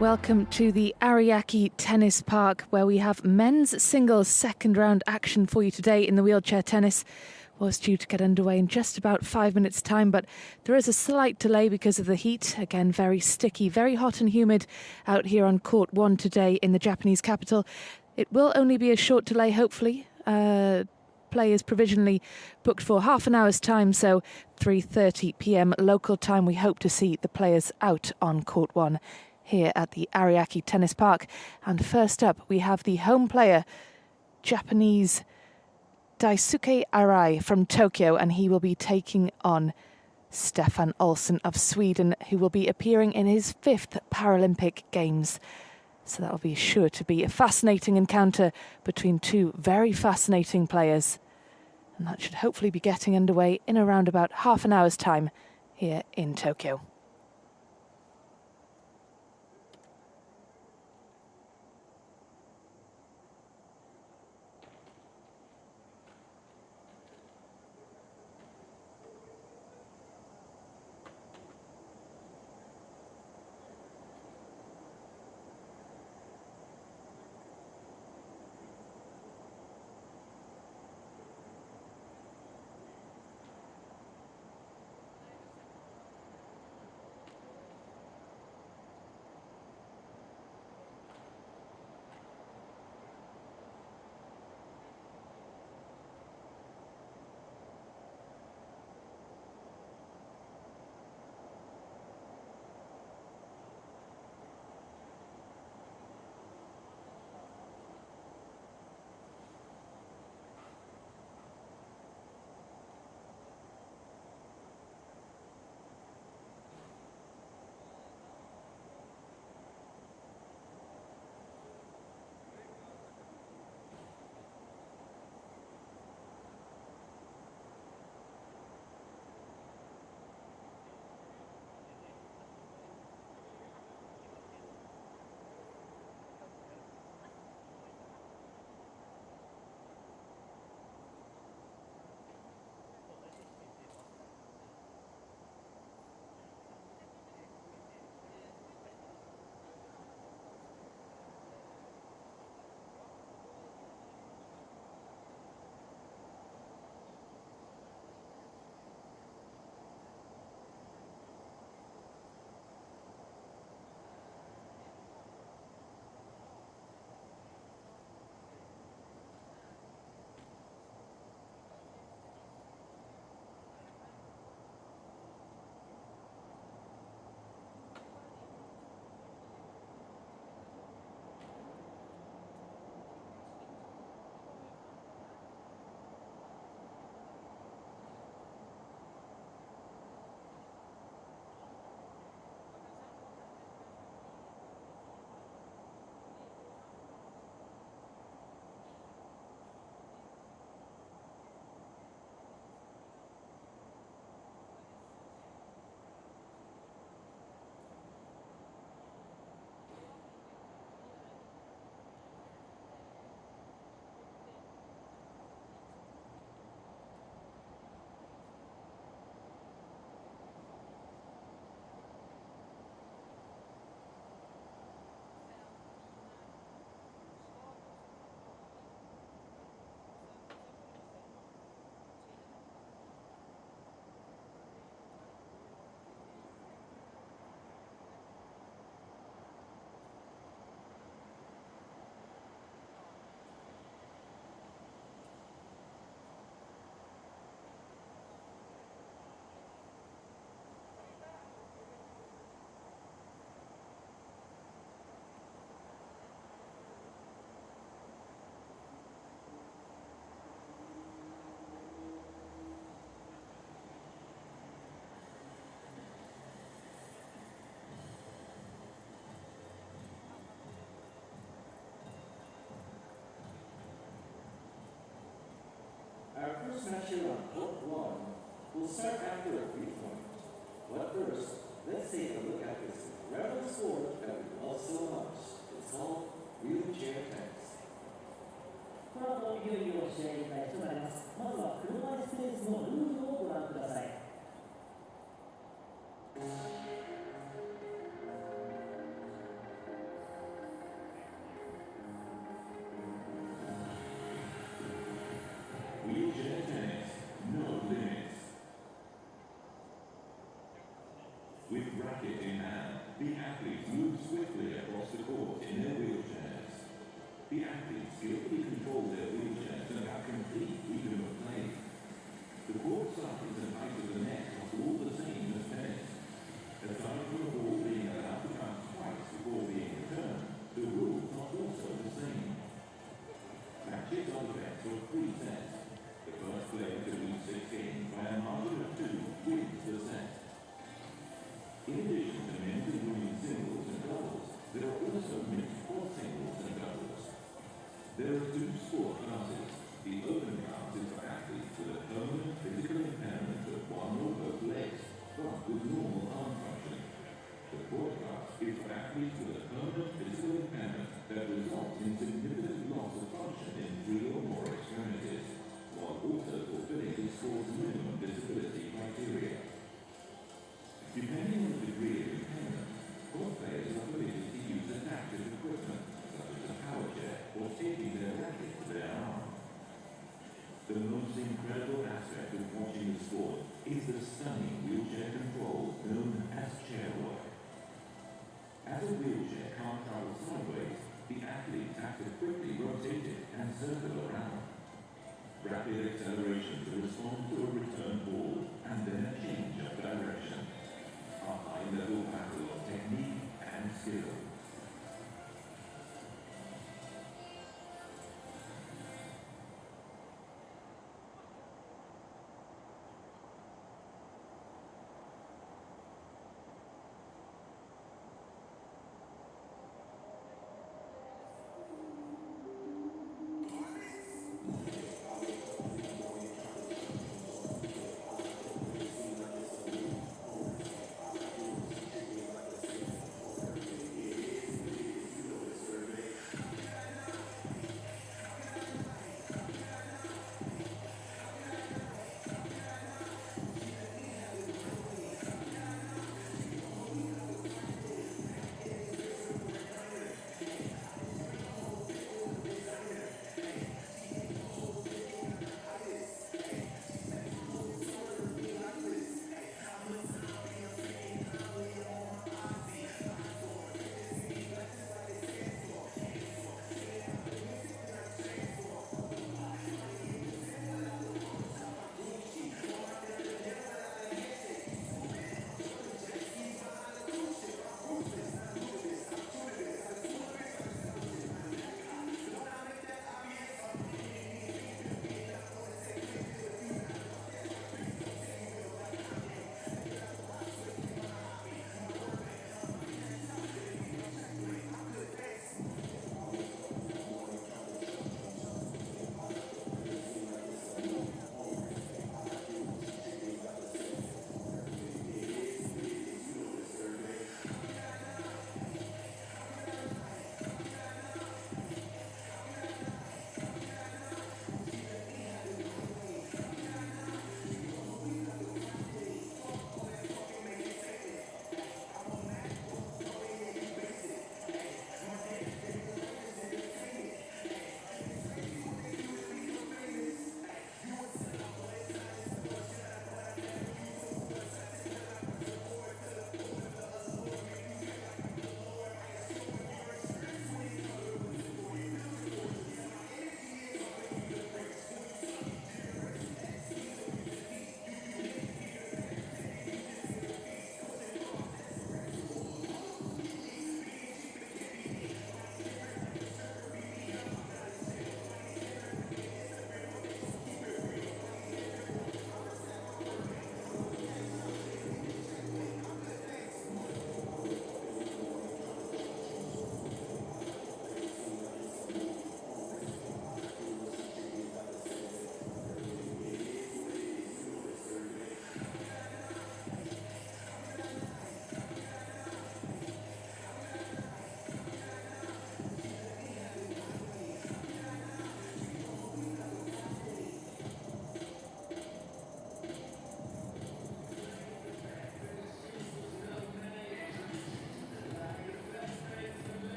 Welcome to the Ariake Tennis Park, where we have men's singles second round action for you today in the wheelchair tennis. Was due to get underway in just about 5 minutes' time, but there is a slight delay because of the heat. Again, very sticky, very hot and humid out here on court 1 today in the Japanese capital. It will only be a short delay, hopefully. Play is provisionally booked for half an hour's time, so 3:30 p.m. local time. We hope to see the players out on court 1 here at the Ariake Tennis Park. And first up, we have the home player, Japanese Daisuke Arai from Tokyo, and he will be taking on Stefan Olsson of Sweden, who will be appearing in his 5th Paralympic Games. So that will be sure to be a fascinating encounter between two very fascinating players. And that should hopefully be getting underway in around about half an hour's time here in Tokyo. Our first match here on court 1 will start after a brief point. But first, let's take a look at this incredible sport that we love so much. It's called wheelchair tennis. この後、いよいよ試合開始となります。まずは車椅子テニスのルールをご覧ください。skillfully control their wheelchairs and have complete freedom of play. The court size and height of the net are all the same as tennis. Aside from the ball being allowed to bounce twice before being returned, the rules are also the same. Matches are best for 3 sets. The first player to win 6 games by a margin of 2 wins the set. In addition to men's and women's singles and doubles, there are also mixed quad singles and doubles. There are 2 sport classes. The open class is for athletes with a permanent physical impairment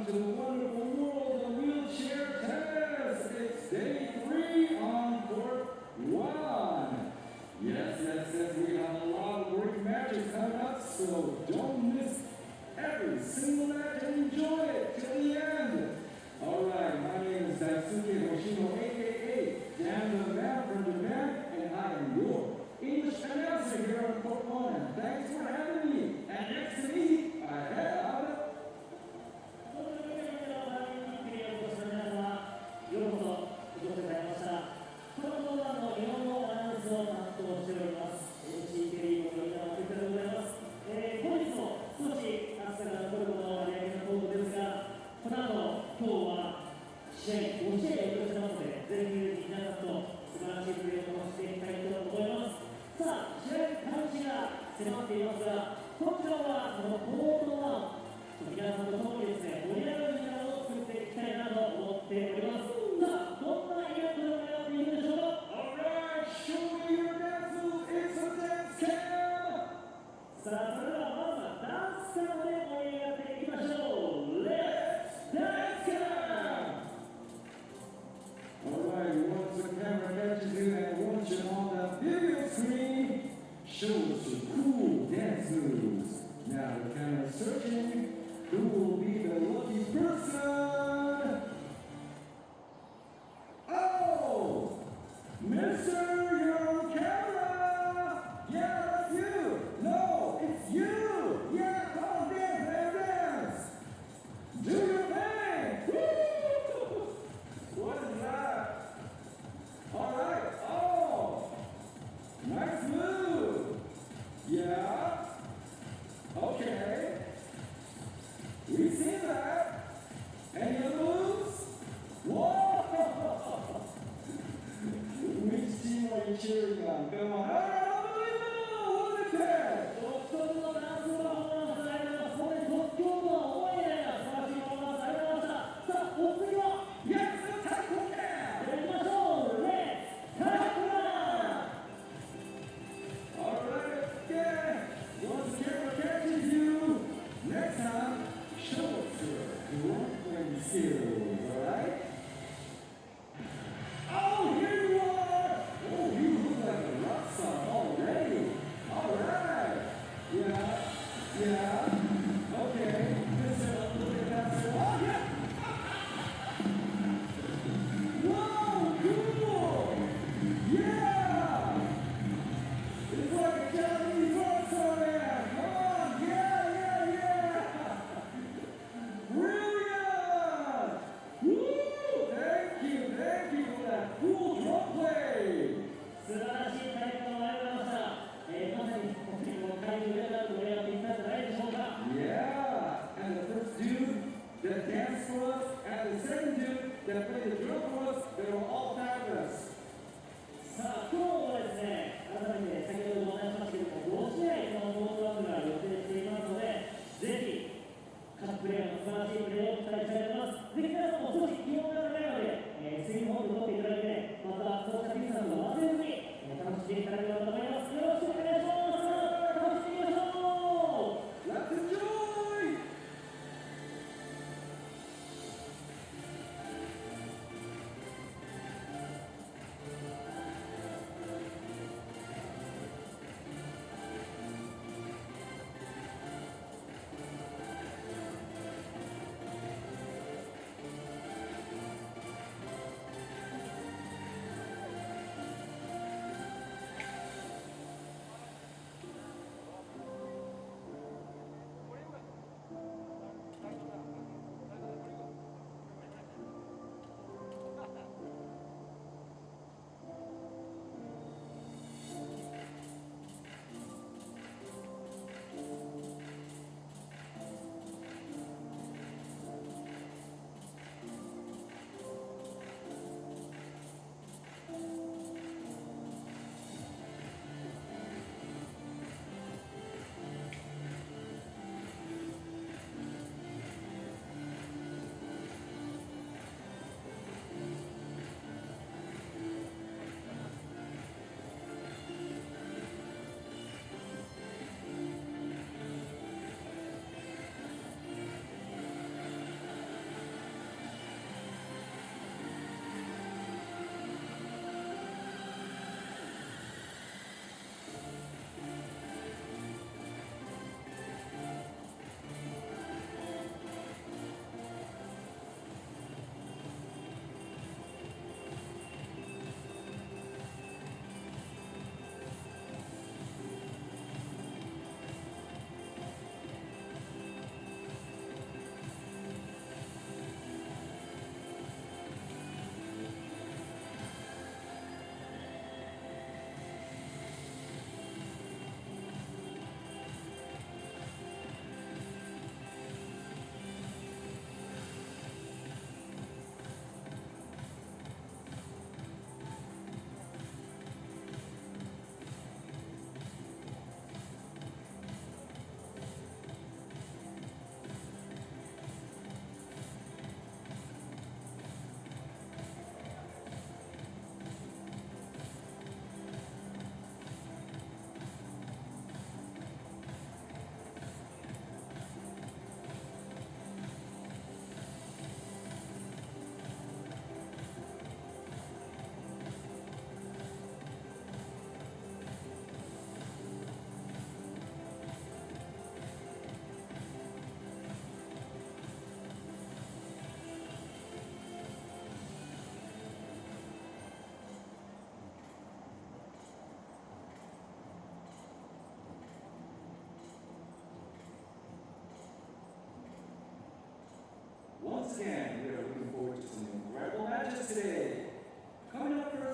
to the wonderful world of wheelchair tennis. It's day 3 on court 1. Yes, we have a lot of great matches coming up, so don't miss every single match and enjoy it till the end. All right, my name is Daisuke Hoshino, a.k.a. Dan the Man from Japan, and I am your English announcer here on Court 1. Thanks for having me. And next to me, I have...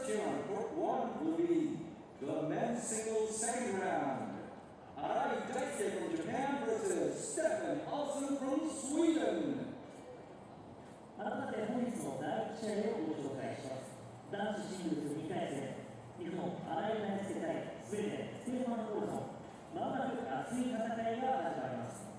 First here on court one will be the men's singles second round. Arai Daisuke from Japan versus Stefan Olsen from Sweden. 改めて本日の第1試合をご紹介します。男子シングルス2回戦、日本新井大輔対スウェーデンステーファン・オルソン。まもなく熱い戦いが始まります。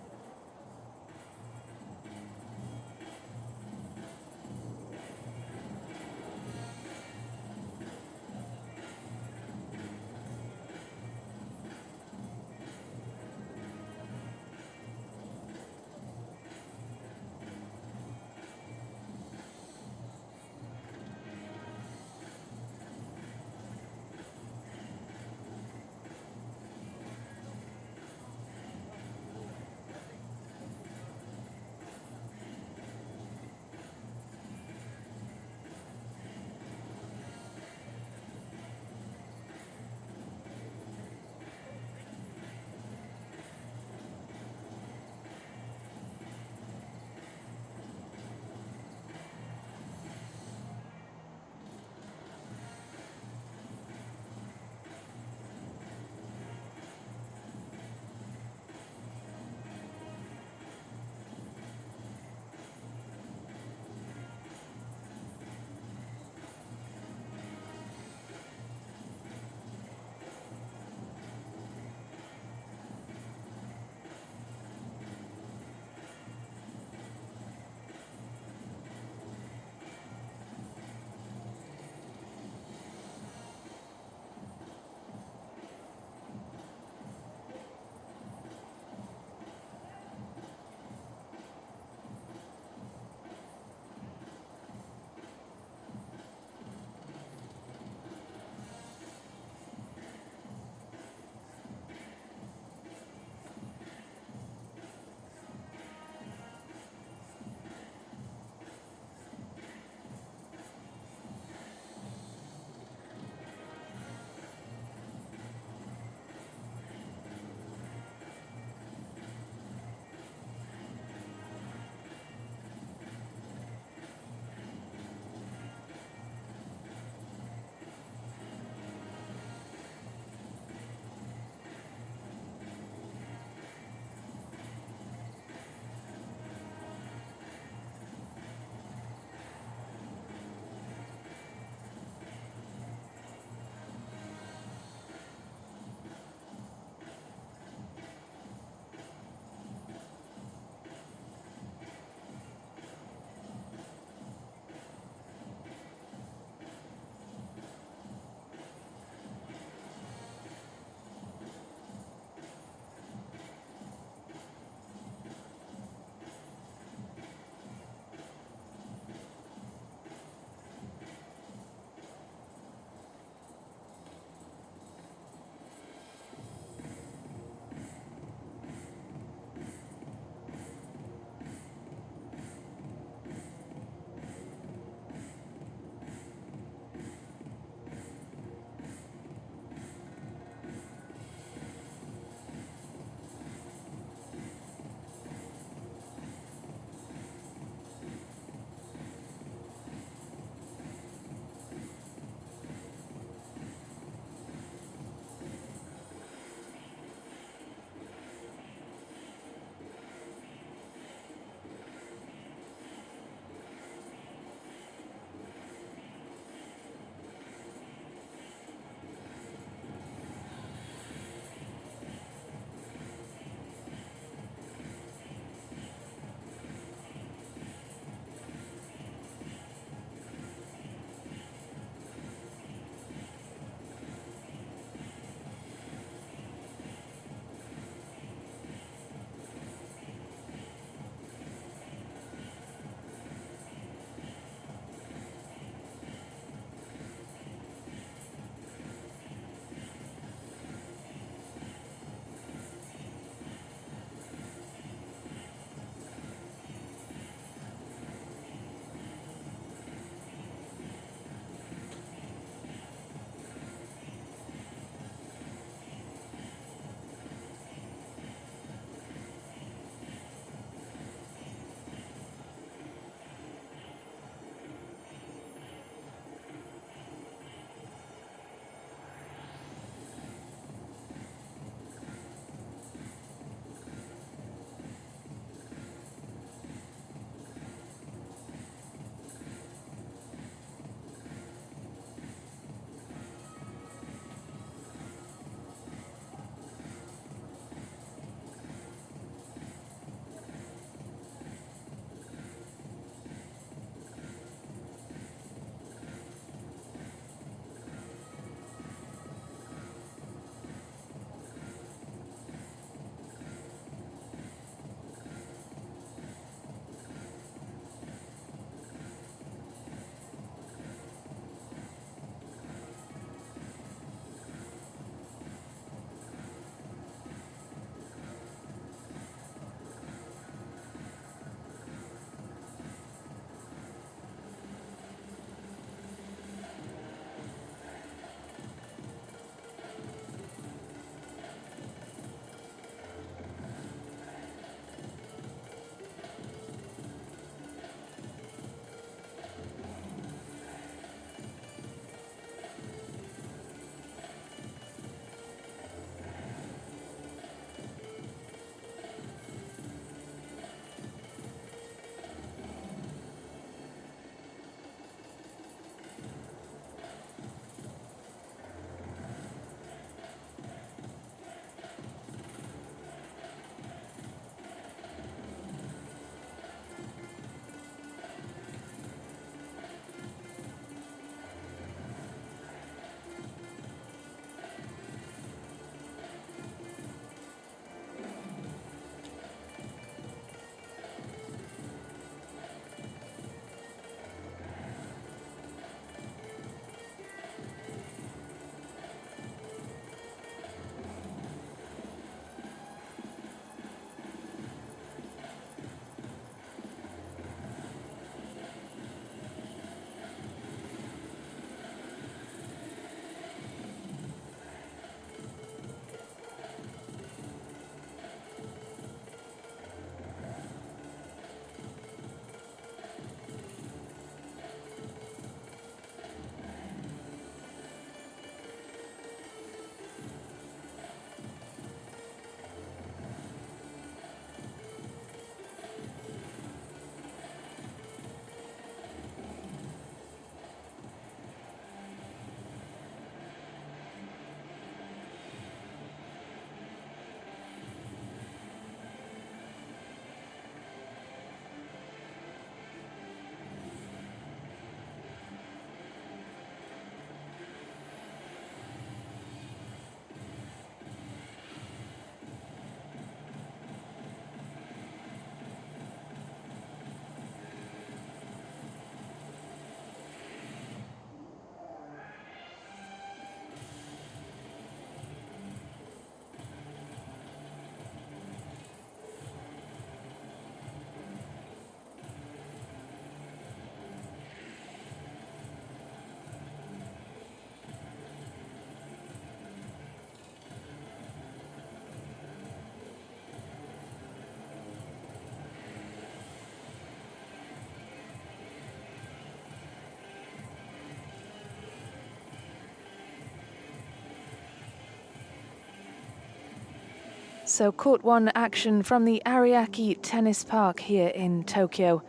So court one action from the Ariake Tennis Park here in Tokyo.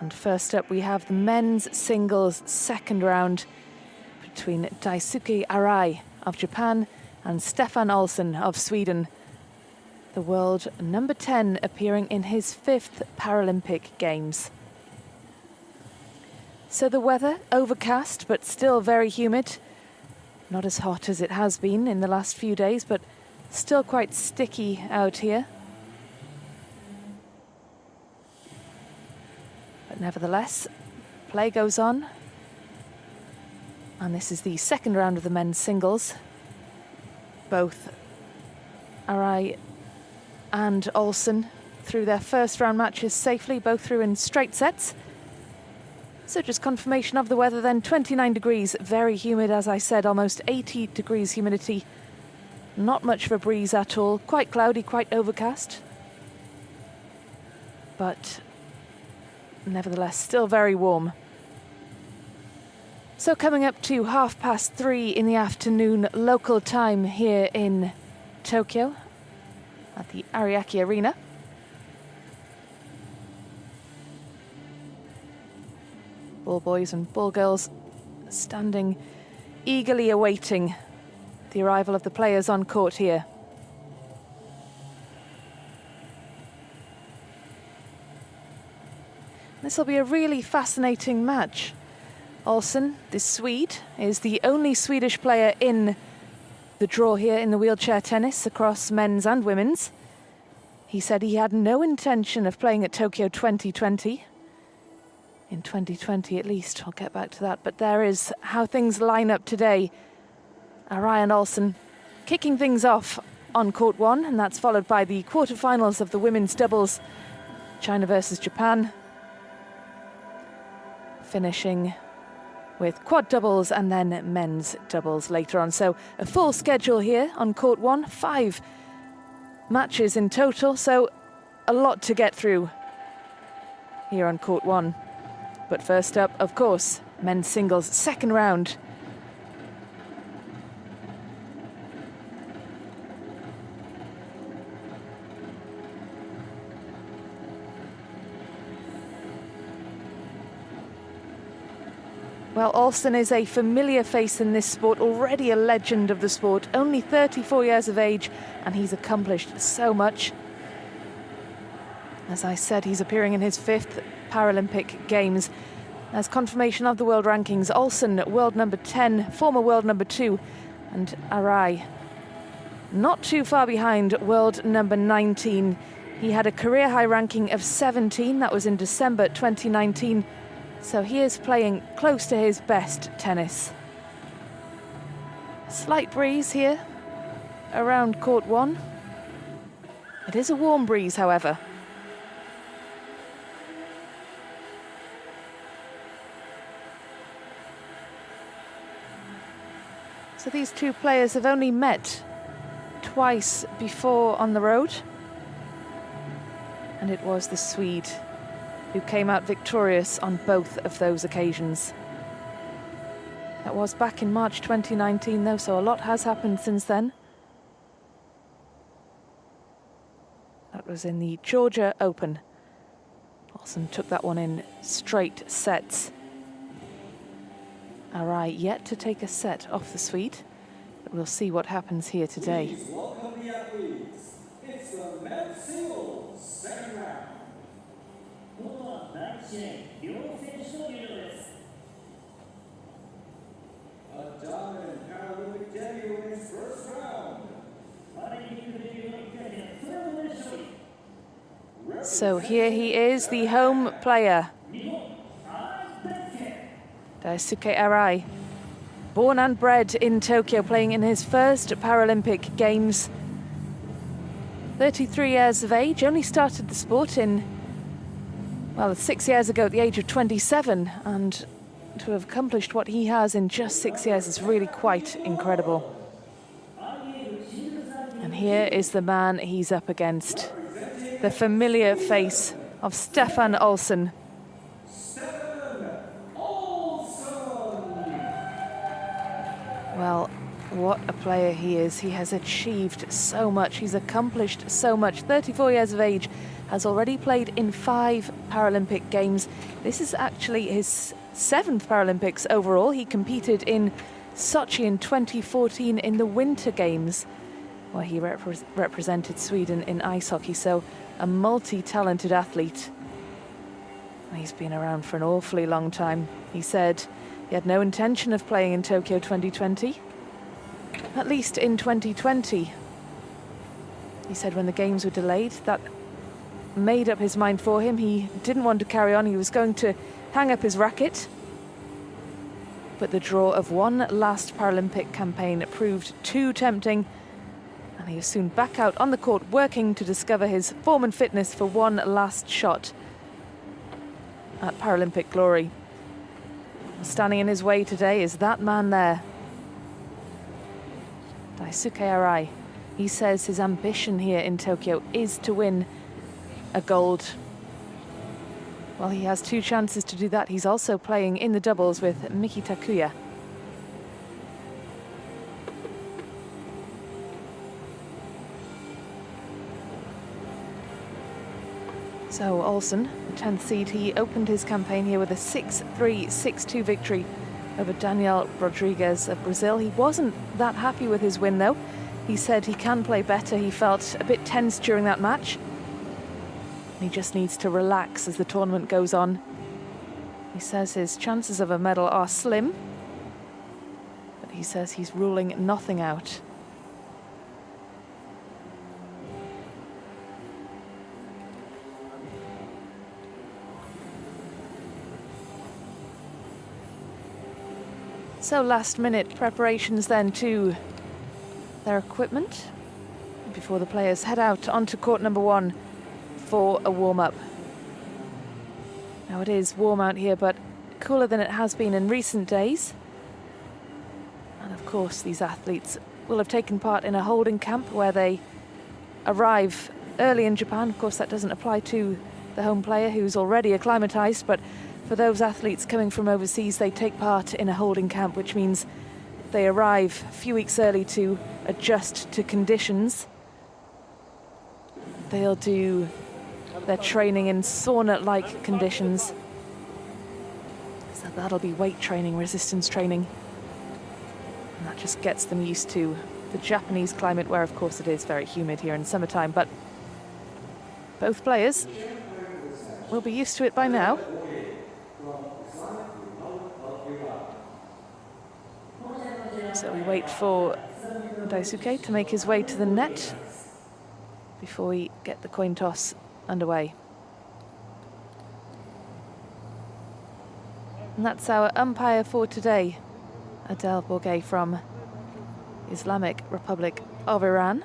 And first up we have the men's singles second round between Daisuke Arai of Japan and Stefan Olsson of Sweden. The world number 10 appearing in his 5th Paralympic Games. So the weather, overcast but still very humid. Not as hot as it has been in the last few days, but still quite sticky out here. But nevertheless, play goes on. And this is the second round of the men's singles. Both Arai and Olsson through their first round matches safely, both through in straight sets. So just confirmation of the weather then, 29 degrees, very humid as I said, almost 80 degrees humidity. Not much of a breeze at all, quite cloudy, quite overcast. But nevertheless, still very warm. So coming up to 3:30 in the afternoon local time here in Tokyo at the Ariake Arena. Ball boys and ball girls standing eagerly awaiting the arrival of the players on court here. This will be a really fascinating match. Olsson, the Swede, is the only Swedish player in the draw here in the wheelchair tennis across men's and women's. He said he had no intention of playing at Tokyo 2020. In 2020 at least, I'll get back to that. But there is how things line up today. Arai and Olsson kicking things off on court one, and that's followed by the quarterfinals of the women's doubles, China versus Japan. Finishing with quad doubles and then men's doubles later on. So a full schedule here on court one, 5 matches in total, so a lot to get through here on court one. But first up, of course, men's singles second round. Well, Olsson is a familiar face in this sport, already a legend of the sport, only 34 years of age, and he's accomplished so much. As I said, he's appearing in his 5th Paralympic Games. As confirmation of the world rankings, Olsson, world number 10, former world number 2, and Arai, not too far behind, world number 19. He had a career high ranking of 17, that was in December 2019. So he is playing close to his best tennis. Slight breeze here around court one. It is a warm breeze, however. So these two players have only met twice before on the road. And it was the Swede who came out victorious on both of those occasions. That was back in March 2019 though, so a lot has happened since then. That was in the Georgia Open. Olsson took that one in straight sets. Arai yet to take a set off the Swede, but we'll see what happens here today. Please welcome the athletes. It's the men's singles second round. A dominant Paralympic debut wins first round. So here he is, the home player, Daisuke Arai, born and bred in Tokyo, playing in his first Paralympic Games. 33 years of age, only started the sport in, well, 6 years ago at the age of 27, and to have accomplished what he has in just 6 years is really quite incredible. And here is the man he's up against, the familiar face of Stefan Olsson. Well, What a player he is. He has achieved so much. He's accomplished so much. 34 years of age, has already played in 5 Paralympic Games. This is actually his 7th Paralympics overall. He competed in Sochi in 2014 in the Winter Games, where he represented Sweden in ice hockey. So a multi-talented athlete. He's been around for an awfully long time. He said he had no intention of playing in Tokyo 2020. At least in 2020. He said when the games were delayed, that made up his mind for him. He didn't want to carry on. He was going to hang up his racket. But the draw of one last Paralympic campaign proved too tempting. And he was soon back out on the court working to discover his form and fitness for one last shot at Paralympic glory. Standing in his way today is that man there, Daisuke Arai. He says his ambition here in Tokyo is to win a gold. Well, he has 2 chances to do that. He's also playing in the doubles with Miki Takuya. So Olsen, the 10th seed, he opened his campaign here with a 6-3, 6-2 victory over Daniel Rodriguez of Brazil. He wasn't that happy with his win, though. He said he can play better. He felt a bit tense during that match. He just needs to relax as the tournament goes on. He says his chances of a medal are slim, but he says he's ruling nothing out. So last-minute preparations then to their equipment before the players head out onto court number 1 for a warm-up. Now it is warm out here, but cooler than it has been in recent days. And of course these athletes will have taken part in a holding camp where they arrive early in Japan. Of course that doesn't apply to the home player who's already acclimatized, but for those athletes coming from overseas, they take part in a holding camp, which means they arrive a few weeks early to adjust to conditions. They'll do their training in sauna-like conditions. So that'll be weight training, resistance training. And that just gets them used to the Japanese climate, where of course it is very humid here in summertime. But both players will be used to it by now. So we wait for Daisuke to make his way to the net before we get the coin toss underway. And that's our umpire for today, Adel Bourguet from Islamic Republic of Iran.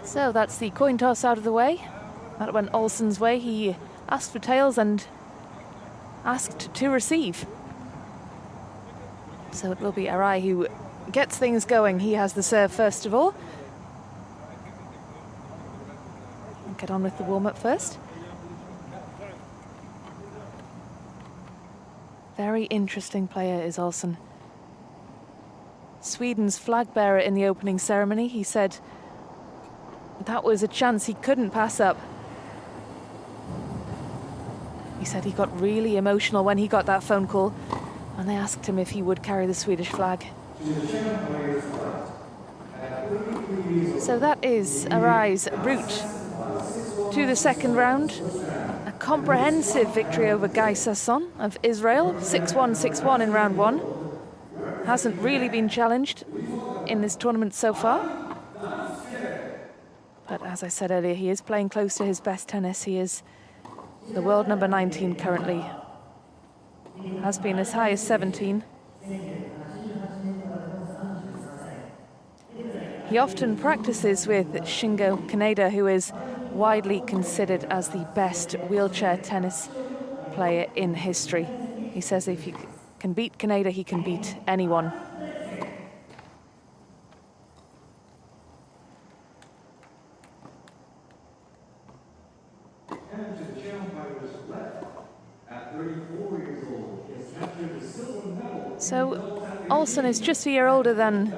So that's the coin toss out of the way. That went Olsen's way. He asked for tails and asked to receive. So it will be Arai who gets things going. He has the serve first of all. Get on with the warm-up first. Very interesting player is Olsen. Sweden's flag bearer in the opening ceremony. He said that was a chance he couldn't pass up. He said he got really emotional when he got that phone call and they asked him if he would carry the Swedish flag. So that is Arai's route to the second round. A comprehensive victory over Guy Sasson of Israel, 6-1, 6-1 in round 1. Hasn't really been challenged in this tournament so far. But as I said earlier, he is playing close to his best tennis. He is the world number 19 currently. Has been as high as 17. He often practices with Shingo Kaneda, who is widely considered as the best wheelchair tennis player in history. He says if he can beat Kaneda, he can beat anyone. So Olsen is just a year older than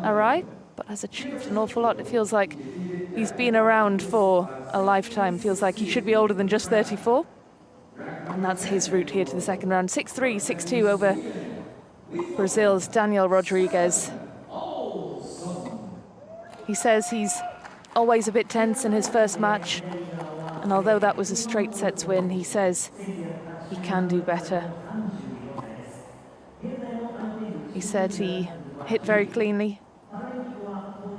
Arai, but has achieved an awful lot. It feels like he's been around for a lifetime. Feels like he should be older than just 34. And that's his route here to the second round. 6-3, 6-2 over Brazil's Daniel Rodriguez. He says he's always a bit tense in his first match. And although that was a straight sets win, he says he can do better. He said he hit very cleanly,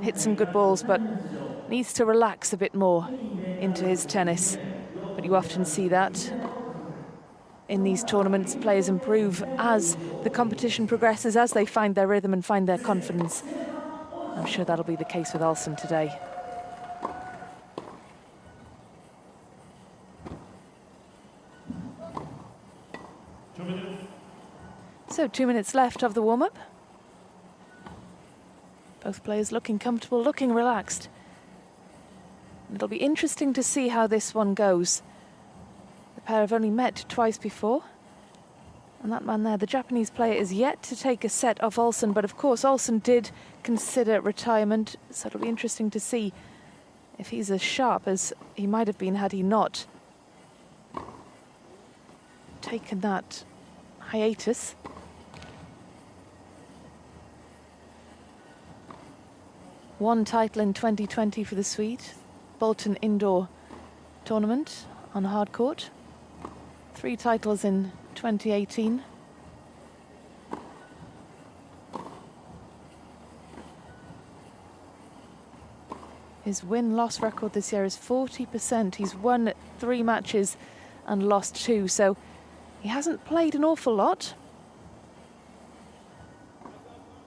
hit some good balls, but needs to relax a bit more into his tennis. But you often see that in these tournaments. Players improve as the competition progresses, as they find their rhythm and find their confidence. I'm sure that'll be the case with Olsen today. So 2 minutes left of the warm-up. Both players looking comfortable, looking relaxed. It'll be interesting to see how this one goes. The pair have only met twice before. And that man there, the Japanese player, is yet to take a set off Olsen, but of course Olsen did consider retirement, so it'll be interesting to see if he's as sharp as he might have been had he not taken that hiatus. One title in 2020 for the Swede, Bolton Indoor Tournament on hard court. 3 titles in 2018. His win-loss record this year is 40%. He's won 3 matches and lost 2, so he hasn't played an awful lot.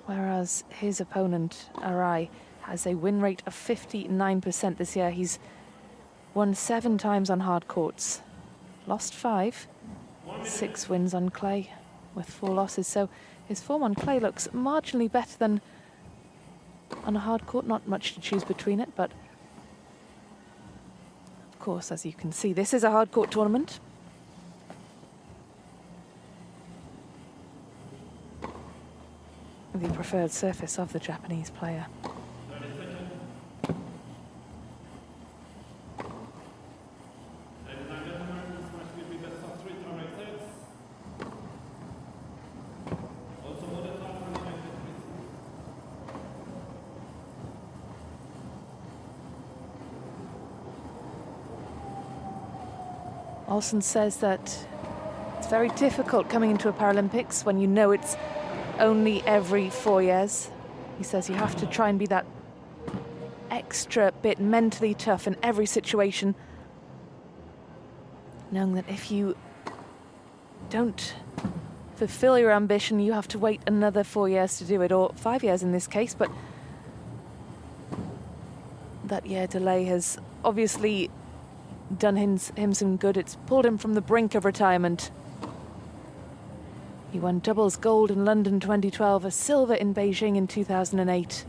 Whereas his opponent, Arai, has a win rate of 59% this year. He's won 7 times on hard courts, lost 5, 6 wins on clay with 4 losses. So his form on clay looks marginally better than on a hard court. Not much to choose between it, but of course, as you can see, this is a hard court tournament. The preferred surface of the Japanese player. Olsen says that it's very difficult coming into a Paralympics when you know it's only every 4 years. He says you have to try and be that extra bit mentally tough in every situation, knowing that if you don't fulfill your ambition, you have to wait another 4 years to do it, or 5 years in this case. But that year delay has obviously done him some good. It's pulled him from the brink of retirement. He won doubles gold in London 2012, a silver in Beijing in 2008.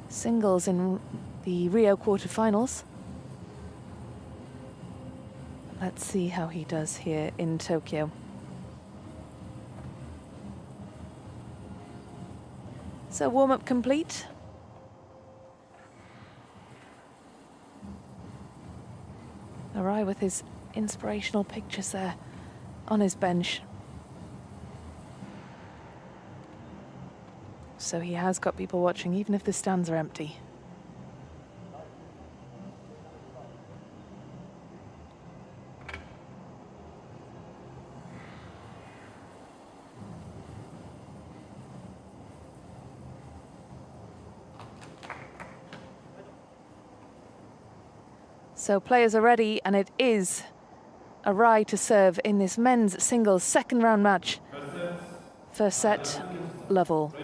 Singles in the Rio quarterfinals. Let's see how he does here in Tokyo. So warm-up complete. Arai with his inspirational pictures there on his bench. So he has got people watching, even if the stands are empty. So players are ready, and it is Arai to serve in this men's singles second round match. First set, level.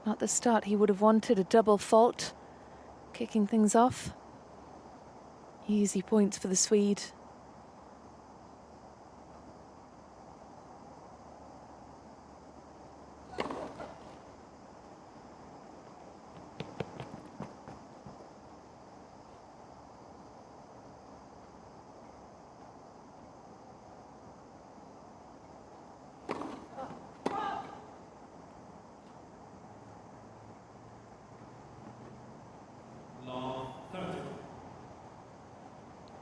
At the start, he would have wanted a double fault, kicking things off. Easy points for the Swede.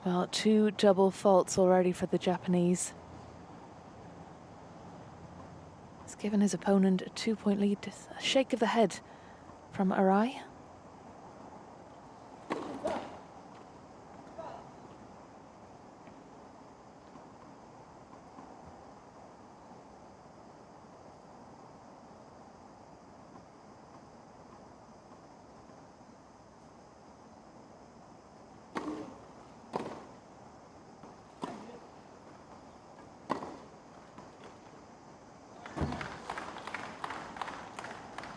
Well, 2 double faults already for the Japanese. He's given his opponent a 2-point lead. A shake of the head from Arai.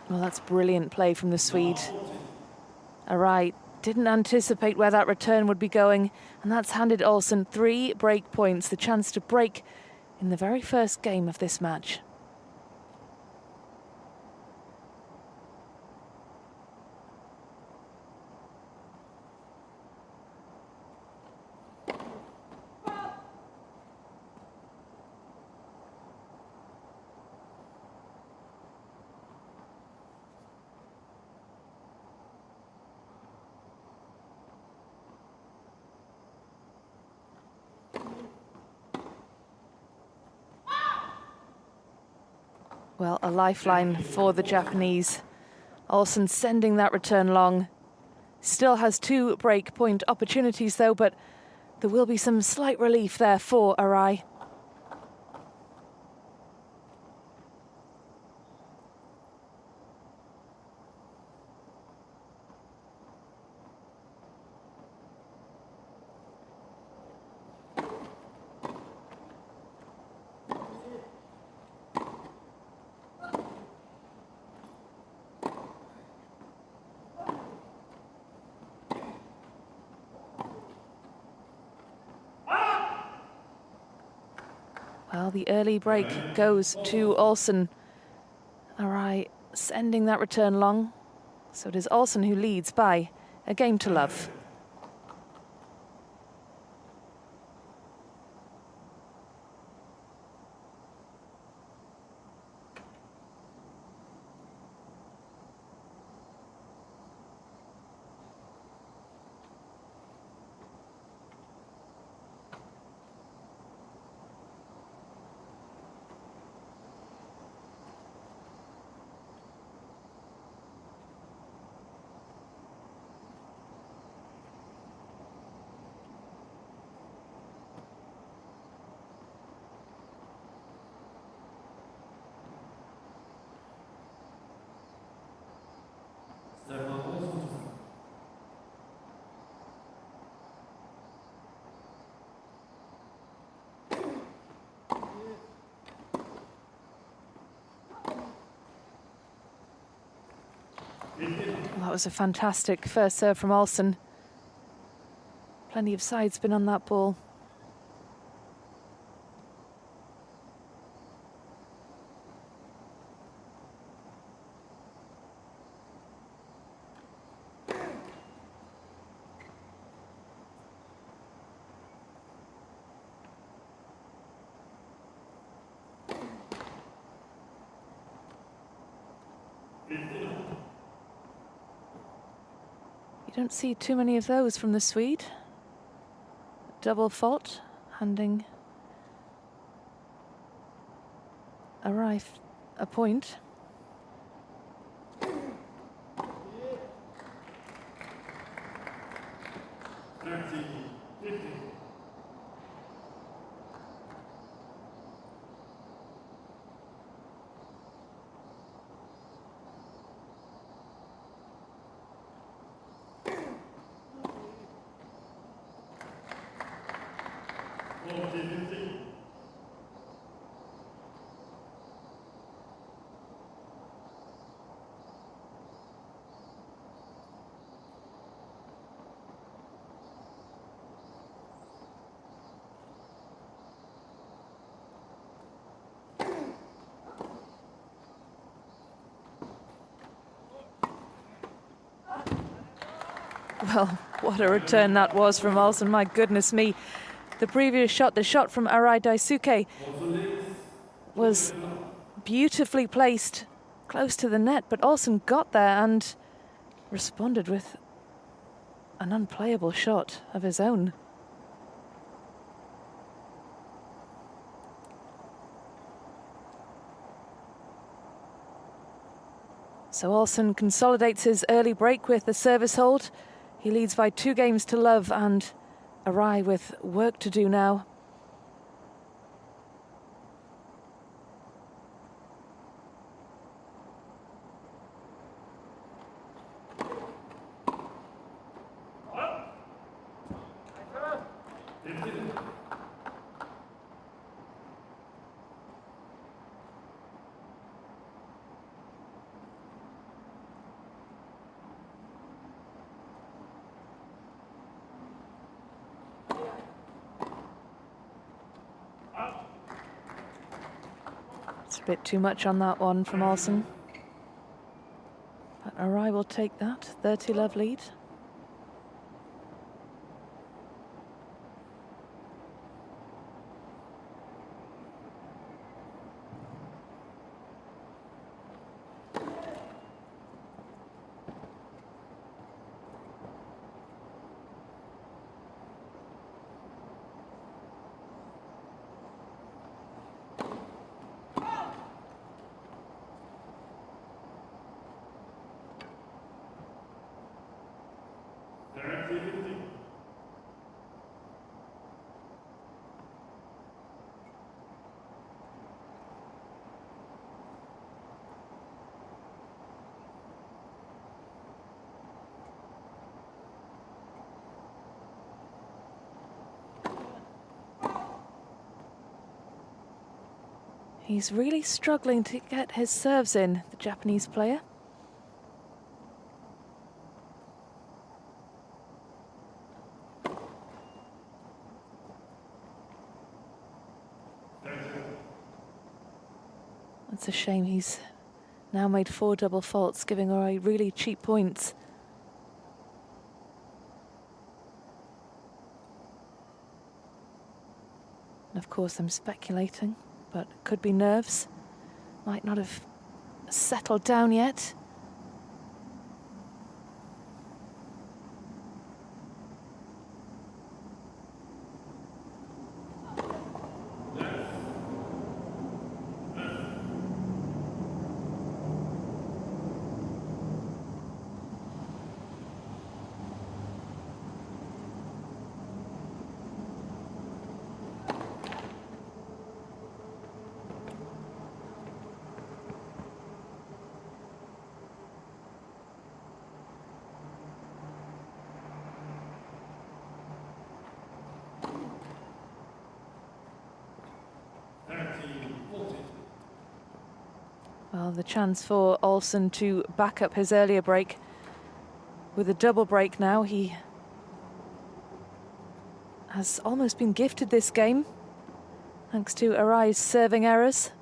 Well, that's brilliant play from the Swede. Arai didn't anticipate where that return would be going, and that's handed Olsen 3 break points, the chance to break in the very first game of this match. Well, a lifeline for the Japanese. Olsen sending that return long. Still has 2 break point opportunities though, but there will be some slight relief there for Arai. Well, the early break goes to Olsen. Arai sending that return long. So it is Olsen who leads by a game to love. Well, that was a fantastic first serve from Olsen. Plenty of side spin on that ball. You don't see too many of those from the Swede. Double fault, handing Arai a point. Well, what a return that was from Olsen, my goodness me. The previous shot, the shot from Arai Daisuke, was beautifully placed close to the net, but Olsen got there and responded with an unplayable shot of his own. So Olsen consolidates his early break with the service hold. He leads by 2 games to love, and Arai with work to do now. It's a bit too much on that one from Olsen. But Arai will take that 30-love lead. He's really struggling to get his serves in, the Japanese player. It's a shame he's now made 4 double faults, giving Arai really cheap points. And of course, I'm speculating, but it could be nerves. Might not have settled down yet. Well, the chance for Olsen to back up his earlier break with a double break now. He has almost been gifted this game thanks to Arai's serving errors.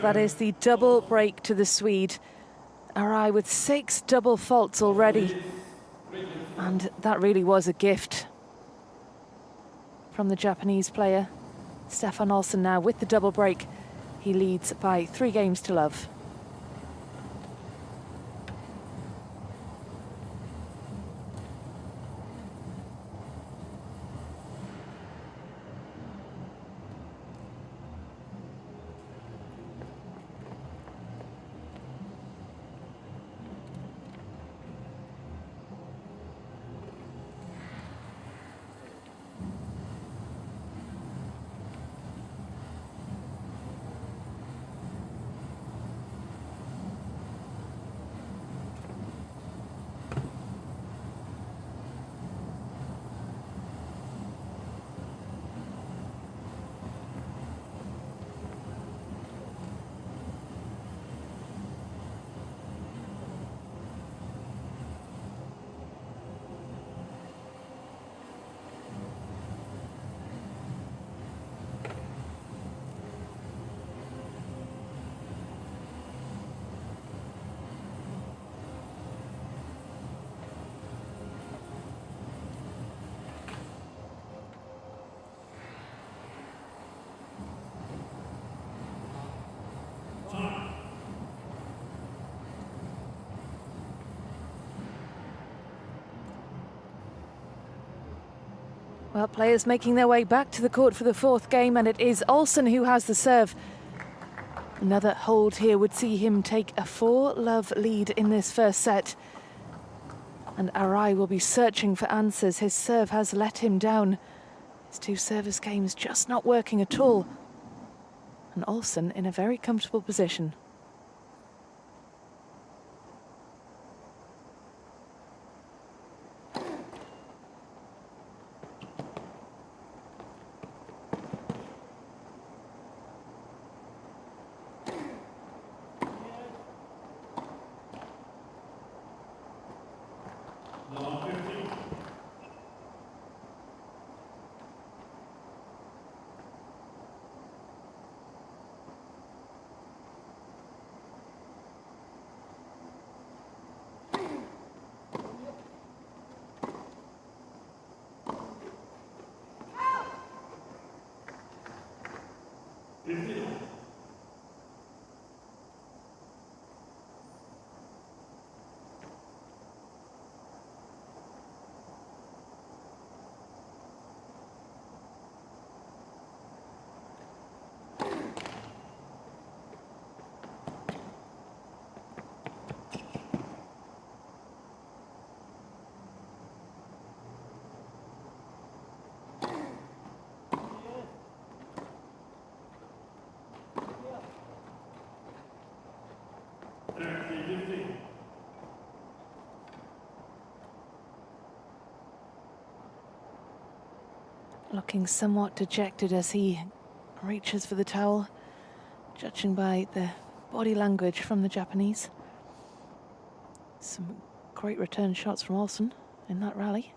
Well, that is the double break to the Swede. Arai with 6 double faults already. And that really was a gift from the Japanese player. Stefan Olsson now with the double break. He leads by 3 games to love. Well, players making their way back to the court for the 4th game, and it is Olsson who has the serve. Another hold here would see him take a 4-love lead in this first set. And Arai will be searching for answers. His serve has let him down. His 2 service games just not working at all. And Olsson in a very comfortable position. Looking somewhat dejected as he reaches for the towel, judging by the body language from the Japanese. Some great return shots from Olsson in that rally.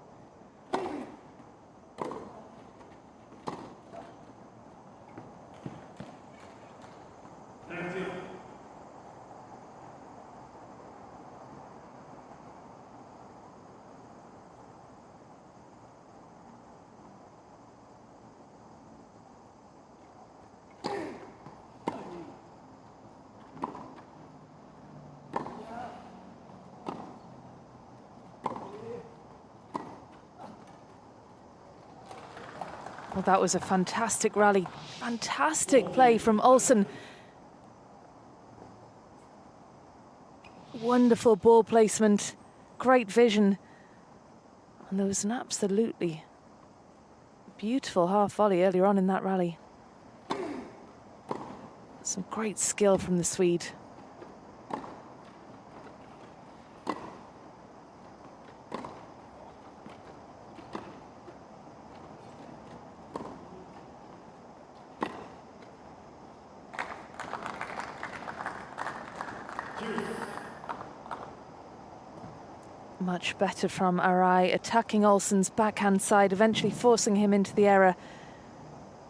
Well, that was a fantastic rally. Fantastic play from Olsson. Wonderful ball placement, great vision. And there was an absolutely beautiful half volley earlier on in that rally. Some great skill from the Swede. Much better from Arai, attacking Olsson's backhand side, eventually forcing him into the error.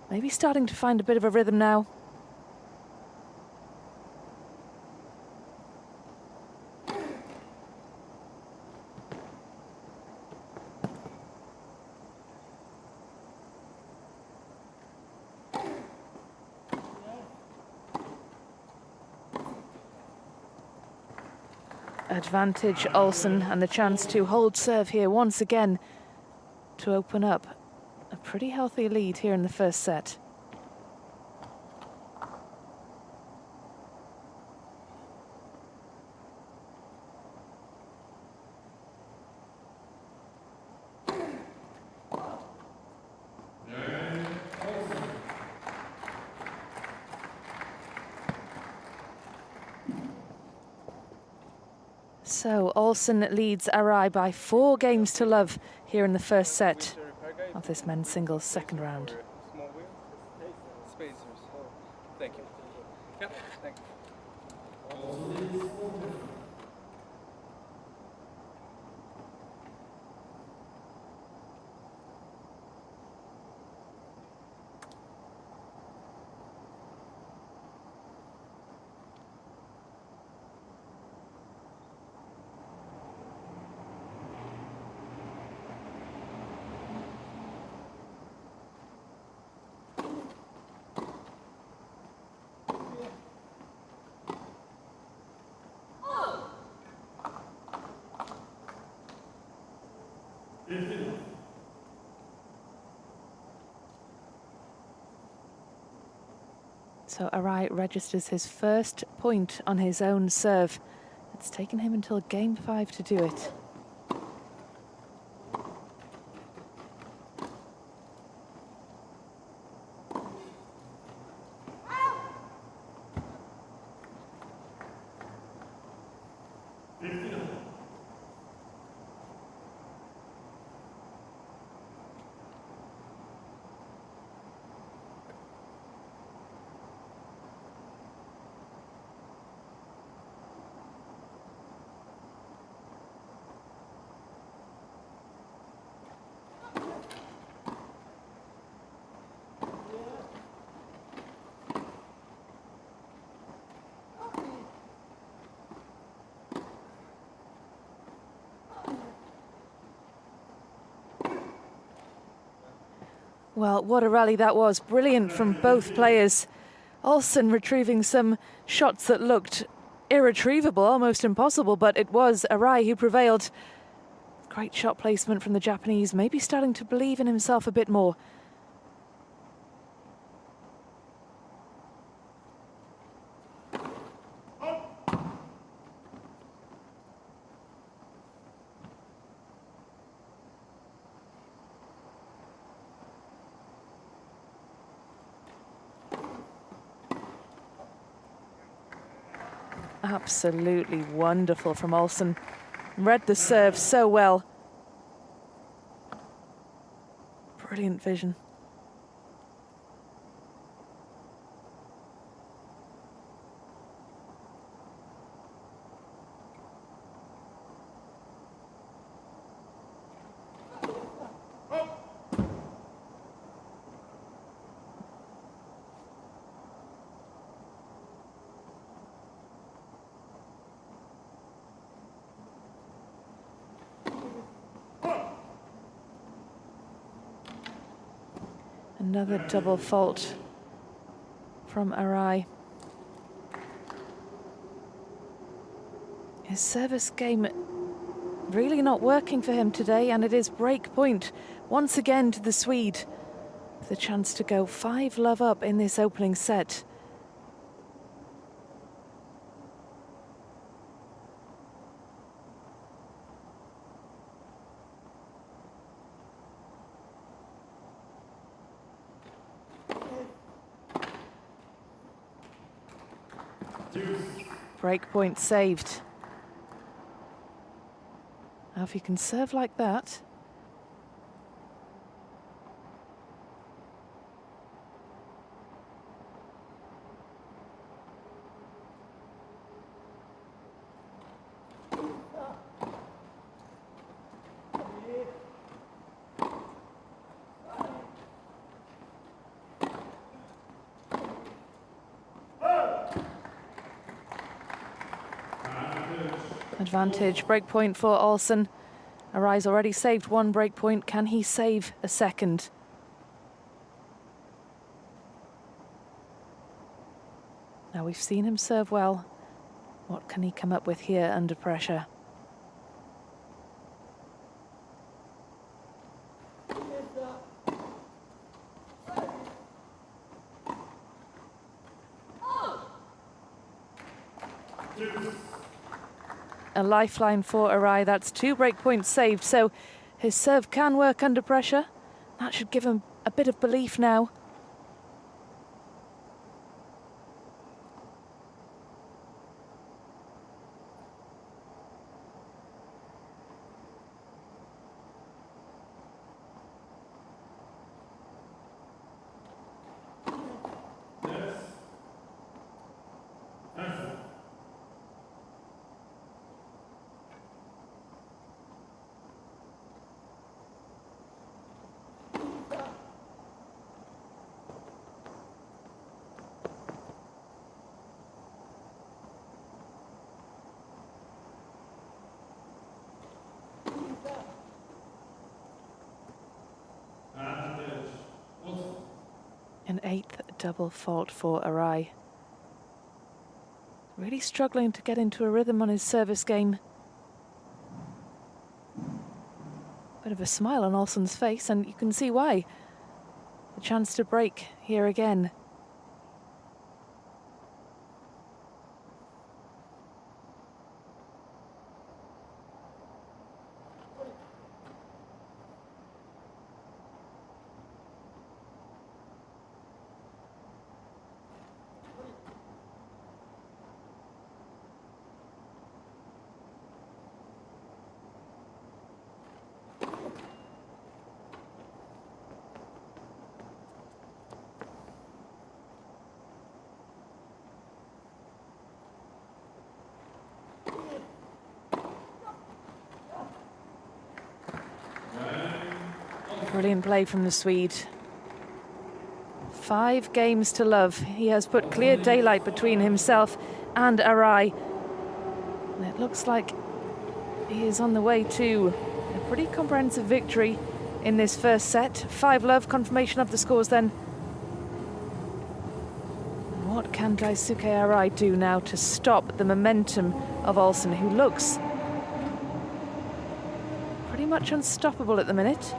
Maybe starting to find a bit of a rhythm now. Advantage Olsen, and the chance to hold serve here once again to open up a pretty healthy lead here in the first set. So Olsen leads Arai by 4 games to love here in the first set of this men's singles second round. Small wheels, spacers. Oh, thank you. Yep, thank you. So Arai registers his first point on his own serve. It's taken him until game 5 to do it. Well, what a rally that was. Brilliant from both players. Olsen retrieving some shots that looked irretrievable, almost impossible, but it was Arai who prevailed. Great shot placement from the Japanese, maybe starting to believe in himself a bit more. Absolutely wonderful from Olsen. Read the serve so well. Brilliant vision. Another double fault from Arai. His service game really not working for him today, and it is break point once again to the Swede. The chance to go 5-love up in this opening set. Break point saved. Now if you can serve like that. Advantage, break point for Olsen. Arai's already saved 1 break point. Can he save a second? Now we've seen him serve well What can he come up with here under pressure? A lifeline for Arai. That's 2 break points saved, so his serve can work under pressure. That should give him a bit of belief now. An 8th double fault for Arai. Really struggling to get into a rhythm on his service game. Bit of a smile on Olsen's face, and you can see why. The chance to break here again. Brilliant play from the Swede. 5 games to love. He has put clear daylight between himself and Arai. And it looks like he is on the way to a pretty comprehensive victory in this first set. 5-love, confirmation of the scores then. What can Daisuke Arai do now to stop the momentum of Olsen, who looks pretty much unstoppable at the minute?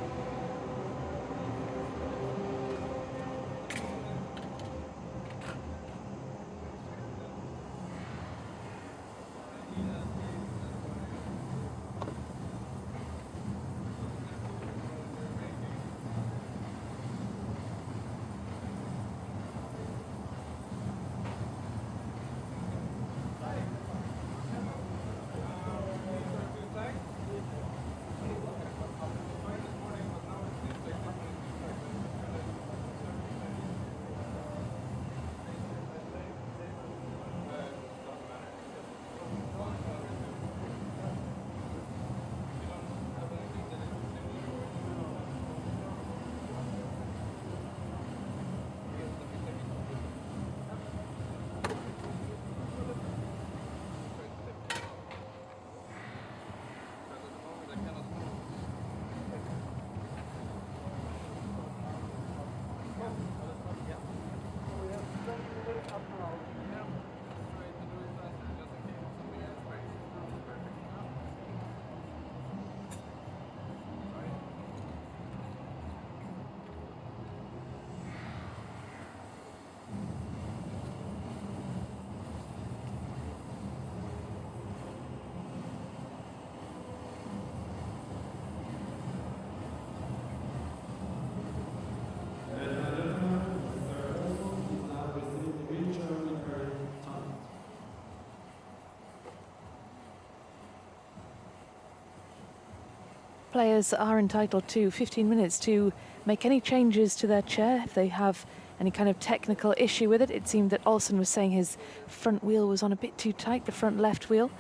Players are entitled to 15 minutes to make any changes to their chair if they have any kind of technical issue with it. It seemed that Olsen was saying his front wheel was on a bit too tight, the front left wheel.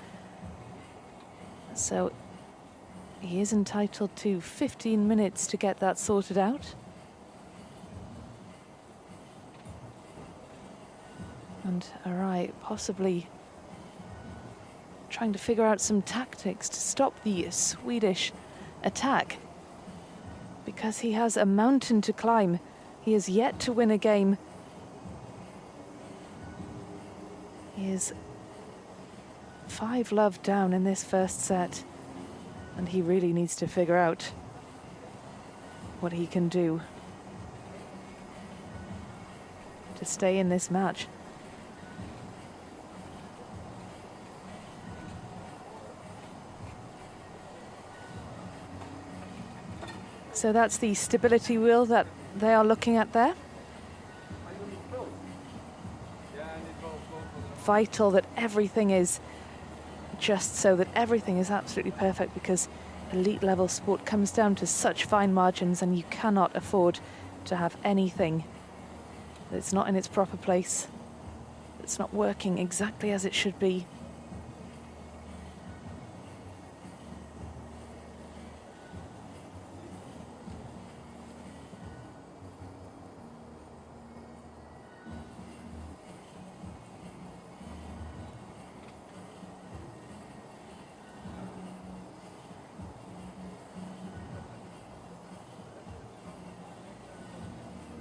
So he is entitled to 15 minutes to get that sorted out. And Arai possibly trying to figure out some tactics to stop the Swedish attack, because he has a mountain to climb. He has yet to win a game. He is 5-love down in this first set, and he really needs to figure out what he can do to stay in this match. So that's the stability wheel that they are looking at there. Vital that everything is just so that everything is absolutely perfect, because elite level sport comes down to such fine margins, and you cannot afford to have anything that's not in its proper place, that's not working exactly as it should be.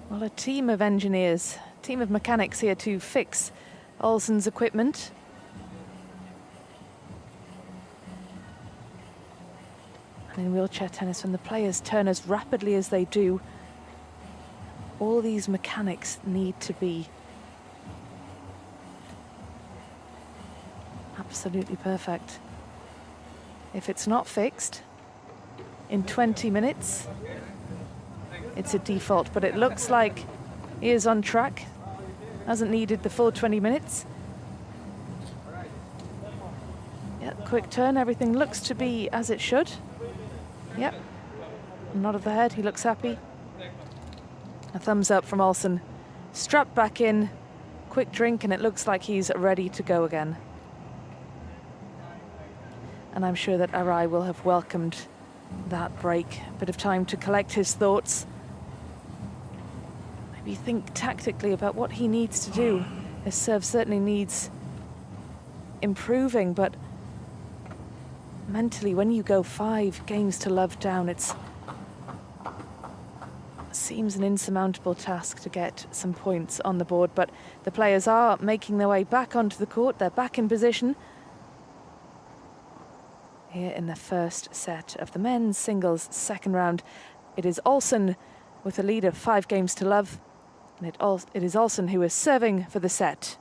Well, a team of engineers, team of mechanics here to fix Olsen's equipment. And in wheelchair tennis, when the players turn as rapidly as they do, all these mechanics need to be absolutely perfect. If it's not fixed in 20 minutes, it's a default, but it looks like he is on track. Hasn't needed the full 20 minutes. Yeah, quick turn, everything looks to be as it should. Yep, nod of the head, he looks happy. A thumbs up from Olsen. Strapped back in, quick drink, and it looks like he's ready to go again. And I'm sure that Arai will have welcomed that break. A bit of time to collect his thoughts. Maybe think tactically about what he needs to do. His serve certainly needs improving, but mentally, when you go 5 games to love down, it seems an insurmountable task to get some points on the board. But the players are making their way back onto the court. They're back in position here in the first set of the men's singles second round. It is Olsen with a lead of 5 games to love. And it is Olsen who is serving for the set.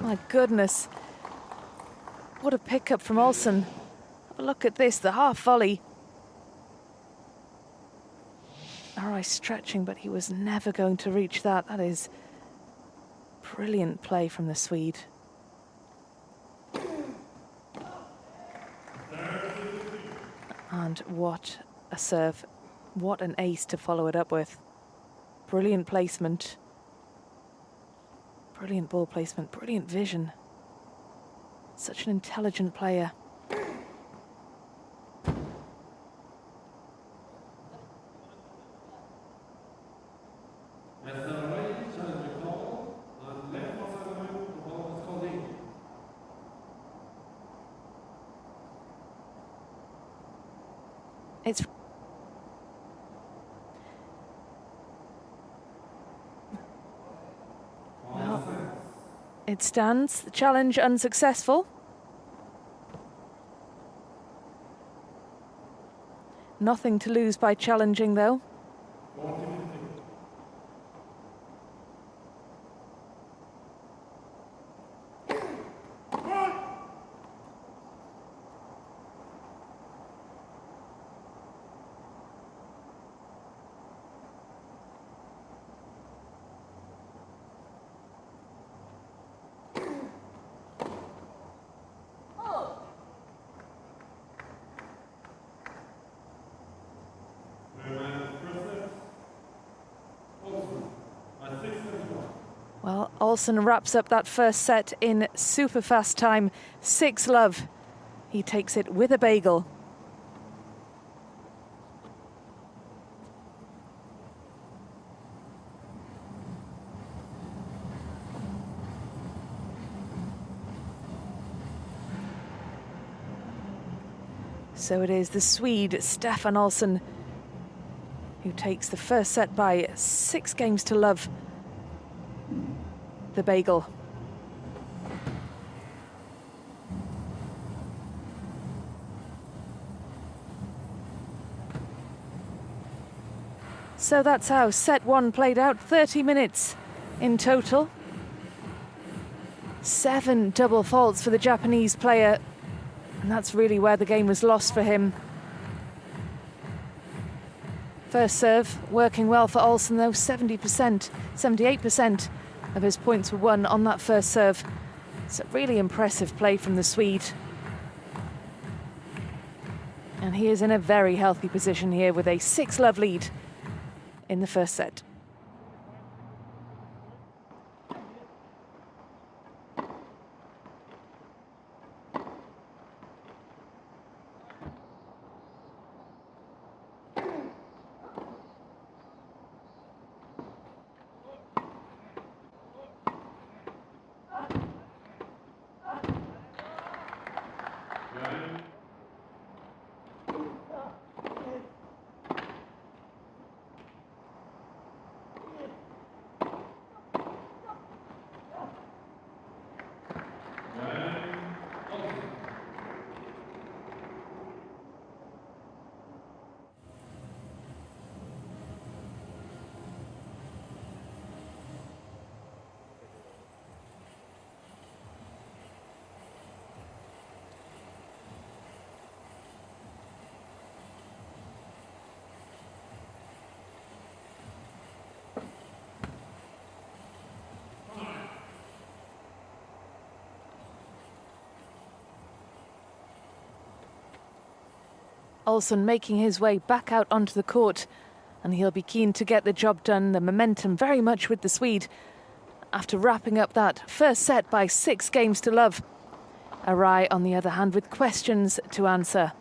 My goodness, what a pickup from Olsen. Have a look at this, the half volley. Arai stretching, but he was never going to reach that. That is brilliant play from the Swede. And what a serve. What an ace to follow it up with. Brilliant placement. Brilliant ball placement, brilliant vision. Such an intelligent player. It's it stands. The challenge unsuccessful. Nothing to lose by challenging, though. Well, Olsen wraps up that first set in super fast time, 6-love. He takes it with a bagel. So it is the Swede, Stefan Olsen, who takes the first set by 6-love. The bagel. So that's how set 1 played out, 30 minutes in total. 7 double faults for the Japanese player, and that's really where the game was lost for him. First serve working well for Olsen though, 78% of his points were won on that first serve. It's a really impressive play from the Swede. And he is in a very healthy position here with a 6-love lead in the first set. Olsen making his way back out onto the court, and he'll be keen to get the job done. The momentum very much with the Swede after wrapping up that first set by 6-love. Arai, on the other hand, with questions to answer.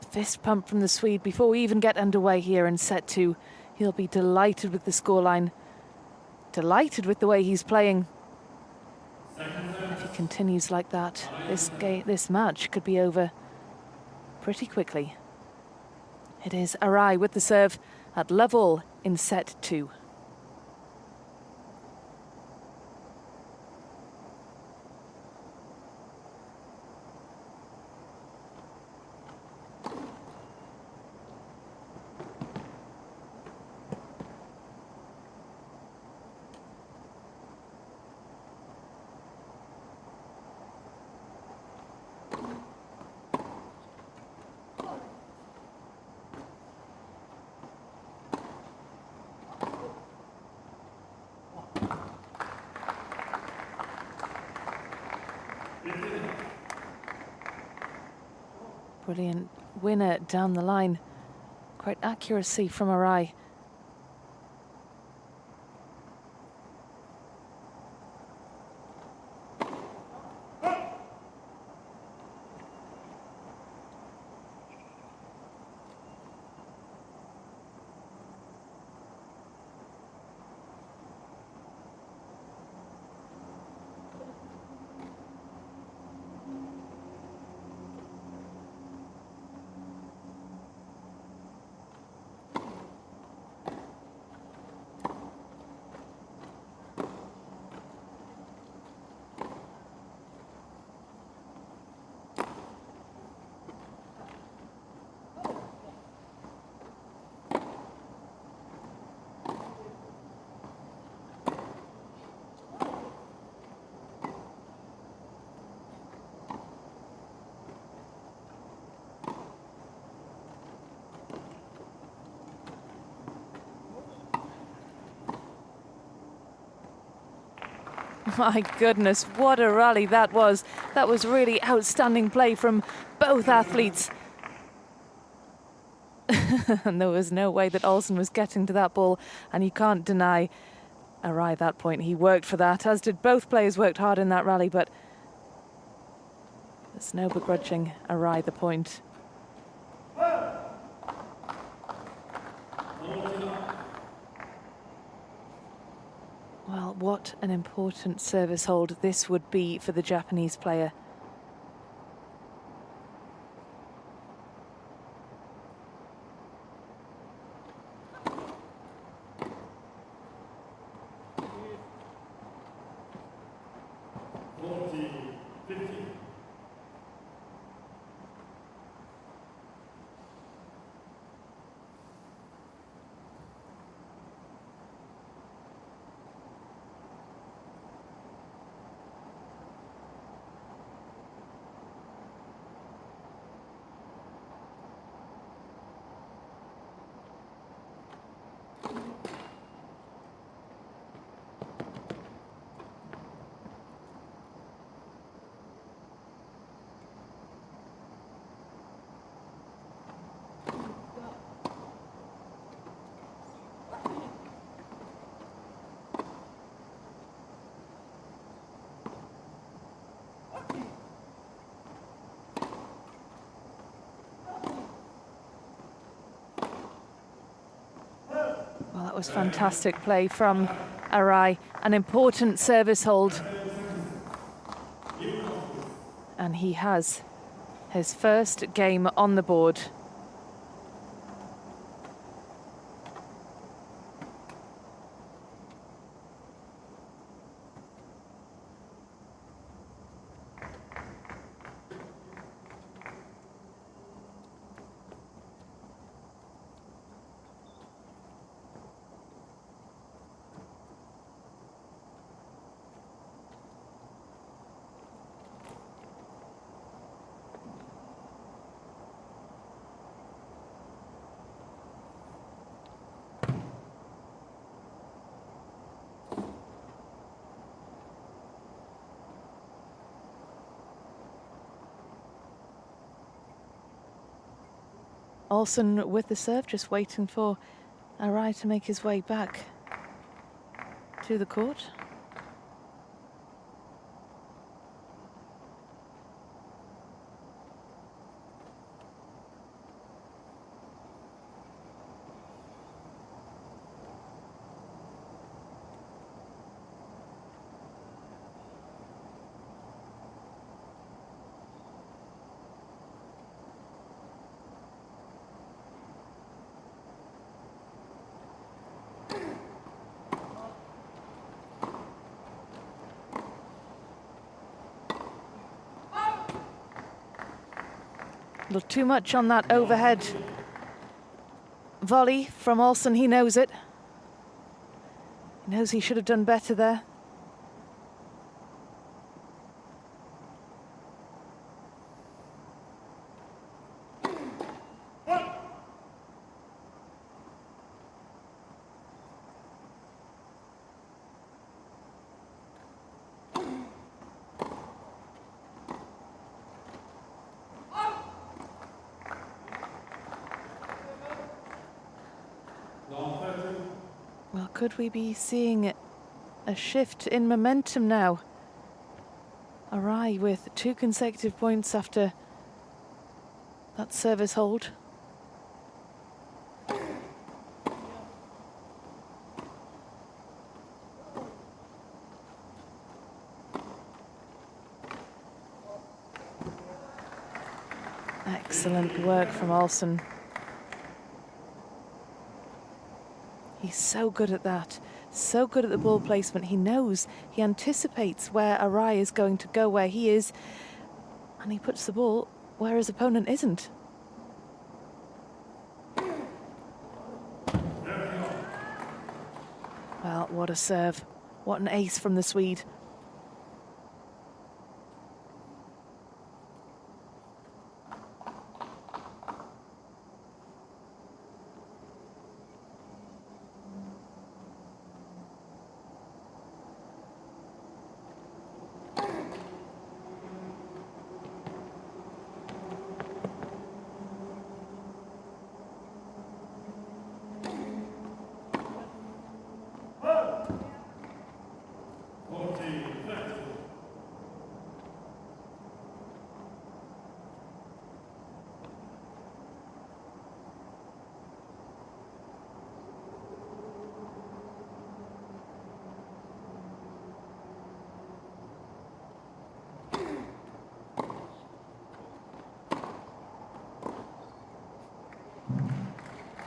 Fist pump from the Swede before we even get underway here in set 2. He'll be delighted with the scoreline, delighted with the way he's playing. If he continues like that, this match could be over pretty quickly. It is Arai with the serve at love all in set 2. Brilliant winner down the line. Great accuracy from Arai. My goodness, what a rally that was. That was really outstanding play from both athletes. And there was no way that Olsen was getting to that ball, and you can't deny Arai that point. He worked for that, as did both players, worked hard in that rally, but there's no begrudging Arai the point. Well, what an important service hold this would be for the Japanese player. Well, that was fantastic play from Arai. An important service hold. And he has his first game on the board. Olsen with the serve, just waiting for Arai to make his way back to the court. A little too much on that overhead volley from Olsen. He knows it. He knows he should have done better there. Well, could we be seeing a shift in momentum now? Arai with 2 consecutive points after that service hold. Excellent work from Olsen. He's so good at that, so good at the ball placement. He knows, he anticipates where Arai is going to go, where he is, and he puts the ball where his opponent isn't. Well, what a serve. What an ace from the Swede.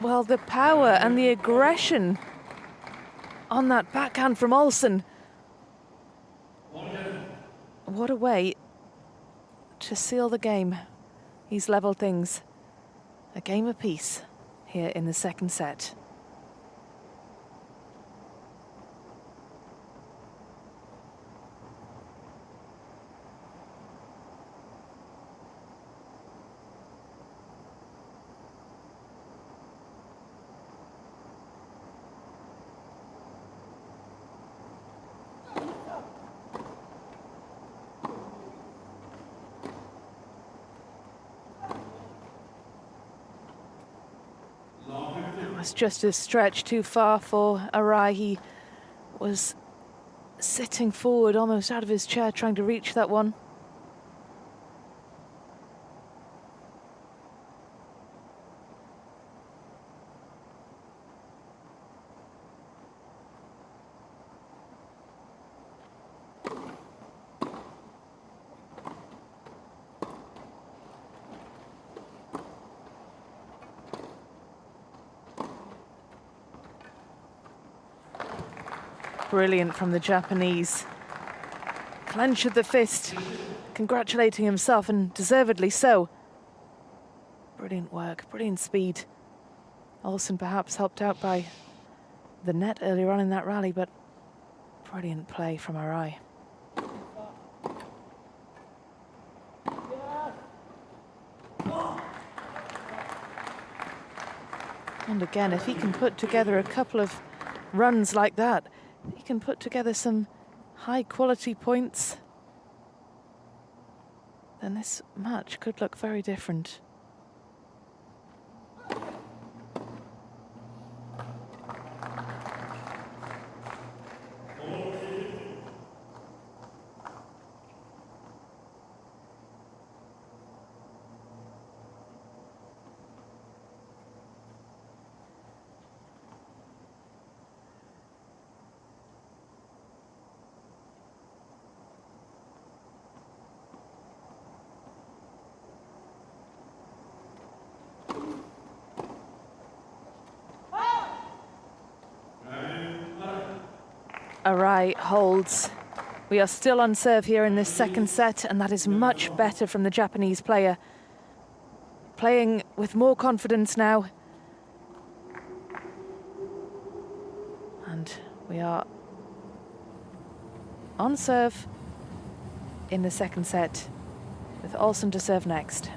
Well, the power and the aggression on that backhand from Olsen. What a way to seal the game. He's levelled things. A game apiece here in the second set. Was just a stretch too far for Arai. He was sitting forward almost out of his chair trying to reach that one. Brilliant from the Japanese. Clench of the fist, congratulating himself, and deservedly so. Brilliant work, brilliant speed. Olsen perhaps helped out by the net earlier on in that rally, but brilliant play from Arai. And again, if he can put together a couple of runs like that, he can put together some high quality points, then this match could look very different. Arai holds. We are still on serve here in this second set, and that is much better from the Japanese player. Playing with more confidence now. And we are on serve in the second set with Olsen to serve next.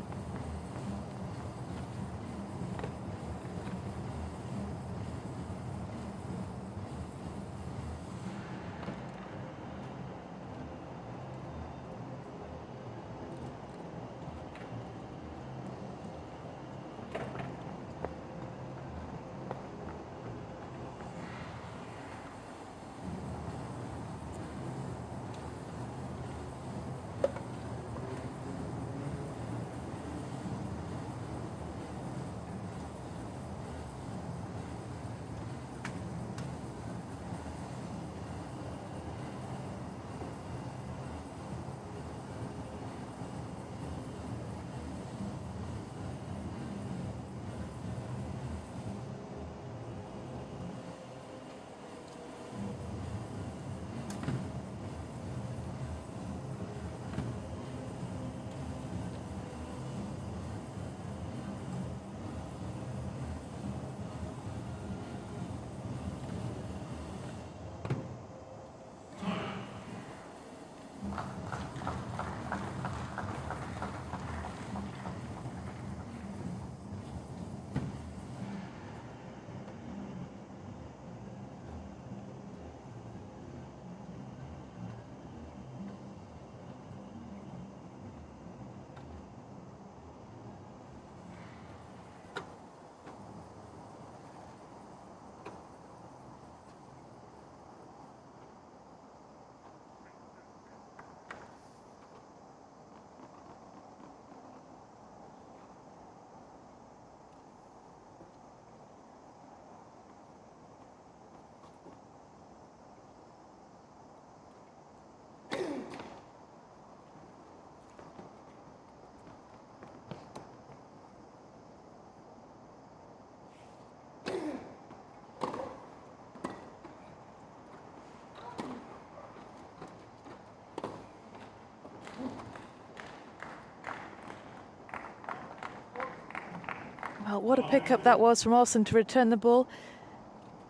Well, what a pickup that was from Olsen to return the ball.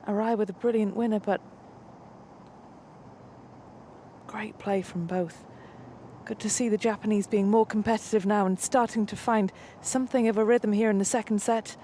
Arai with a brilliant winner, but great play from both. Good to see the Japanese being more competitive now and starting to find something of a rhythm here in the second set.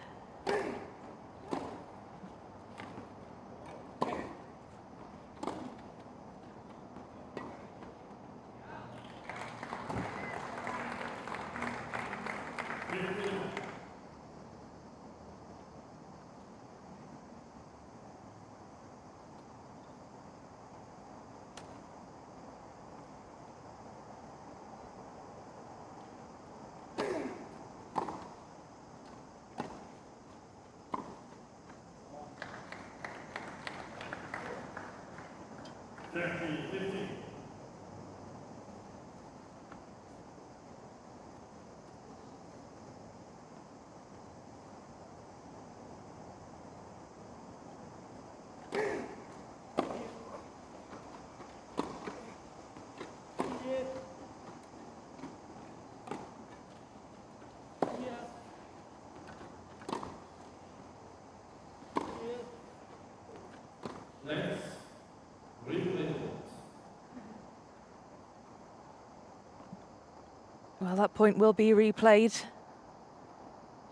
Well, that point will be replayed.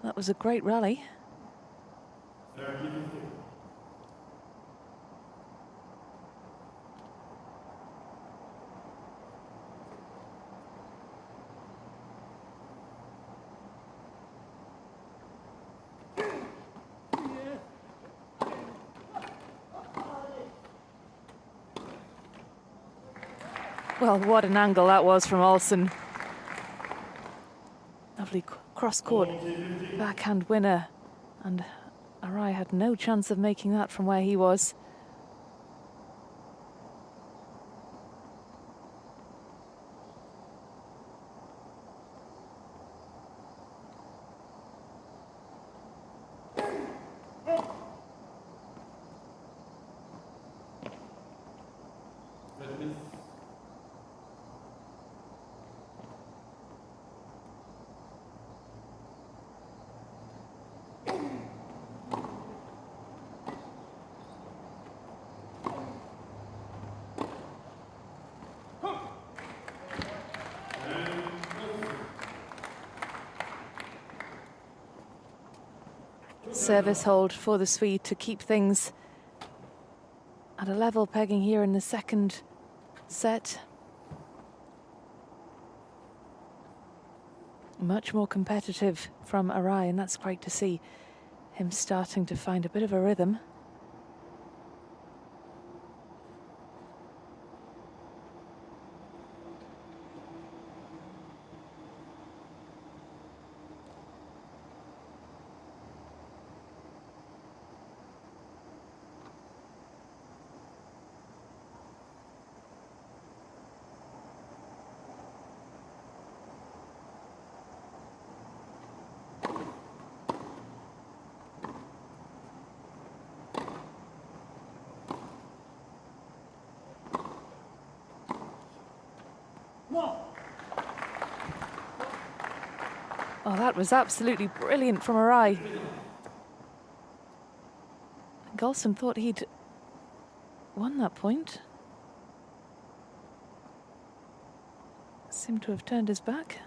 That was a great rally. Well, what an angle that was from Olsen. Lovely cross-court backhand winner. And Arai had no chance of making that from where he was. Service hold for the Swede to keep things at a level pegging here in the second set. Much more competitive from Arai, and that's great to see him starting to find a bit of a rhythm. Oh, that was absolutely brilliant from Arai. Golson thought he'd won that point. Seemed to have turned his back.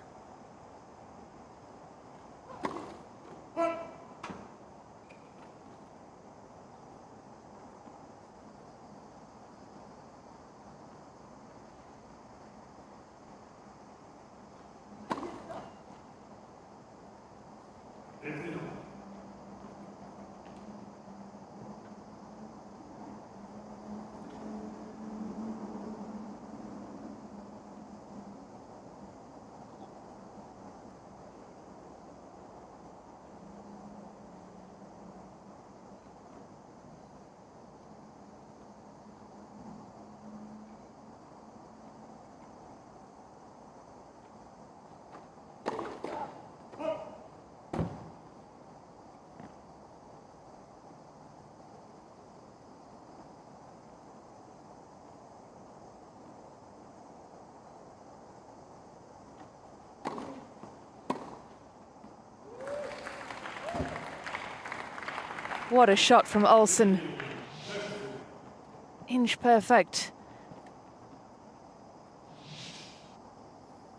What a shot from Olsen. Inch perfect.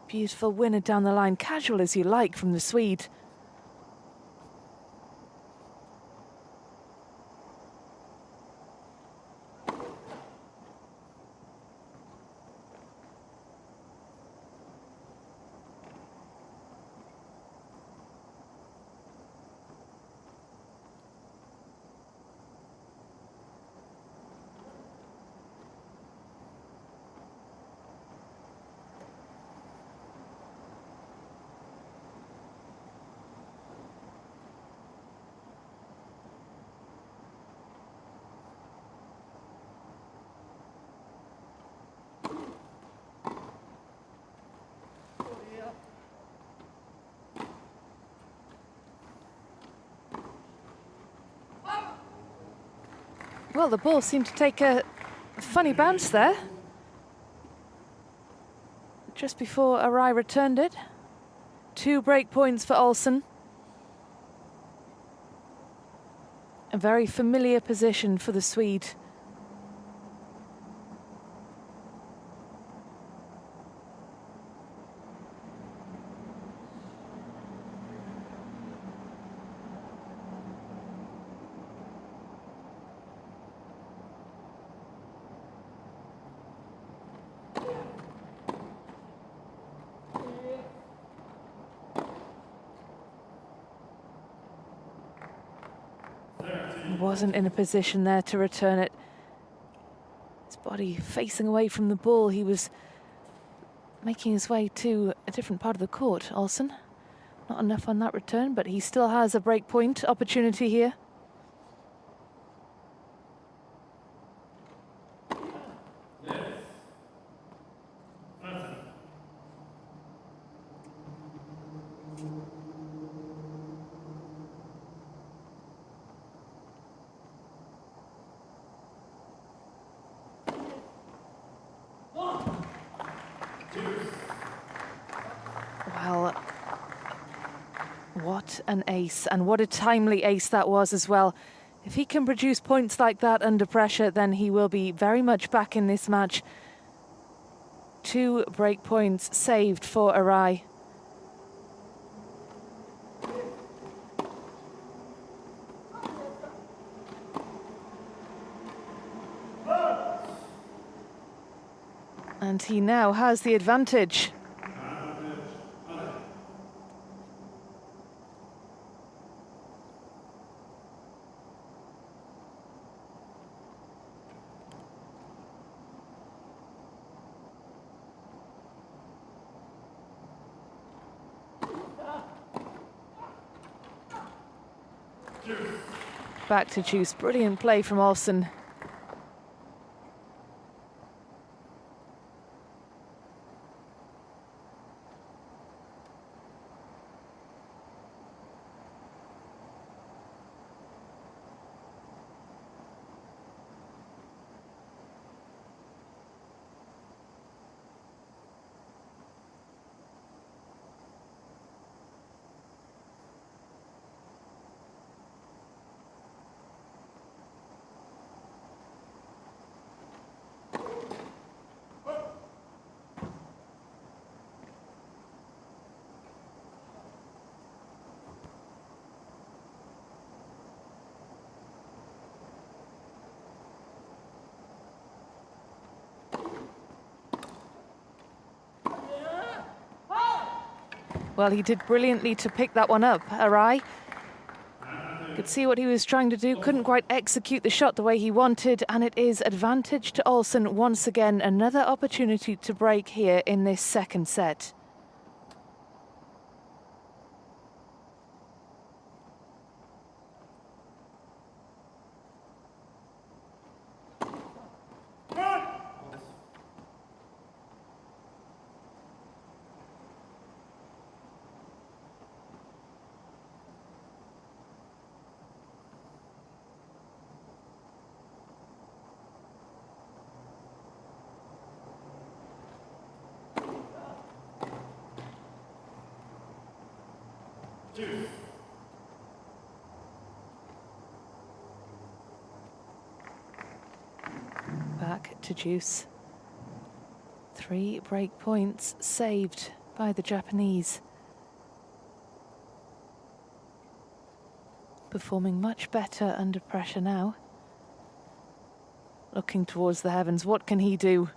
Beautiful winner down the line, casual as you like from the Swede. Well, the ball seemed to take a funny bounce there. Just before Arai returned it. 2 break points for Olsen. A very familiar position for the Swede. Wasn't in a position there to return it. His body facing away from the ball. He was making his way to a different part of the court, Olsen. Not enough on that return, but he still has a break point opportunity here. Well, what an ace, and what a timely ace that was as well. If he can produce points like that under pressure, then he will be very much back in this match. 2 break points saved for Arai. And he now has the advantage. Back to juice. Brilliant play from Olsen. Well, he did brilliantly to pick that one up, Arai. Could see what he was trying to do, couldn't quite execute the shot the way he wanted, and it is advantage to Olsen once again. Another opportunity to break here in this second set. to deuce. 3 break points saved by the Japanese. Performing much better under pressure now. Looking towards the heavens, what can he do?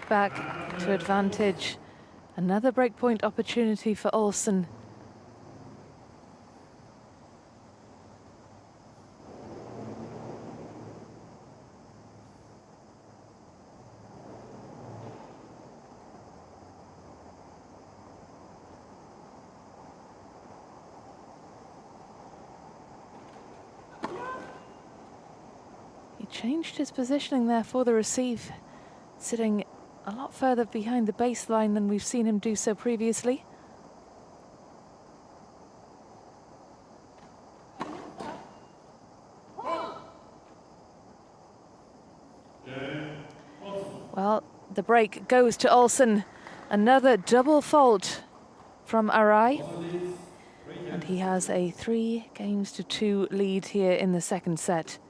Back to advantage. Another breakpoint opportunity for Olsen. He changed his positioning there for the receive, sitting a lot further behind the baseline than we've seen him do so previously. Well, the break goes to Olsen. Another double fault from Arai. And he has a 3-2 lead here in the second set.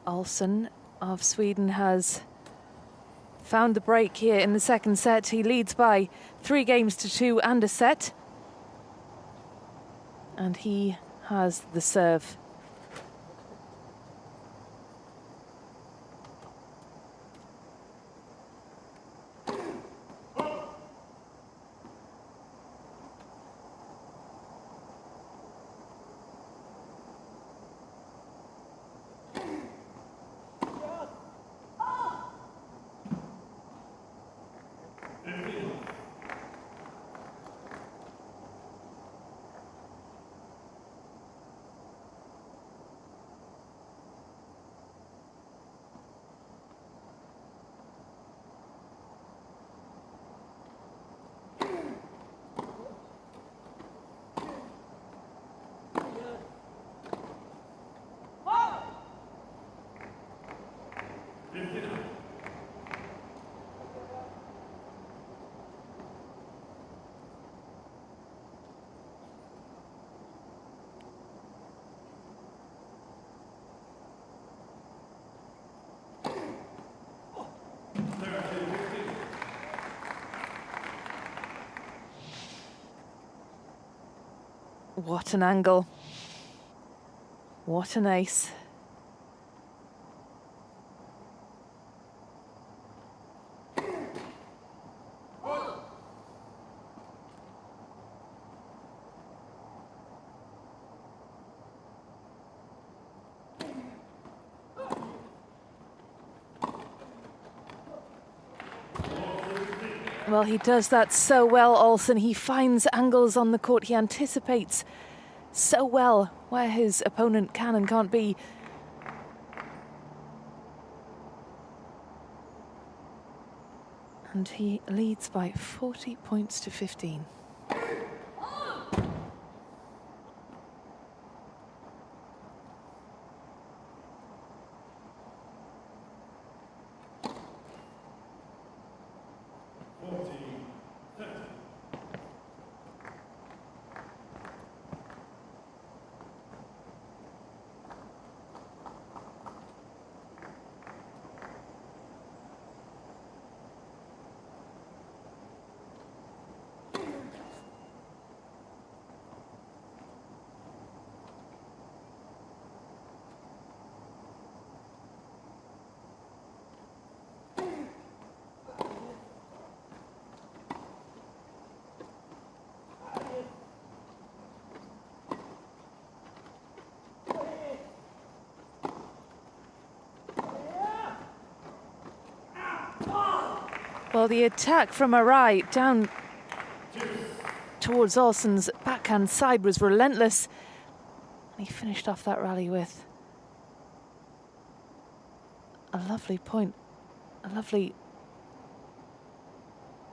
Olsen of Sweden has found the break here in the second set. He leads by 3-2 and a set. And he has the serve. What an angle. What an ace. Well, he does that so well, Olsen. He finds angles on the court. He anticipates so well where his opponent can and can't be. And he leads by 40 points to 15. Well, the attack from Arai down towards Olsen's backhand side was relentless. He finished off that rally with a lovely point, a lovely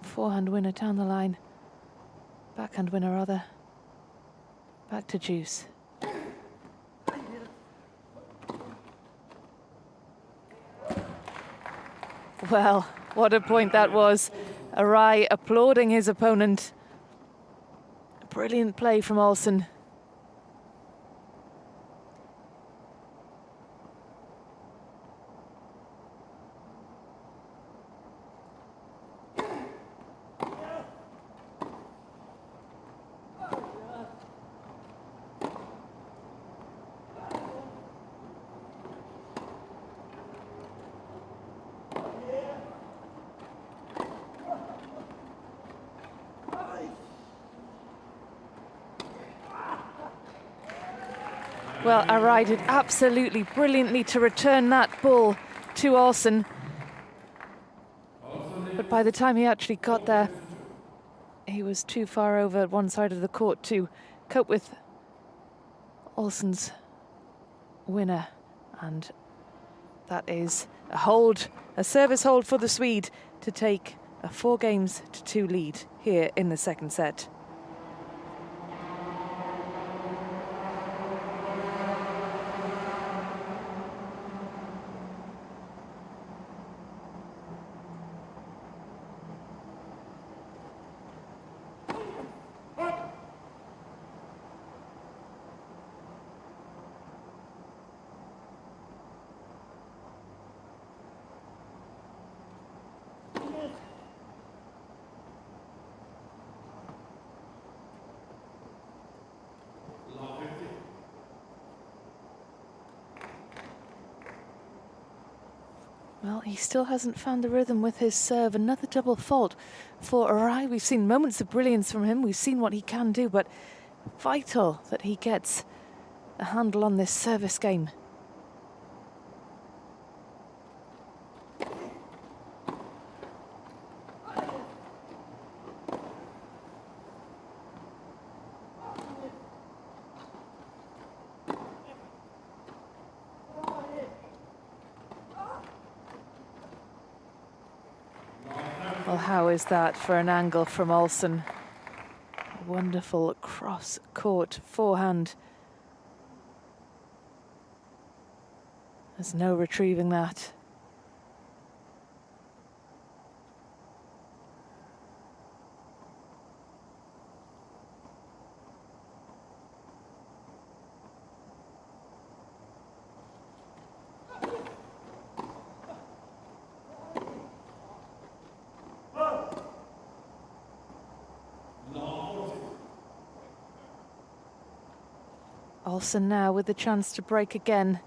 forehand winner down the line. Backhand winner, rather. Back to deuce. Well, what a point that was. Arai applauding his opponent. Brilliant play from Olsen. Well, Arai did absolutely brilliantly to return that ball to Olsen. But by the time he actually got there, he was too far over at one side of the court to cope with Olsen's winner. And that is a hold, a service hold for the Swede to take a 4-2 lead here in the second set. Well, he still hasn't found the rhythm with his serve. Another double fault for Arai. We've seen moments of brilliance from him. We've seen what he can do, but vital that he gets a handle on this service game. Well, how is that for an angle from Olsen? A wonderful cross-court forehand. There's no retrieving that. Olsen now with the chance to break again.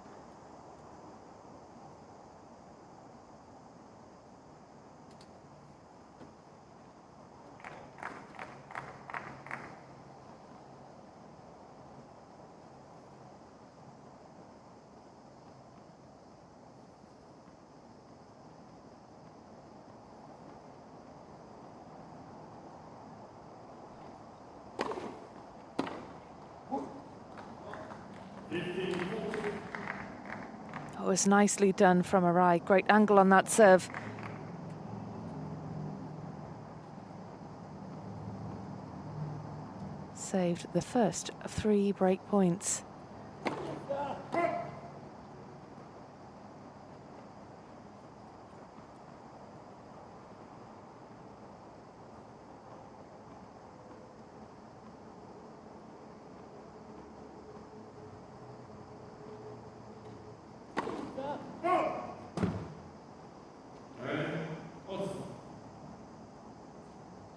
Oh, it was nicely done from Arai. Great angle on that serve. Saved the first of 3 break points.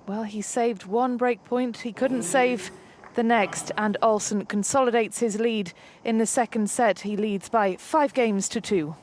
Well, he saved 1 break point. He couldn't save the next, and Olsen consolidates his lead in the second set. He leads by 5 games to 2.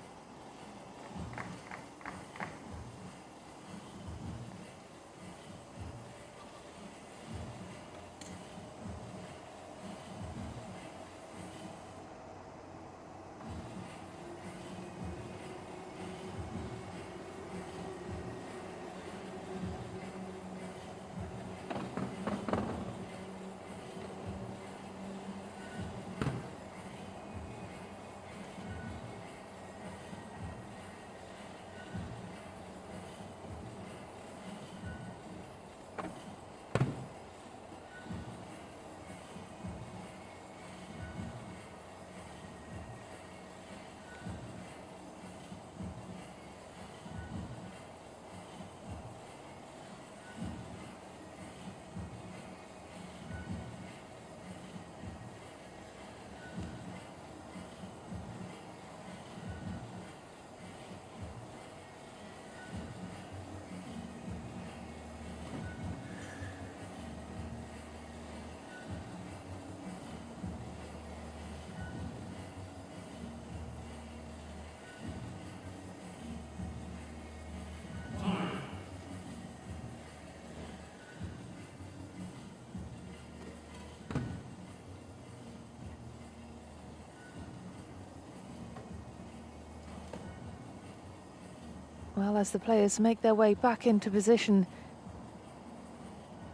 Well, as the players make their way back into position,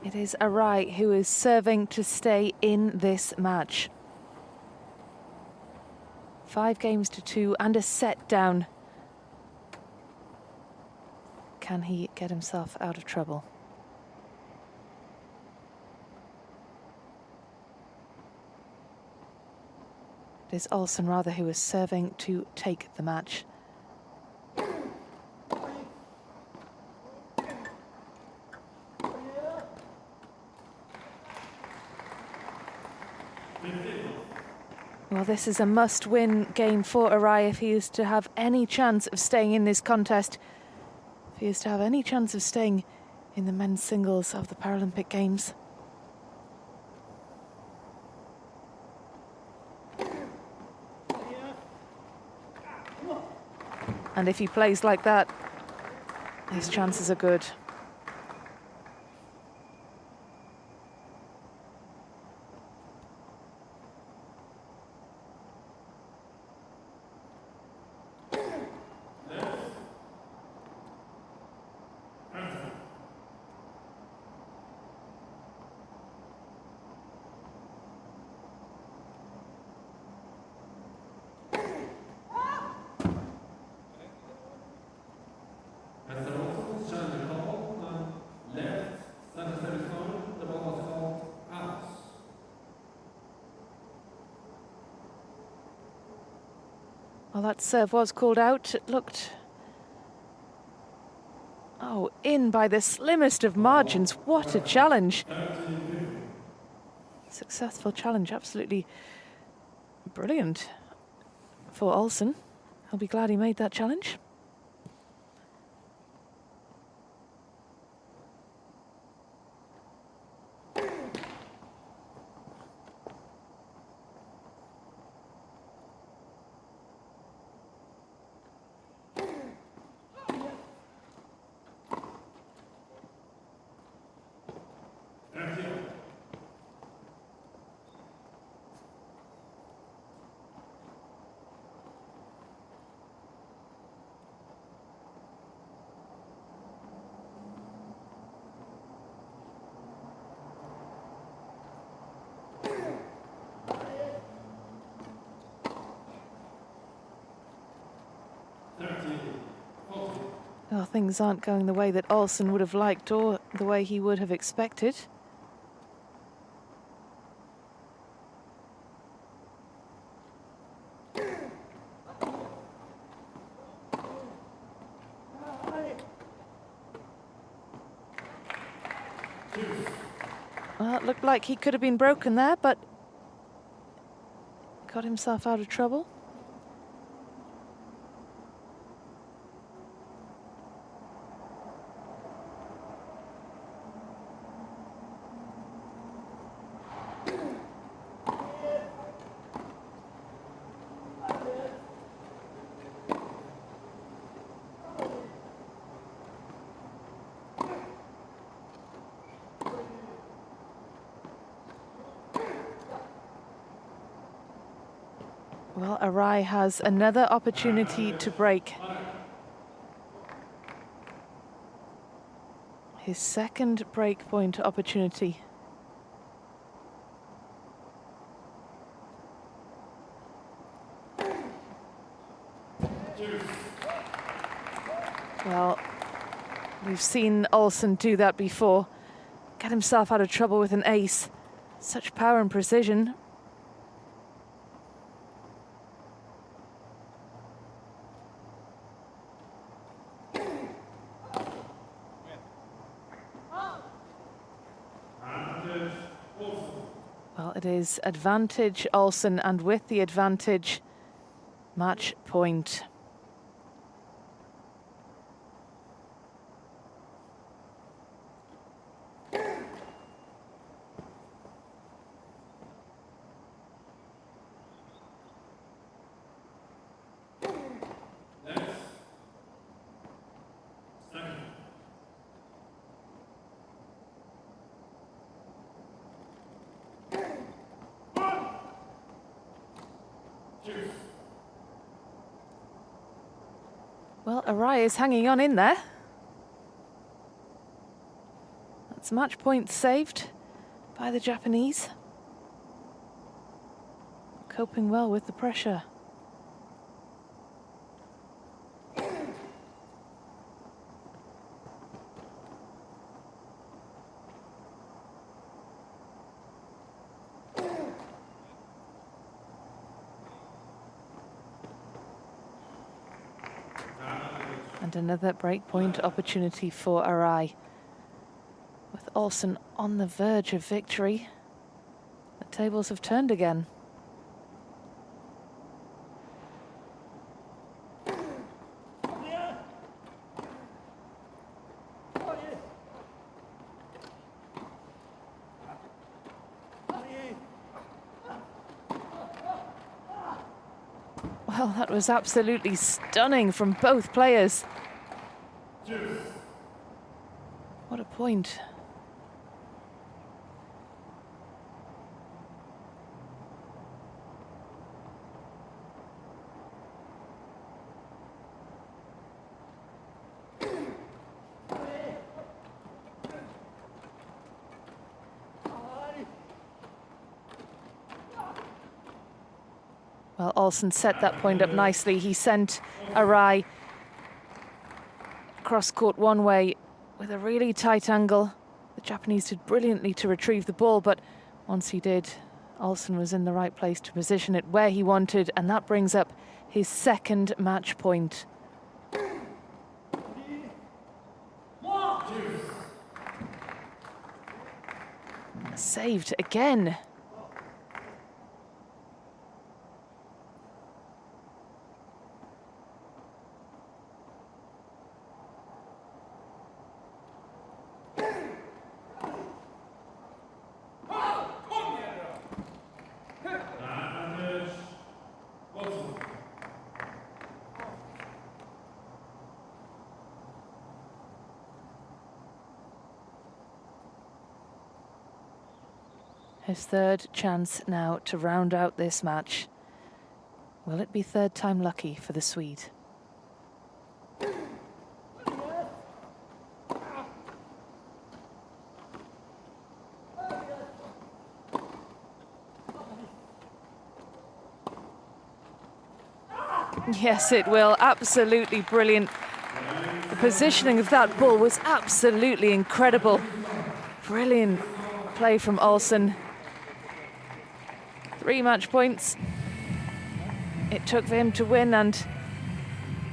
it is Arai who is serving to stay in this match. 5 games to 2 and a set down. Can he get himself out of trouble? It is Olsen rather who is serving to take the match. Well, this is a must-win game for Arai if he is to have any chance of staying in this contest. If he is to have any chance of staying in the men's singles of the Paralympic Games. And if he plays like that, his chances are good. Well, that serve was called out. It looked... Oh, in by the slimmest of margins. What a challenge. Successful challenge, absolutely brilliant for Olsen. I'll be glad he made that challenge. Well, things aren't going the way that Olsen would have liked or the way he would have expected. Well, it looked like he could have been broken there, but got himself out of trouble. Well, Arai has another opportunity to break. His second break point opportunity. Well, we've seen Olsen do that before. Get himself out of trouble with an ace. Such power and precision. Well, it is advantage Olsen, and with the advantage, match point. Well, Arai is hanging on in there. That's match point saved by the Japanese. Coping well with the pressure. And another breakpoint opportunity for Arai. With Olsen on the verge of victory, the tables have turned again. Well, that was absolutely stunning from both players. What a point. Well, Olsen set that point up nicely. He sent Arai cross court one way with a really tight angle. The Japanese did brilliantly to retrieve the ball, but once he did, Olsen was in the right place to position it where he wanted, and that brings up his second match point. Saved again. His third chance now to round out this match. Will it be third time lucky for the Swede? Yes, it will. Absolutely brilliant. The positioning of that ball was absolutely incredible. Brilliant play from Olsen. 3 match points it took for him to win, and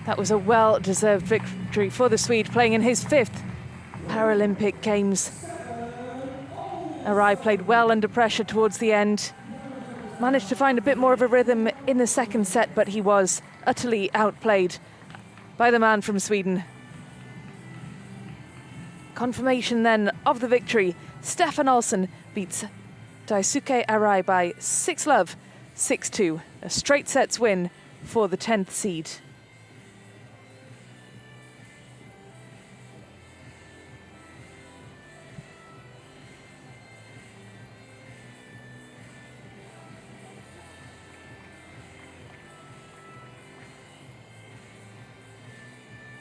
that was a well-deserved victory for the Swede, playing in his 5th Paralympic Games. Arai played well under pressure towards the end. Managed to find a bit more of a rhythm in the second set, but he was utterly outplayed by the man from Sweden. Confirmation then of the victory. Stefan Olsen beats Daisuke Arai by 6-love, 6-2. A straight sets win for the 10th seed.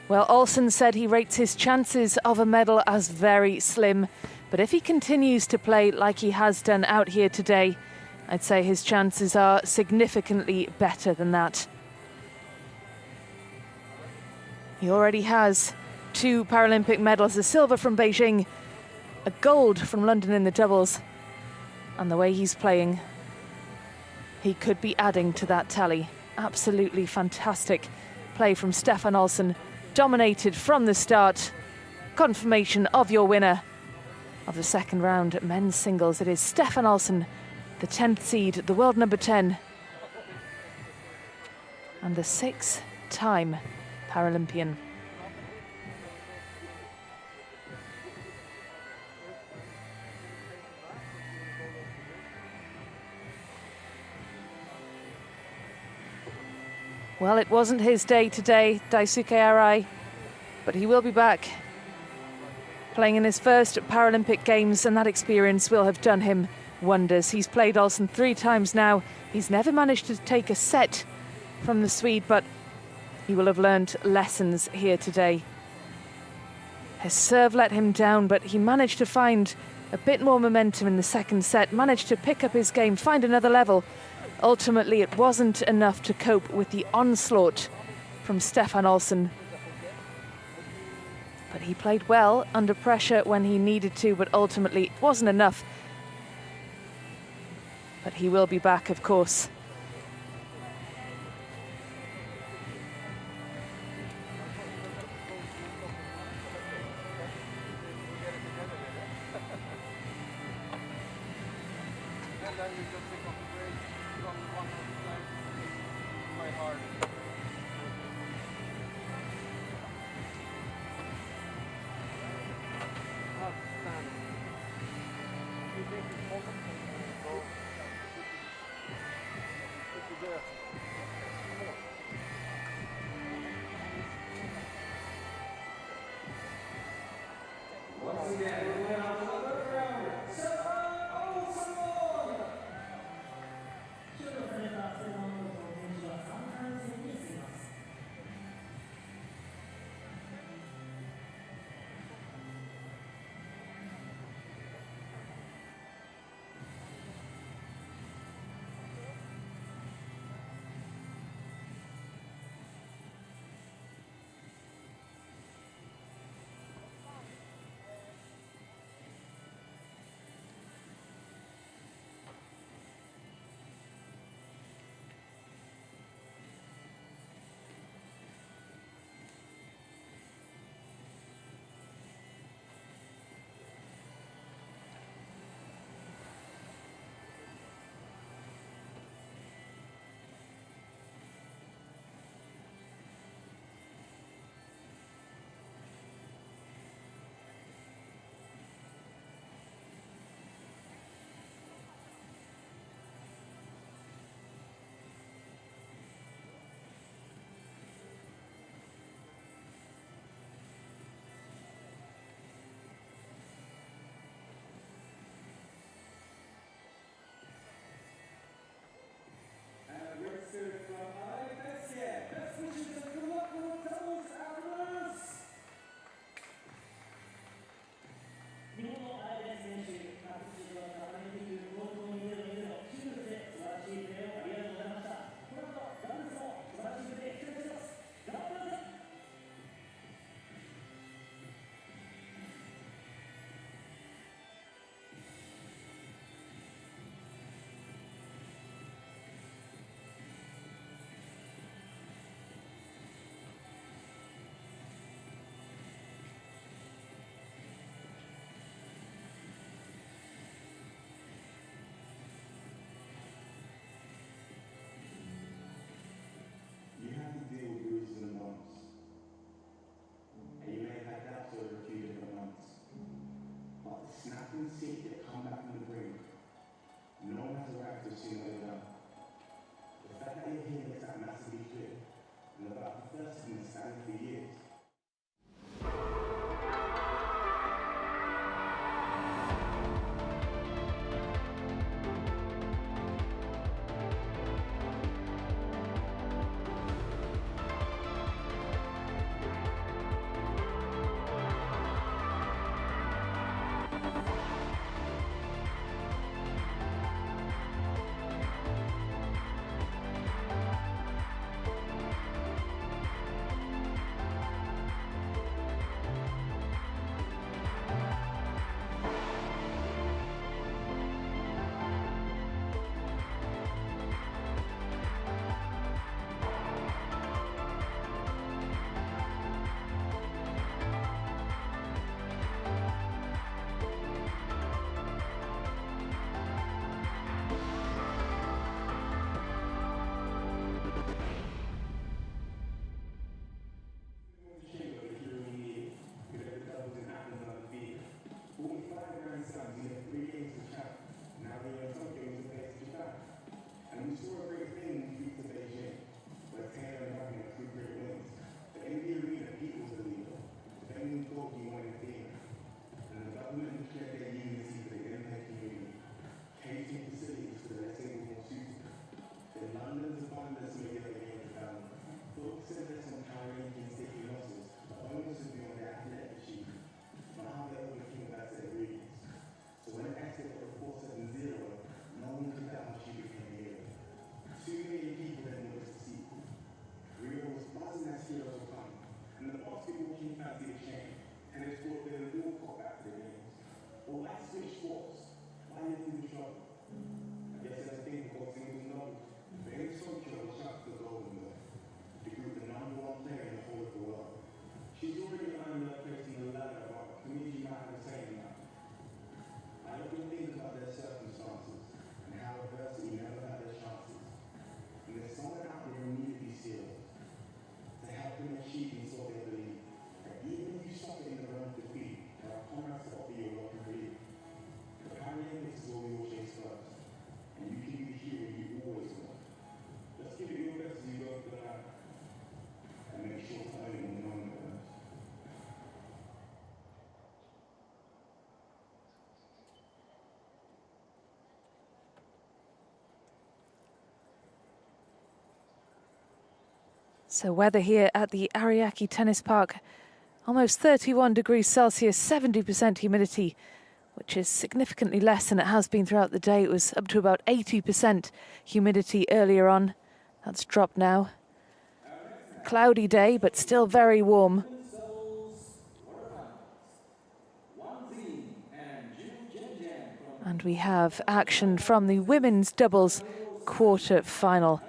Well, Olsen said he rates his chances of a medal as very slim, but if he continues to play like he has done out here today, I'd say his chances are significantly better than that. He already has 2 Paralympic medals, a silver from Beijing, a gold from London in the doubles, and the way he's playing, he could be adding to that tally. Absolutely fantastic play from Stefan Olsen. Dominated from the start. Confirmation of your winner of the second round men's singles. It is Stefan Olsen, the 10th seed, the world number 10, and the 6-time Paralympian. Well, it wasn't his day today, Daisuke Arai, but he will be back playing in his first Paralympic Games, and that experience will have done him wonders. He's played Olsen 3 times now. He's never managed to take a set from the Swede, but he will have learned lessons here today. His serve let him down, but he managed to find a bit more momentum in the second set, managed to pick up his game, find another level. Ultimately, it wasn't enough to cope with the onslaught from Stefan Olsen. But he played well under pressure when he needed to, but ultimately it wasn't enough. But he will be back, of course. switch sports. Why are you doing trouble? I guess that's the thing because singles know very social shots to go in the group, the #1 player in the whole of the world. She's already earned her place in the ladder, but to me she might have the same now. I often think about their circumstances and how adversity never had their chances. And there's someone out there who needed these skills to help them achieve and so they believe. That even if you suffer in the run of defeat, there are comrades to offer you a lot of relief. The Paralympics is all we all chase first, and you can be the hero you always want. Let's give it your best as you go for the line, and make sure to own the moment first. So weather here at the Ariake Tennis Park, almost 31 degrees Celsius, 70% humidity, which is significantly less than it has been throughout the day. It was up to about 80% humidity earlier on. That's dropped now. Cloudy day, but still very warm. And we have action from the women's doubles quarter-final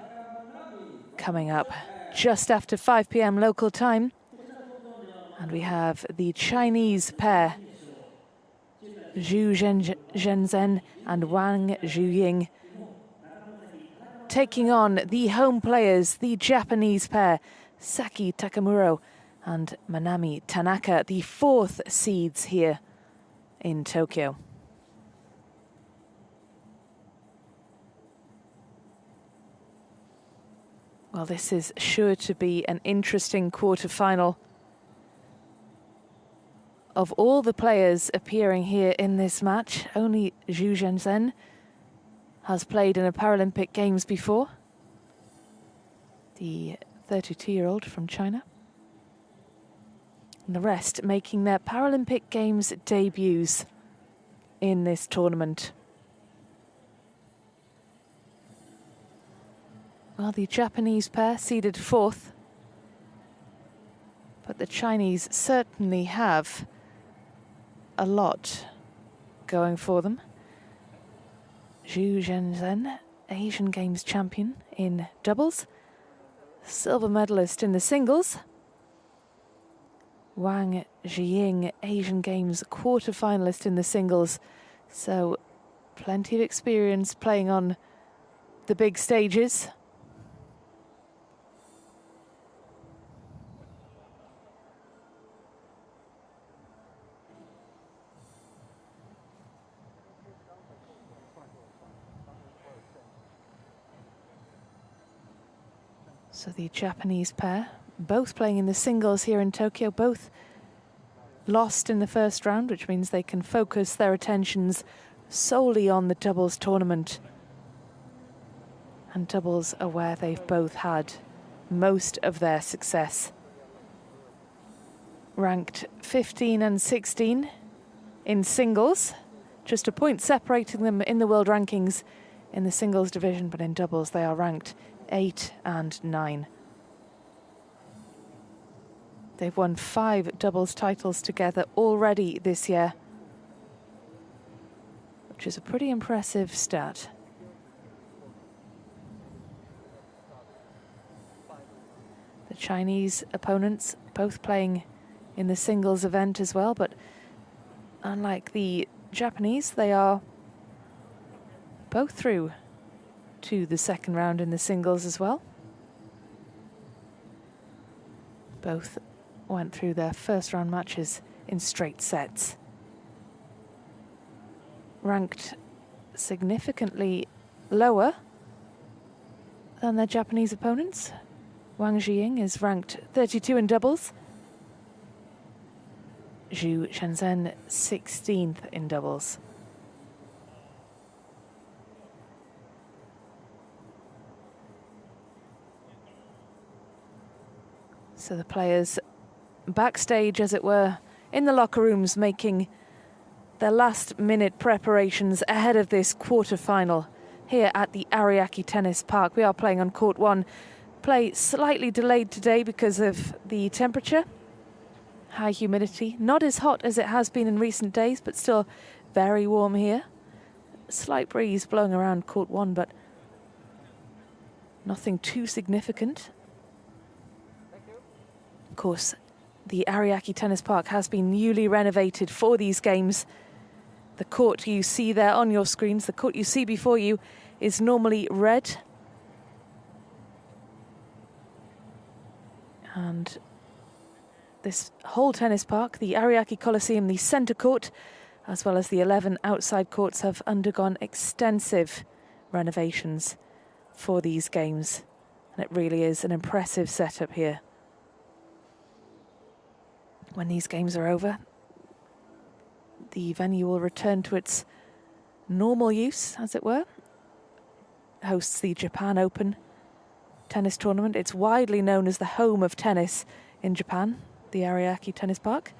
coming up just after 5 p.m. local time. And we have the Chinese pair, Zhu Zhenzhen and Wang Zhuying, taking on the home players, the Japanese pair, Saki Takamuro and Manami Tanaka, the 4th seeds here in Tokyo. Well, this is sure to be an interesting quarter-final. Of all the players appearing here in this match, only Zhu Zhenzhen has played in a Paralympic Games before. The 32-year-old from China. And the rest making their Paralympic Games debuts in this tournament. Well, the Japanese pair seeded 4th, but the Chinese certainly have a lot going for them. Zhu Zhenzhen, Asian Games champion in doubles, silver medalist in the singles. Wang Zhiying, Asian Games quarter-finalist in the singles, so plenty of experience playing on the big stages. So the Japanese pair, both playing in the singles here in Tokyo, both lost in the first round, which means they can focus their attentions solely on the doubles tournament. And doubles are where they've both had most of their success. Ranked 15 and 16 in singles, just a point separating them in the world rankings in the singles division, but in doubles they are ranked 8 and 9. They've won 5 doubles titles together already this year, which is a pretty impressive stat. The Chinese opponents both playing in the singles event as well, but unlike the Japanese, they are both through to the second round in the singles as well. Both went through their first round matches in straight sets. Ranked significantly lower than their Japanese opponents. Wang Zhiying is ranked 32 in doubles. Zhu Zhenzhen 16th in doubles. So the players backstage, as it were, in the locker rooms, making their last-minute preparations ahead of this quarter-final here at the Ariake Tennis Park. We are playing on court 1. Play slightly delayed today because of the temperature. High humidity, not as hot as it has been in recent days, but still very warm here. Slight breeze blowing around court 1, but nothing too significant. Of course, the Ariake Tennis Park has been newly renovated for these games. The court you see there on your screens, the court you see before you, is normally red. And this whole tennis park, the Ariake Coliseum, the centre court, as well as the 11 outside courts, have undergone extensive renovations for these games. And it really is an impressive setup here. When these games are over, the venue will return to its normal use, as it were. It hosts the Japan Open tennis tournament. It's widely known as the home of tennis in Japan, the Ariake Tennis Park.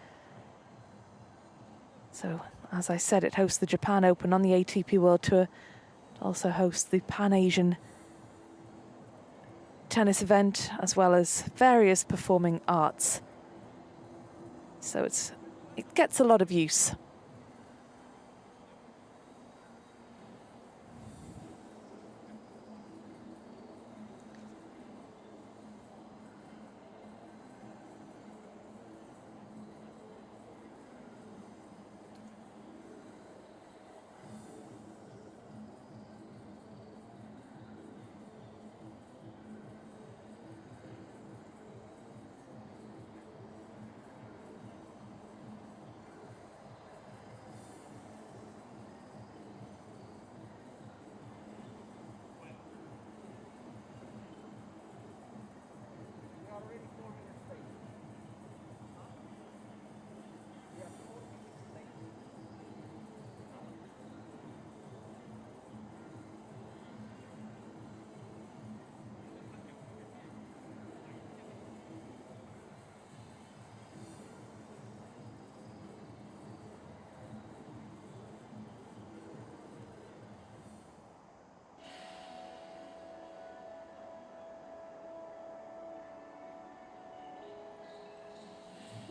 So, as I said, it hosts the Japan Open on the ATP World Tour. It also hosts the Pan-Asian tennis event, as well as various performing arts. So it gets a lot of use.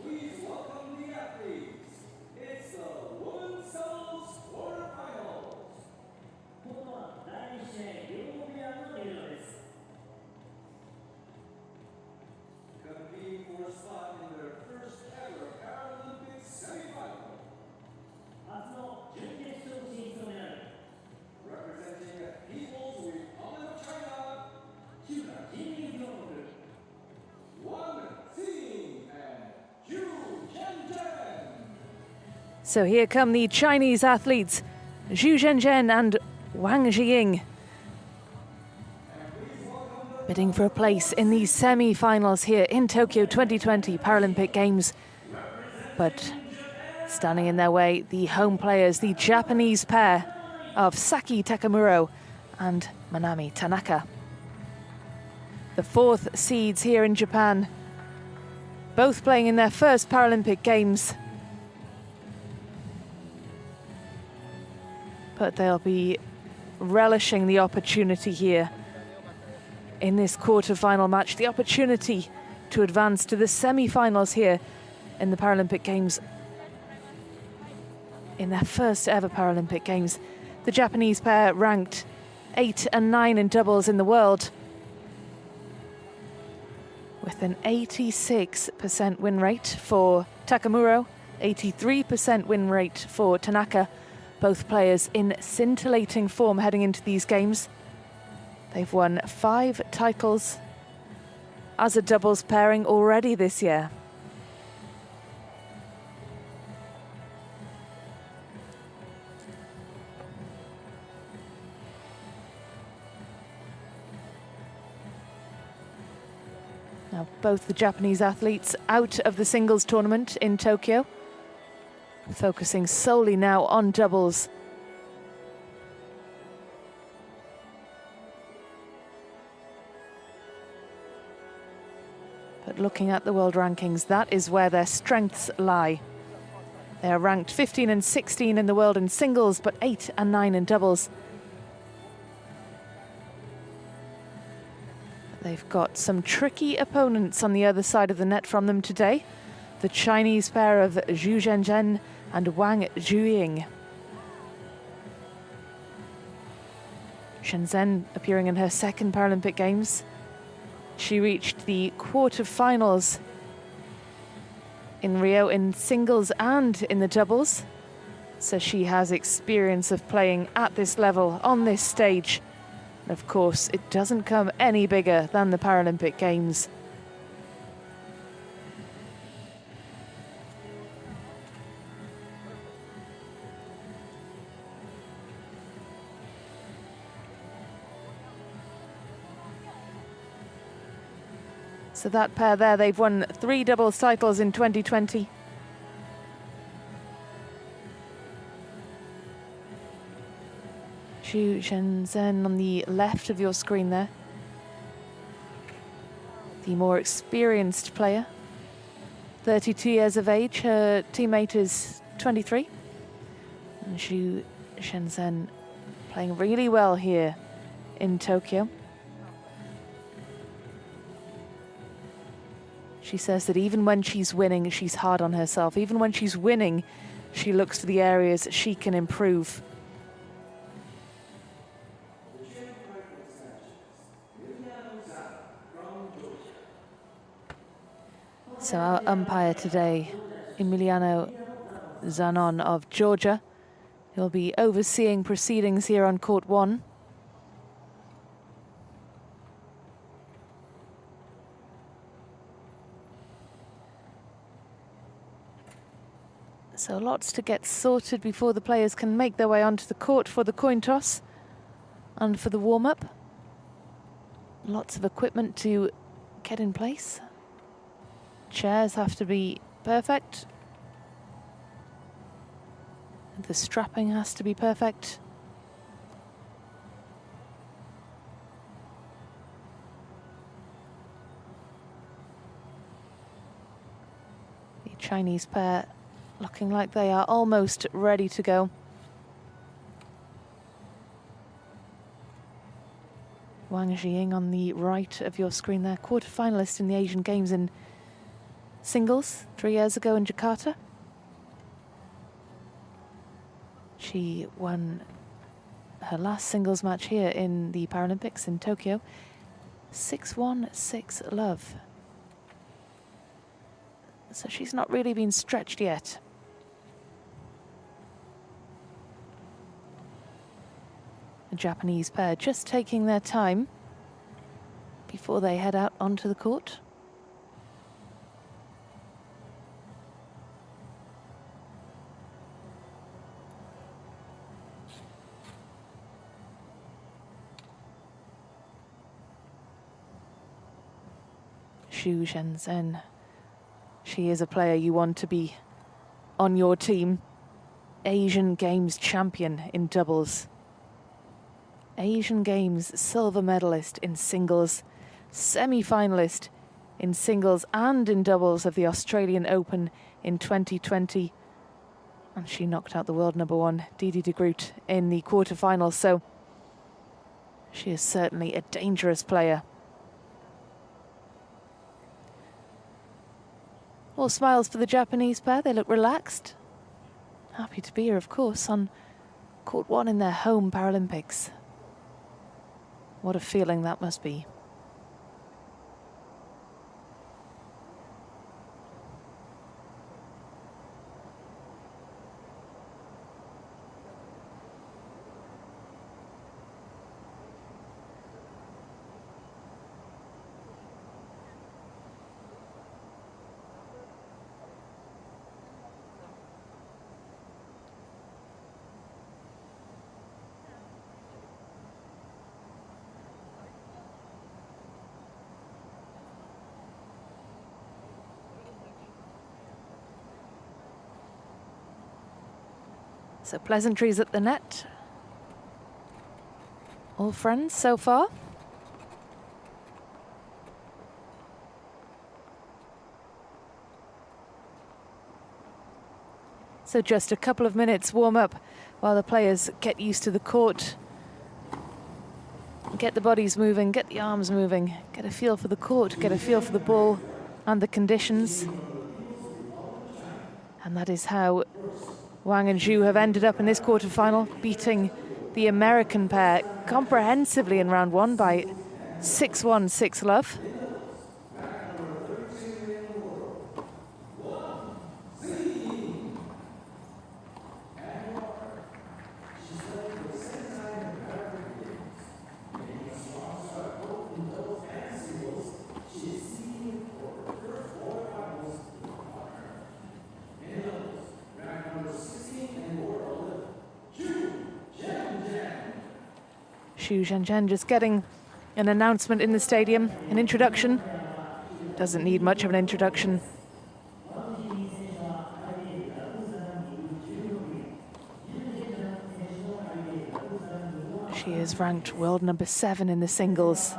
Please welcome the athletes. It's the women's singles quarterfinals. ここは第2試合両ペアの入場です。 Competing for a spot in their first ever Paralympic semifinal. 初の準決勝進出を狙う Representing the People's Republic of China, 中華人民共和国 Wang Xing and Zhu Zhenzhen. So here come the Chinese athletes, Zhu Zhenzhen and Wang Zhiying, bidding for a place in the semi-finals here in Tokyo 2020 Paralympic Games. But standing in their way, the home players, the Japanese pair of Saki Takamuro and Manami Tanaka. The fourth seeds here in Japan, both playing in their first Paralympic Games. But they'll be relishing the opportunity here in this quarter-final match, the opportunity to advance to the semi-finals here in the Paralympic Games. In their first ever Paralympic Games, the Japanese pair ranked 8 and 9 in doubles in the world, with an 86% win rate for Takamuro, 83% win rate for Tanaka. Both players in scintillating form heading into these games. They've won 5 titles as a doubles pairing already this year. Now, both the Japanese athletes out of the singles tournament in Tokyo, focusing solely now on doubles. But looking at the world rankings, that is where their strengths lie. They are ranked 15 and 16 in the world in singles, but 8 and 9 in doubles. They've got some tricky opponents on the other side of the net from them today. The Chinese pair of Zhu Zhenzhen and Wang Zhiying. Shenzhen appearing in her second Paralympic Games. She reached the quarterfinals in Rio in singles and in the doubles. So she has experience of playing at this level on this stage. And of course, it doesn't come any bigger than the Paralympic Games. So that pair there, they've won 3 doubles titles in 2020. Xu Shenzhen on the left of your screen there. The more experienced player. 32 years of age, her teammate is 23. And Xu Shenzhen playing really well here in Tokyo. She says that even when she's winning, she's hard on herself. Even when she's winning, she looks for the areas she can improve. So our umpire today, Emiliano Zanon of Georgia, he'll be overseeing proceedings here on court 1. So lots to get sorted before the players can make their way onto the court for the coin toss and for the warm-up. Lots of equipment to get in place. Chairs have to be perfect. The strapping has to be perfect. The Chinese pair looking like they are almost ready to go. Wang Jiying on the right of your screen there, quarter-finalist in the Asian Games in singles 3 years ago in Jakarta. She won her last singles match here in the Paralympics in Tokyo. 6-1, 6-love. So she's not really been stretched yet. The Japanese pair just taking their time before they head out onto the court. Xu Shenzhen. She is a player you want to be on your team. Asian Games champion in doubles. Asian Games silver medalist in singles. Semi-finalist in singles and in doubles of the Australian Open in 2020. And she knocked out the world number 1, Didi de Groot, in the quarterfinals. So she is certainly a dangerous player. All smiles for the Japanese pair. They look relaxed. Happy to be here, of course, on court 1 in their home Paralympics. What a feeling that must be. So pleasantries at the net. All friends so far. So just a couple of minutes warm up while the players get used to the court. Get the bodies moving, get the arms moving, get a feel for the court, get a feel for the ball and the conditions. And that is how Wang and Zhu have ended up in this quarterfinal, beating the American pair comprehensively in round one by 6-1, 6-love. Xu Zhenjian just getting an announcement in the stadium, an introduction. Doesn't need much of an introduction. She is ranked world number 7 in the singles,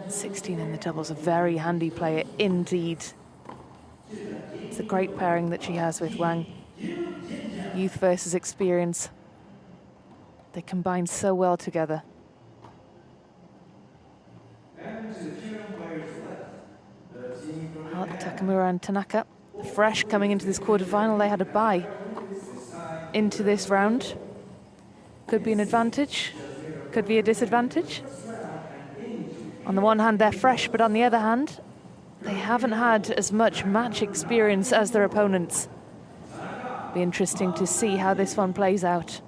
16 in the doubles. A very handy player indeed. It's a great pairing that she has with Wang. Youth versus experience. They combine so well together. Takamura and Tanaka, fresh coming into this quarterfinal. They had a bye into this round. Could be an advantage, could be a disadvantage. On the one hand, they're fresh, but on the other hand, they haven't had as much match experience as their opponents. Be interesting to see how this one plays out.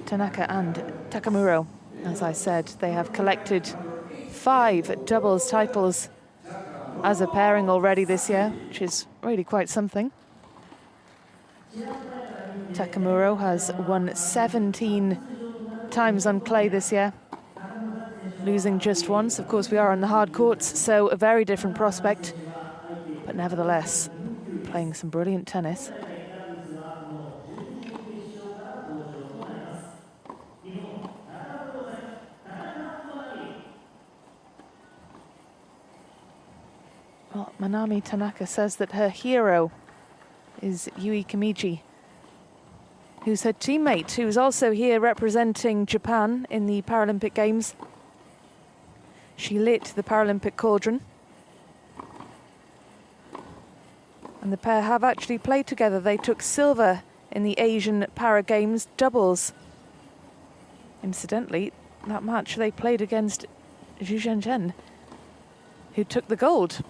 Tanaka and Takamura, as I said, they have collected 5 doubles titles as a pairing already this year, which is really quite something. Takamura has won 17 times on clay this year, losing just once. Of course, we are on the hard courts, so a very different prospect, but nevertheless, playing some brilliant tennis. Well, Manami Tanaka says that her hero is Yui Kimiji, who's her teammate, who's also here representing Japan in the Paralympic Games. She lit the Paralympic cauldron. And the pair have actually played together. They took silver in the Asian Para Games doubles. Incidentally, that match they played against Xu Zhenjian, who took the gold.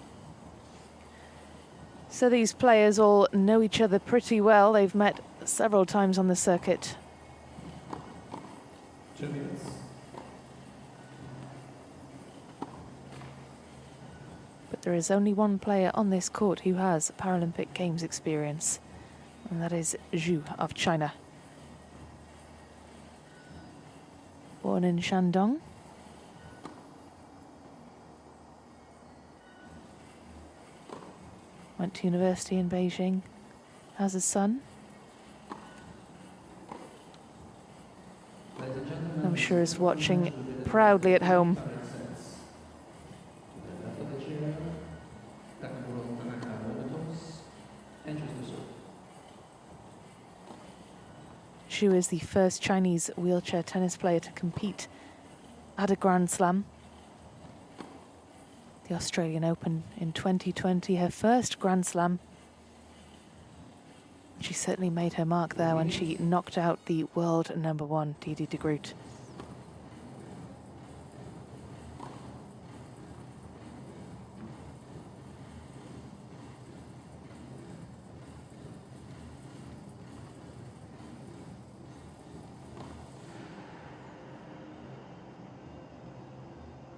So these players all know each other pretty well. They've met several times on the circuit. 2 minutes. But there is only one player on this court who has Paralympic Games experience, and that is Zhu of China. Born in Shandong. Went to university in Beijing, has a son. I'm sure is watching proudly at home. Xu is the first Chinese wheelchair tennis player to compete at a Grand Slam. The Australian Open in 2020, her first Grand Slam. She certainly made her mark there when she knocked out the world number 1, Didi de Groot.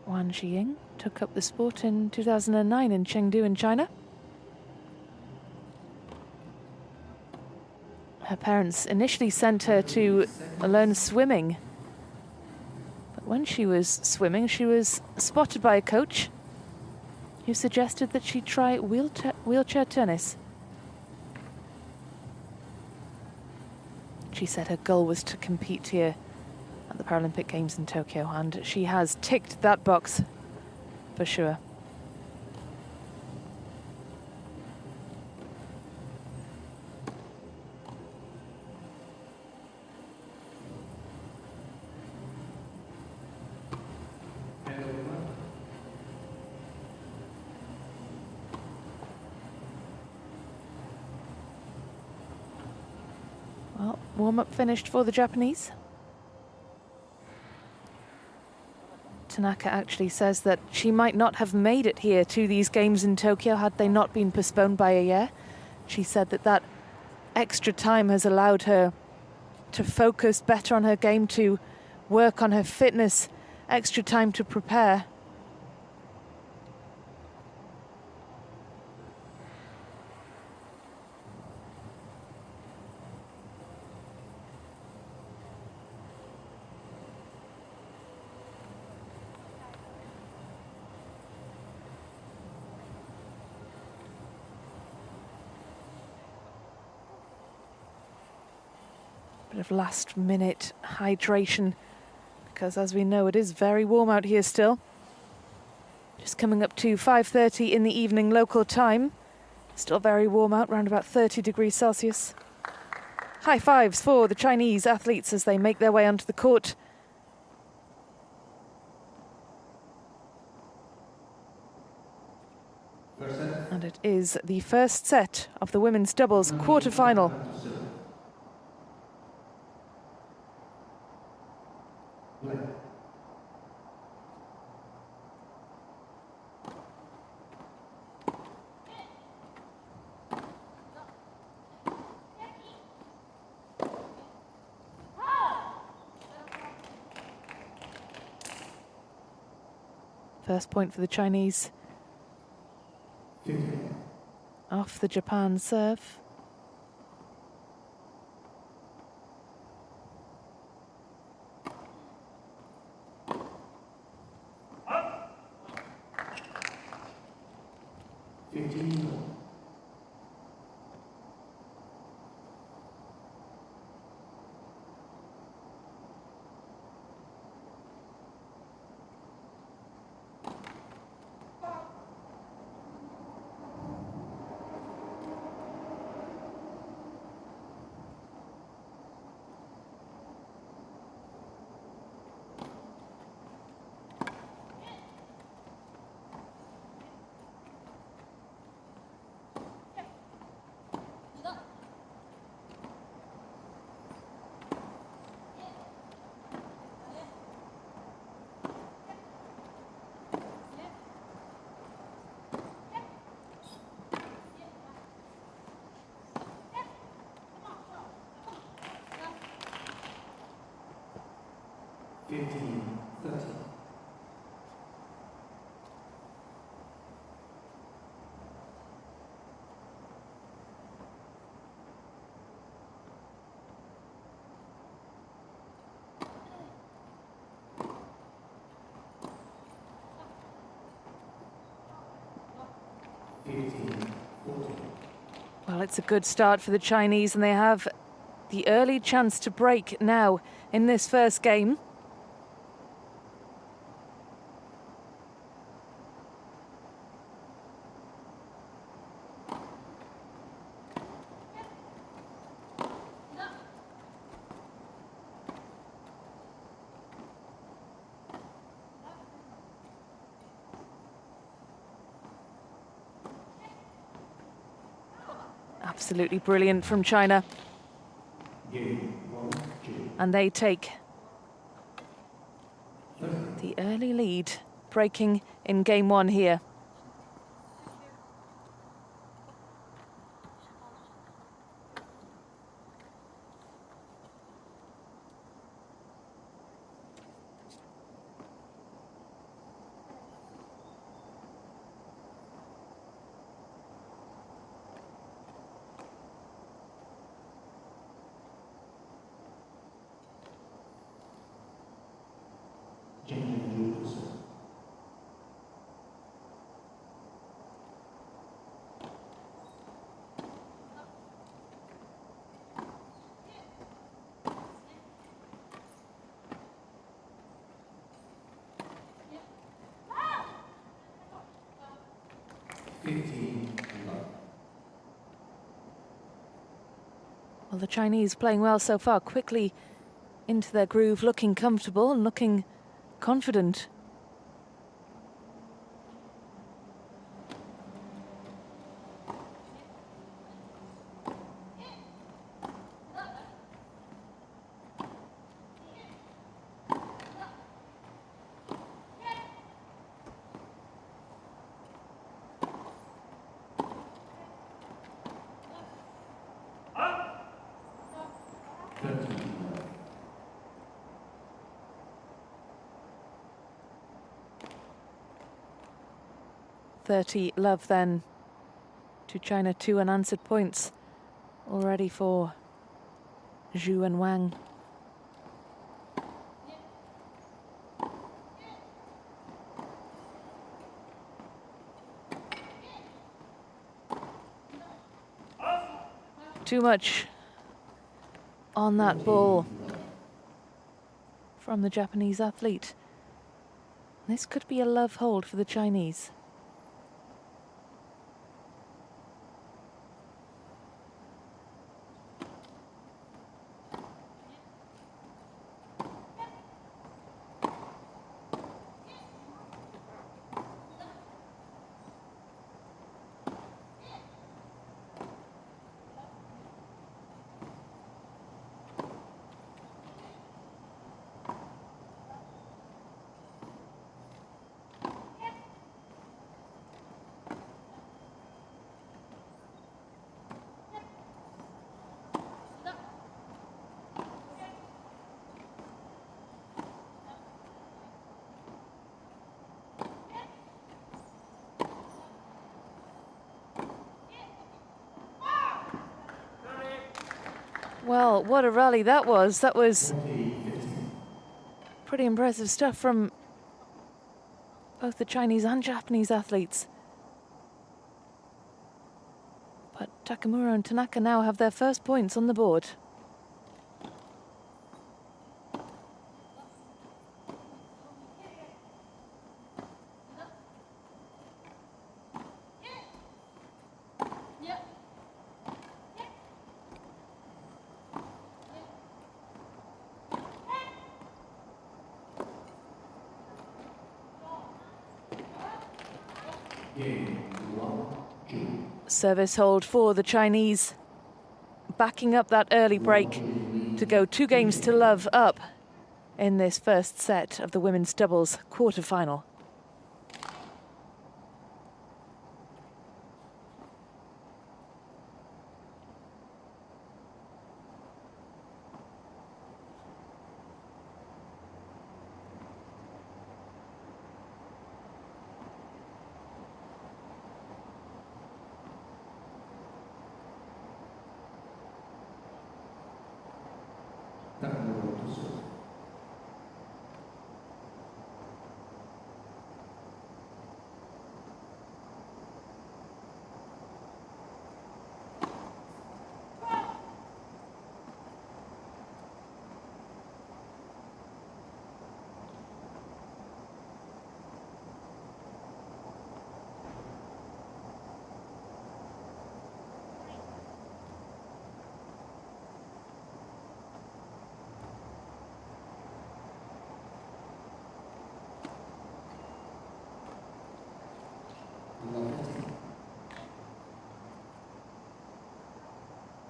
Wan Xiying took up the sport in 2009 in Chengdu in China. Her parents initially sent her to learn swimming. But when she was swimming, she was spotted by a coach who suggested that she try wheelchair tennis. She said her goal was to compete here at the Paralympic Games in Tokyo, and she has ticked that box for sure. Warm-up finished for the Japanese. Tanaka actually says that she might not have made it here to these games in Tokyo had they not been postponed by a year. She said that that extra time has allowed her to focus better on her game, to work on her fitness, extra time to prepare. Bit of last minute hydration, because as we know, it is very warm out here still. Just coming up to 5:30 in the evening local time. Still very warm out, around about 30 degrees Celsius. High fives for the Chinese athletes as they make their way onto the court. And it is the first set of the women's doubles quarter-final. First point for the Chinese. Off the Japan serve. Well, it's a good start for the Chinese, and they have the early chance to break now in this first game. Absolutely brilliant from China. And they take the early lead, breaking in game one here. Well, the Chinese playing well so far, quickly into their groove, looking comfortable and looking confident. 30-love then to China. 2 unanswered points already for Zhu and Wang. Too much on that ball from the Japanese athlete. This could be a love hold for the Chinese. Well, what a rally that was. That was pretty impressive stuff from both the Chinese and Japanese athletes. But Takamura and Tanaka now have their first points on the board. Service hold for the Chinese, backing up that early break to go 2-0 up in this first set of the women's doubles quarterfinal.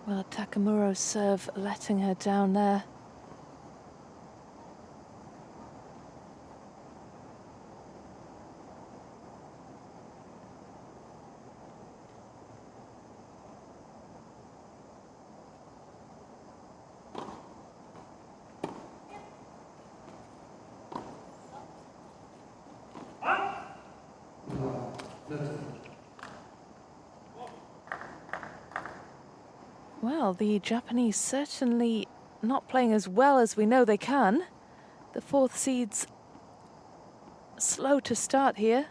Well, Takamura's serve letting her down there. Well, the Japanese certainly not playing as well as we know they can. The fourth seeds slow to start here.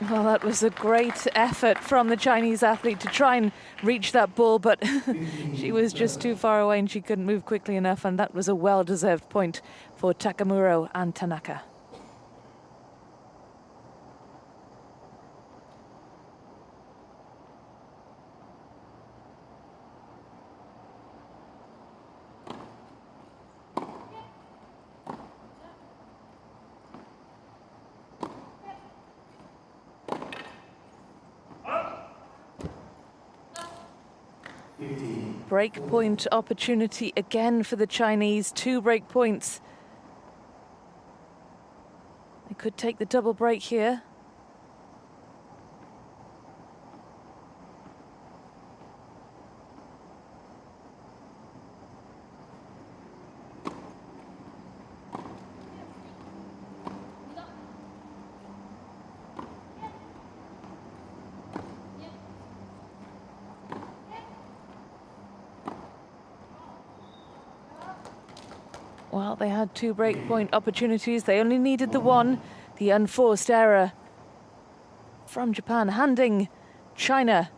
Well, that was a great effort from the Chinese athlete to try and reach that ball, but she was just too far away and she couldn't move quickly enough, and that was a well-deserved point for Takamura and Tanaka. Break point opportunity again for the Chinese. 2 break points. They could take the double break here. Well, they had 2 breakpoint opportunities. They only needed the one. The unforced error from Japan, handing China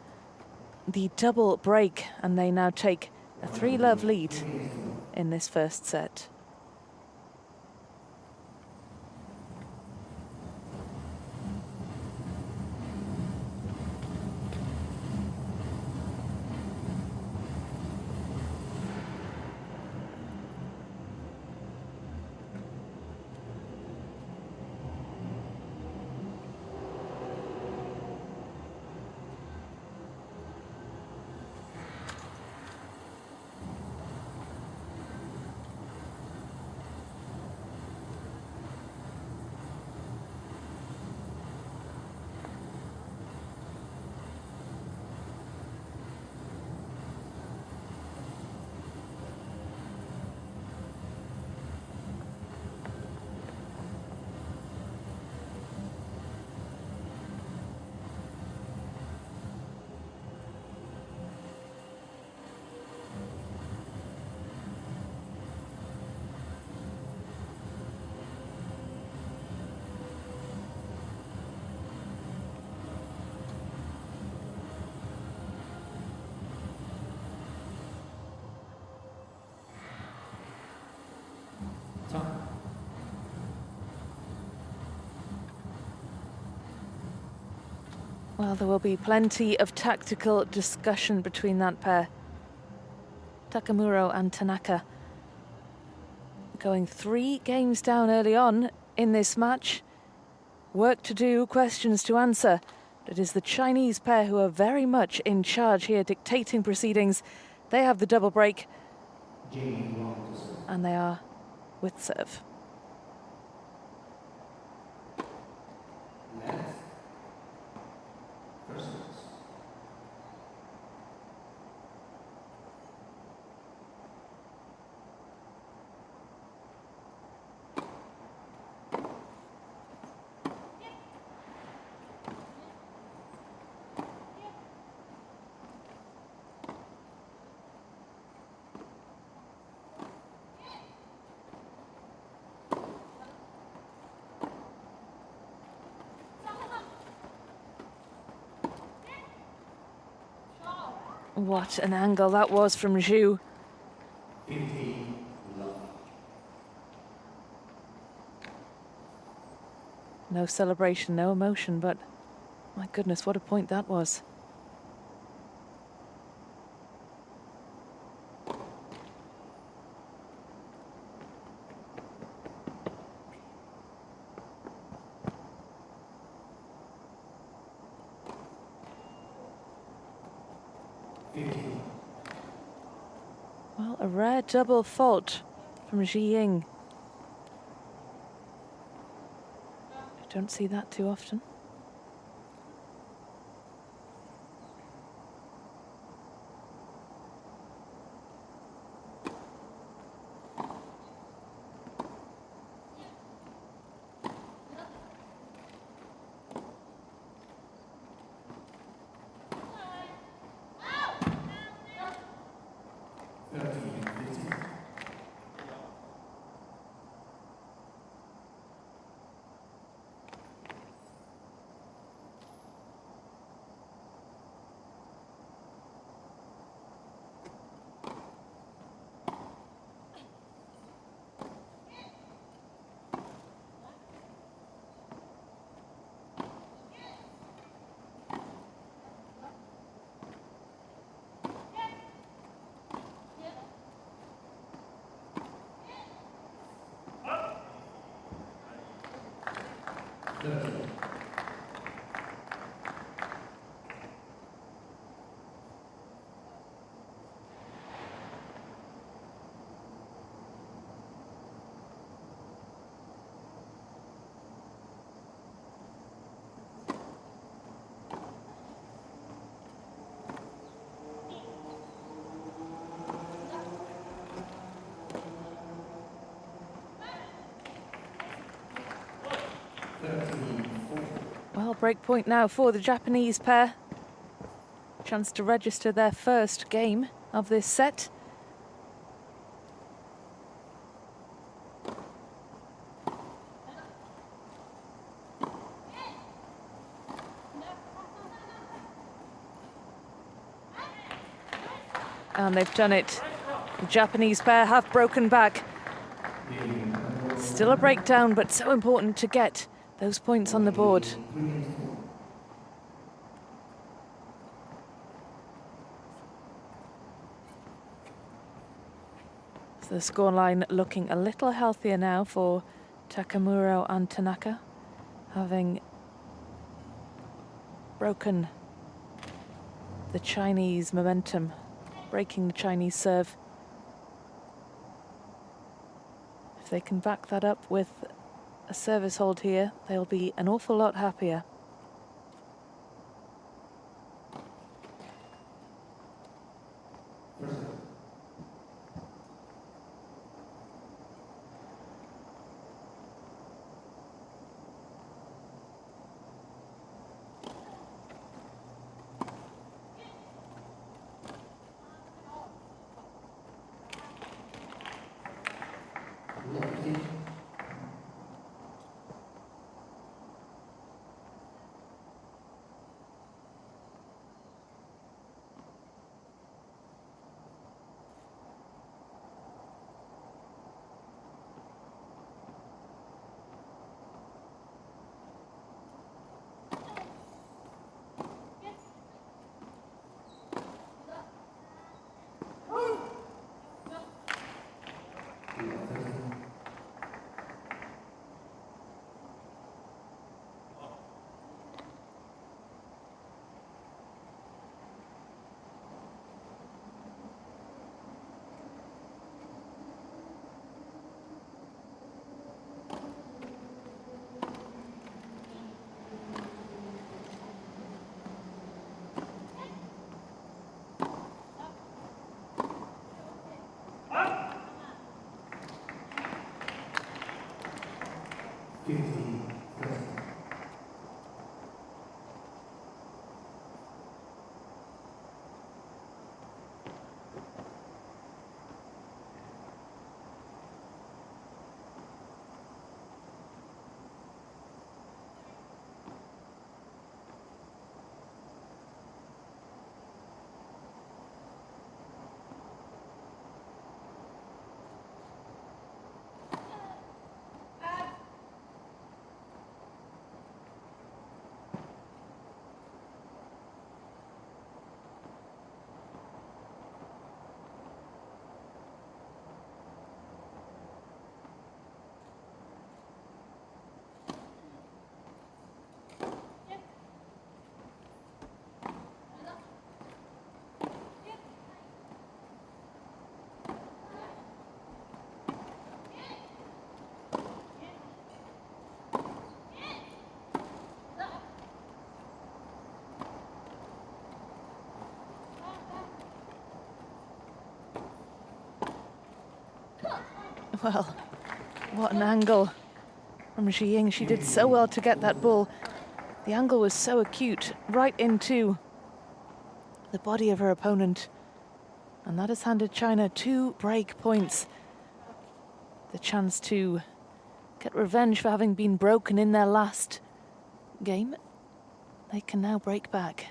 the double break. And they now take a 3-love lead in this first set. Well, there will be plenty of tactical discussion between that pair. Takamuro and Tanaka going 3 games down early on in this match. Work to do, questions to answer. It is the Chinese pair who are very much in charge here, dictating proceedings. They have the double break. And they are with serve. What an angle that was from Zhu. No celebration, no emotion, but my goodness, what a point that was. Well, a rare double fault from Ji Ying. I don't see that too often. break point now for the Japanese pair. Chance to register their first game of this set. And they've done it. The Japanese pair have broken back. Still a breakdown, but so important to get those points on the board. So the scoreline looking a little healthier now for Takamura and Tanaka, having broken the Chinese momentum, breaking the Chinese serve. If they can back that up with a service hold here, they'll be an awful lot happier. Well, what an angle from Zhi Ying. She did so well to get that ball. The angle was so acute, right into the body of her opponent. And that has handed China 2 break points. The chance to get revenge for having been broken in their last game. They can now break back.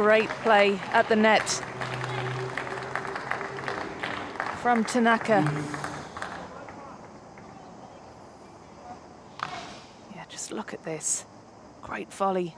great play at the net from Tanaka. Yeah, just look at this. Great volley.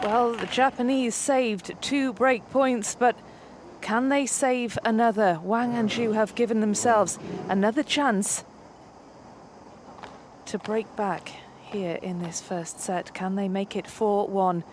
Well, the Japanese saved 2 break points, but can they save another? Wang and Zhu have given themselves another chance to break back here in this first set. Can they make it 4-1?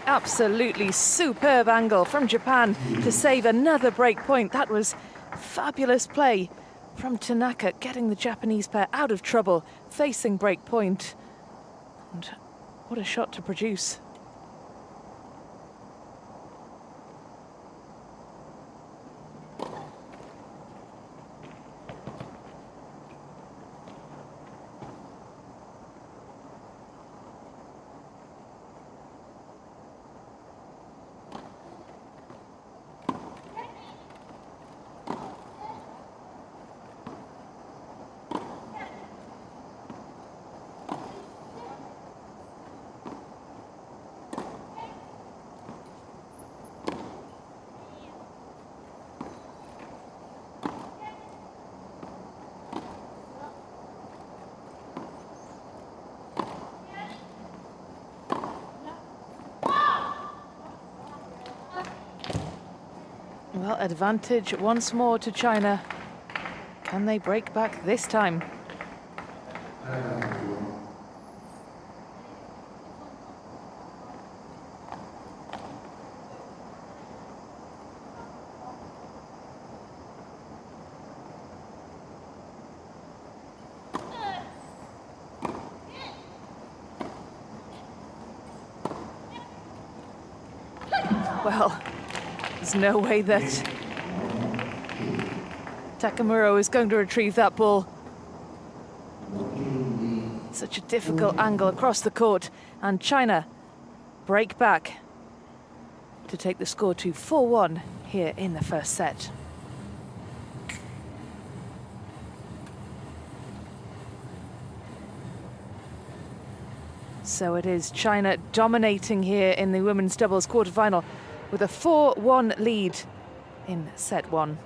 Absolutely superb angle from Japan to save another break point. That was fabulous play from Tanaka, getting the Japanese pair out of trouble, facing break point. And what a shot to produce. Well, advantage once more to China. Can they break back this time? Well, there's no way that Takamura is going to retrieve that ball. Such a difficult angle across the court, and China break back to take the score to 4-1 here in the first set. So it is China dominating here in the women's doubles quarterfinal with a 4-1 lead in set 1.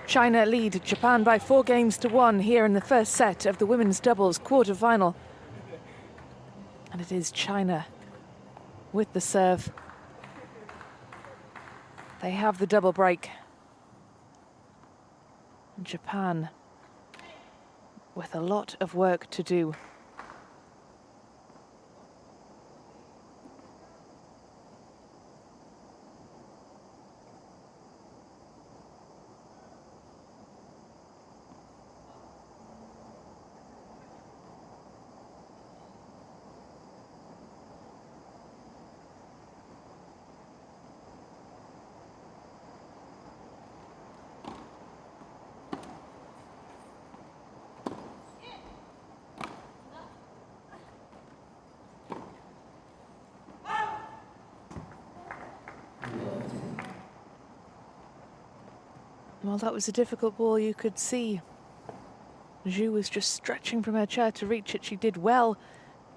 China lead Japan by 4-1 here in the first set of the women's doubles quarterfinal. And it is China with the serve. They have the double break. And Japan with a lot of work to do. Well, that was a difficult ball. You could see Zhu was just stretching from her chair to reach it. She did well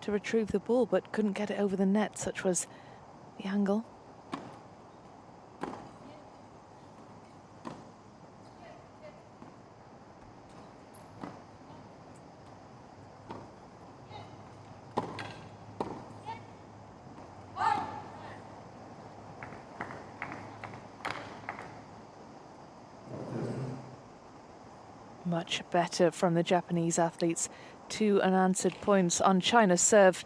to retrieve the ball, but couldn't get it over the net. Such was the angle. Much better from the Japanese athletes. 2 unanswered points on China's serve.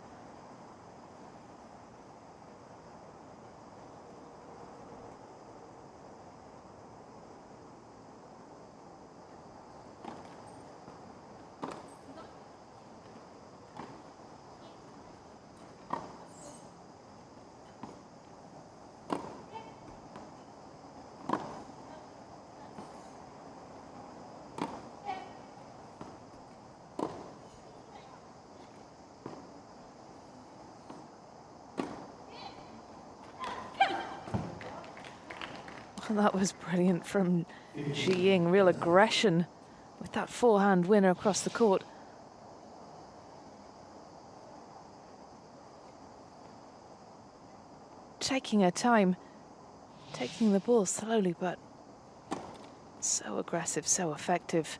That was brilliant from Ji Ying. Real aggression with that forehand winner across the court. Taking her time, taking the ball slowly, but so aggressive, so effective.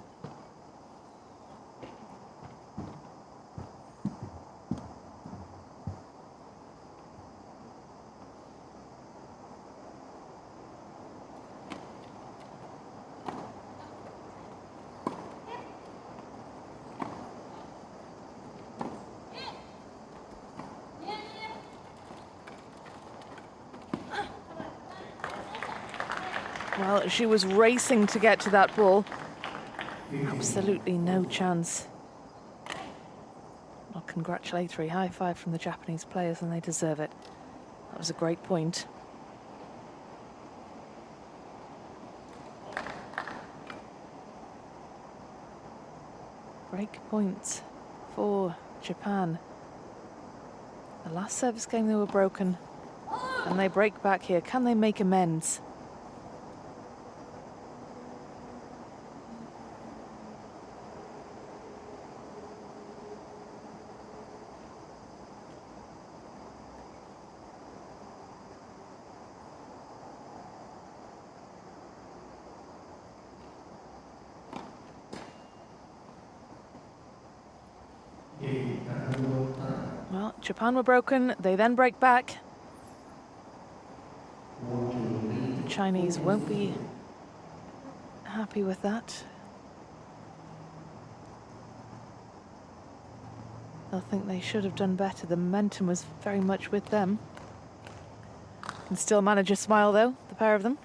Well, she was racing to get to that ball. Absolutely no chance. Well, congratulatory high five from the Japanese players, and they deserve it. That was a great point. Break points for Japan. The last service game they were broken, and they break back here. Can they make amends? Well, Japan were broken, they then break back. The Chinese won't be happy with that. They'll think they should have done better. The momentum was very much with them. Can still manage a smile though, the pair of them.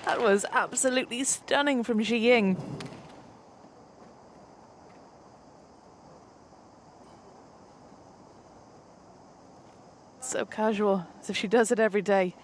That was absolutely stunning from Ji Ying. So casual, as if she does it every day.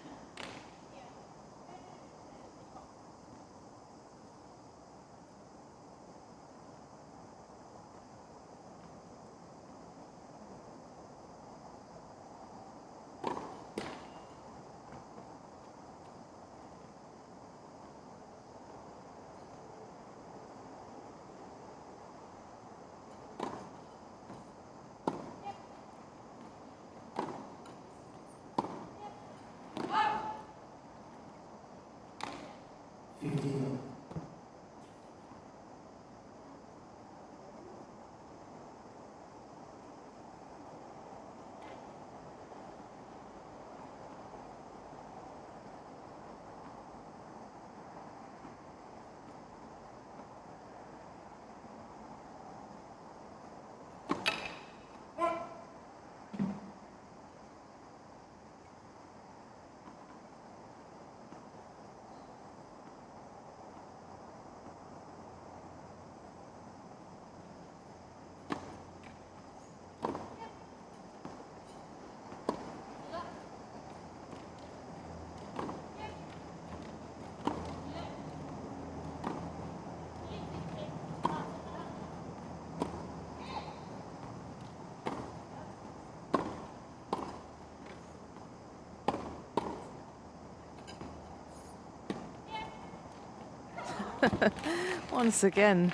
Once again,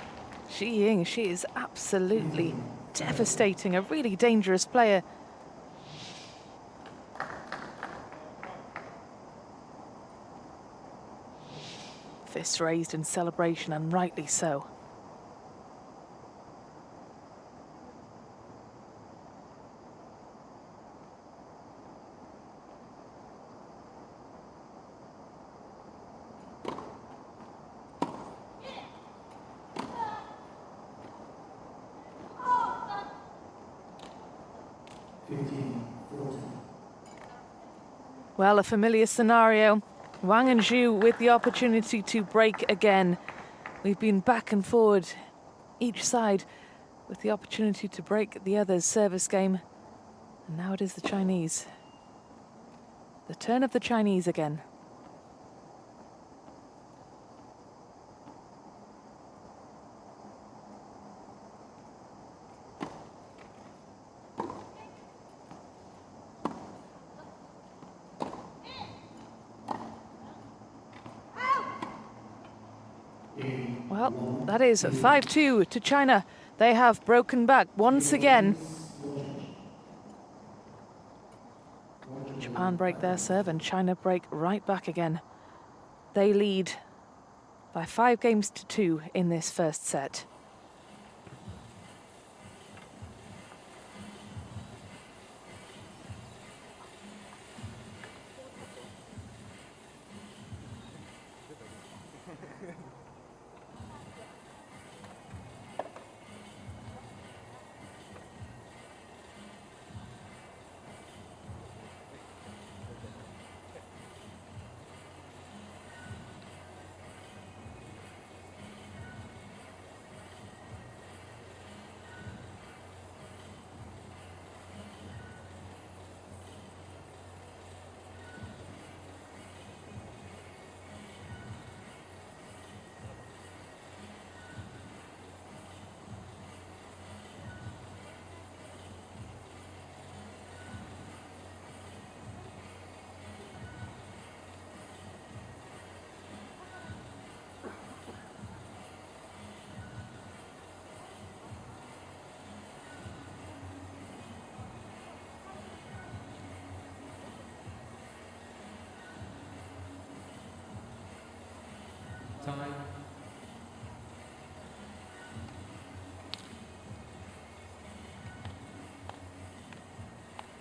Xi Ying, she is absolutely devastating, a really dangerous player. Fists raised in celebration, and rightly so. Well, a familiar scenario. Wang and Zhu with the opportunity to break again. We've been back and forward, each side with the opportunity to break the other's service game. And now it is the Chinese. The turn of the Chinese again. Well, that is 5-2 to China. They have broken back once again. Japan break their serve and China break right back again. They lead by 5-2 in this first set.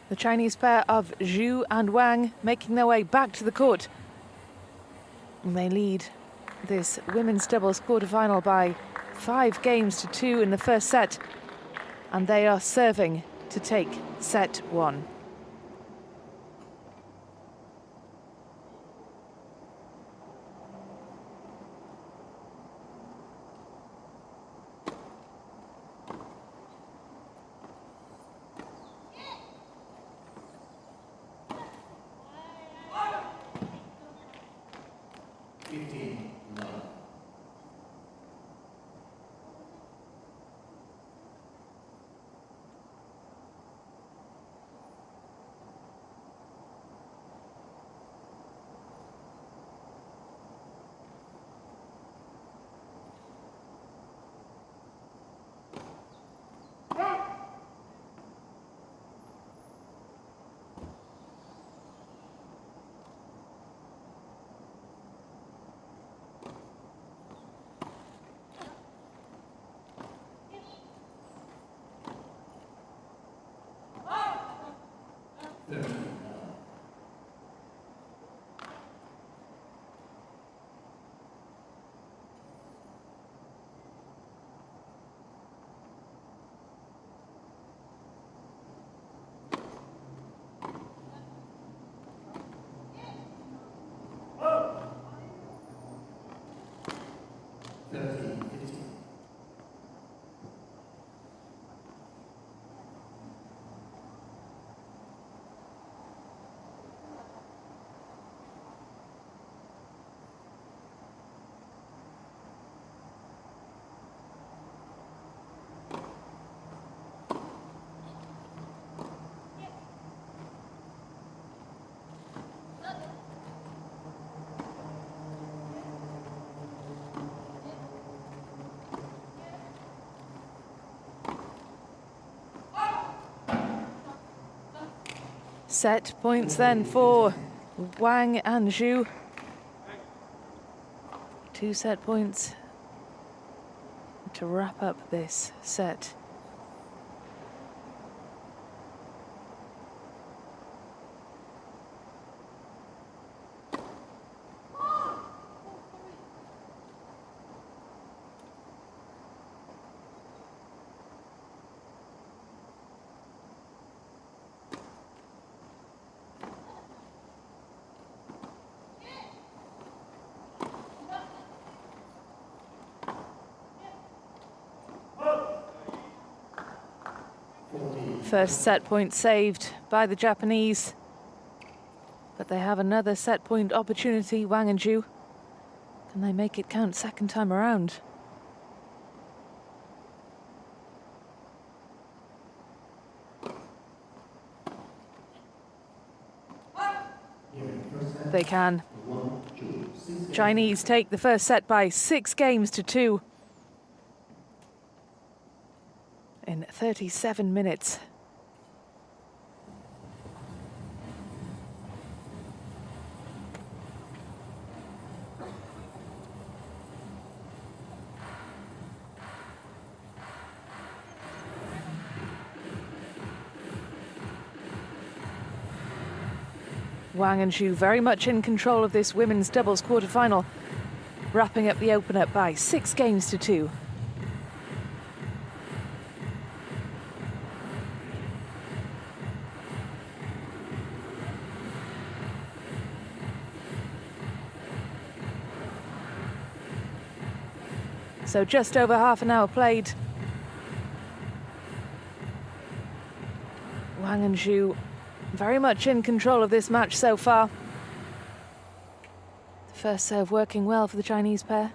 The Chinese pair of Zhu and Wang making their way back to the court. And they lead this women's doubles quarterfinal by 5-2 in the first set. And they are serving to take set one. Set points then for Wang and Zhu. 2 set points to wrap up this set. First set point saved by the Japanese, but they have another set point opportunity, Wang and Zhu. Can they make it count second time around? They can. Chinese take the first set by 6 games to 2 in 37 minutes. Wang and Zhu very much in control of this women's doubles quarterfinal, wrapping up the opener by 6 games to 2. So just over half an hour played. Wang and Zhu very much in control of this match so far. The first serve working well for the Chinese pair.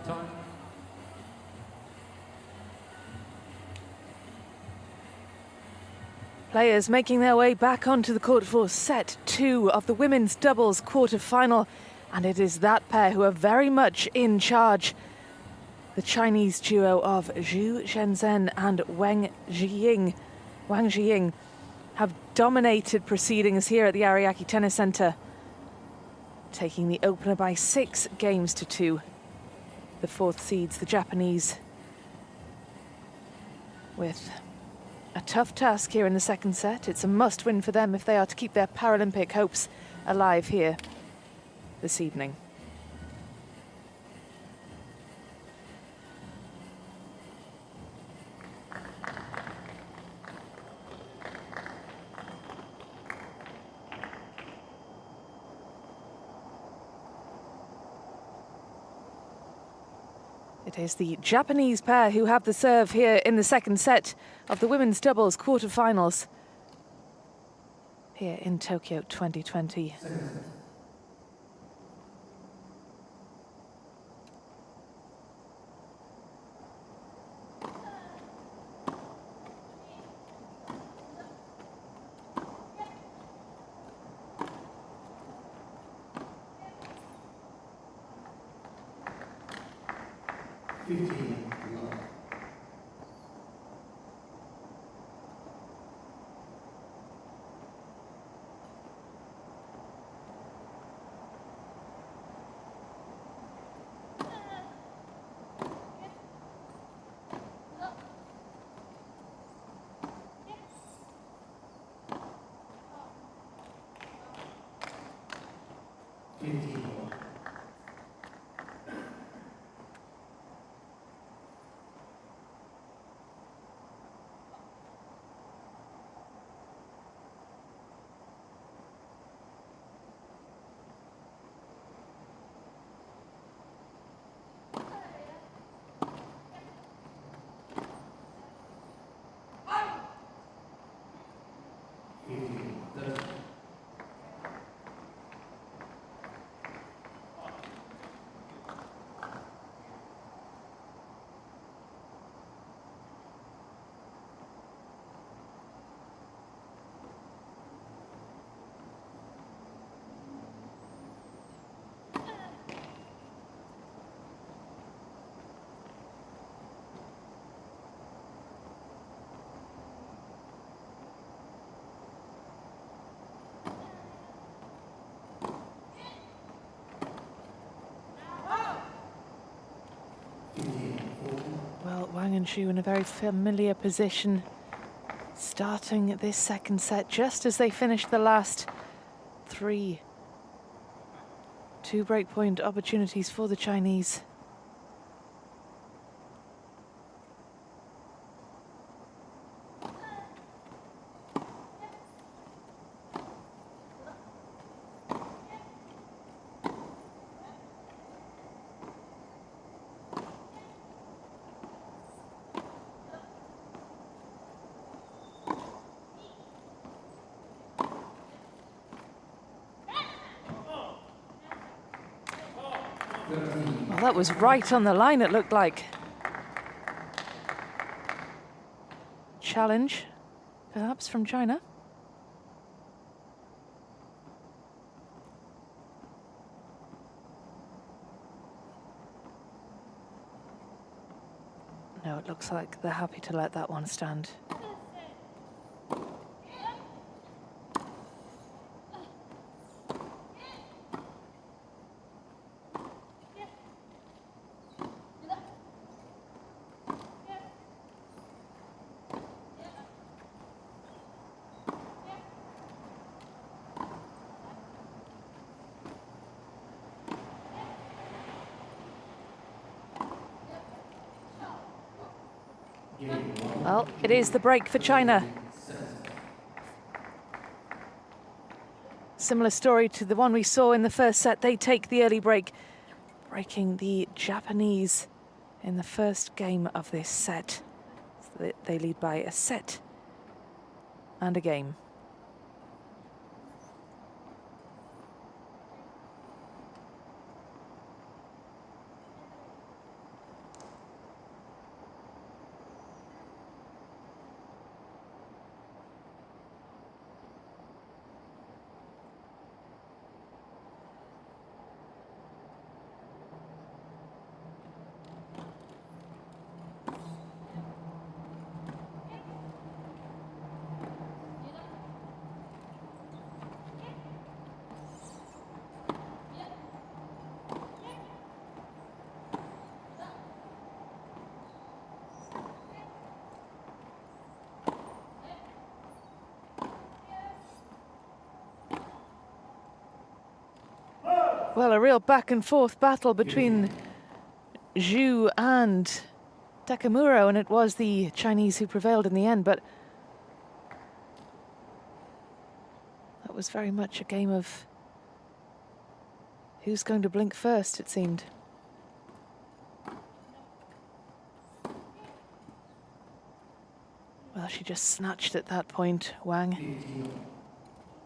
Time. Players making their way back onto the court for set 2 of the women's doubles quarter-final. And it is that pair who are very much in charge. The Chinese duo of Zhu Shenzhen and Wang Zhiying have dominated proceedings here at the Ariake Tennis Center, taking the opener by 6 games to 2. The fourth seeds, the Japanese, with a tough task here in the second set. It's a must-win for them if they are to keep their Paralympic hopes alive here this evening. It is the Japanese pair who have the serve here in the second set of the women's doubles quarterfinals here in Tokyo 2020. Well, Wang and Zhu in a very familiar position, starting this second set just as they finished the last 3. 2 breakpoint opportunities for the Chinese. Well, that was right on the line, it looked like. Challenge, perhaps, from China. No, it looks like they're happy to let that one stand. Well, it is the break for China. Similar story to the one we saw in the first set. They take the early break, breaking the Japanese in the first game of this set. So they lead by a set and a game. Well, a real back and forth battle between Zhu and Takamura, and it was the Chinese who prevailed in the end, but that was very much a game of who's going to blink first, it seemed. Well, she just snatched at that point, Wang.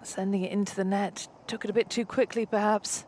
Sending it into the net. Took it a bit too quickly, perhaps.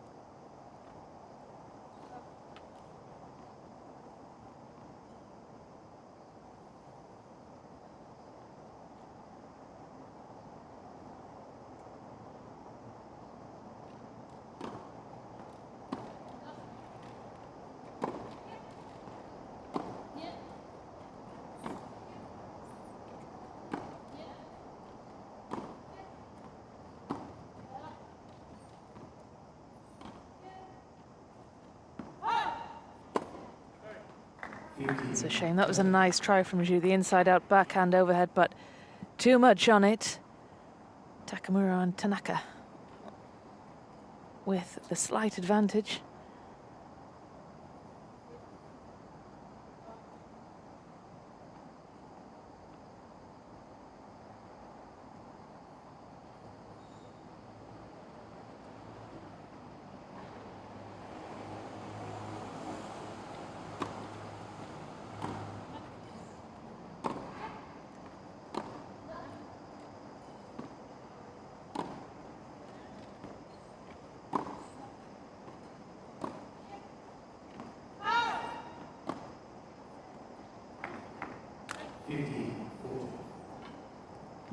It's a shame. That was a nice try from Zhu, the inside-out backhand overhead, but too much on it. Takamura and Tanaka with the slight advantage.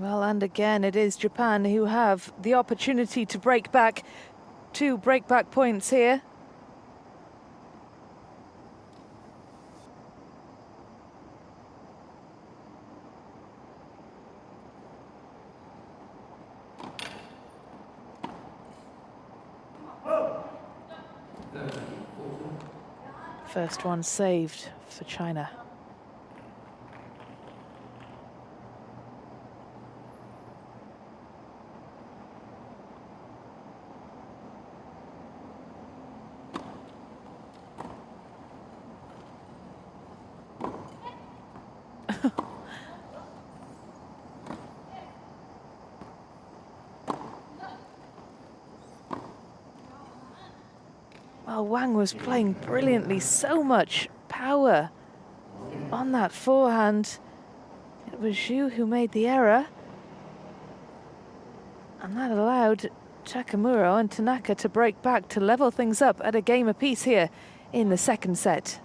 Well, and again, it is Japan who have the opportunity to break back. 2 break-back points here. First one saved for China. Well, Wang was playing brilliantly. So much power on that forehand. It was Zhu who made the error. And that allowed Takamura and Tanaka to break back to level things up at a game apiece here in the second set.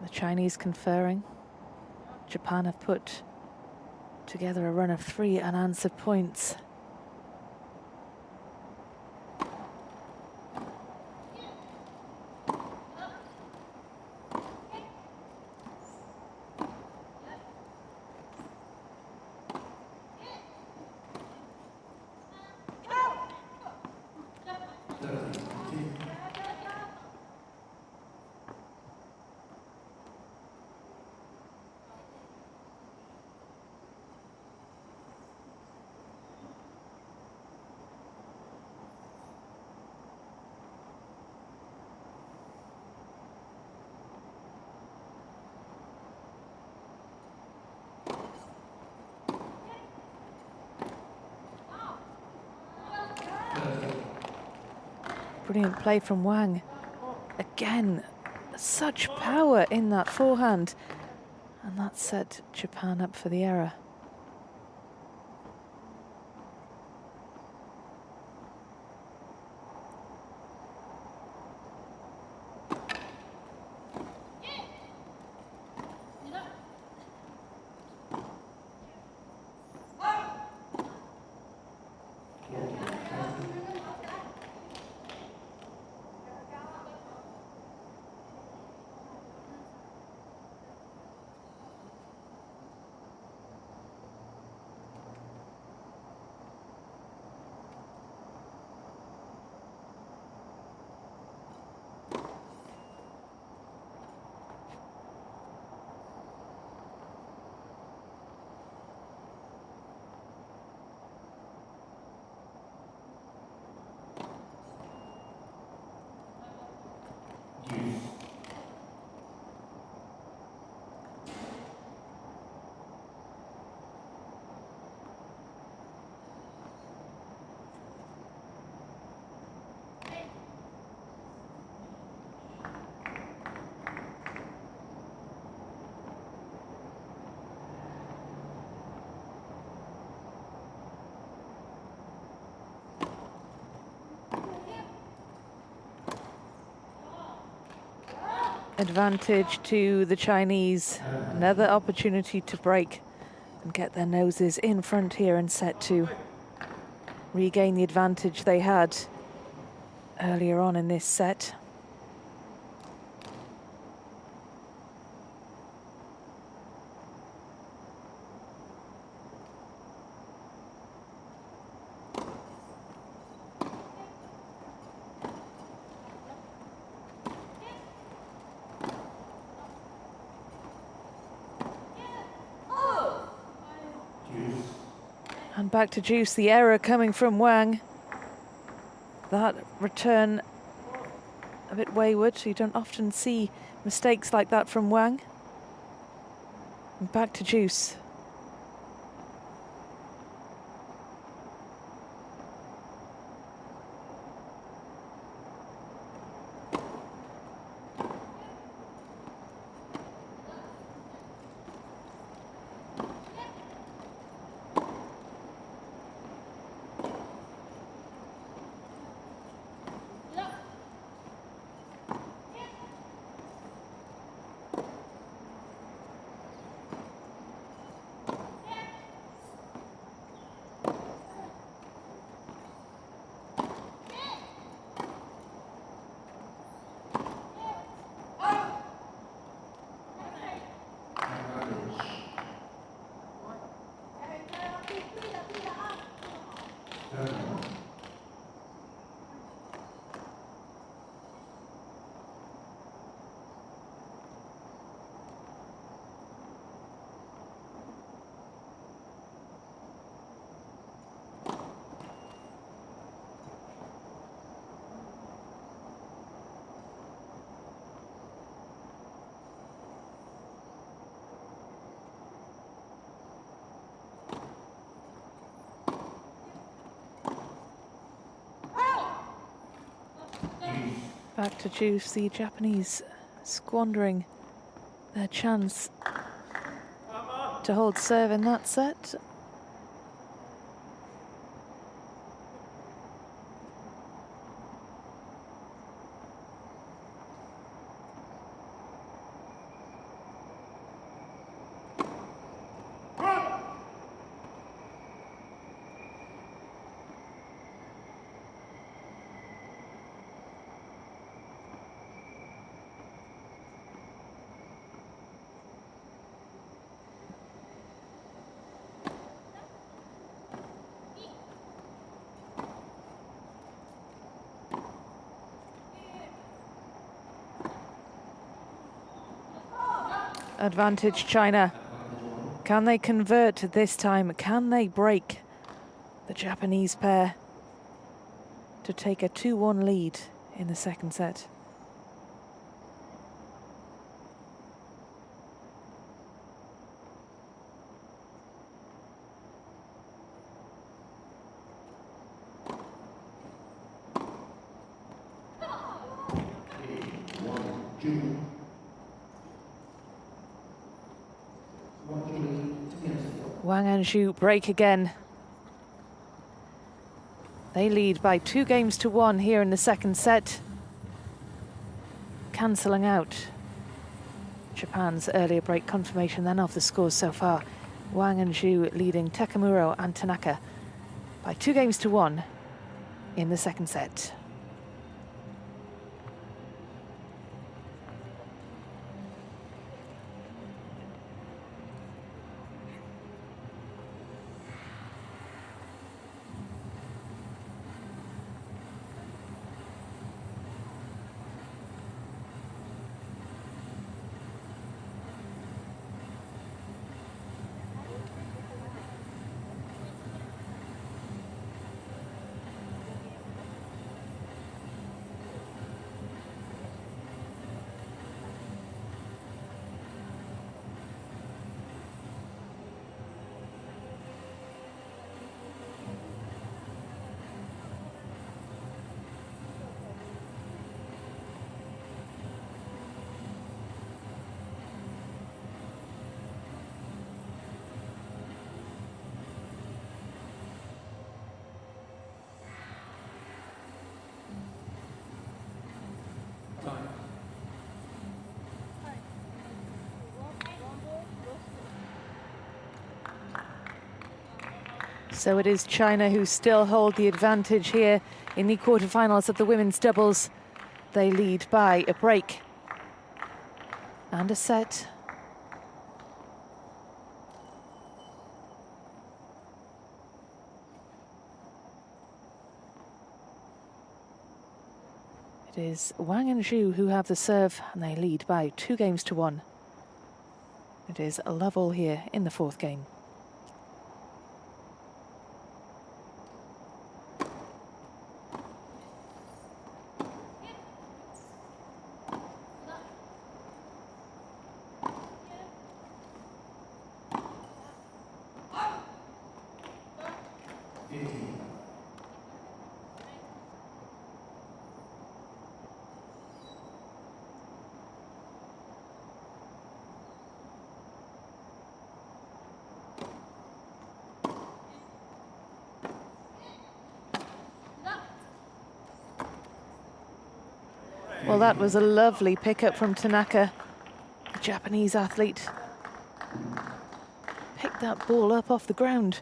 The Chinese conferring. Japan have put together a run of 3 unanswered points. Brilliant play from Wang. Again, such power in that forehand. And that set Japan up for the error. Advantage to the Chinese. Another opportunity to break and get their noses in front here in set 2. Regain the advantage they had earlier on in this set. And back to juice, the error coming from Wang. That return a bit wayward. You don't often see mistakes like that from Wang. And back to juice. Back to juice, the Japanese squandering their chance to hold serve in that set. Advantage China. Can they convert this time? Can they break the Japanese pair to take a 2-1 lead in the second set? Wang and Zhu break again. They lead by 2-1 here in the second set, cancelling out Japan's earlier break. Confirmation then of the scores so far. Wang and Zhu leading Takamuro and Tanaka by 2-1 in the second set. So it is China who still hold the advantage here in the quarterfinals of the women's doubles. They lead by a break and a set. It is Wang and Zhu who have the serve, and they lead by 2-1. It is a level here in the fourth game. Well, that was a lovely pickup from Tanaka, the Japanese athlete. Picked that ball up off the ground.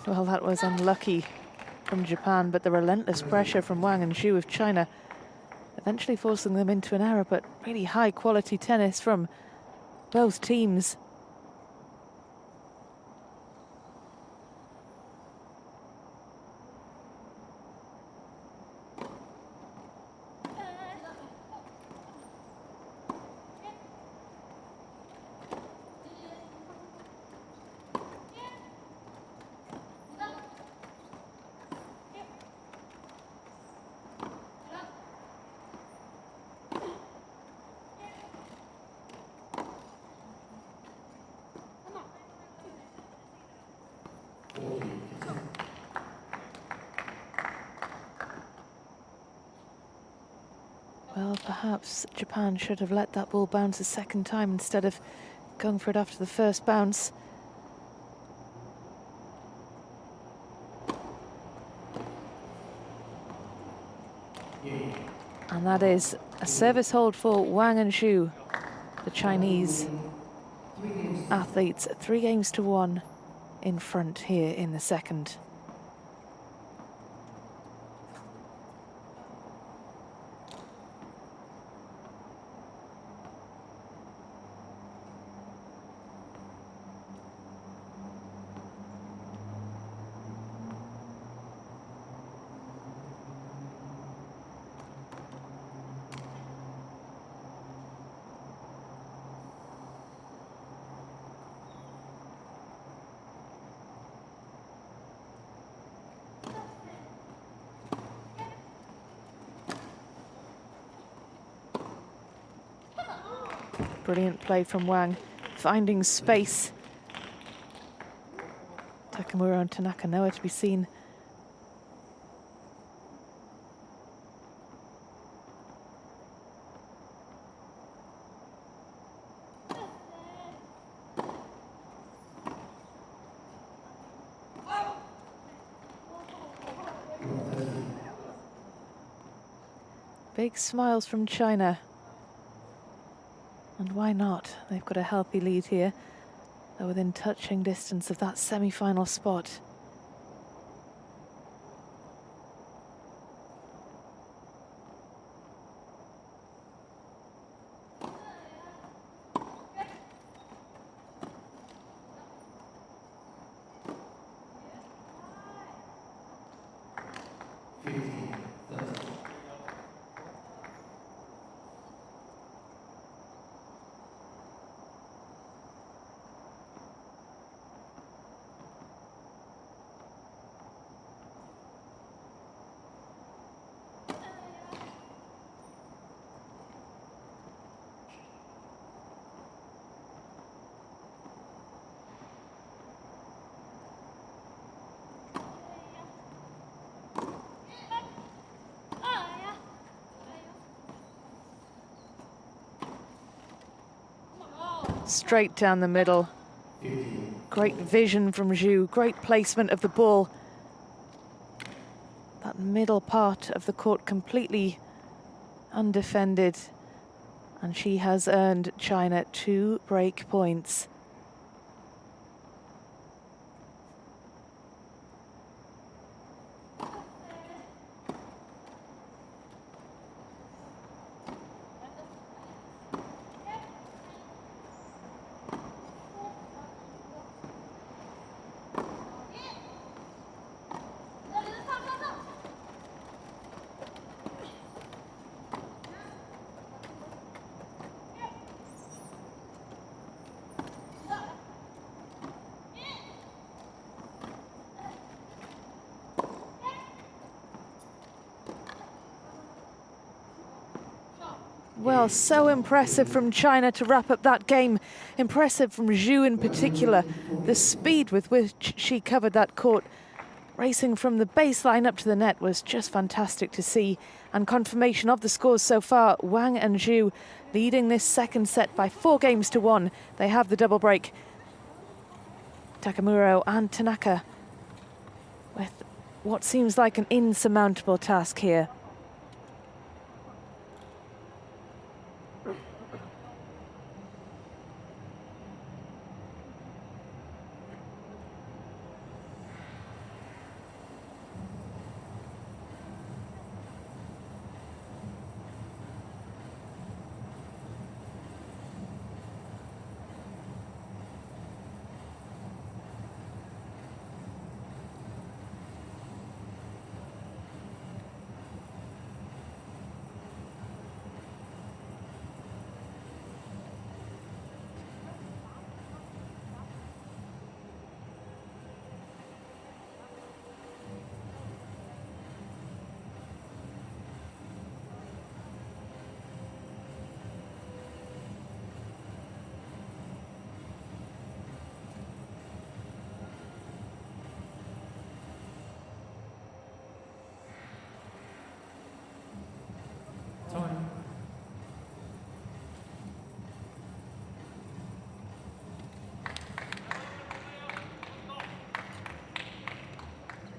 Well, that was unlucky from Japan, but the relentless pressure from Wang and Zhu of China eventually forcing them into an error, but really high quality tennis from both teams. Well, perhaps Japan should have let that ball bounce a second time instead of going for it after the first bounce. And that is a service hold for Wang and Zhu, the Chinese athletes, 3-1 in front here in the second. Brilliant play from Wang, finding space. Takamura and Tanaka nowhere to be seen. Big smiles from China. And why not? They've got a healthy lead here. They're within touching distance of that semi-final spot. Straight down the middle. Great vision from Zhu, great placement of the ball. That middle part of the court completely undefended. And she has earned China 2 break points. Well, so impressive from China to wrap up that game. Impressive from Zhu in particular. The speed with which she covered that court, racing from the baseline up to the net, was just fantastic to see. And confirmation of the scores so far, Wang and Zhu leading this second set by 4 games to 1. They have the double break. Takamura and Tanaka with what seems like an insurmountable task here.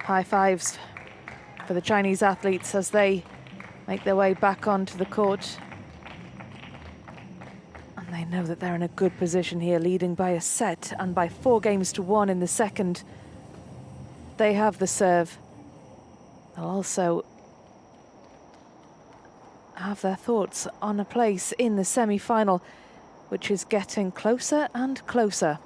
High fives for the Chinese athletes as they make their way back onto the court. And they know that they're in a good position here, leading by a set and by 4 games to 1 in the second. They have the serve. They'll also have their thoughts on a place in the semi-final, which is getting closer and closer.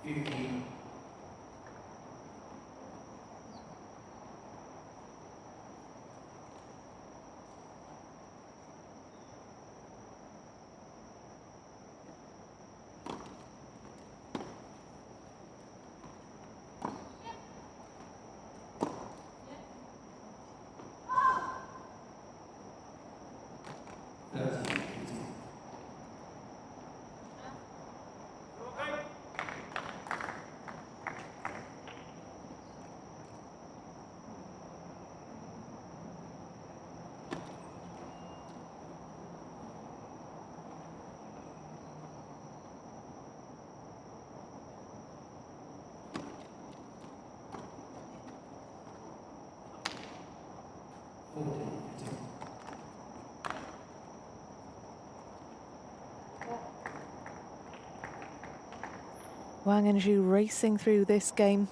15. Wang and Zhu racing through this game.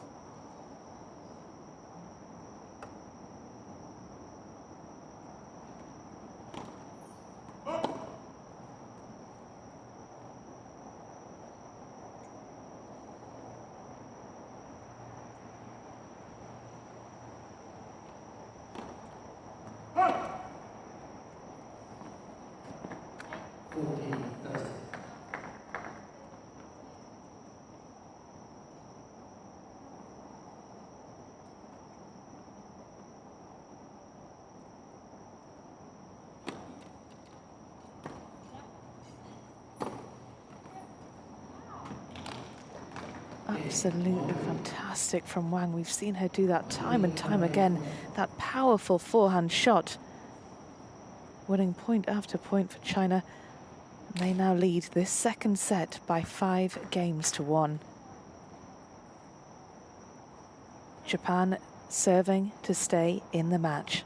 Absolutely fantastic from Wang. We've seen her do that time and time again. That powerful forehand shot. Winning point after point for China. They now lead this second set by 5-1. Japan serving to stay in the match.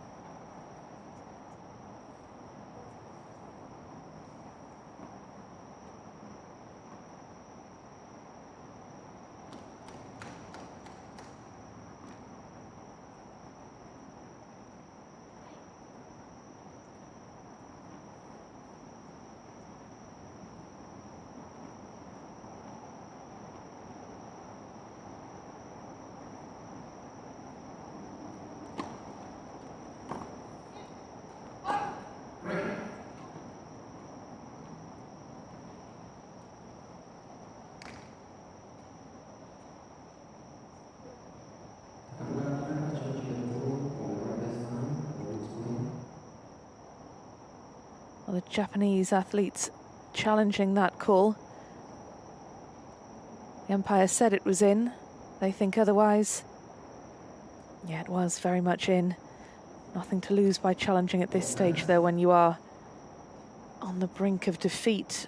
Well, the Japanese athletes challenging that call. The umpire said it was in. They think otherwise. Yeah, it was very much in. Nothing to lose by challenging at this stage, though, when you are on the brink of defeat.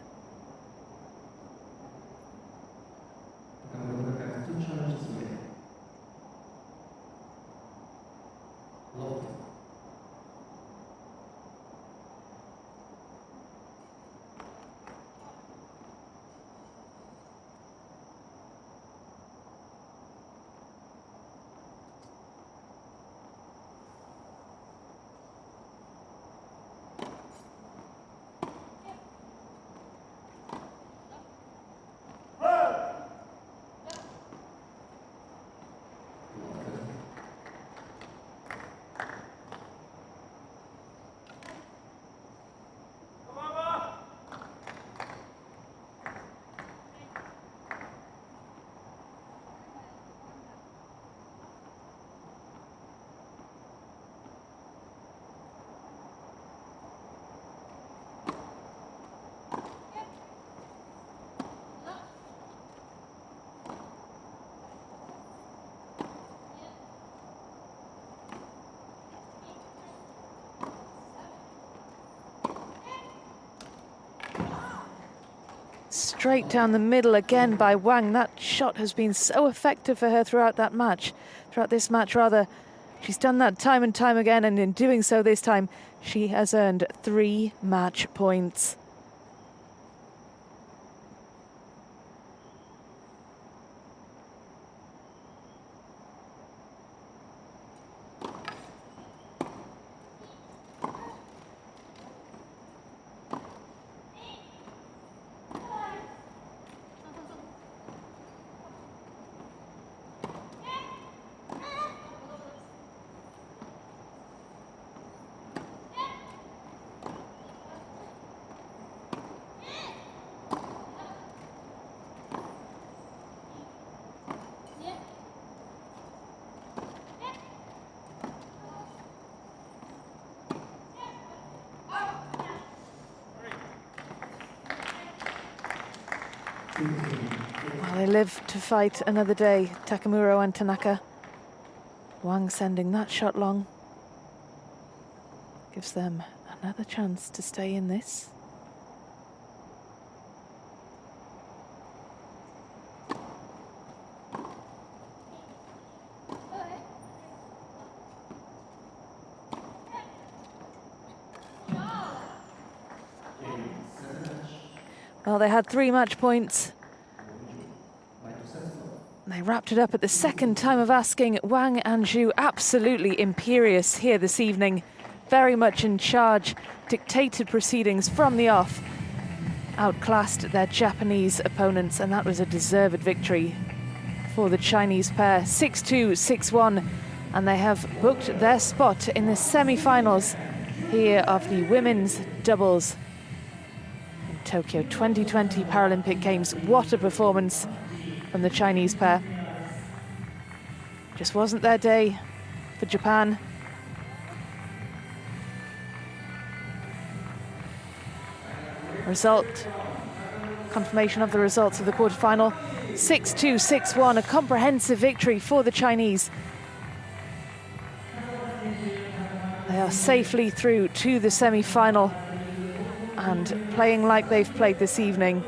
Straight down the middle again by Wang. That shot has been so effective for her throughout this match rather. She's done that time and time again, and in doing so this time, she has earned 3 match points. Well, they live to fight another day, Takamuro and Tanaka. Wang sending that shot long. Gives them another chance to stay in this. Well, they had 3 match points. They wrapped it up at the second time of asking. Wang and Zhu absolutely imperious here this evening. Very much in charge, dictated proceedings from the off. Outclassed their Japanese opponents, and that was a deserved victory for the Chinese pair. 6-2, 6-1, and they have booked their spot in the semi-finals here of the women's doubles in Tokyo 2020 Paralympic Games. What a performance from the Chinese pair. Just wasn't their day for Japan. Result, confirmation of the results of the quarterfinal. 6-2, 6-1, a comprehensive victory for the Chinese. They are safely through to the semi-final and playing like they've played this evening.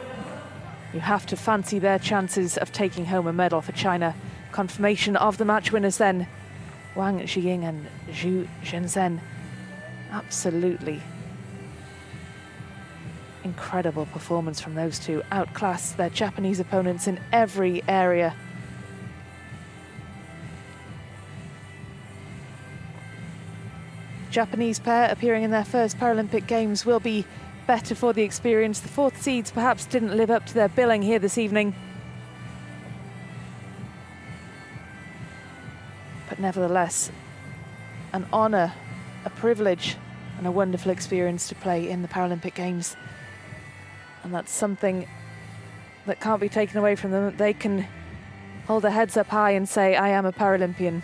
You have to fancy their chances of taking home a medal for China. Confirmation of the match winners then. Wang Zhiying and Zhu Zhenzhen. Absolutely incredible performance from those two. Outclassed their Japanese opponents in every area. Japanese pair appearing in their first Paralympic Games will be better for the experience. The fourth seeds perhaps didn't live up to their billing here this evening. But nevertheless, an honour, a privilege and a wonderful experience to play in the Paralympic Games. And that's something that can't be taken away from them. They can hold their heads up high and say, I am a Paralympian.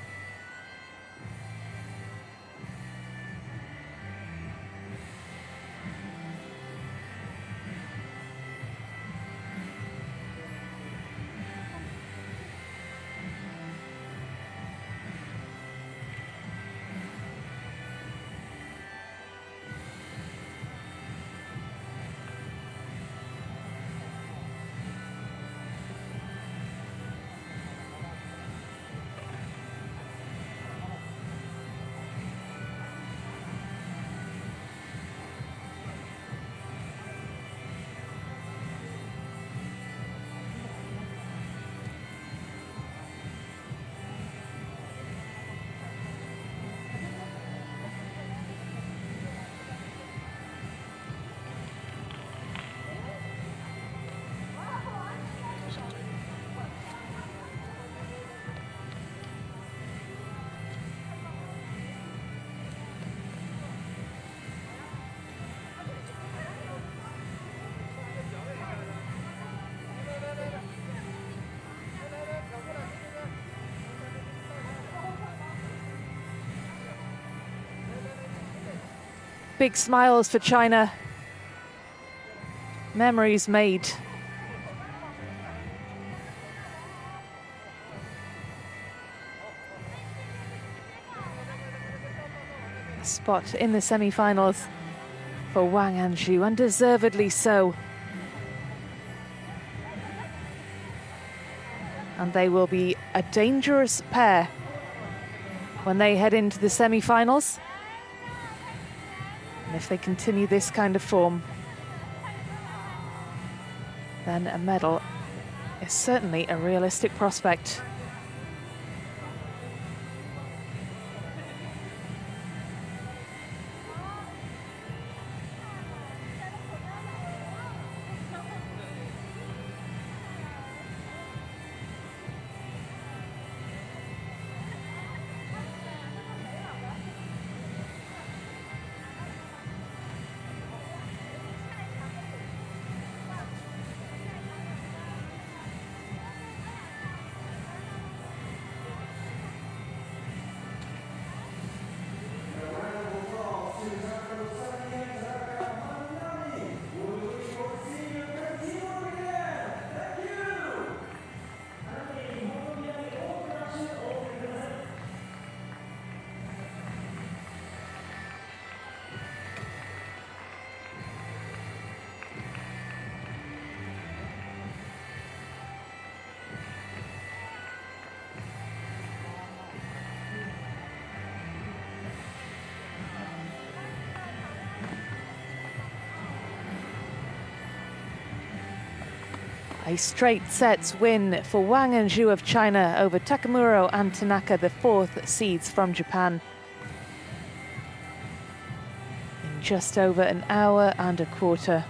Big smiles for China. Memories made. A spot in the semi-finals for Wang and Zhu, undeservedly so. And they will be a dangerous pair when they head into the semi-finals. And if they continue this kind of form, then a medal is certainly a realistic prospect. A straight sets win for Wang and Zhu of China over Takamuro and Tanaka, the 4th seeds from Japan. In just over an hour and a quarter.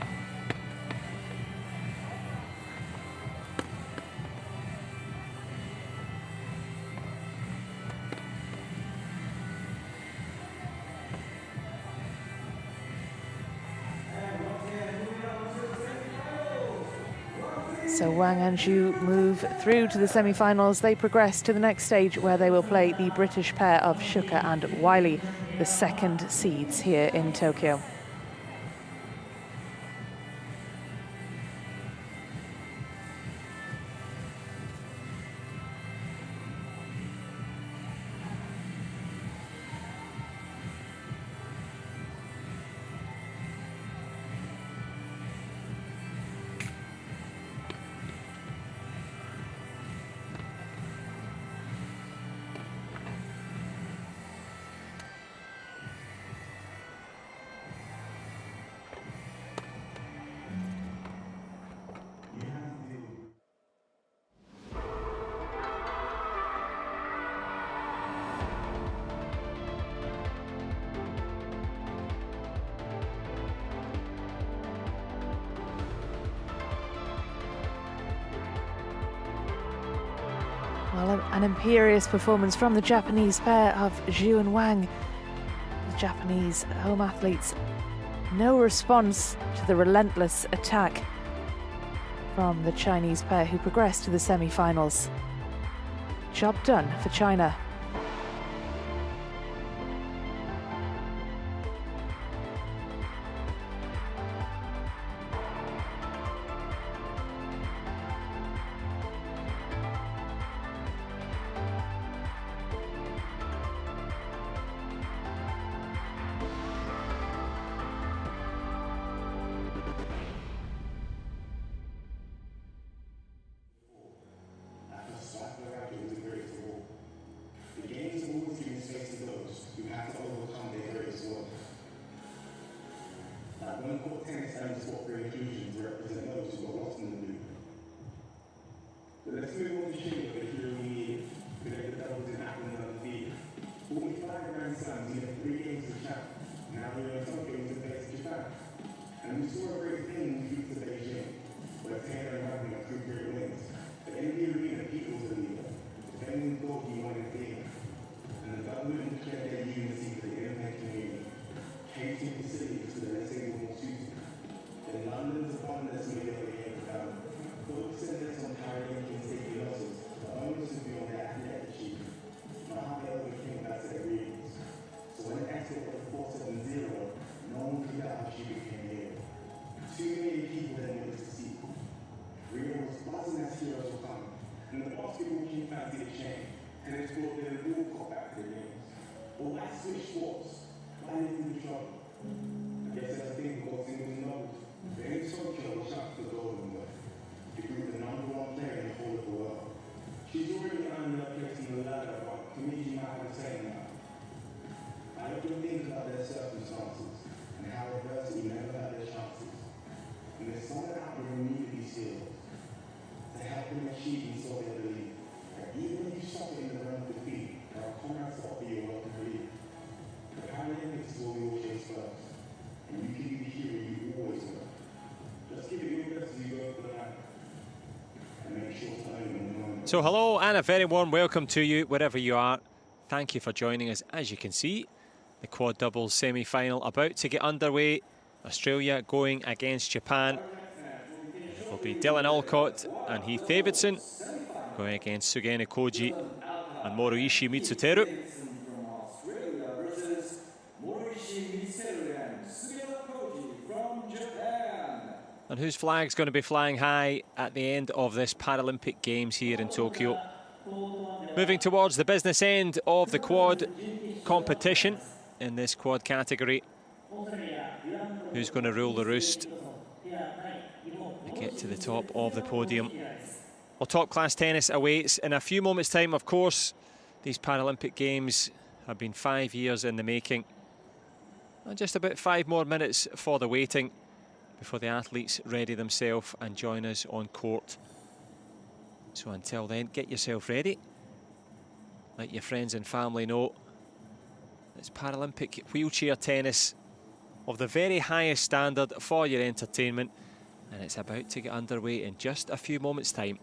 So Wang and Zhu move through to the semi-finals. They progress to the next stage where they will play the British pair of Shuka and Wiley, the 2nd seeds here in Tokyo. Well, an imperious performance from the Japanese pair of Zhu and Wang. The Japanese home athletes, no response to the relentless attack from the Chinese pair who progressed to the semi-finals. Job done for China. When court tennis and sport for inclusion to represent those who got lost in the loop. But let's move on to shooting for the hero we need, because the doubles in Athens undefeated. 45 Grand Slams, we have 3 games to champ. Now we're in Tokyo to face Japan. And we saw a great thing in the to Beijing, where Taylor and Wagner got 2 great wins. But in the arena, Pete was the leader, defending the goal he won in game. And the government declared their unity for the independent community. Catering facilities to the less able more suited. In London's abundance made over here down. Focusing less on Paralympic safety losses, the onus would be on the athletic achievement, not how they overcame that set of reasons. So when the expert was 470, no one could doubt how she became here. Too many people then wanted to see. Rio was buzzing as heroes were coming, and the basketball team fancied a change, and it's brought their walk back to the games. Well, that's switch sports. I didn't do trouble. I guess that's the thing because singles and doubles. But in Tokyo, the shots to golden boy. The group the #1 player in the whole of the world. She's already earned her place in the ladder, but to me she might have a say now. I often think about their circumstances and how adversity never had their chances. And there's someone out there who needed these heroes to help them achieve and so they believe. That even if you suffer in the realm of defeat, there are comrades that offer you a welcome relief. The Paralympics will be all chase first, and you can be the hero you always were. Just give it your best as you go for the night, and make sure to own the moment. So hello and a very warm welcome to you wherever you are. Thank you for joining us. As you can see, the quad doubles semi-final about to get underway. Australia going against Japan. It will be Dylan Alcott and Heath Davidson going against Sugeno Koji and Moroishi Mitsuteru. And whose flag's going to be flying high at the end of this Paralympic Games here in Tokyo. Moving towards the business end of the quad competition in this quad category. Who's going to rule the roost to get to the top of the podium? Well, top class tennis awaits in a few moments' time. Of course, these Paralympic Games have been 5 years in the making. And just about 5 more minutes for the waiting. before the athletes ready themselves and join us on court. So until then, get yourself ready. Let your friends and family know it's Paralympic wheelchair tennis of the very highest standard for your entertainment, and it's about to get underway in just a few moments' time.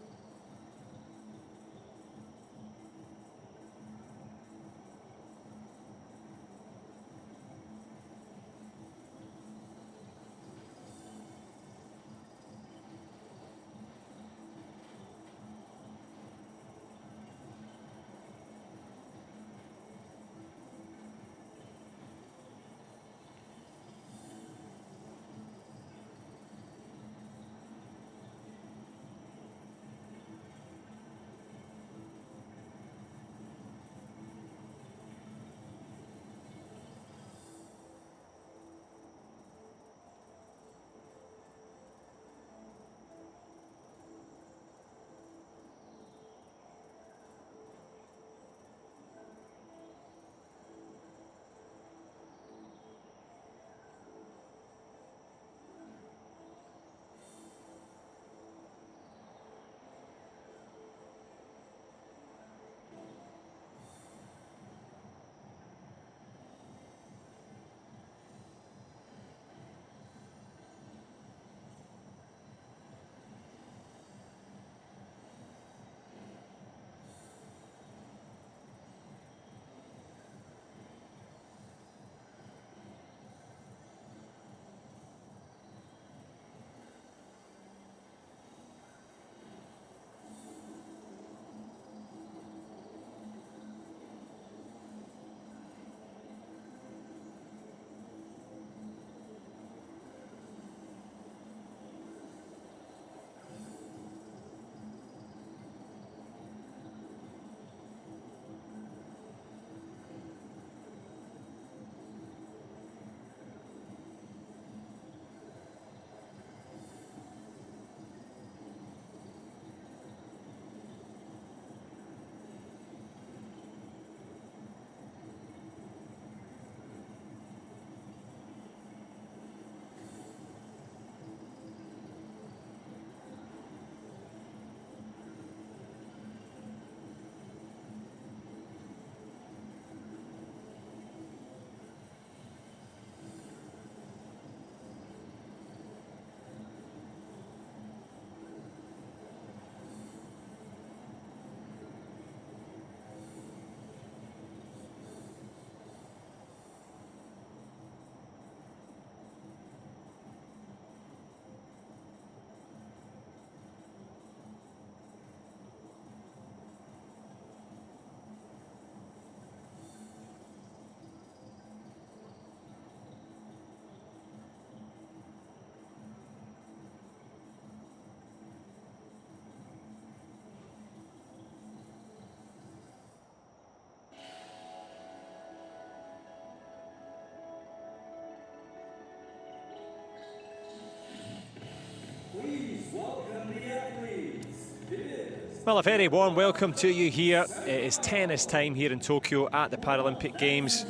Well, a very warm welcome to you here. It is tennis time here in Tokyo at the Paralympic Games.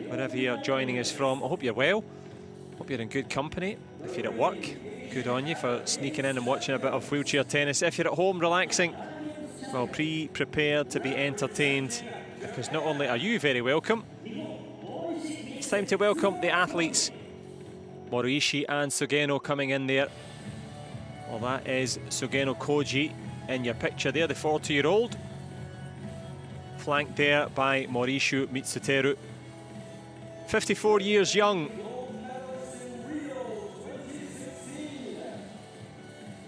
Wherever you're joining us from, I hope you're well. Hope you're in good company. If you're at work, good on you for sneaking in and watching a bit of wheelchair tennis. If you're at home relaxing, well, prepared to be entertained, because not only are you very welcome, it's time to welcome the athletes. Moriishi and Sugeno coming in there. Well, that is Sugeno Koji in your picture there, the 40-year-old. Flanked there by Moriishi Mitsuteru. 54 years young.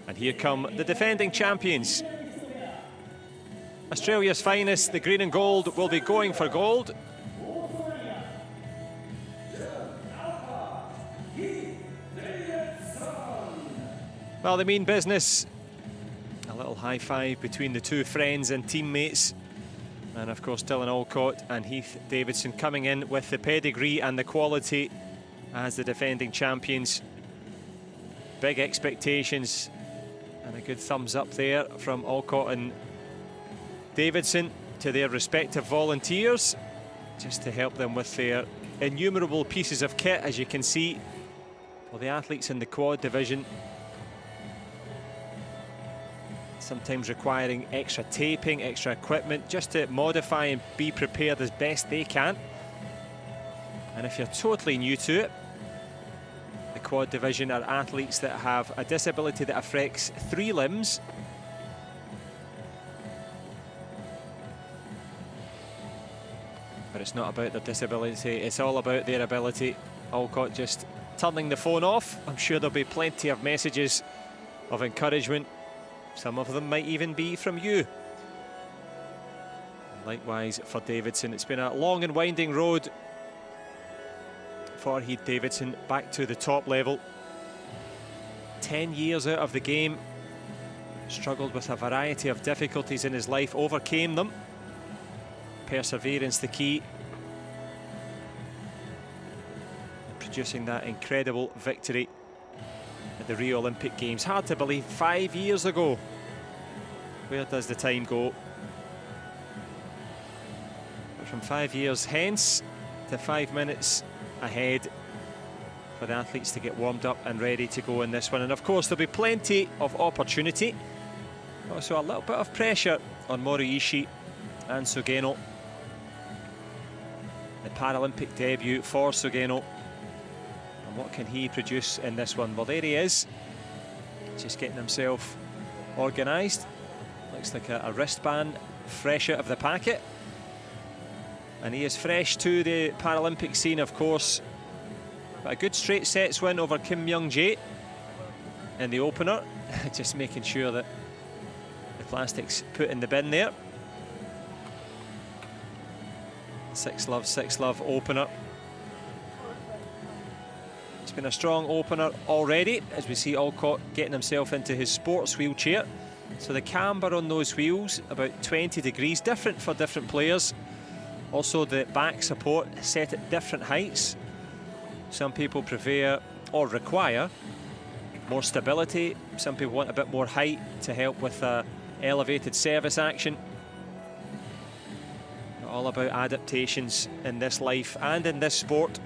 And here come the defending champions. Australia's finest, the green and gold, will be going for gold. Well, they mean business. A little high five between the two friends and teammates. And of course, Dylan Alcott and Heath Davidson coming in with the pedigree and the quality as the defending champions. Big expectations and a good thumbs up there from Alcott and Davidson to their respective volunteers, just to help them with their innumerable pieces of kit, as you can see. for the athletes in the quad division, sometimes requiring extra taping, extra equipment, just to modify and be prepared as best they can. And if you're totally new to it, the quad division are athletes that have a disability that affects 3 limbs. But it's not about their disability, it's all about their ability. Alcott just turning the phone off. I'm sure there'll be plenty of messages of encouragement. Some of them might even be from you. Likewise for Davidson. It's been a long and winding road for Heath Davidson back to the top level. 10 years out of the game. Struggled with a variety of difficulties in his life, overcame them. Perseverance the key. Producing that incredible victory at the Rio Olympic Games. Hard to believe, 5 years ago. Where does the time go? But from 5 years hence to 5 minutes ahead for the athletes to get warmed up and ready to go in this one. And of course there'll be plenty of opportunity. Also a little bit of pressure on Moriishi and Sugeno. The Paralympic debut for Sugeno. And what can he produce in this one? Well, there he is, just getting himself organised. Looks like a wristband fresh out of the packet. And he is fresh to the Paralympic scene, of course. But a good straight sets win over Kim Myung-jae in the opener. Just making sure that the plastic's put in the bin there. 6-love opener. It's been a strong opener already, as we see Alcott getting himself into his sports wheelchair. So the camber on those wheels, about 20 degrees, different for different players. Also the back support set at different heights. Some people prefer or require more stability. Some people want a bit more height to help with elevated service action. All about adaptations in this life and in this sport.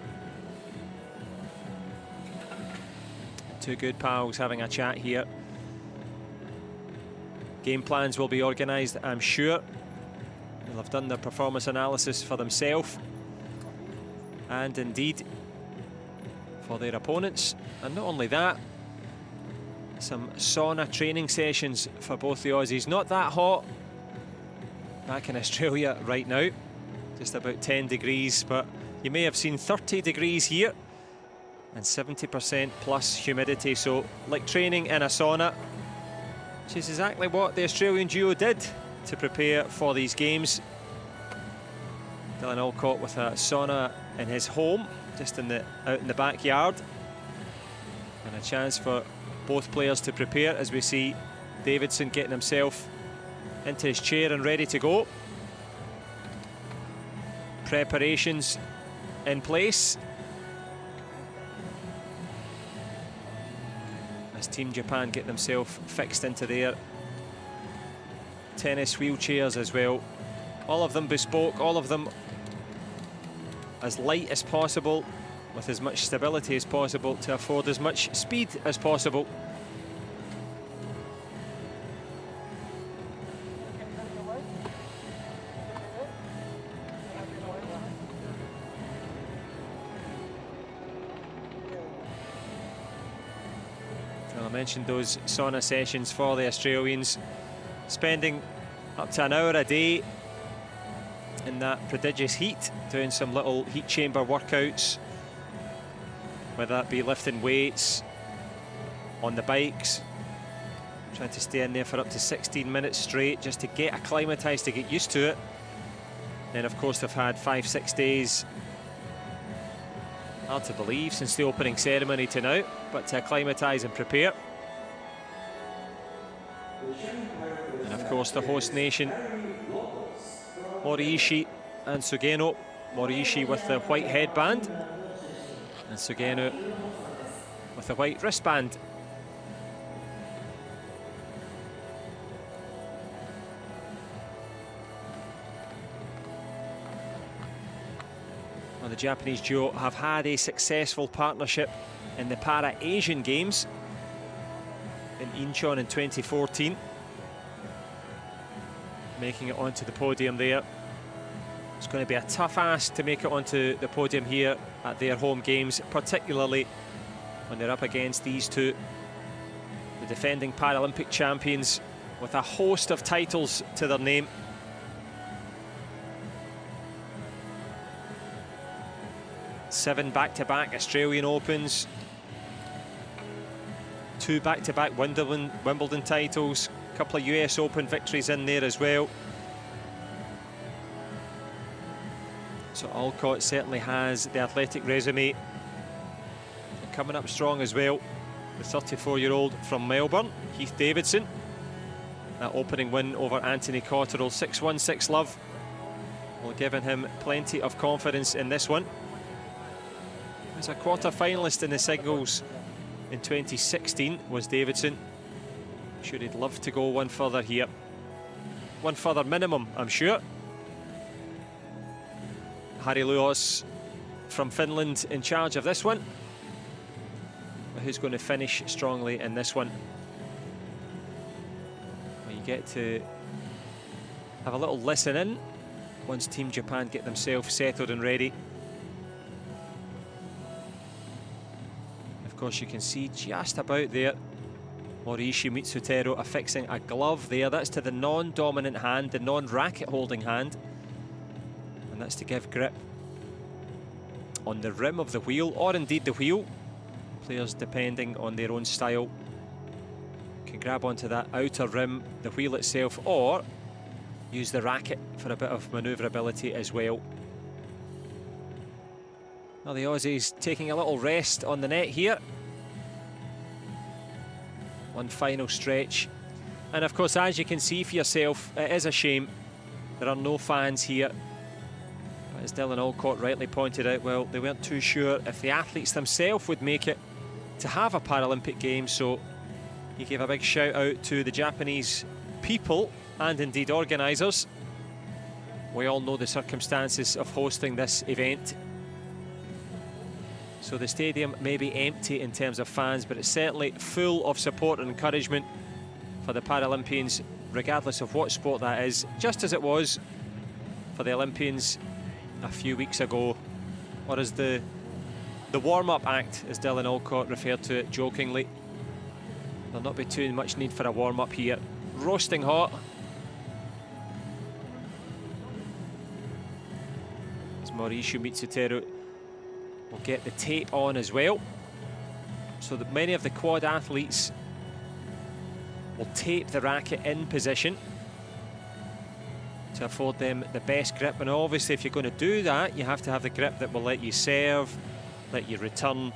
Two good pals having a chat here. Game plans will be organised, I'm sure. They'll have done their performance analysis for themselves and indeed for their opponents. And not only that, some sauna training sessions for both the Aussies. Not that hot back in Australia right now, just about 10 degrees, but you may have seen 30 degrees here and 70% plus humidity, so like training in a sauna, which is exactly what the Australian duo did to prepare for these games. Dylan Alcott with a sauna in his home, just out in the backyard, and a chance for both players to prepare, as we see Davidson getting himself into his chair and ready to go. Preparations in place as Team Japan get themselves fixed into their tennis wheelchairs as well. All of them bespoke, all of them as light as possible, with as much stability as possible to afford as much speed as possible. I mentioned those sauna sessions for the Australians, spending up to an hour a day in that prodigious heat, doing some little heat chamber workouts, whether that be lifting weights, on the bikes, trying to stay in there for up to 16 minutes straight just to get acclimatised, to get used to it. Then of course they've had 5-6 days, hard to believe, since the opening ceremony to now, but to acclimatise and prepare. And of course the host nation, Moriishi and Sugeno. Moriishi with the white headband and Sugeno with the white wristband. Well, the Japanese duo have had a successful partnership in the Para-Asian Games in Incheon in 2014. Making it onto the podium there. It's going to be a tough ask to make it onto the podium here at their home games, particularly when they're up against these two, the defending Paralympic champions with a host of titles to their name. Seven back-to-back Australian Opens, 2 back-to-back Wimbledon titles, a couple of US Open victories in there as well. So Alcott certainly has the athletic resume. And coming up strong as well, the 34-year-old from Melbourne, Heath Davidson. That opening win over Anthony Cotterill, 6-1, 6-love, will give him plenty of confidence in this one. As a quarter-finalist in the singles in 2016 was Davidson. Sure, he'd love to go one further here. One further minimum, I'm sure. Harry Luos from Finland in charge of this one. But who's going to finish strongly in this one? Well, you get to have a little listen in once Team Japan get themselves settled and ready. Of course, you can see just about there Moriishi Mitsutero affixing a glove there. That's to the non-dominant hand, the non-racket holding hand. And that's to give grip on the rim of the wheel, or indeed the wheel. Players, depending on their own style, can grab onto that outer rim, the wheel itself, or use the racket for a bit of manoeuvrability as well. Well, the Aussies taking a little rest on the net here. One final stretch. And of course, as you can see for yourself, it is a shame there are no fans here. As Dylan Alcott rightly pointed out, well, they weren't too sure if the athletes themselves would make it to have a Paralympic Games, so he gave a big shout out to the Japanese people and indeed organisers. We all know the circumstances of hosting this event. So the stadium may be empty in terms of fans, but it's certainly full of support and encouragement for the Paralympians, regardless of what sport that is, just as it was for the Olympians a few weeks ago, or as the warm-up act, as Dylan Alcott referred to it jokingly. There'll not be too much need for a warm-up here. Roasting hot. As Moriishi Mitsutero will get the tape on as well, so that many of the quad athletes will tape the racket in position to afford them the best grip. And obviously, if you're going to do that, you have to have the grip that will let you serve, let you return,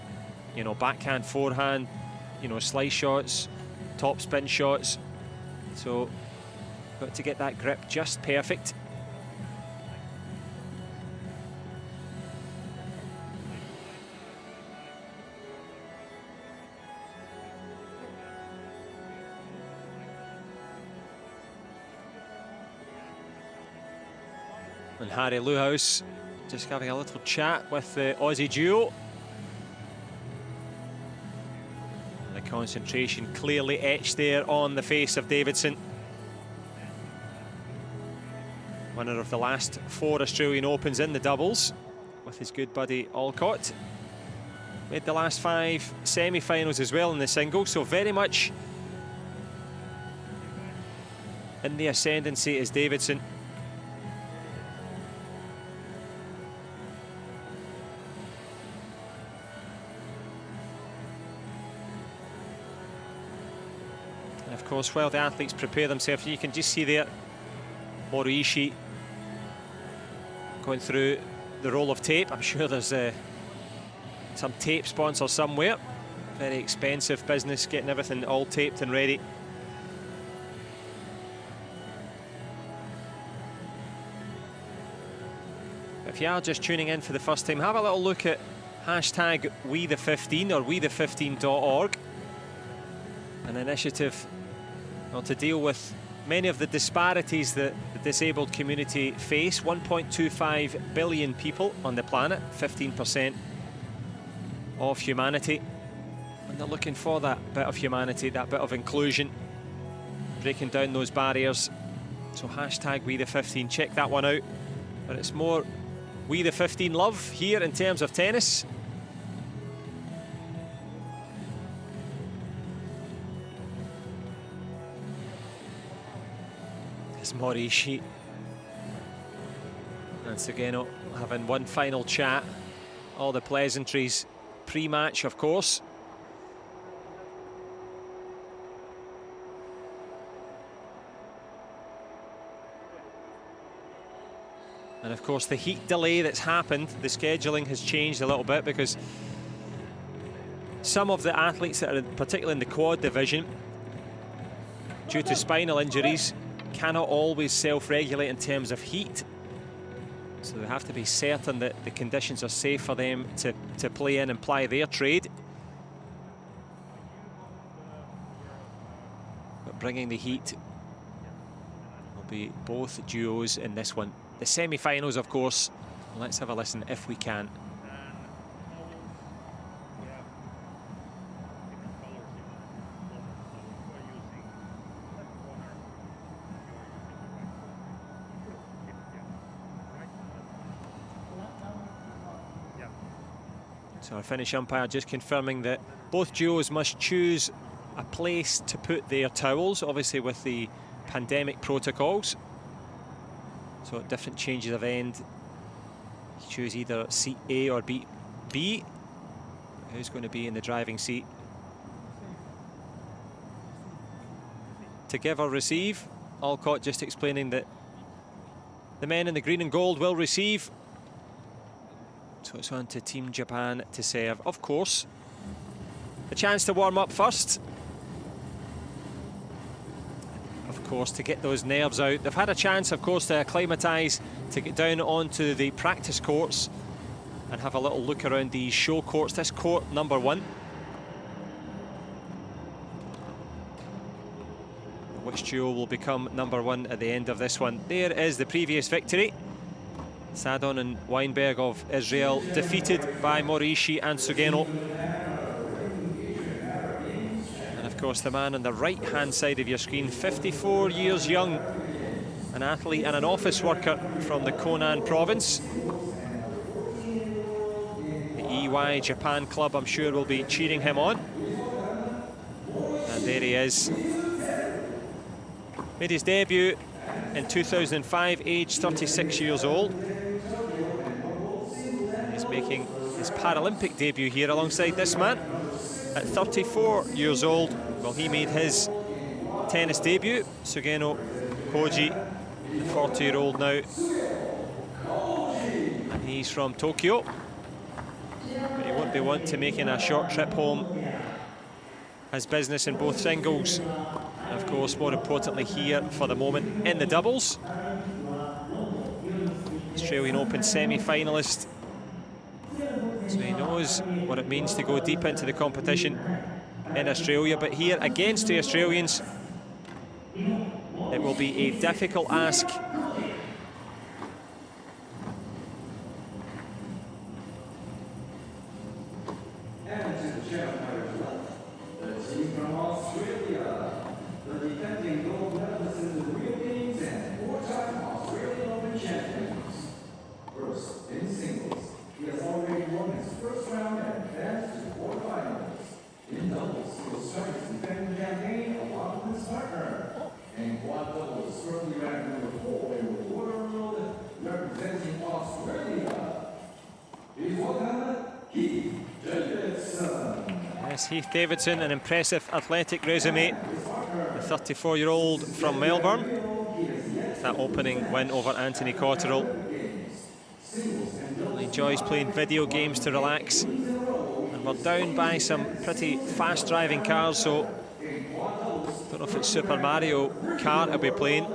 you know, backhand, forehand, you know, slice shots, top spin shots. So, got to get that grip just perfect. And Harry Luhaus just having a little chat with the Aussie duo. And the concentration clearly etched there on the face of Davidson. Winner of the last 4 Australian Opens in the doubles with his good buddy Alcott. Made the last 5 semi-finals as well in the singles, so very much in the ascendancy is Davidson. Of course, while the athletes prepare themselves, you can just see there Moriishi going through the roll of tape. I'm sure there's some tape sponsor somewhere. Very expensive business, getting everything all taped and ready. If you are just tuning in for the first time, have a little look at hashtag WeThe15 or WeThe15.org, an initiative to deal with many of the disparities that the disabled community face. 1.25 billion people on the planet, 15% of humanity. And they're looking for that bit of humanity, that bit of inclusion, breaking down those barriers. So hashtag We the 15, check that one out. But it's more We the 15 love here in terms of tennis. It's Morishi and Sugeno having one final chat. All the pleasantries pre-match, of course. And of course the heat delay that's happened, the scheduling has changed a little bit because some of the athletes that are particularly in the quad division, due to spinal injuries, cannot always self-regulate in terms of heat. So they have to be certain that the conditions are safe for them to play in and ply their trade. But bringing the heat will be both duos in this one. The semi-finals, of course. Let's have a listen if we can. So our Finnish umpire just confirming that both duos must choose a place to put their towels, obviously with the pandemic protocols. So at different changes of end, you choose either seat A or B. Who's going to be in the driving seat? To give or receive. Alcott just explaining that the men in the green and gold will receive. So it's on to Team Japan to serve. Of course, a chance to warm up first. Of course, to get those nerves out. They've had a chance, of course, to acclimatise, to get down onto the practice courts and have a little look around these show courts. This court number 1. Which duo will become number 1 at the end of this one? There is the previous victory. Sadon and Weinberg of Israel defeated by Morishi and Sugeno. And of course the man on the right hand side of your screen, 54 years young, an athlete and an office worker from the Konan province. The EY Japan club, I'm sure, will be cheering him on. And there he is. Made his debut in 2005, aged 36 years old. He's making his Paralympic debut here alongside this man at 34 years old. Well, he made his tennis debut. Sugeno Koji, the 40-year-old now. And he's from Tokyo. But he won't be one to making a short trip home. Has business in both singles. And of course, more importantly here for the moment in the doubles. Australian Open semi-finalist. So he knows what it means to go deep into the competition in Australia. But here against the Australians, it will be a difficult ask. And to the chair umpires left, the team from Australia, the defending gold medalists in the Rio Games and 4-time Australian Open champions. First, in singles, he has already won his first round and advanced to quarterfinals. In doubles, he will start his defending campaign along with his partner. In quad doubles, currently ranked number 4 in the world, representing Australia. Please welcome Keith Davidson. Yes, Heath Davidson, an impressive athletic resume. The 34-year-old from Melbourne. That opening win over Anthony Cotterill. He enjoys playing video games to relax. And we're down by some pretty fast driving cars, so don't know if it's Super Mario Kart he'll be playing.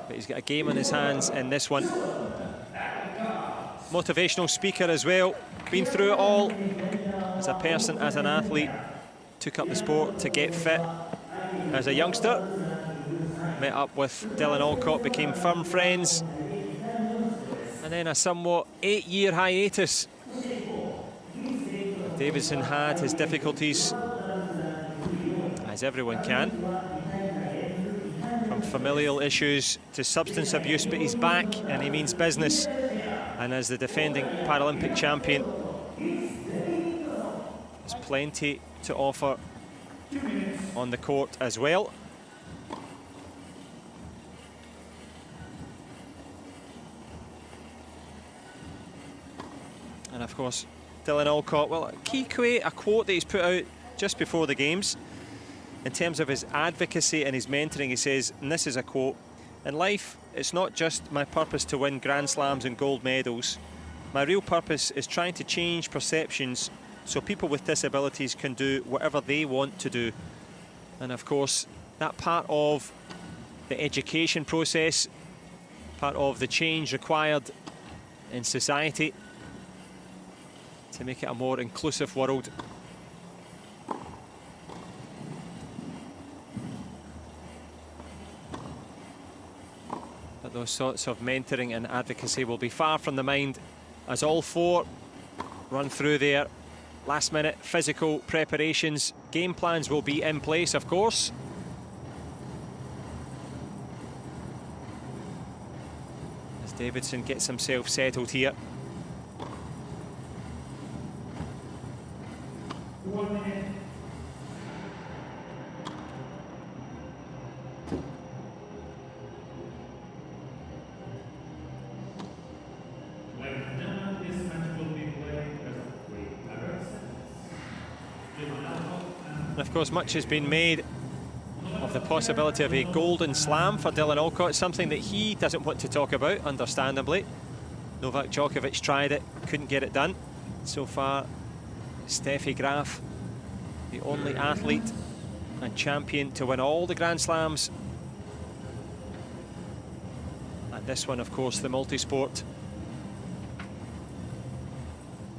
But he's got a game on his hands in this one. Motivational speaker as well. Been through it all as a person, as an athlete. Took up the sport to get fit as a youngster. Met up with Dylan Alcott, became firm friends. And then a somewhat 8-year hiatus. Davidson had his difficulties, as everyone can, from familial issues to substance abuse, but he's back and he means business. And as the defending Paralympic champion, there's plenty to offer on the court as well. And of course, Dylan Alcott, well, a quote that he's put out just before the games in terms of his advocacy and his mentoring. He says, and this is a quote, "In life, it's not just my purpose to win Grand Slams and gold medals. My real purpose is trying to change perceptions so people with disabilities can do whatever they want to do." And of course, that part of the education process, part of the change required in society to make it a more inclusive world. But those sorts of mentoring and advocacy will be far from the mind as all four run through their last-minute physical preparations. Game plans will be in place, of course. As Davidson gets himself settled here. And of course, much has been made of the possibility of a golden slam for Dylan Alcott, something that he doesn't want to talk about, understandably. Novak Djokovic tried it, couldn't get it done. So far, Steffi Graf, the only athlete and champion to win all the Grand Slams. And this one, of course, the multi-sport.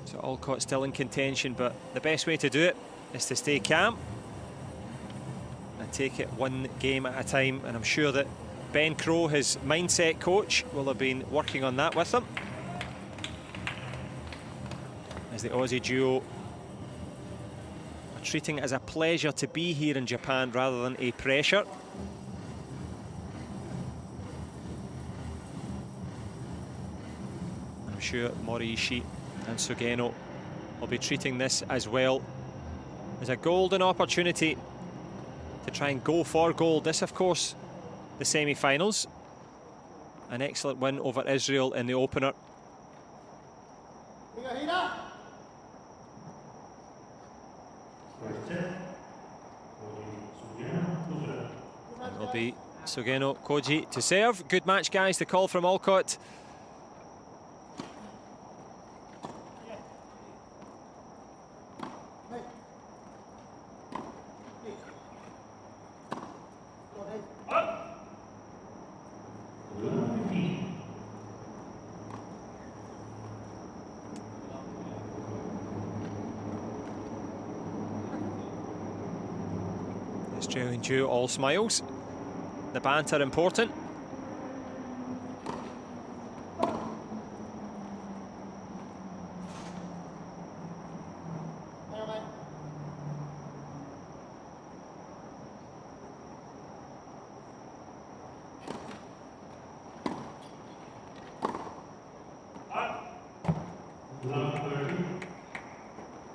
So Alcott still in contention, but the best way to do it is to stay calm and take it one game at a time. And I'm sure that Ben Crowe, his mindset coach, will have been working on that with him, as the Aussie duo are treating it as a pleasure to be here in Japan rather than a pressure. I'm sure Moriishi and Sugeno will be treating this as well as a golden opportunity to try and go for gold. This, of course, the semi-finals. An excellent win over Israel in the opener. And it'll be Sugeno Koji to serve. Good match, guys. The call from Alcott. Australian duo all smiles. The banter important.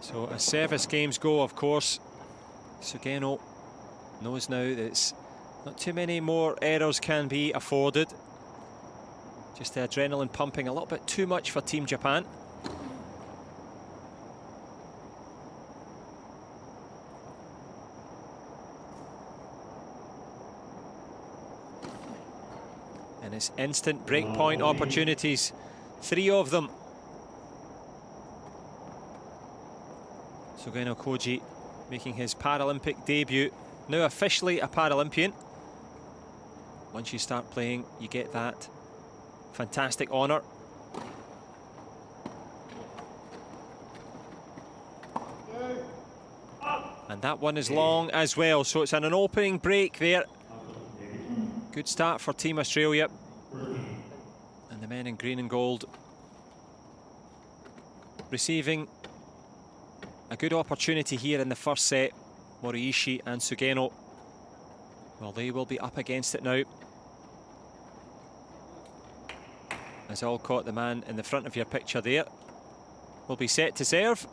So as service games go, of course, Sugeno knows now that it's not too many more errors can be afforded. Just the adrenaline pumping a little bit too much for Team Japan. And it's instant breakpoint opportunities, 3 of them. Sugeno Koji making his Paralympic debut. Now officially a Paralympian. Once you start playing, you get that fantastic honour. And that one is long as well, so it's an opening break there. Good start for Team Australia. And the men in green and gold receiving a good opportunity here in the first set. Moriishi and Sugeno, well, they will be up against it now. As Alcott, the man in the front of your picture there, will be set to serve.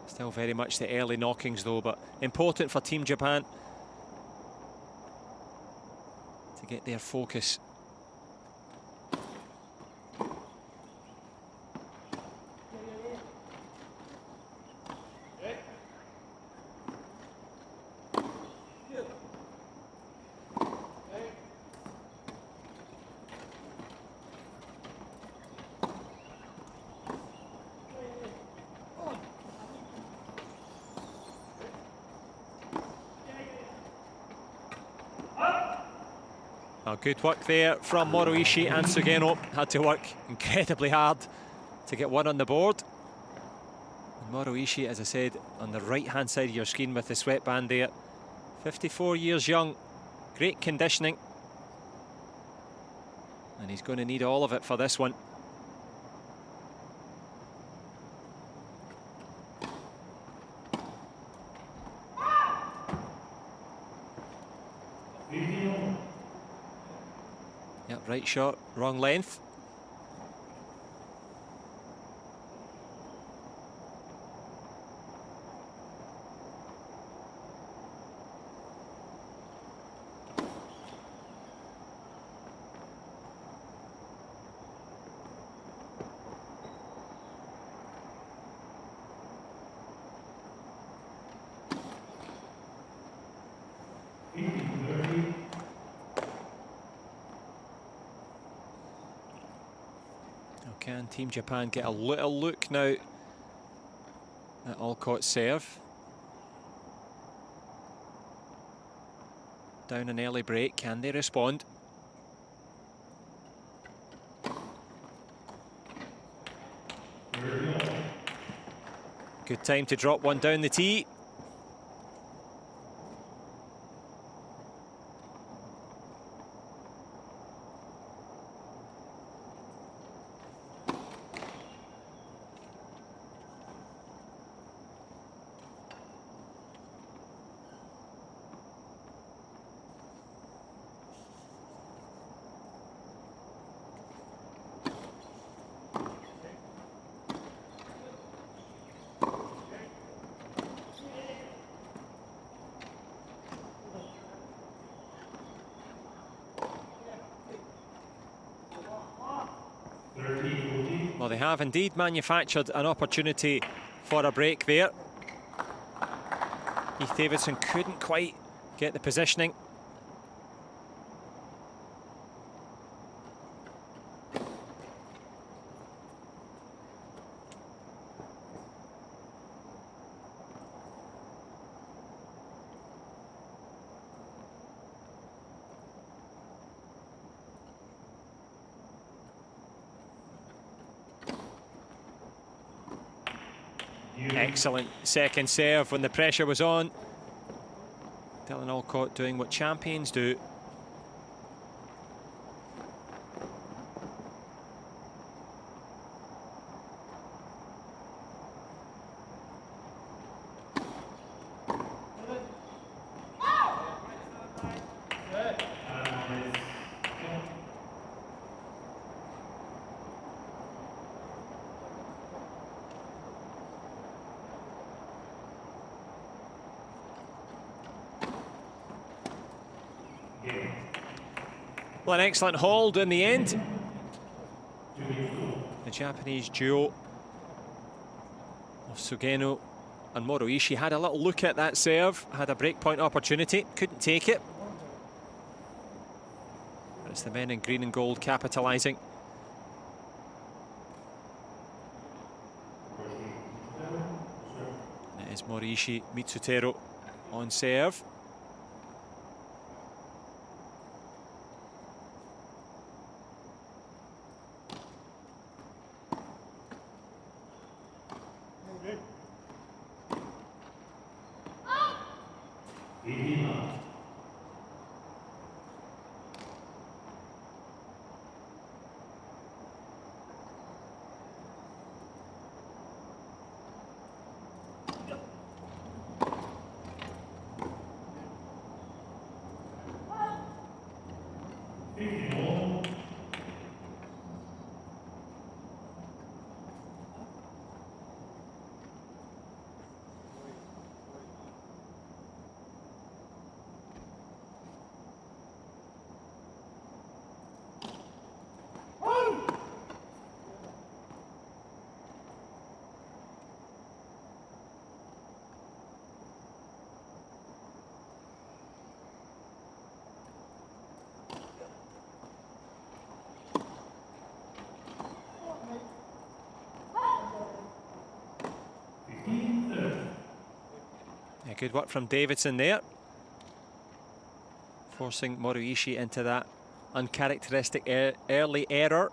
Still very much the early knockings though, but important for Team Japan to get their focus. Oh, good work there from Moriishi, and Sugeno had to work incredibly hard to get one on the board. And Moriishi, as I said, on the right-hand side of your screen with the sweatband there. 54 years young, great conditioning. And he's going to need all of it for this one. Yep, right shot, wrong length. Can Team Japan get a little look now at Alcott's serve? Down an early break, can they respond? Good time to drop one down the tee. Well, they have indeed manufactured an opportunity for a break there. Heath Davidson couldn't quite get the positioning. Excellent second serve when the pressure was on. Dylan Alcott doing what champions do. Well, an excellent hold in the end. The Japanese duo of Sugeno and Moriishi had a little look at that serve, had a breakpoint opportunity, couldn't take it. But it's the men in green and gold capitalising. And it is Moriishi Mitsutero on serve. Yeah, good work from Davidson there, forcing Moriishi into that uncharacteristic early error.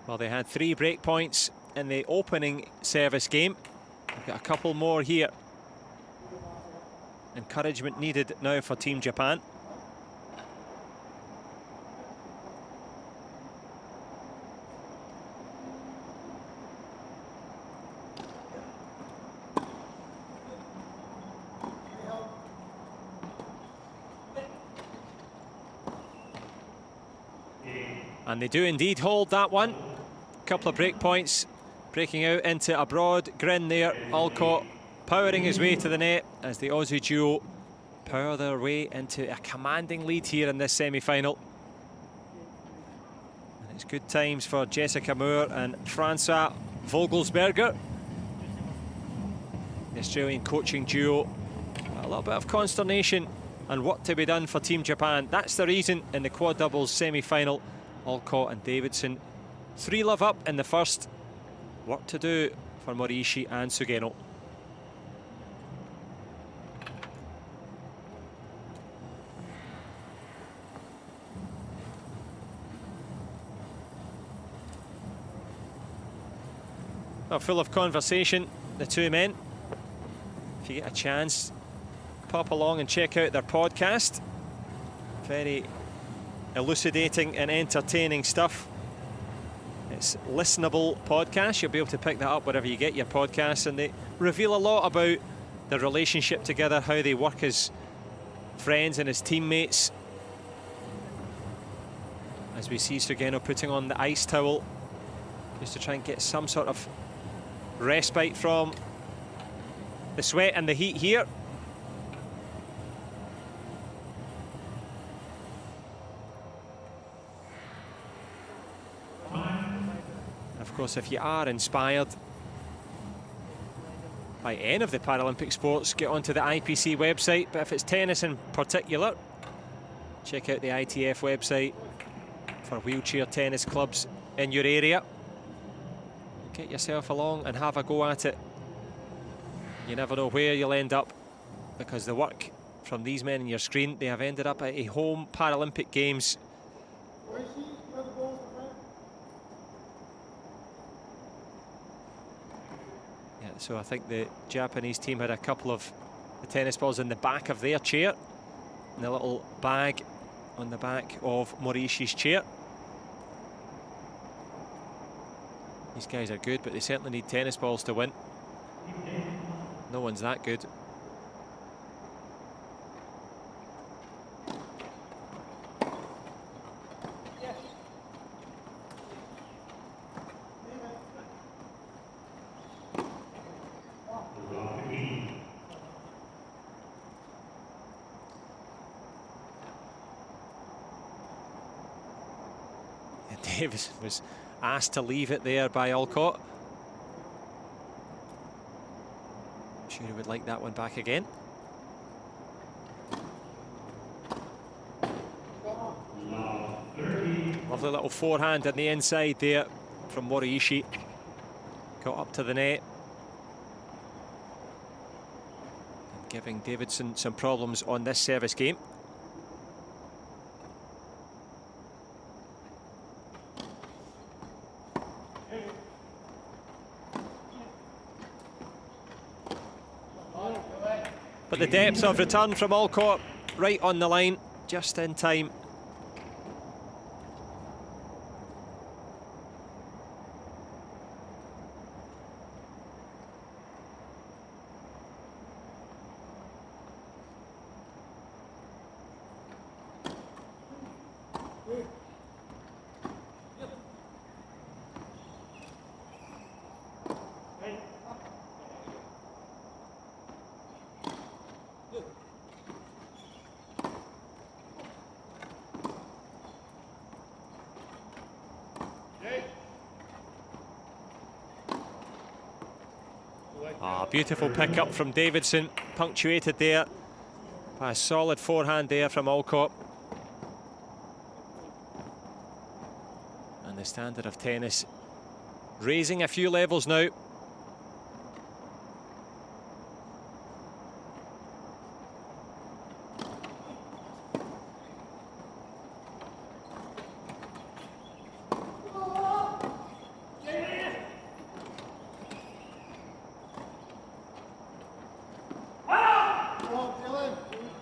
Well, they had 3 break points in the opening service game. We've got a couple more here. Encouragement needed now for Team Japan. And they do indeed hold that one. Couple of break points, breaking out into a broad grin there. Alcott powering his way to the net as the Aussie duo power their way into a commanding lead here in this semi-final. And it's good times for Jessica Moore and Francois Vogelsberger, the Australian coaching duo. A little bit of consternation and what to be done for Team Japan. That's the reason in the quad doubles semi-final, Alcott and Davidson 3-love up in the first. Work to do for Moriishi and Sugeno. Well, full of conversation, the two men. If you get a chance, pop along and check out their podcast. Very elucidating and entertaining stuff. It's listenable podcast. You'll be able to pick that up wherever you get your podcasts, and they reveal a lot about their relationship together, how they work as friends and as teammates. As we see Sugeno putting on the ice towel just to try and get some sort of respite from the sweat and the heat here. Of course, if you are inspired by any of the Paralympic sports, get onto the IPC website. But if it's tennis in particular, check out the ITF website for wheelchair tennis clubs in your area. Get yourself along and have a go at it. You never know where you'll end up, because the work from these men on your screen, they have ended up at a home Paralympic Games. Yeah, so I think the Japanese team had a couple of the tennis balls in the back of their chair, and a little bag on the back of Moriishi's chair. These guys are good, but they certainly need tennis balls to win. No one's that good. Davis was asked to leave it there by Alcott. I'm sure he would like that one back again. Lovely little forehand on the inside there from Moriishi. Got up to the net. And giving Davidson some problems on this service game. But the depth of return from Alcott, right on the line, just in time. Beautiful pick up from Davidson, punctuated there by a solid forehand there from Alcott. And the standard of tennis raising a few levels now.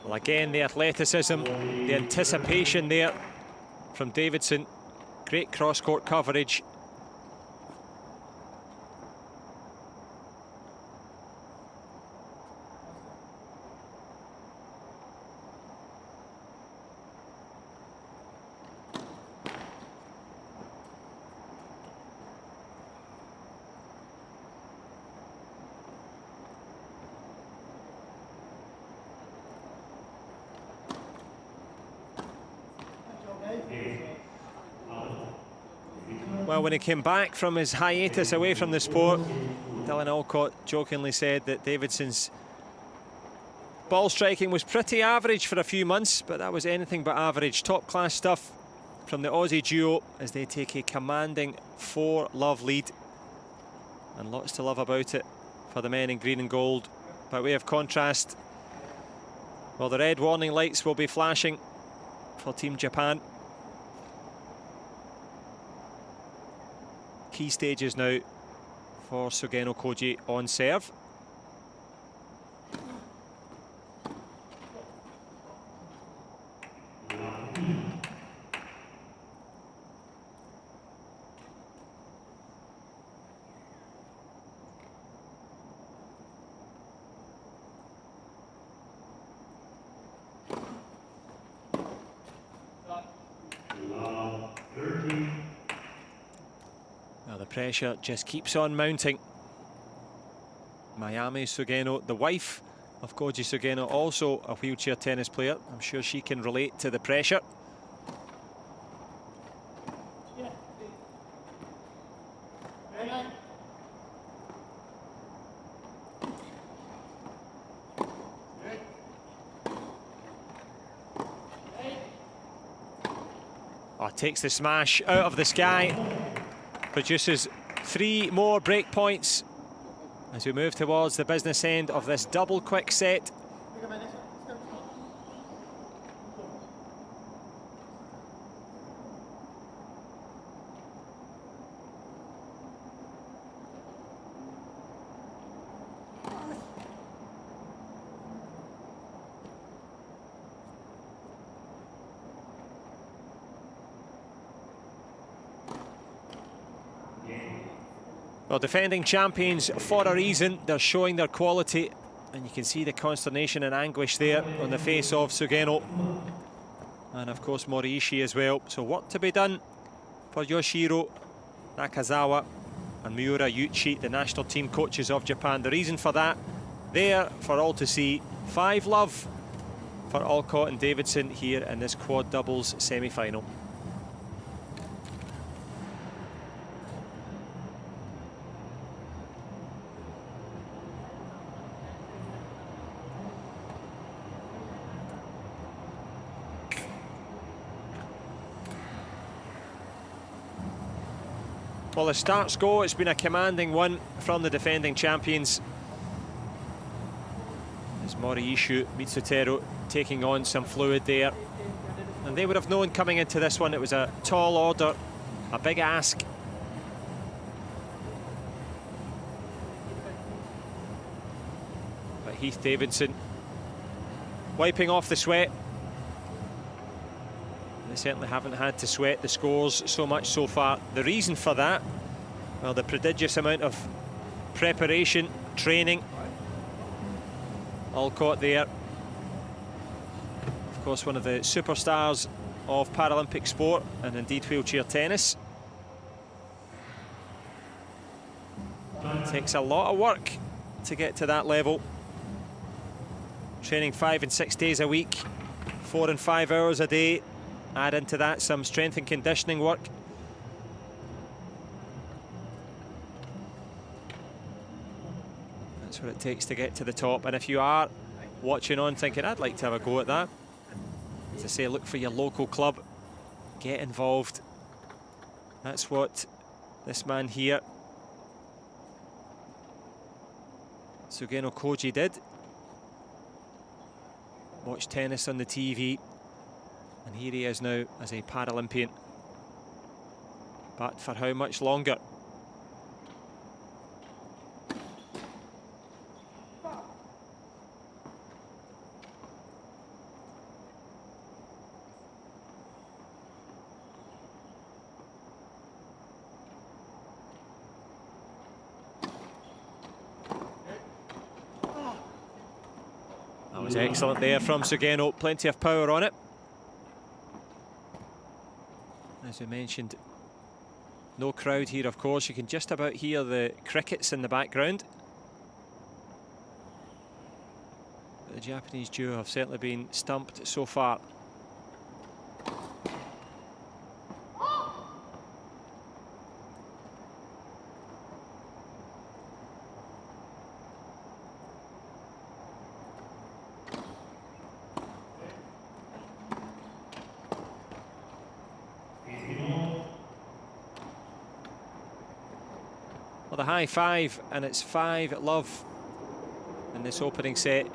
Well, again, the athleticism, the anticipation there from Davidson. Great cross-court coverage. Well, when he came back from his hiatus away from the sport, Dylan Alcott jokingly said that Davidson's ball striking was pretty average for a few months, but that was anything but average. Top-class stuff from the Aussie duo as they take a commanding 4-love lead. And lots to love about it for the men in green and gold. By way of contrast, well, the red warning lights will be flashing for Team Japan. Key stages now for Sugeno Koji on serve. Now the pressure just keeps on mounting. Mayami Sugeno, the wife of Koji Sugeno, also a wheelchair tennis player. I'm sure she can relate to the pressure. Takes the smash out of the sky. Produces 3 more break points as we move towards the business end of this double quick set. Well, defending champions for a reason. They're showing their quality, and you can see the consternation and anguish there on the face of Sugeno. And of course Moriishi as well. So what to be done for Yoshiro Nakazawa and Miura Yuichi, the national team coaches of Japan. The reason for that, there for all to see. 5-love for Alcott and Davidson here in this quad doubles semi-final. Well, as starts go, it's been a commanding one from the defending champions. As Moriishi Mitsutero taking on some fluid there. And they would have known coming into this one it was a tall order, a big ask. But Heath Davidson wiping off the sweat. They certainly haven't had to sweat the scores so much so far. The reason for that, well, the prodigious amount of preparation, training. Alcott there. Of course, one of the superstars of Paralympic sport and indeed wheelchair tennis. It takes a lot of work to get to that level. Training 5 and 6 days a week, 4 and 5 hours a day. Add into that some strength and conditioning work. That's That's what it takes to get to the top. And if you are watching on thinking, I'd like to have a go at that, as I say, look for your local club, get involved. That's what this man here, Sugeno Koji, did. Watch tennis on the TV, and here he is now as a Paralympian. But for how much longer? That was excellent there from Sugeno, plenty of power on it. As we mentioned, no crowd here, of course. You can just about hear the crickets in the background. But the Japanese duo have certainly been stumped so far. Well, the high five, and it's 5-love in this opening set.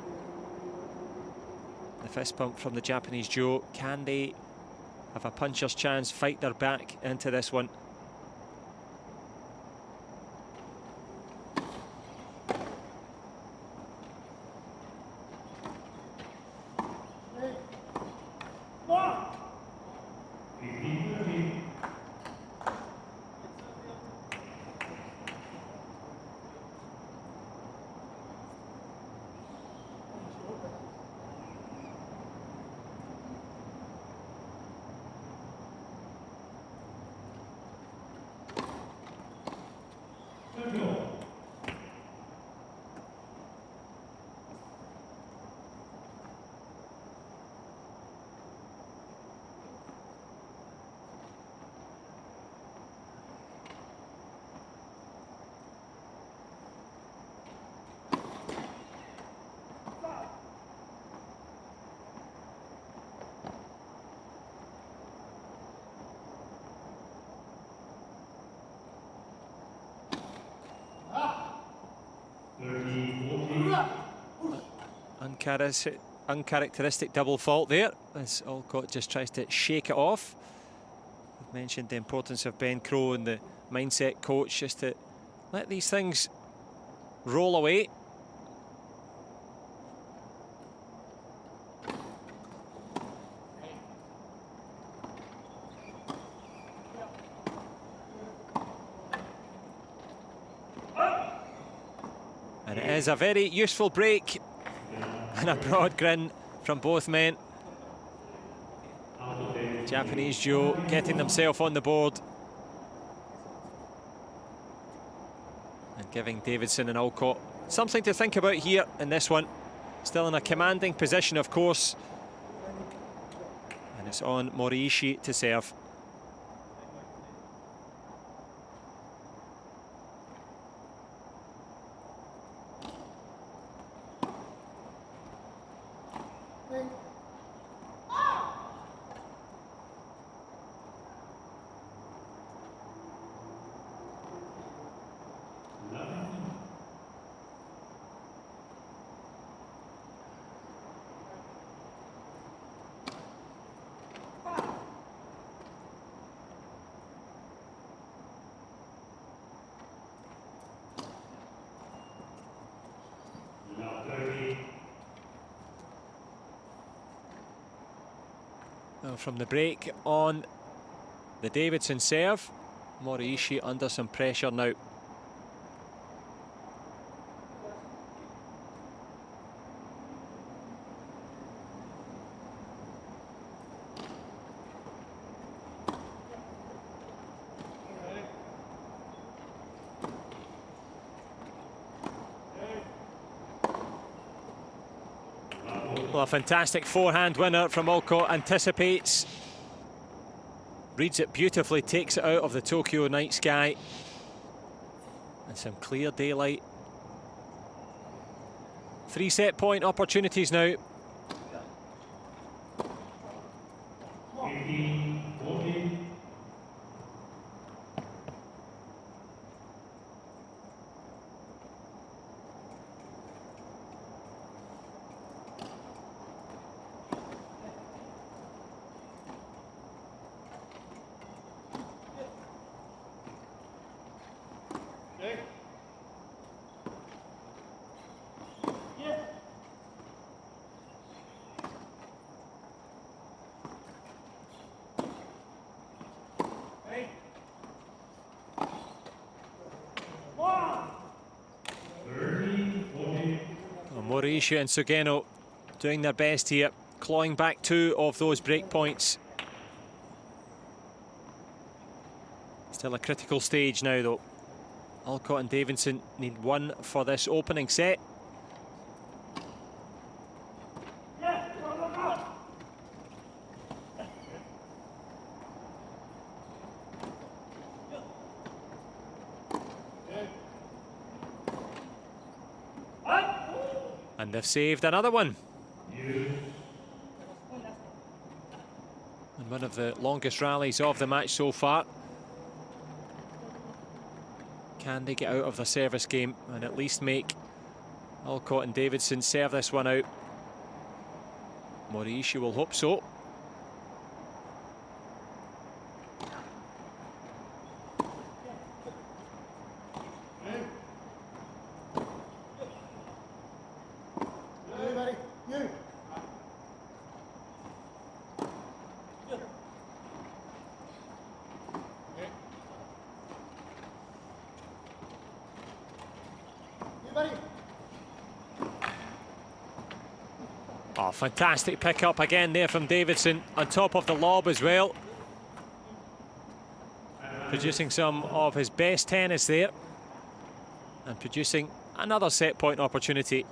The fist pump from the Japanese duo. Can they have a puncher's chance, fight their back into this one? Uncharacteristic double fault there, as Alcott just tries to shake it off. I've mentioned the importance of Ben Crowe and the mindset coach, just to let these things roll away. And it is a very useful break. And a broad grin from both men. Japanese duo getting themselves on the board. And giving Davidson and Alcott something to think about here in this one. Still in a commanding position, of course. And it's on Moriishi to serve. Well, from the break on the Davidson serve, Moriishi under some pressure now. Well, a fantastic forehand winner from Alcott. Anticipates, reads it beautifully, takes it out of the Tokyo night sky. And some clear daylight 3 set point opportunities now. Mauricio and Sugeno doing their best here, clawing back 2 of those break points. Still a critical stage now though. Alcott and Davidson need 1 for this opening set. And they've saved another one. And one of the longest rallies of the match so far. Can they get out of the service game and at least make Alcott and Davidson serve this one out? Mauricio will hope so. Oh, fantastic pick-up again there from Davidson, on top of the lob as well. Producing some of his best tennis there. And producing another set point opportunity.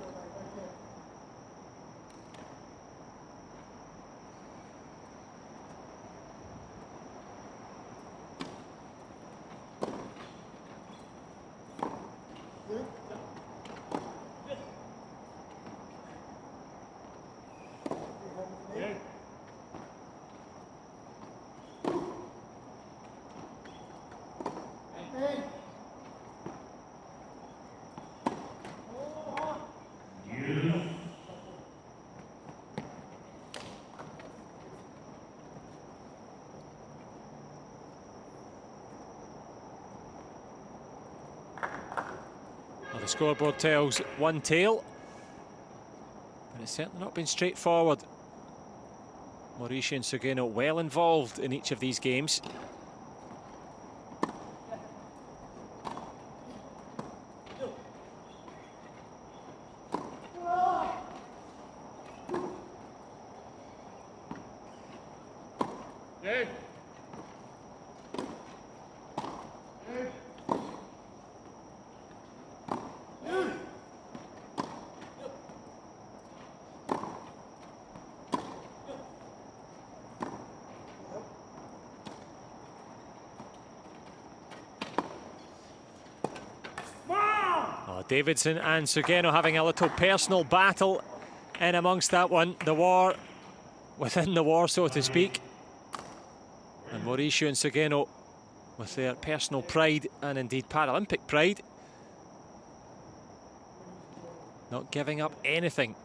The scoreboard tells one tail, but it's certainly not been straightforward. Mauricio and Sugeno well involved in each of these games. Davidson and Sugeno having a little personal battle in amongst that one. The war within the war, so to speak. And Mauricio and Sugeno with their personal pride and indeed Paralympic pride, not giving up anything.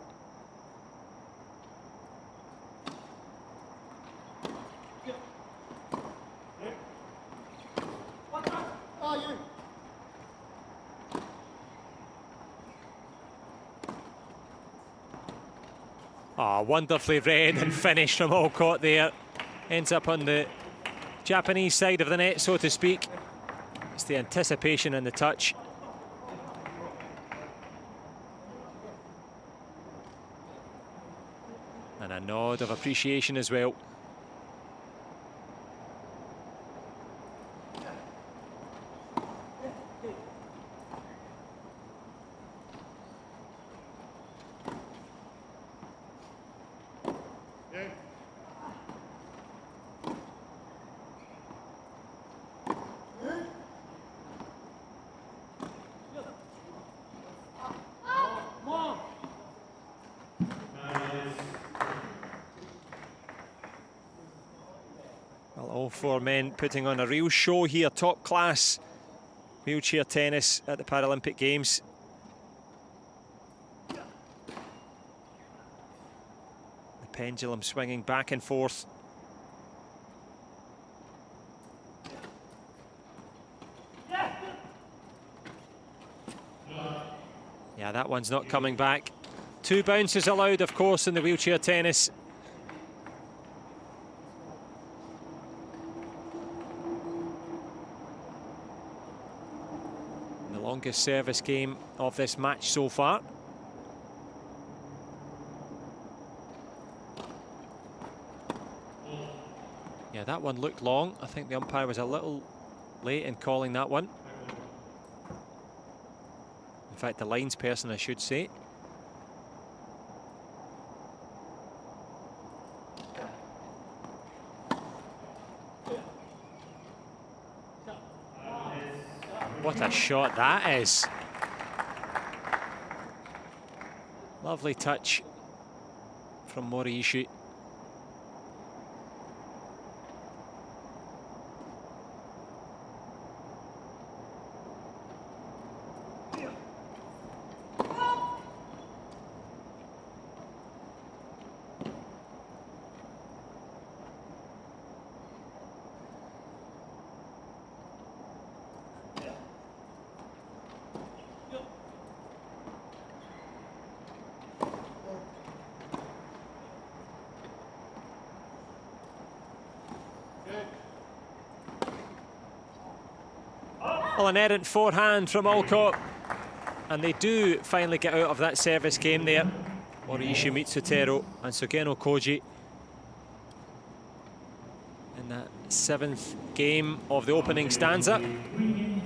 Oh, wonderfully read and finished from Alcott there. Ends up on the Japanese side of the net, so to speak. It's the anticipation and the touch. And a nod of appreciation as well. Well, all four men putting on a real show here. Top class wheelchair tennis at the Paralympic Games. The pendulum swinging back and forth. Yeah, that one's not coming back. 2 bounces allowed, of course, in the wheelchair tennis. The longest service game of this match so far. Yeah, that one looked long. I think the umpire was a little late in calling that one. In fact, the lines person, I should say. What a shot that is. Lovely touch from Moriishi. Well, an errant forehand from Alcott, and they do finally get out of that service game there. Moriishi meets Sotero and Sugeno Koji in that 7th game of the opening stanza. And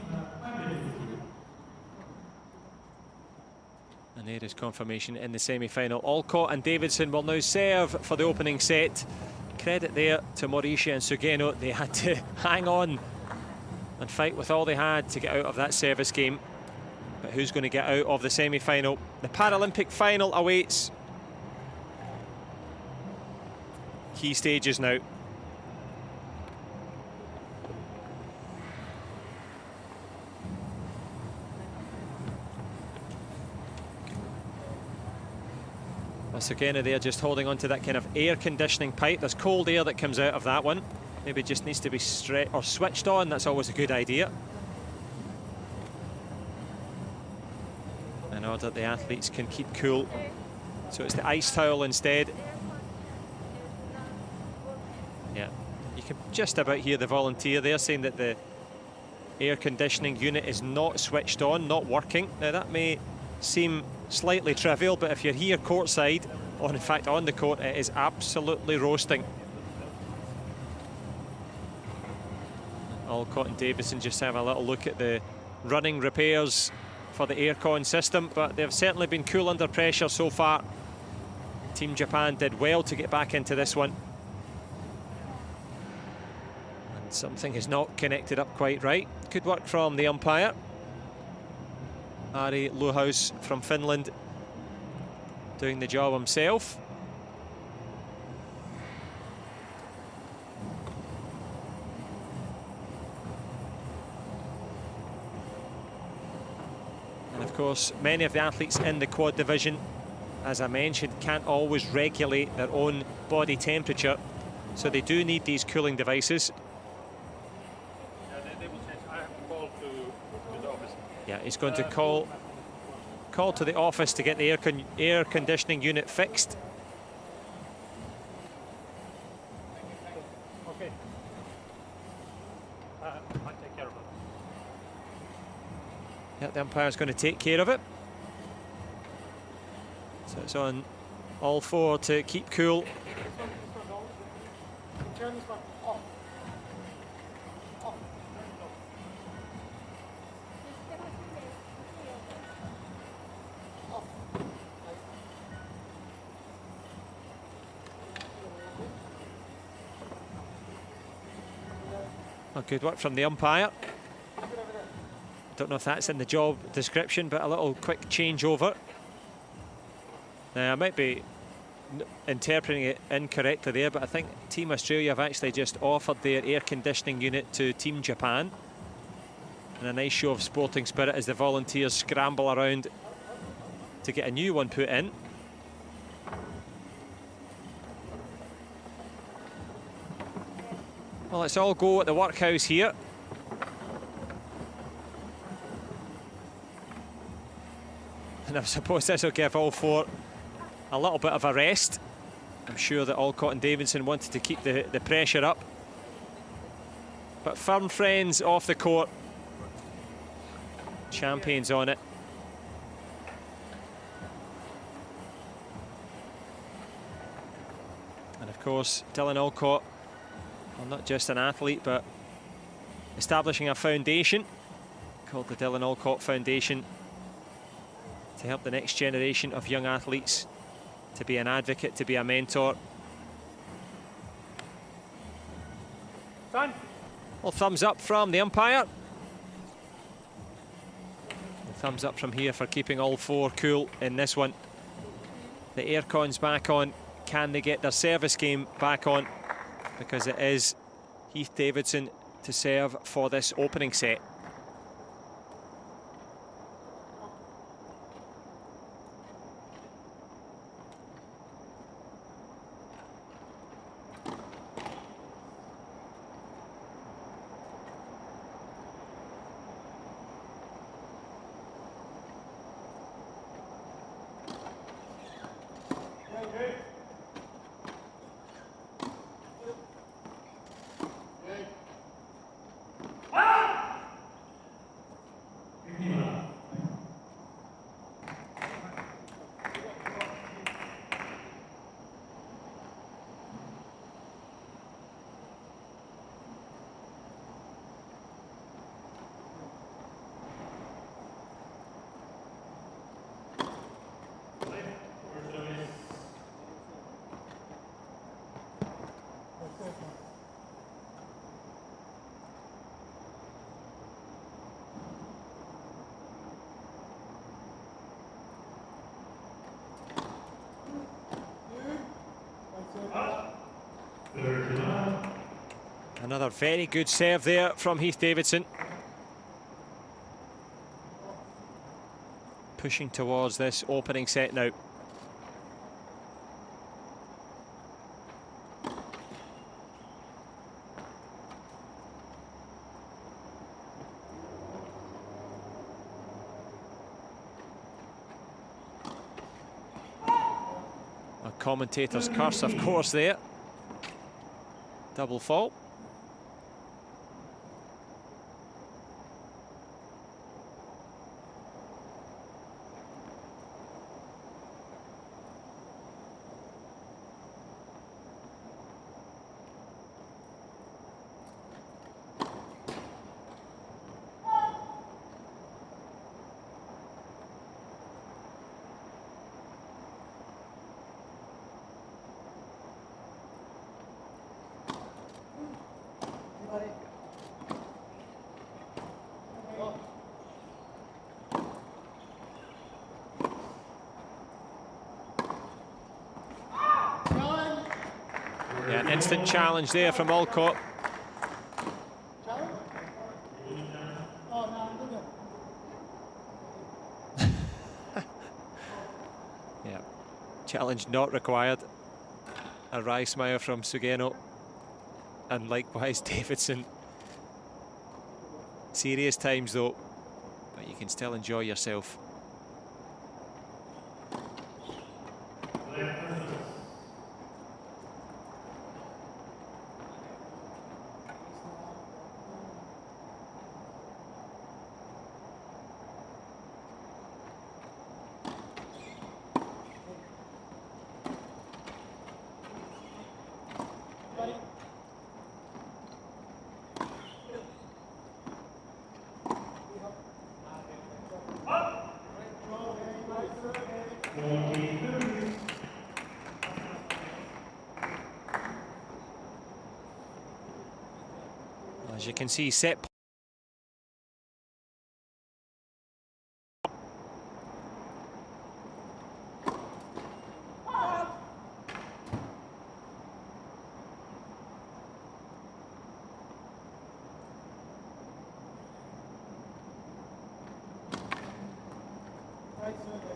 there is confirmation in the semi-final. Alcott and Davidson will now serve for the opening set. Credit there to Moriishi and Sugeno. They had to hang on and fight with all they had to get out of that service game. But who's going to get out of the semi-final? The Paralympic final awaits. Key stages now. Once again, they're just holding on to that kind of air conditioning pipe. There's cold air that comes out of that one. Maybe just needs to be switched on. That's always a good idea, in order that the athletes can keep cool. So it's the ice towel instead. Yeah, you can just about hear the volunteer there saying that the air conditioning unit is not switched on, not working. Now that may seem slightly trivial, but if you're here courtside, or in fact on the court, it is absolutely roasting. Alcott and Davison just have a little look at the running repairs for the aircon system, but they've certainly been cool under pressure so far. Team Japan did well to get back into this one. And something is not connected up quite right. Good work from the umpire. Ari Luhaus from Finland doing the job himself. And of course, many of the athletes in the quad division, as I mentioned, can't always regulate their own body temperature, so they do need these cooling devices. They will change. I have to call to the office. Yeah, he's going to call to the office to get the air conditioning unit fixed. Okay. I'll take care of it. Yeah, the umpire's going to take care of it. So it's on all four to keep cool. Turn this one off. Oh, good work from the umpire. Don't know if that's in the job description, but a little quick changeover. Now, I might be interpreting it incorrectly there, but I think Team Australia have actually just offered their air conditioning unit to Team Japan. And a nice show of sporting spirit as the volunteers scramble around to get a new one put in. Well, let's all go at the workhouse here. And I suppose this will give all four a little bit of a rest. I'm sure that Alcott and Davidson wanted to keep the pressure up. But firm friends off the court. Champions on it. And of course, Dylan Alcott, well, not just an athlete, but establishing a foundation called the Dylan Alcott Foundation to help the next generation of young athletes to be an advocate, to be a mentor. Done. Well, thumbs up from the umpire. Thumbs up from here for keeping all four cool in this one. The aircon's back on. Can they get their service game back on? Because it is Heath Davidson to serve for this opening set. Another very good serve there from Heath Davidson. Pushing towards this opening set now. A commentator's curse, of course, there. Double fault. Yeah, an instant challenge there from Alcott. Yeah, challenge not required. A wry smile from Sugeno. And likewise Davidson. Serious times though, but you can still enjoy yourself. As you can see, set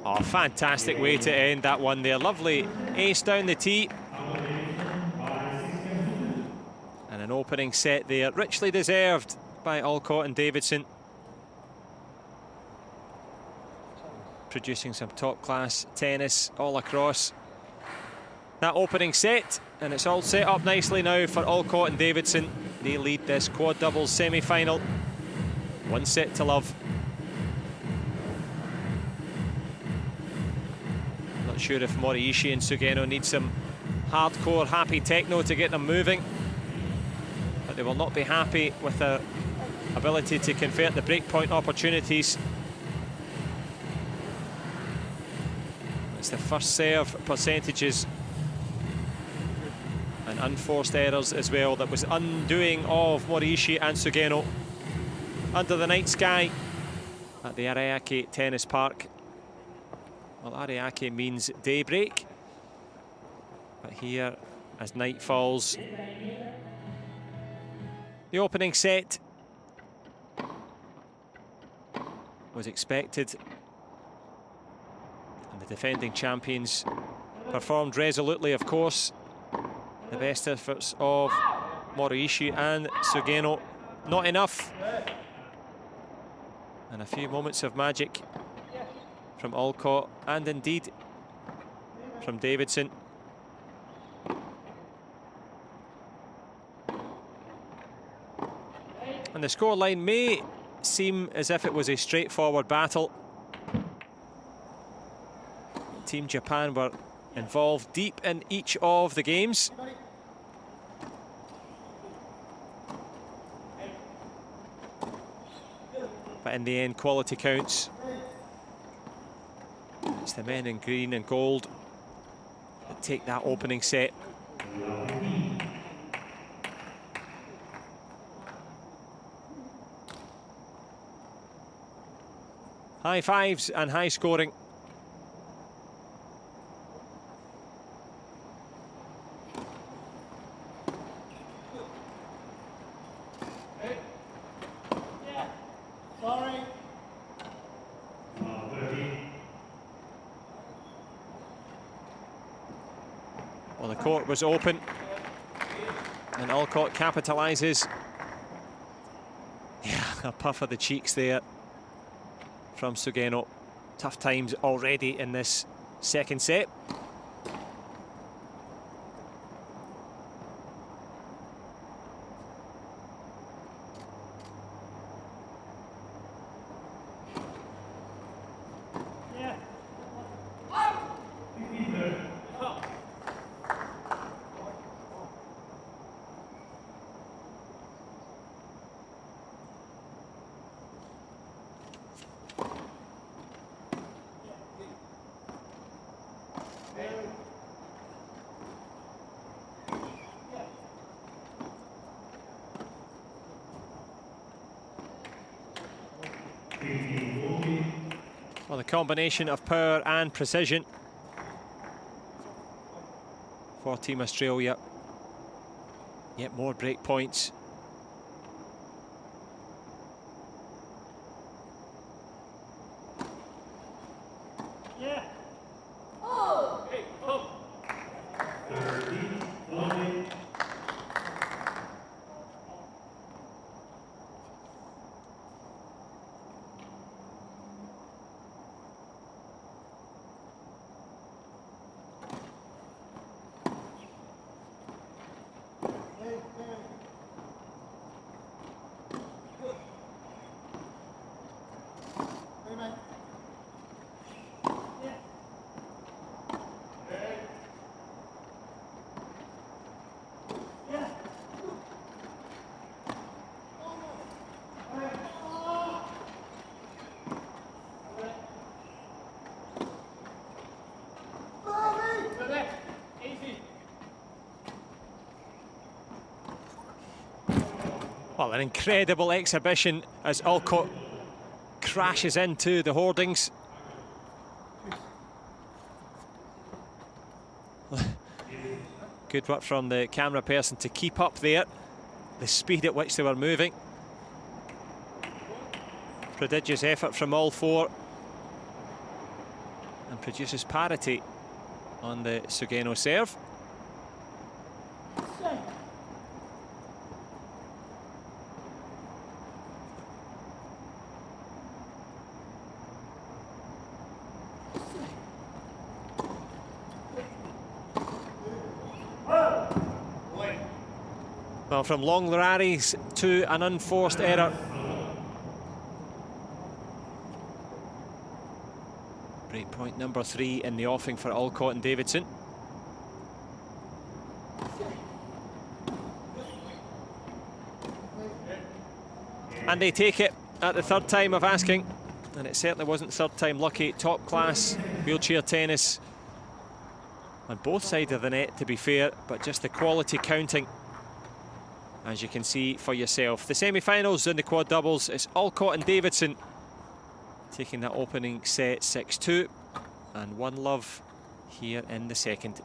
Oh, fantastic way to end that one there. Lovely ace down the tee. And an opening set there, richly deserved by Alcott and Davidson. Producing some top-class tennis all across that opening set. And it's all set up nicely now for Alcott and Davidson. They lead this quad doubles semi-final. 1-0. Not sure if Moriishi and Sugeno need some hardcore happy techno to get them moving, but they will not be happy with their ability to convert the breakpoint opportunities. It's the first serve percentages and unforced errors as well that was undoing of Moriishi and Sugeno under the night sky at the Ariake Tennis Park. Well, Ariake means daybreak, but here, as night falls, the opening set was expected, and the defending champions performed resolutely, of course. The best efforts of Moriishi and Sugeno, not enough. And a few moments of magic from Alcott and indeed from Davidson. And the scoreline may seem as if it was a straightforward battle. Team Japan were involved deep in each of the games. But in the end, quality counts. It's the men in green and gold that take that opening set. High fives and high scoring. Well, the court was open and Alcott capitalises. Yeah, a puff of the cheeks there from Sugeno. Tough times already in this second set. Well, the combination of power and precision for Team Australia. Yet more break points. Well, an incredible exhibition as Alcott crashes into the hoardings. Good work from the camera person to keep up there, the speed at which they were moving. Prodigious effort from all four. and produces parity on the Sugeno serve. Well, from long rallies to an unforced error. Break point number 3 in the offing for Alcott and Davidson. And they take it at the third time of asking, and it certainly wasn't third time lucky. Top class wheelchair tennis on both sides of the net, to be fair, but just the quality counting, as you can see for yourself. The semi-finals in the quad doubles, it's Alcott and Davidson taking that opening set 6-2, and 1-love here in the second.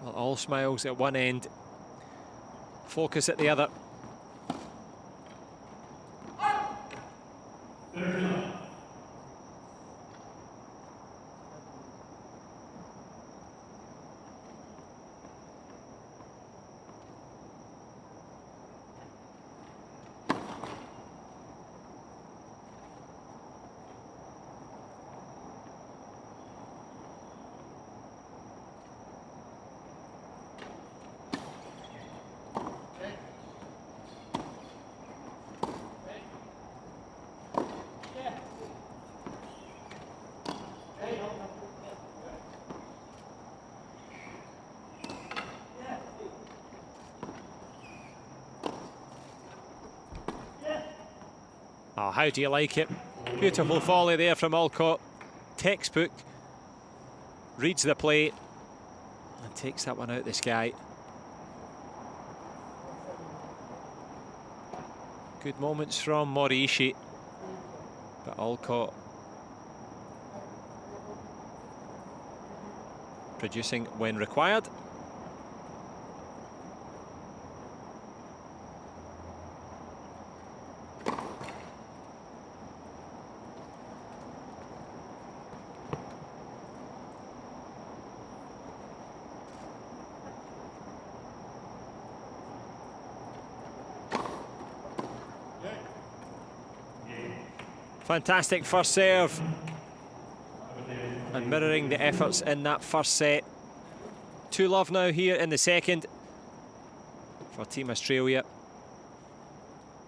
Well, all smiles at one end, focus at the other. Oh, how do you like it? Beautiful volley there from Alcott. Textbook. Reads the play and takes that one out the sky. Good moments from Moriishi, but Alcott producing when required. Fantastic first serve, and mirroring the efforts in that first set. 2-love now here in the second for Team Australia.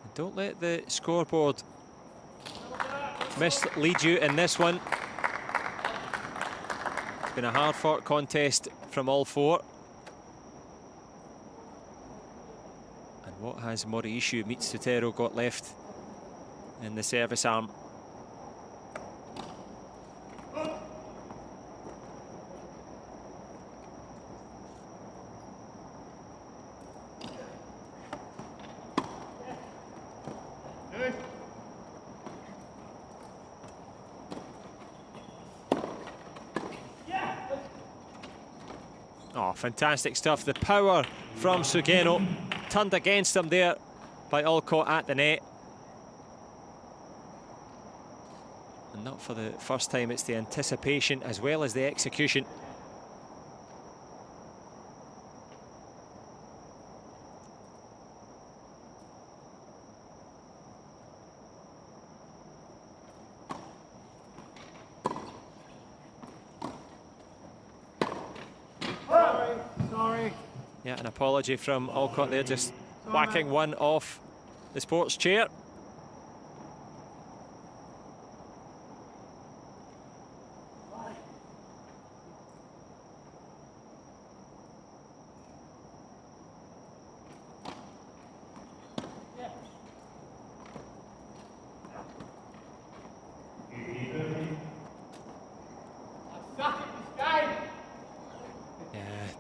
And don't let the scoreboard mislead you in this one. It's been a hard-fought contest from all four. And what has Moriishi Mitsutero got left in the service arm? Oh, fantastic stuff. The power from Sugeno turned against him there by Alcott at the net. And not for the first time, it's the anticipation as well as the execution. Yeah, an apology from Alcott there, just whacking one off the sports chair.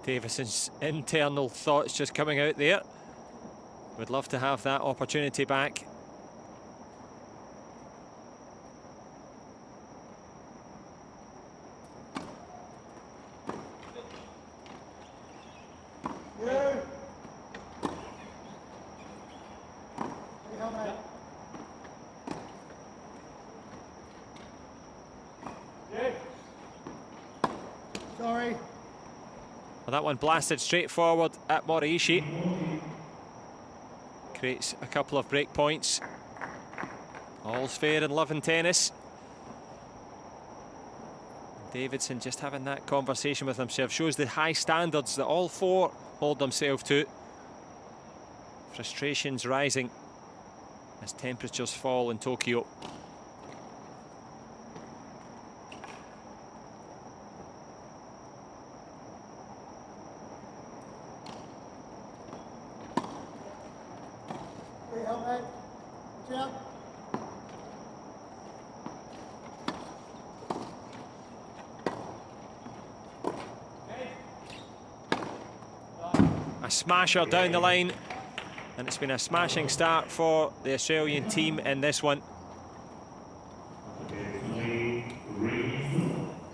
Davison's internal thoughts just coming out there. Would love to have that opportunity back. Sorry. Well, that one blasted straight forward at Moraishi. Creates a couple of break points. All's fair in love and tennis. Davidson just having that conversation with himself shows the high standards that all four hold themselves to. Frustrations rising as temperatures fall in Tokyo. Hey, help, mate. Watch out. A smasher down the line, and it's been a smashing start for the Australian team in this one.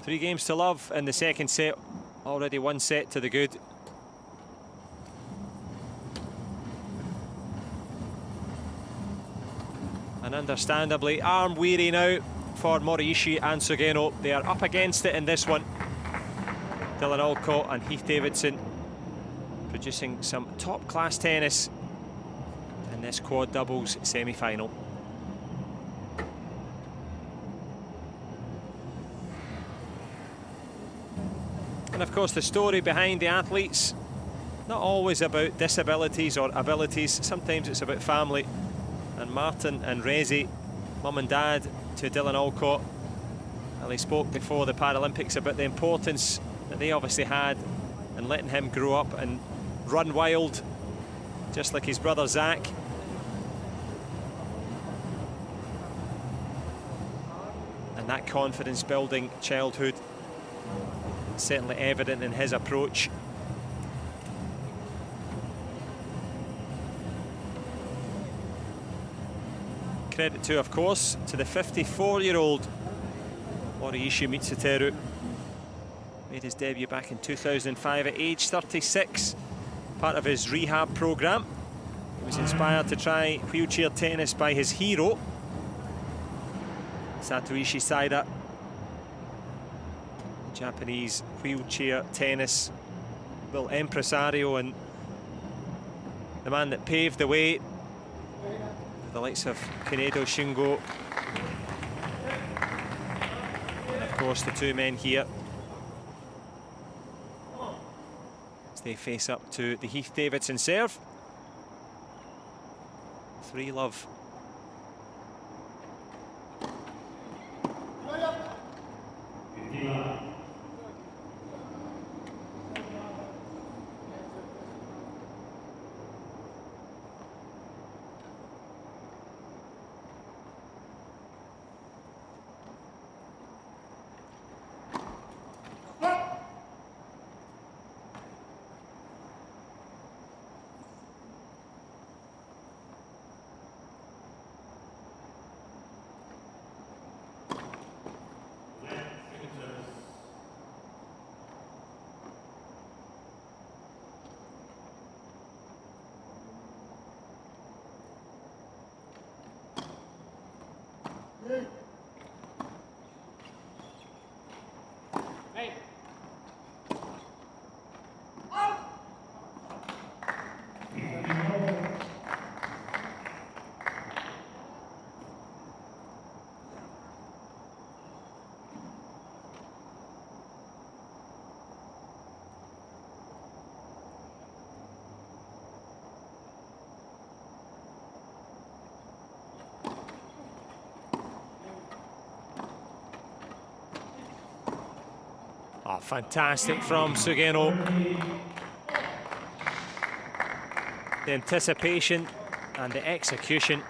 3 games to love in the second set, already 1 set to the good. And understandably arm weary now for Moraishi and Sugeno. They are up against it in this one. Dylan Alcott and Heath Davidson producing some top-class tennis in this quad doubles semi-final. And of course the story behind the athletes, not always about disabilities or abilities, sometimes it's about family. And Martin and Rezi, mum and dad to Dylan Alcott, well, he spoke before the Paralympics about the importance that they obviously had in letting him grow up and run wild, just like his brother Zach. And that confidence building childhood, certainly evident in his approach. Credit to, of course, to the 54-year-old Moraishi Mitsuteru. Made his debut back in 2005 at age 36, part of his rehab program. He was inspired to try wheelchair tennis by his hero, Satoichi Saida, the Japanese wheelchair tennis impresario and the man that paved the way for the likes of Kanedo Shingo. And of course the two men here as they face up to the Heath Davidson serve. 3-love. Oh, fantastic from Sugeno. The anticipation and the execution.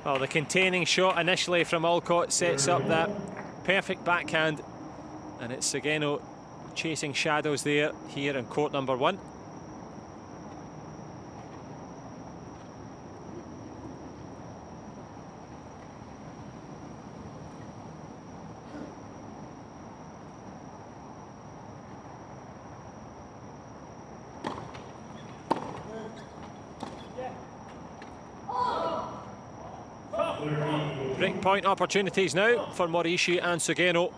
Well, the containing shot initially from Alcott sets up that perfect backhand, and it's Sageno chasing shadows there here in court number 1. Break point opportunities now for Morishi and Sugeno,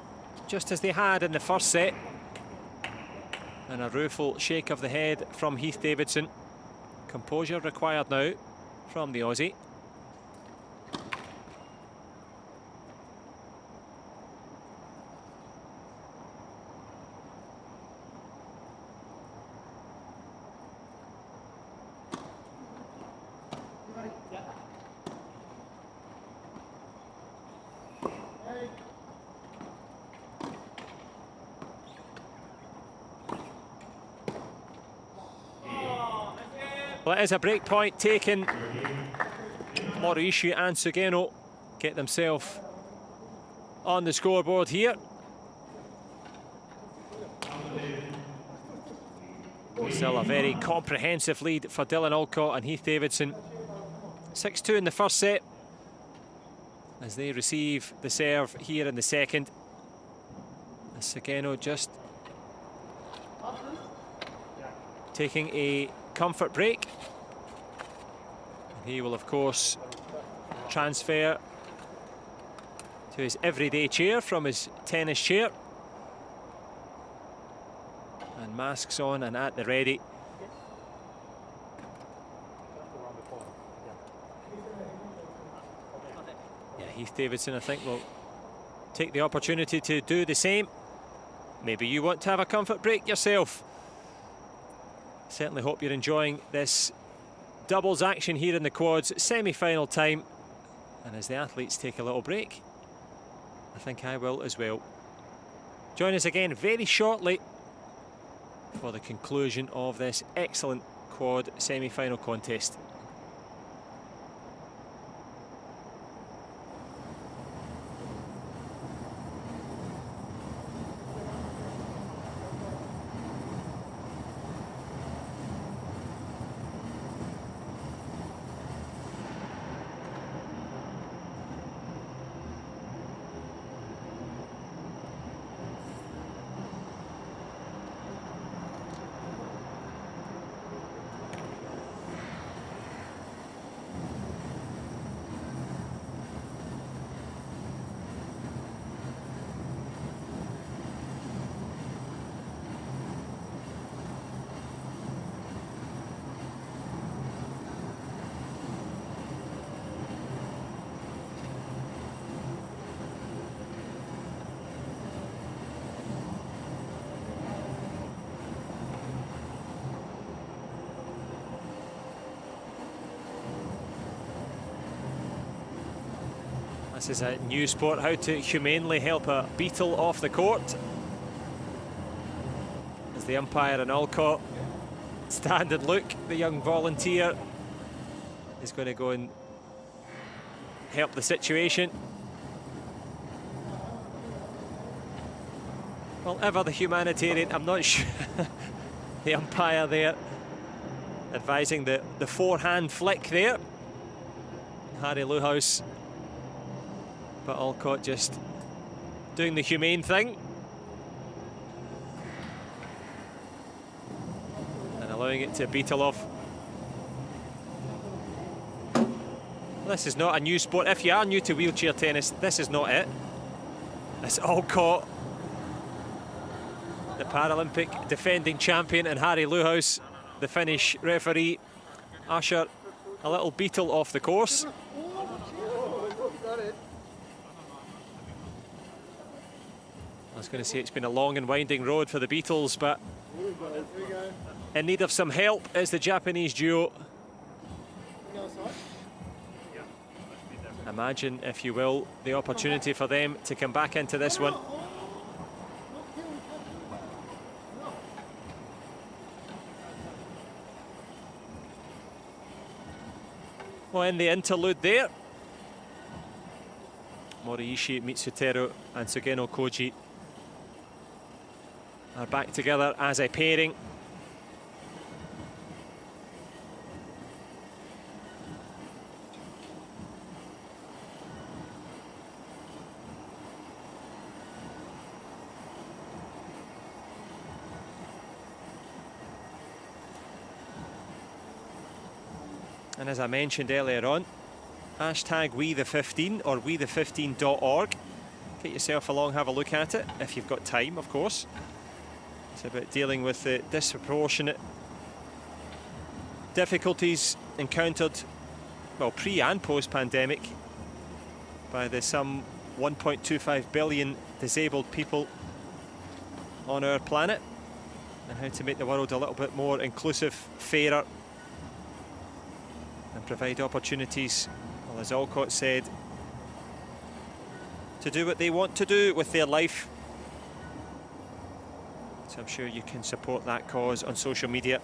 just as they had in the first set. And a rueful shake of the head from Heath Davidson. Composure required now from the Aussie. Well, it is a break point taken. Morishi and Sugeno get themselves on the scoreboard here. Still a very comprehensive lead for Dylan Alcott and Heath Davidson. 6-2 in the first set as they receive the serve here in the second. As Sugeno just taking a comfort break. He will, of course, transfer to his everyday chair from his tennis chair. And masks on and at the ready. Yeah, Heath Davidson, I think, will take the opportunity to do the same. Maybe you want to have a comfort break yourself. Certainly hope you're enjoying this doubles action here in the quads, semi-final time. And as the athletes take a little break, I think I will as well. Join us again very shortly for the conclusion of this excellent quad semi-final contest. This is a new sport, how to humanely help a beetle off the court. As the umpire and Alcott stand and look, the young volunteer is going to go and help the situation. Well, ever the humanitarian, I'm not sure. The umpire there advising the forehand flick there. Harry Lewhouse. But Alcott just doing the humane thing. And allowing it to beetle off. Well, this is not a new sport. If you are new to wheelchair tennis, this is not it. It's Alcott, the Paralympic defending champion, and Harry Lewhouse, the Finnish referee, usher a little beetle off the course. I was going to say it's been a long and winding road for the Beatles, but in need of some help is the Japanese duo. Imagine, if you will, the opportunity for them to come back into this one. Well, in the interlude there, Moriishi, Mitsutero and Sugeno Koji are back together as a pairing. And as I mentioned earlier on, hashtag WeThe15 or WeThe15.org. Get yourself along, have a look at it, if you've got time, of course. It's about dealing with the disproportionate difficulties encountered, well, pre and post-pandemic, by the some 1.25 billion disabled people on our planet, and how to make the world a little bit more inclusive, fairer, and provide opportunities, well, as Alcott said, to do what they want to do with their life. So I'm sure you can support that cause on social media.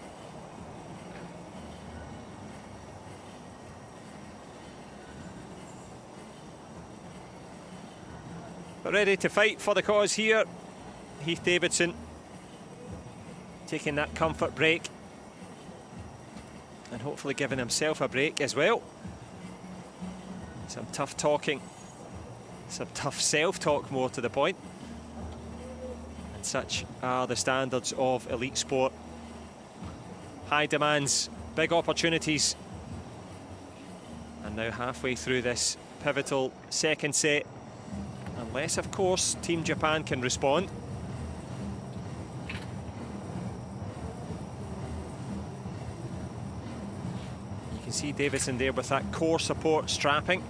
But ready to fight for the cause here, Heath Davidson taking that comfort break and hopefully giving himself a break as well. Some tough talking, some tough self-talk more to the point. And such are the standards of elite sport. High demands, big opportunities. And now halfway through this pivotal second set, unless of course Team Japan can respond. See Davidson there with that core support strapping.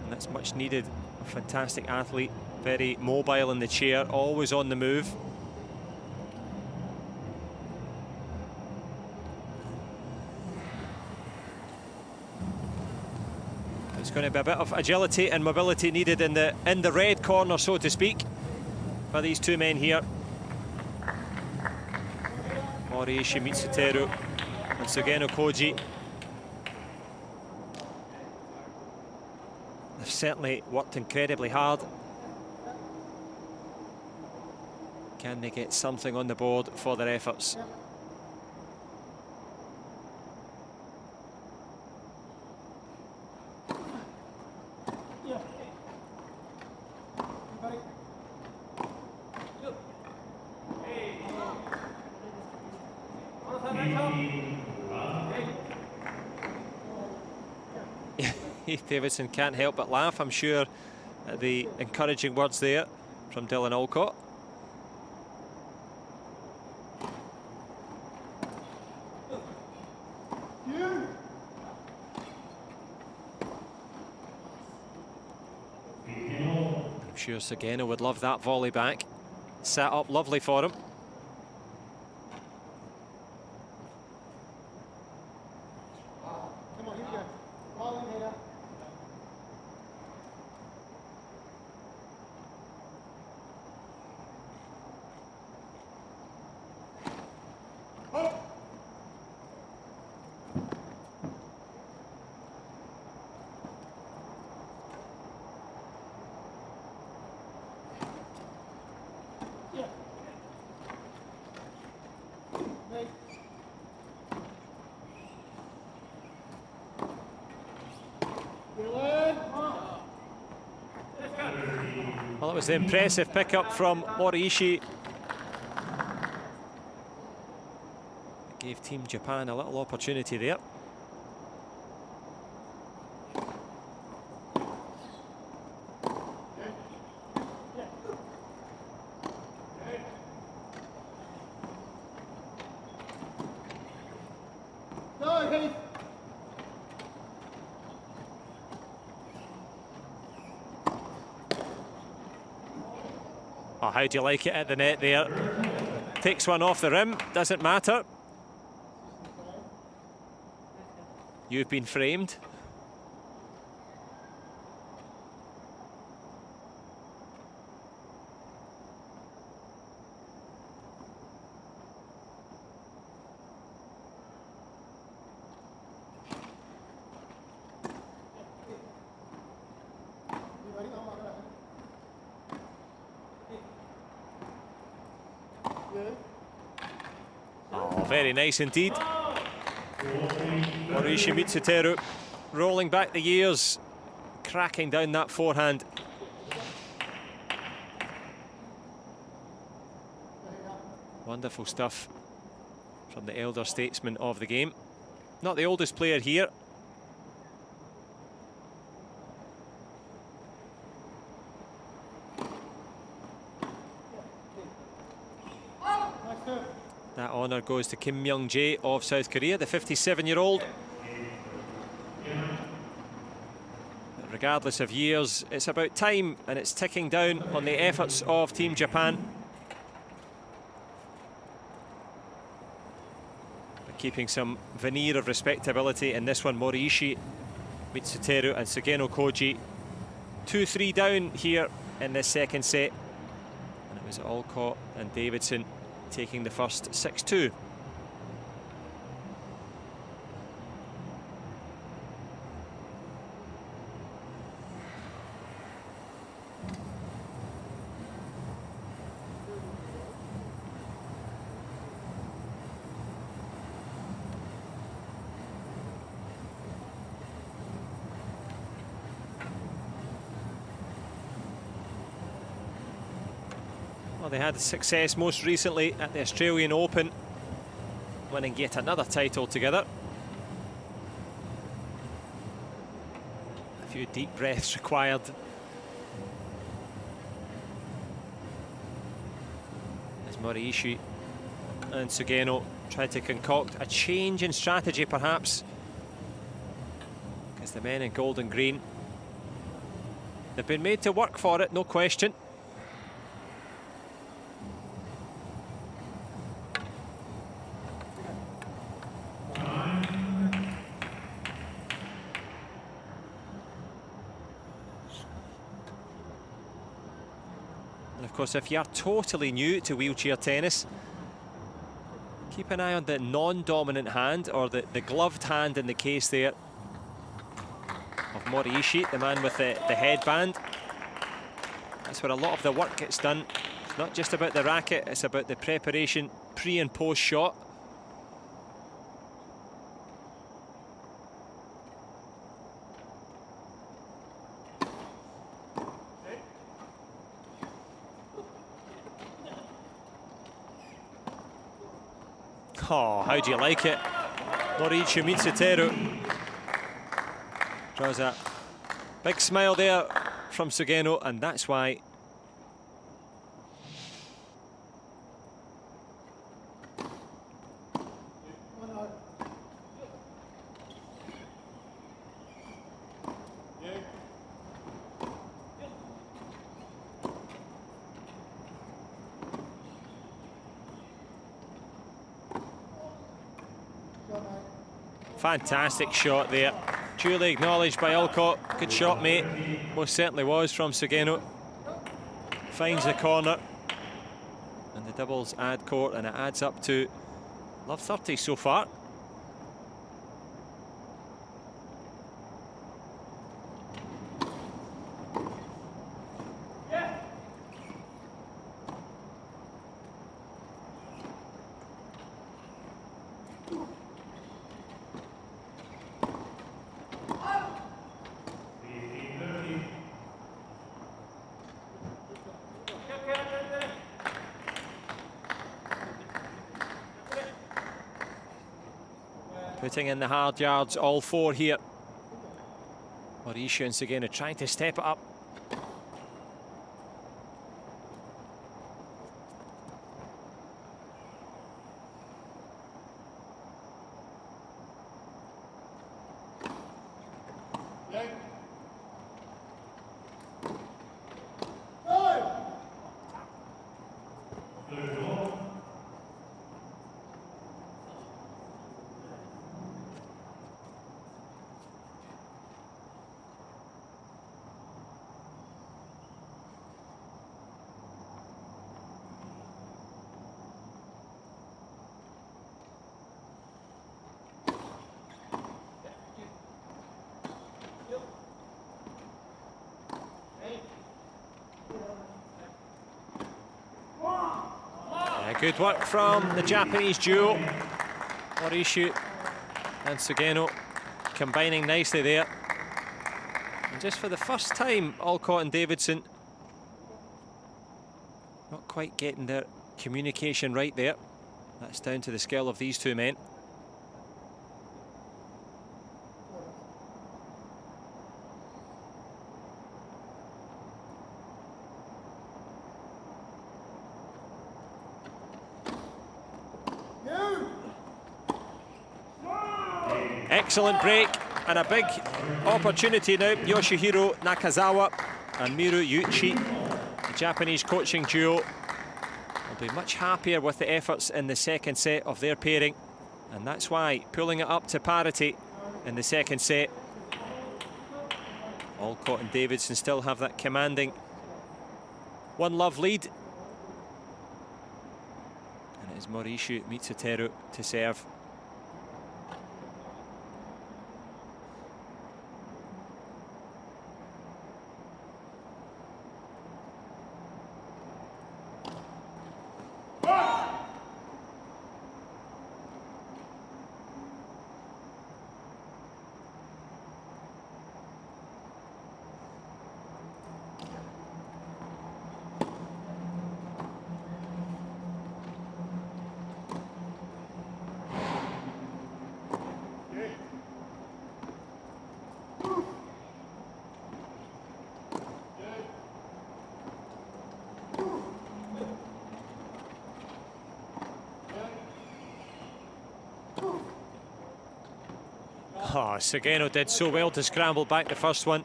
And that's much needed. A fantastic athlete, very mobile in the chair, always on the move. There's going to be a bit of agility and mobility needed in the red corner, so to speak, for these two men here. Moriishi, Mitsutero and Sugeno Koji. They've certainly worked incredibly hard. Can they get something on the board for their efforts? Heath Davidson can't help but laugh, I'm sure, at the encouraging words there from Dylan Alcott. I'm sure Sugeno would love that volley back. Set up lovely for him. Well, it was the impressive pick-up from Moriishi. Gave Team Japan a little opportunity there. Oh, how do you like it at the net there? Takes one off the rim, doesn't matter. You've been framed. very nice indeed. Moriishi Mitsuteru rolling back the years, cracking down that forehand. Wonderful stuff from the elder statesman of the game. Not the oldest player here. That honour goes to Kim Myung-jae of South Korea, the 57-year-old. Regardless of years, it's about time, and it's ticking down on the efforts of Team Japan. But keeping some veneer of respectability in this one. Moriishi Mitsuteru and Sugeno Koji 2-3 down here in this second set. And it was Alcott and Davidson taking the first 6-2. Well, they had success most recently at the Australian Open, winning yet another title together. A few deep breaths required. As Moriishi and Sugeno tried to concoct a change in strategy, perhaps, because the men in gold and green, they've been made to work for it, no question. Of course, if you are totally new to wheelchair tennis, keep an eye on the non-dominant hand, or the gloved hand in the case there of Moriishi, the man with the headband. That's where a lot of the work gets done. It's not just about the racket, it's about the preparation pre and post shot. Oh, how do you like it? Moriishi Mitsuteru draws a big smile there from Sugeno, and that's why fantastic shot there, duly acknowledged by Alcott. Good shot, mate. Most certainly was from Sugeno. Finds the corner, and the doubles add court, and it adds up to love 30 so far. Putting in the hard yards, all four here. Moriishi and Sugeno trying to step it up. Good work from the Japanese duo. Morishu and Sugeno combining nicely there. And just for the first time, Alcott and Davidson not quite getting their communication right there. That's down to the skill of these two men. Excellent break and a big opportunity now. Yoshihiro Nakazawa and Miru Yuichi, the Japanese coaching duo, will be much happier with the efforts in the second set of their pairing, and that's why pulling it up to parity in the second set. Alcott and Davidson still have that commanding 1-love lead. And it is Morishu Mitsuteru to serve. Oh, Sugeno did so well to scramble back the first one.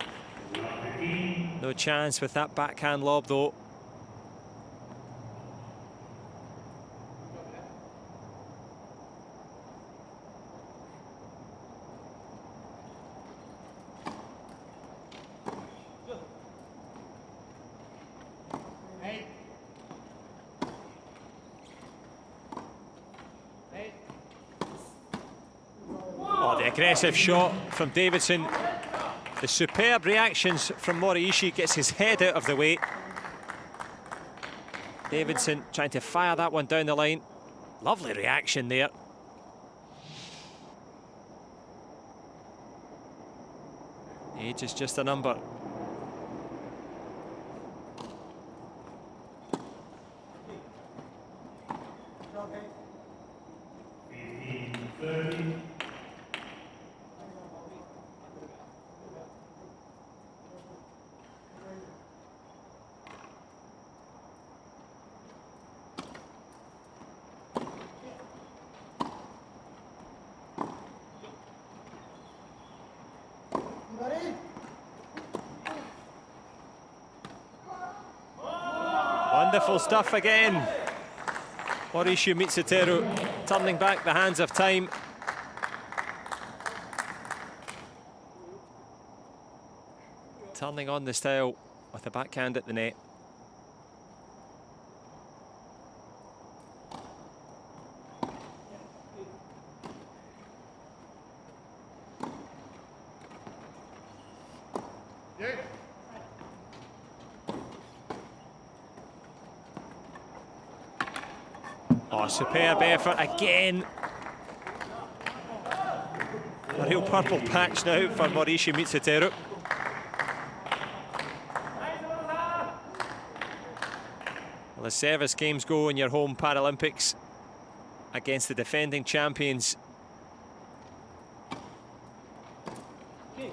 No chance with that backhand lob though. Aggressive shot from Davidson. The superb reactions from Moriishi, gets his head out of the way. Davidson trying to fire that one down the line. Lovely reaction there. Age is just a number. Wonderful stuff again. Morishu Mitsuteru turning back the hands of time. Turning on the style with a backhand at the net. Oh, superb effort again. A real purple patch now for Moriishi Mitsuteru. Well, as service games go in your home Paralympics against the defending champions, it's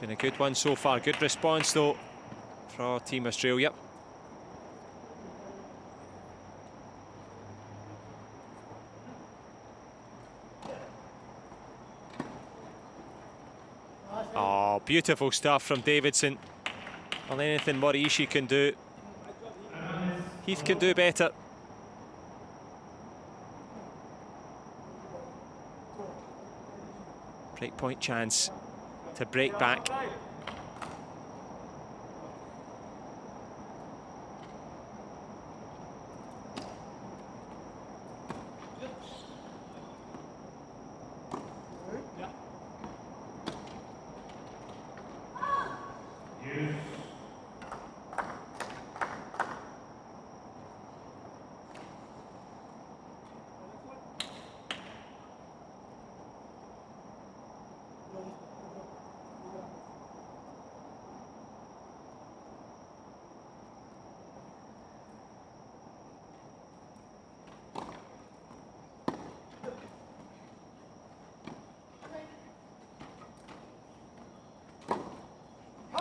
been a good one so far. Good response though for Team Australia. Oh, beautiful stuff from Davidson. Well, anything Moriishi can do, Heath can do better. Break point chance to break back.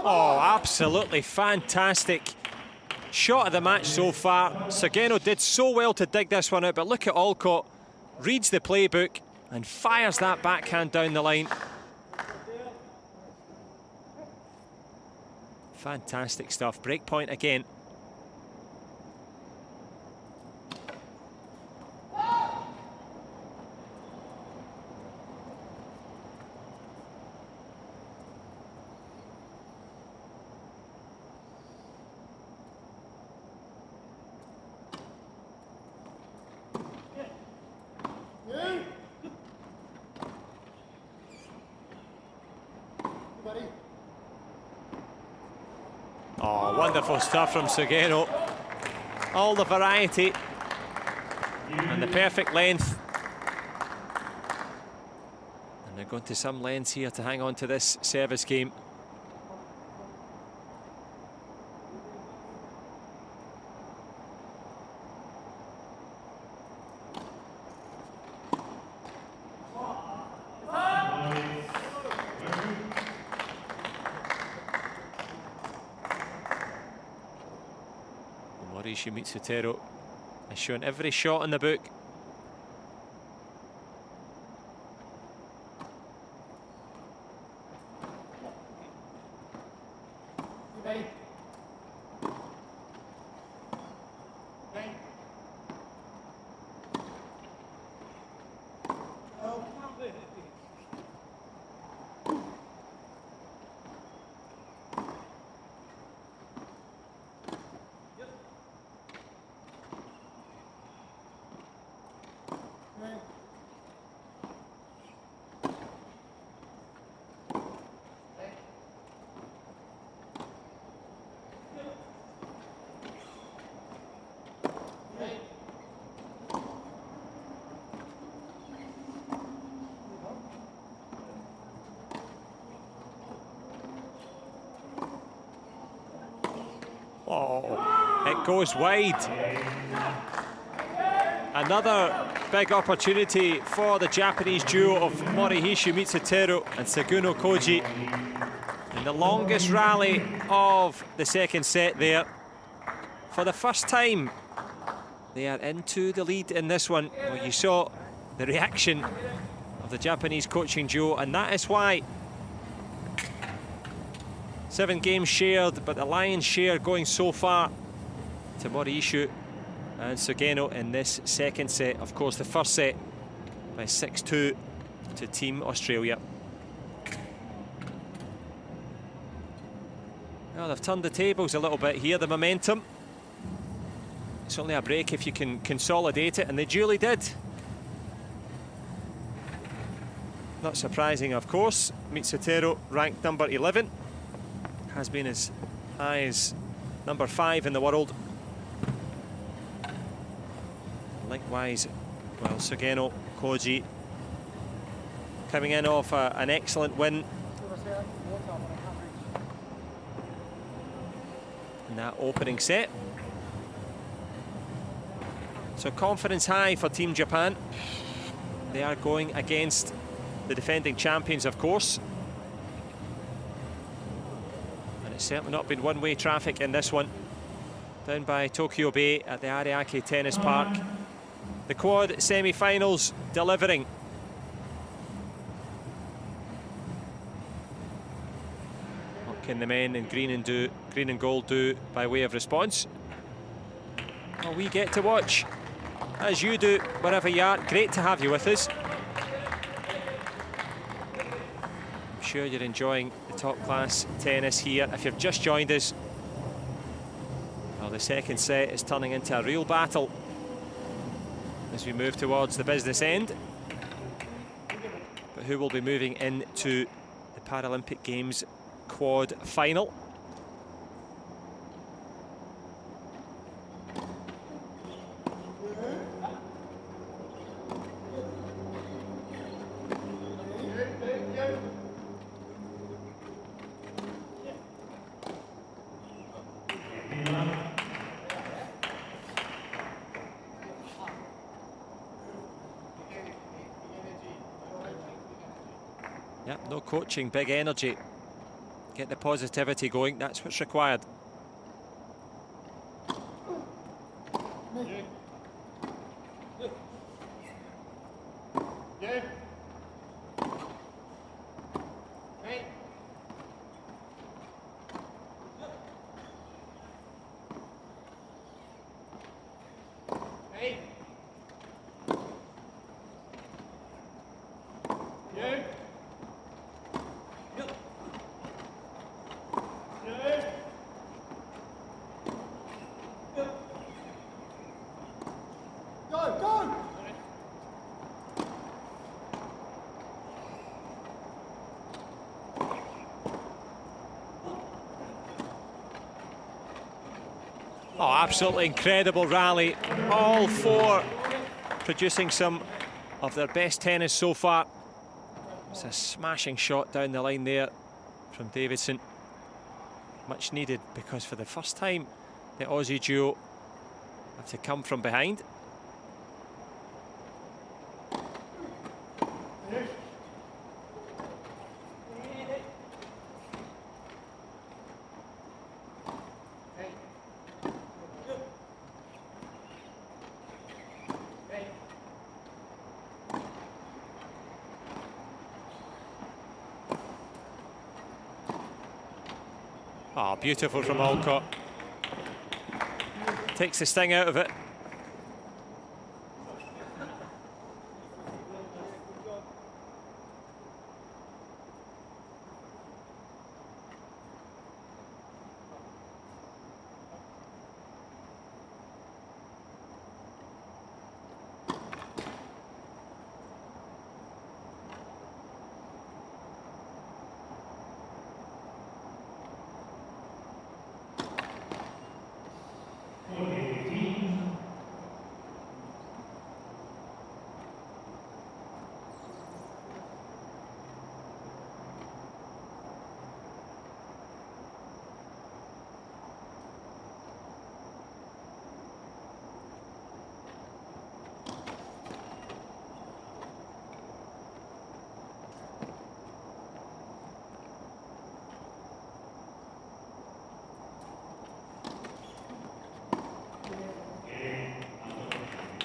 Oh, absolutely fantastic shot of the match so far. Sugeno did so well to dig this one out, but look at Alcott, reads the playbook and fires that backhand down the line. Fantastic stuff. Break point again. Oh, wonderful stuff from Sugeno. All the variety and the perfect length. And they're going to some lengths here to hang on to this service game. Morishi Mitsutero has shown every shot in the book. Oh, it goes wide. Another big opportunity for the Japanese duo of Morihisa Mitsutero and Suguno Koji. In the longest rally of the second set there. For the first time, they are into the lead in this one. Well, you saw the reaction of the Japanese coaching duo, and that is why 7 games shared, but the lion's share going so far to Moriishu and Sugeno in this second set. Of course, the first set by 6-2 to Team Australia. Well, they've turned the tables a little bit here, the momentum. It's only a break if you can consolidate it, and they duly did. Not surprising, of course. Mitsutero ranked number 11. Has been as high as number 5 in the world. Likewise, well, Sugeno Koji coming in off an excellent win in that opening set. So confidence high for Team Japan. They are going against the defending champions, of course. Certainly not been one-way traffic in this one. Down by Tokyo Bay at the Ariake Tennis Park. The quad semi-finals delivering. What can the men in green and gold do by way of response? Well, we get to watch, as you do, wherever you are. Great to have you with us. I'm sure you're enjoying the top-class tennis here. If you've just joined us, well, the second set is turning into a real battle as we move towards the business end. But who will be moving into the Paralympic Games quad final? Yeah, no coaching, big energy. get the positivity going. That's what's required. Oh, absolutely incredible rally. All four producing some of their best tennis so far. It's a smashing shot down the line there from Davidson. Much needed, because for the first time the Aussie duo have to come from behind. Oh, beautiful from Alcott. Takes the sting out of it.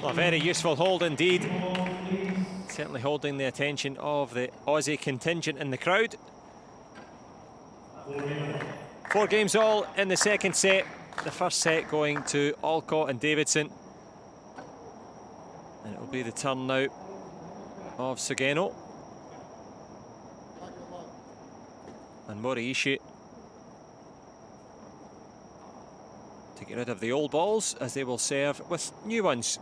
Well, a very useful hold indeed. Certainly holding the attention of the Aussie contingent in the crowd. 4 games all in the second set. The first set going to Alcott and Davidson. And it will be the turn now of Sugeno and Moriishi to get rid of the old balls, as they will serve with new ones.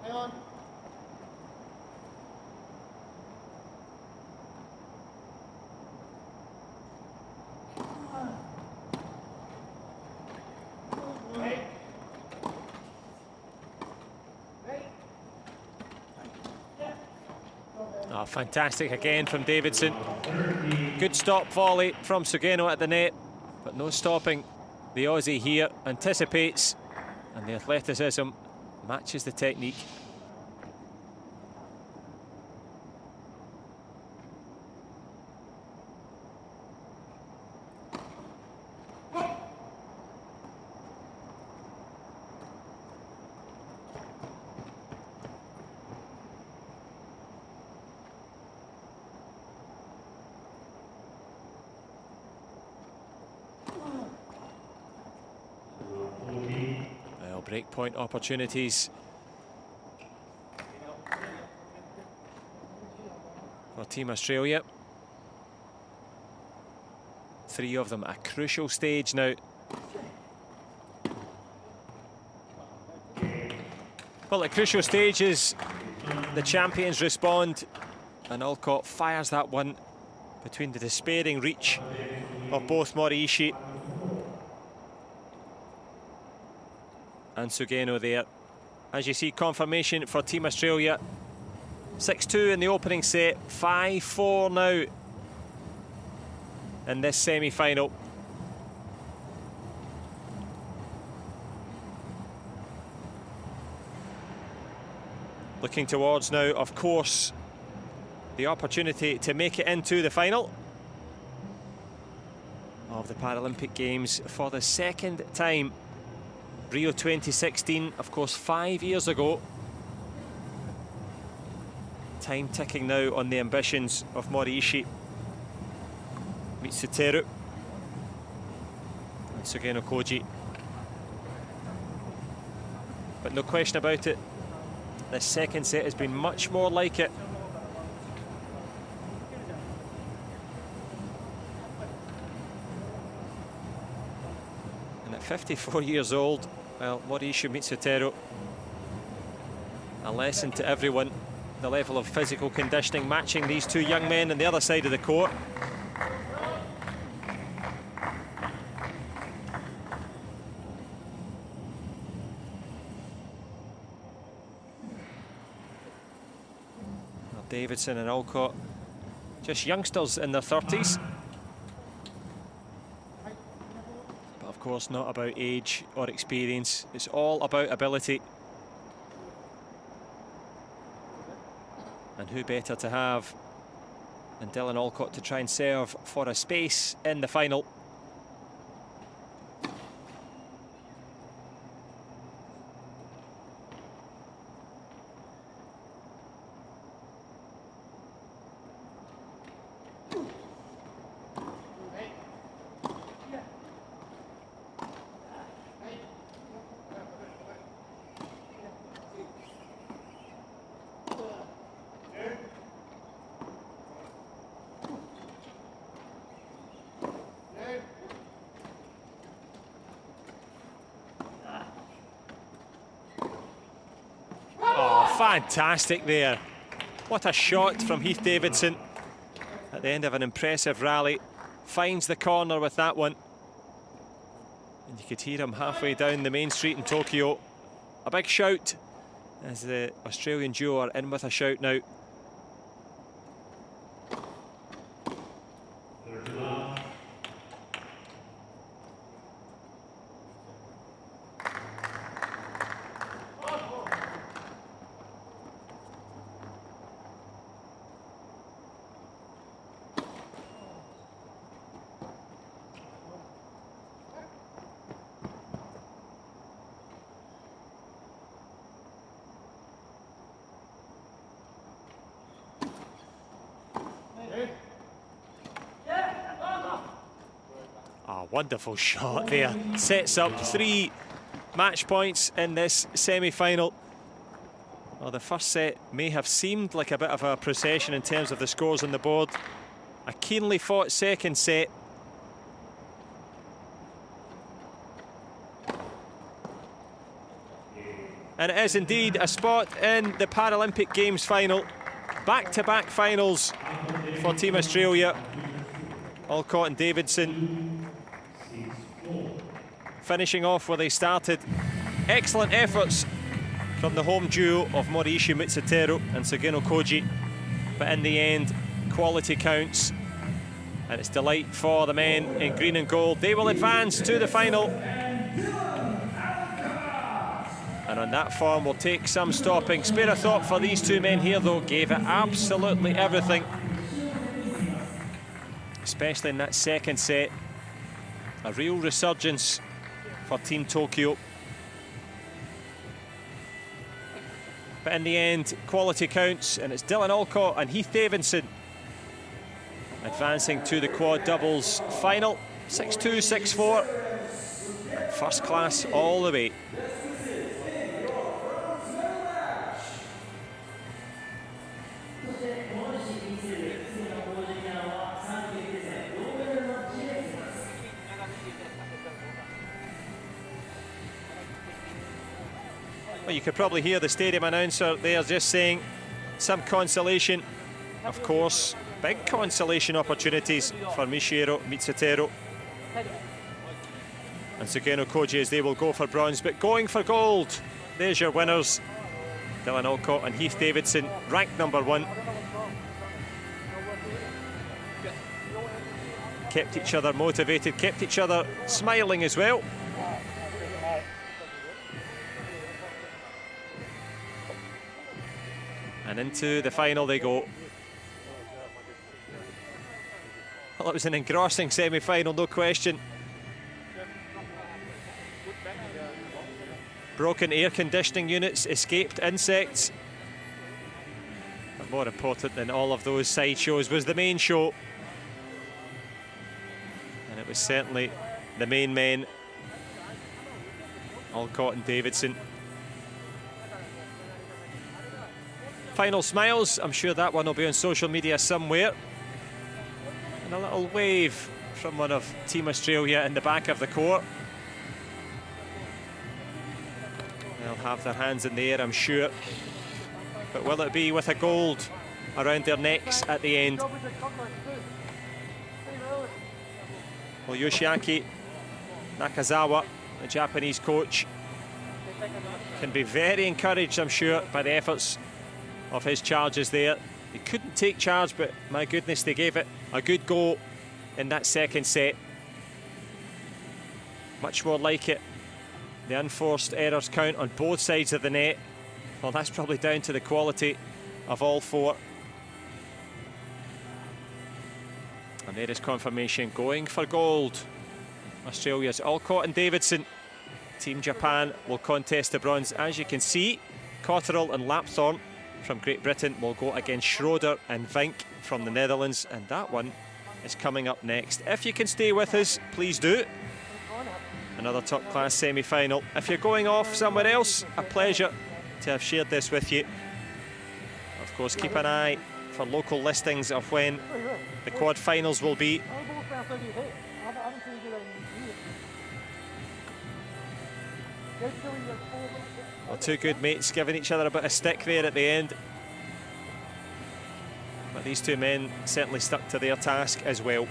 Hang on. Oh, fantastic again from Davidson. Good stop volley from Sugeno at the net, but no stopping. The Aussie here anticipates, and the athleticism matches the technique. breakpoint opportunities for Team Australia. 3 of them at a crucial stage now. Well, at crucial stages, the champions respond, and Alcott fires that one between the despairing reach of both Moriishi and Sugeno there. As you see, confirmation for Team Australia. 6-2 in the opening set, 5-4 now in this semi-final. Looking towards now, of course, the opportunity to make it into the final of the Paralympic Games for the second time. Rio 2016, of course, 5 years ago. Time ticking now on the ambitions of Moriishi, Mitsuteru and Sugeno Koji. But no question about it, this second set has been much more like it. And at 54 years old, well, Moriishi Mitsuteru, a lesson to everyone. The level of physical conditioning matching these two young men on the other side of the court. Well, Davidson and Alcott, just youngsters in their 30s. But of course not about age or experience, it's all about ability. And who better to have than Dylan Alcott to try and serve for a space in the final. Fantastic there. What a shot from Heath Davidson at the end of an impressive rally. Finds the corner with that one. And you could hear him halfway down the main street in Tokyo. A big shout as the Australian duo are in with a shout now. Wonderful shot there. Sets up 3 match points in this semi-final. Well, the first set may have seemed like a bit of a procession in terms of the scores on the board. A keenly fought second set. And it is indeed a spot in the Paralympic Games final. Back-to-back finals for Team Australia. Alcott and Davidson finishing off where they started. Excellent efforts from the home duo of Moriishi Mitsuteru and Sugeno Koji. But in the end, quality counts. And it's delight for the men in green and gold. They will advance to the final. And on that form will take some stopping. Spare a thought for these two men here though. Gave it absolutely everything. Especially in that second set. A real resurgence for Team Tokyo. But in the end, quality counts, and it's Dylan Alcott and Heath Davidson advancing to the quad doubles final. 6-2, 6-4. First class all the way. Well, you could probably hear the stadium announcer there just saying some consolation. Of course, big consolation opportunities for Michiero Mitsutero and Sugeno Koji as they will go for bronze, but going for gold. There's your winners, Dylan Alcott and Heath Davidson, ranked #1. Kept each other motivated, kept each other smiling as well. And into the final they go. Well, it was an engrossing semi-final, no question. Broken air conditioning units, escaped insects. But more important than all of those side shows was the main show. And it was certainly the main men, Alcott and Davidson. Final smiles, I'm sure that one will be on social media somewhere. And a little wave from one of Team Australia in the back of the court. They'll have their hands in the air, I'm sure. But will it be with a gold around their necks at the end? Well, Yoshiaki Nakazawa, the Japanese coach, can be very encouraged, I'm sure, by the efforts of his charges there. He couldn't take charge, but my goodness, they gave it a good go in that second set. Much more like it. The unforced errors count on both sides of the net. Well, that's probably down to the quality of all four. And there is confirmation, going for gold. Australia's Alcott and Davidson. Team Japan will contest the bronze. As you can see, Cotterill and Lapthorne from Great Britain will go against Schroeder and Vink from the Netherlands, and that one is coming up next. If you can stay with us, please do. Another top-class semi-final. If you're going off somewhere else, a pleasure to have shared this with you. Of course, keep an eye for local listings of when the quad finals will be. Well, two good mates giving each other a bit of stick there at the end. But these two men certainly stuck to their task as well.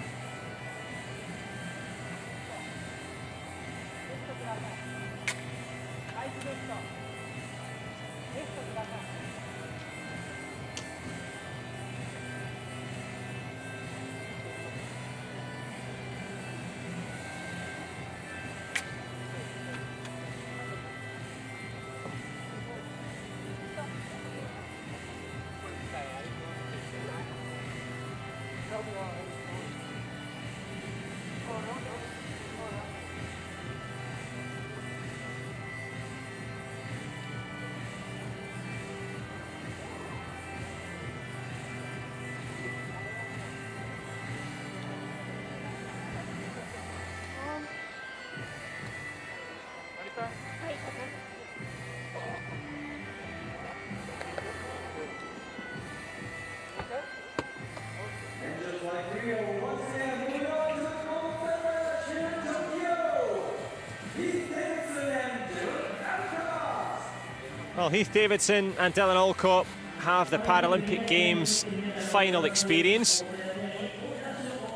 Well, Heath Davidson and Dylan Alcott have the Paralympic Games final experience.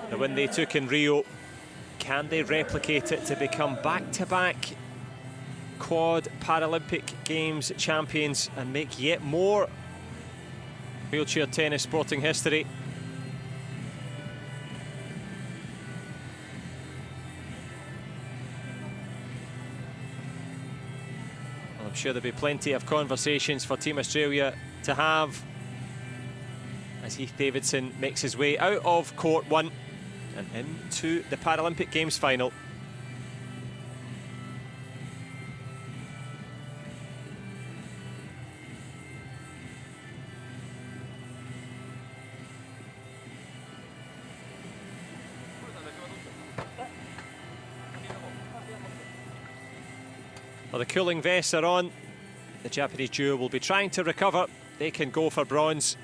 The win they took in Rio, can they replicate it to become back-to-back quad Paralympic Games champions and make yet more wheelchair tennis sporting history? I'm sure there'll be plenty of conversations for Team Australia to have as Heath Davidson makes his way out of court one and into the Paralympic Games final. Well, the cooling vests are on. The Japanese duo will be trying to recover. They can go for bronze.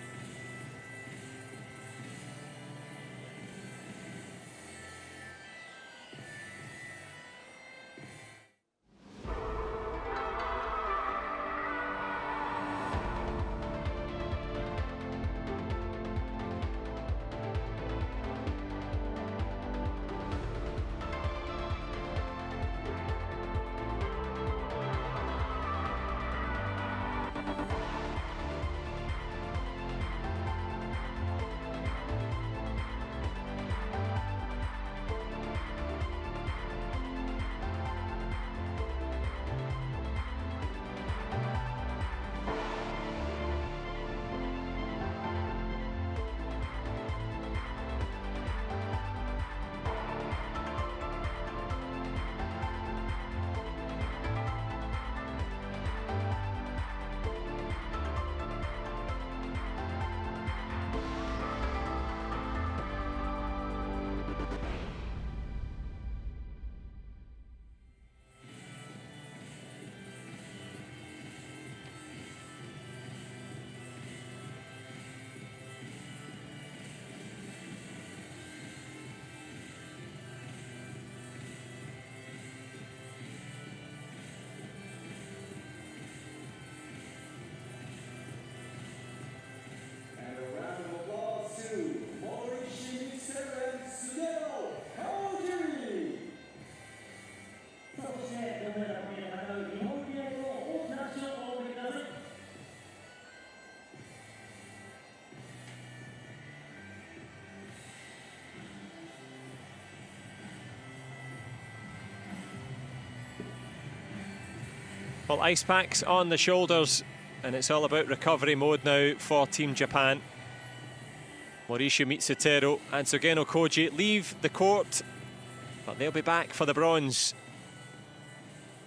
Well, ice packs on the shoulders, and it's all about recovery mode now for Team Japan. Mauricio Mitsutero and Sugeno Koji leave the court, but they'll be back for the bronze.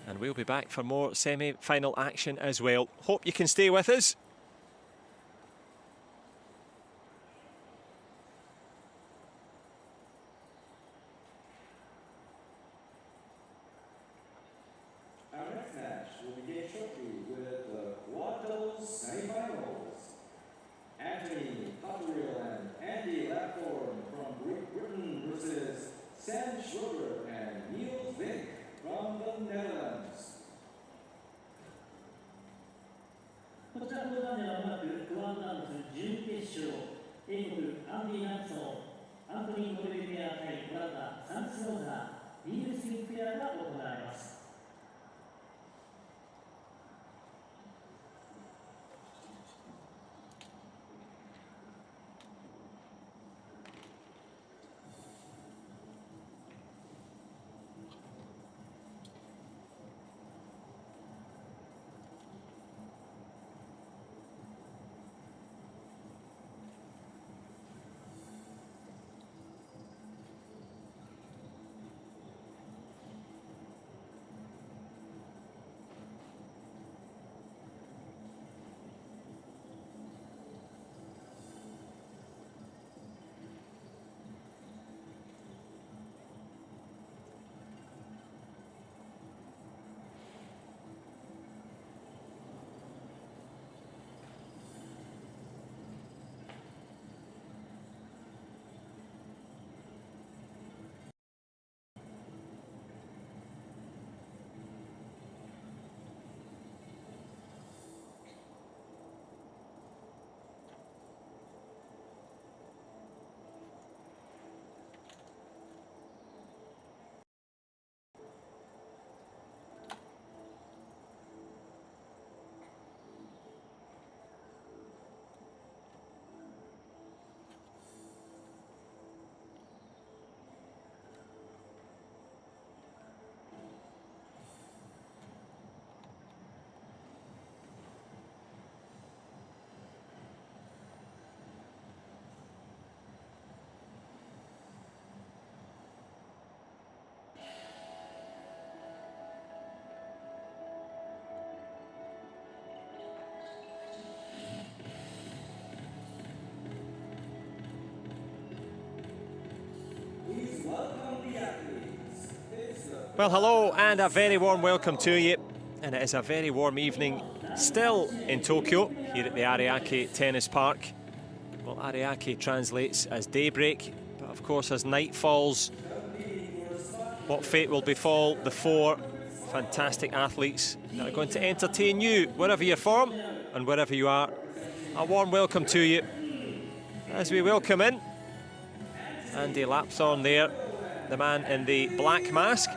And we'll be back for more semi-final action as well. Hope you can stay with us. Our next match will begin shortly with the quad doubles semifinals. Anthony Cotterill and Andy Lapthorne from Great Britain versus Sam Schroeder and Niels Vink from the Netherlands. こちらの画面はまもなくクワーターダブルス準決勝、英国アンディ・ナンソン、アントニー・コルベペア対オランダ、サンス・ローザー、ニールス・ミックペアが行われます。Well, hello and a very warm welcome to you. And it is a very warm evening still in Tokyo, here at the Ariake Tennis Park. Well, Ariake translates as daybreak, but of course as night falls, what fate will befall the four fantastic athletes that are going to entertain you wherever you're from and wherever you are. A warm welcome to you as we welcome in Andy Lapthorne there, the man in the black mask,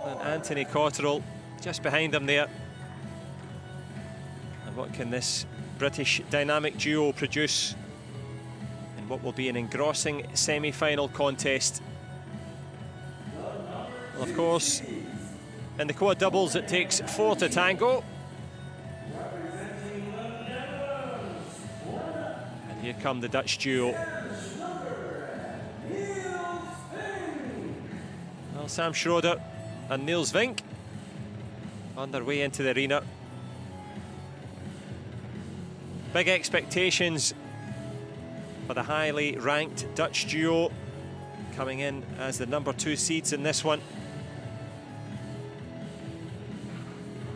and Anthony Cotterill just behind him there. And what can this British dynamic duo produce in what will be an engrossing semi-final contest? Well, of course, in the quad doubles it takes four to tango. And here come the Dutch duo. Well, Sam Schroeder and Niels Vink on their way into the arena. Big expectations for the highly ranked Dutch duo coming in as the #2 seeds in this one.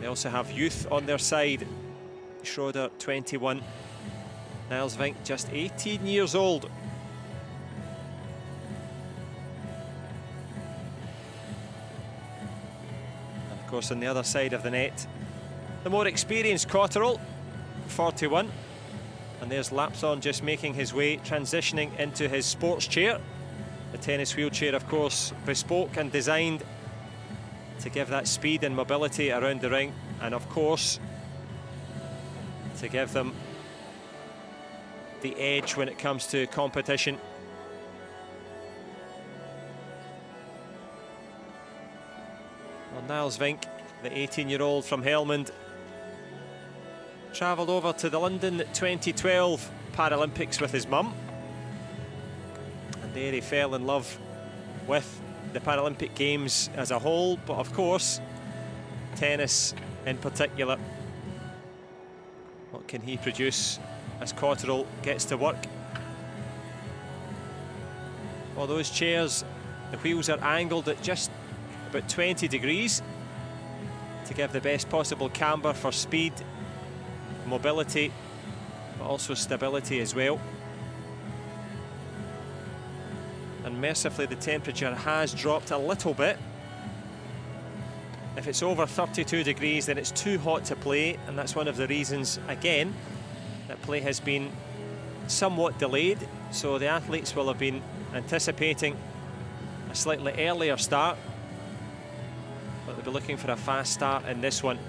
They also have youth on their side. Schroeder 21, Niels Vink just 18 years old. Of course, on the other side of the net, the more experienced Cotterill, 41. And there's Lapthorne just making his way, transitioning into his sports chair. The tennis wheelchair, of course, bespoke and designed to give that speed and mobility around the ring, and of course, to give them the edge when it comes to competition. Well, Niels Vink, the 18-year-old from Helmond, travelled over to the London 2012 Paralympics with his mum, and there he fell in love with the Paralympic Games as a whole, but of course tennis in particular. What can he produce as Cotterill gets to work? Well, those chairs, the wheels are angled at just about 20 degrees to give the best possible camber for speed, mobility, but also stability as well. And mercifully, the temperature has dropped a little bit. If it's over 32 degrees, then it's too hot to play, and that's one of the reasons, again, that play has been somewhat delayed. So the athletes will have been anticipating a slightly earlier start, but they'll be looking for a fast start in this one.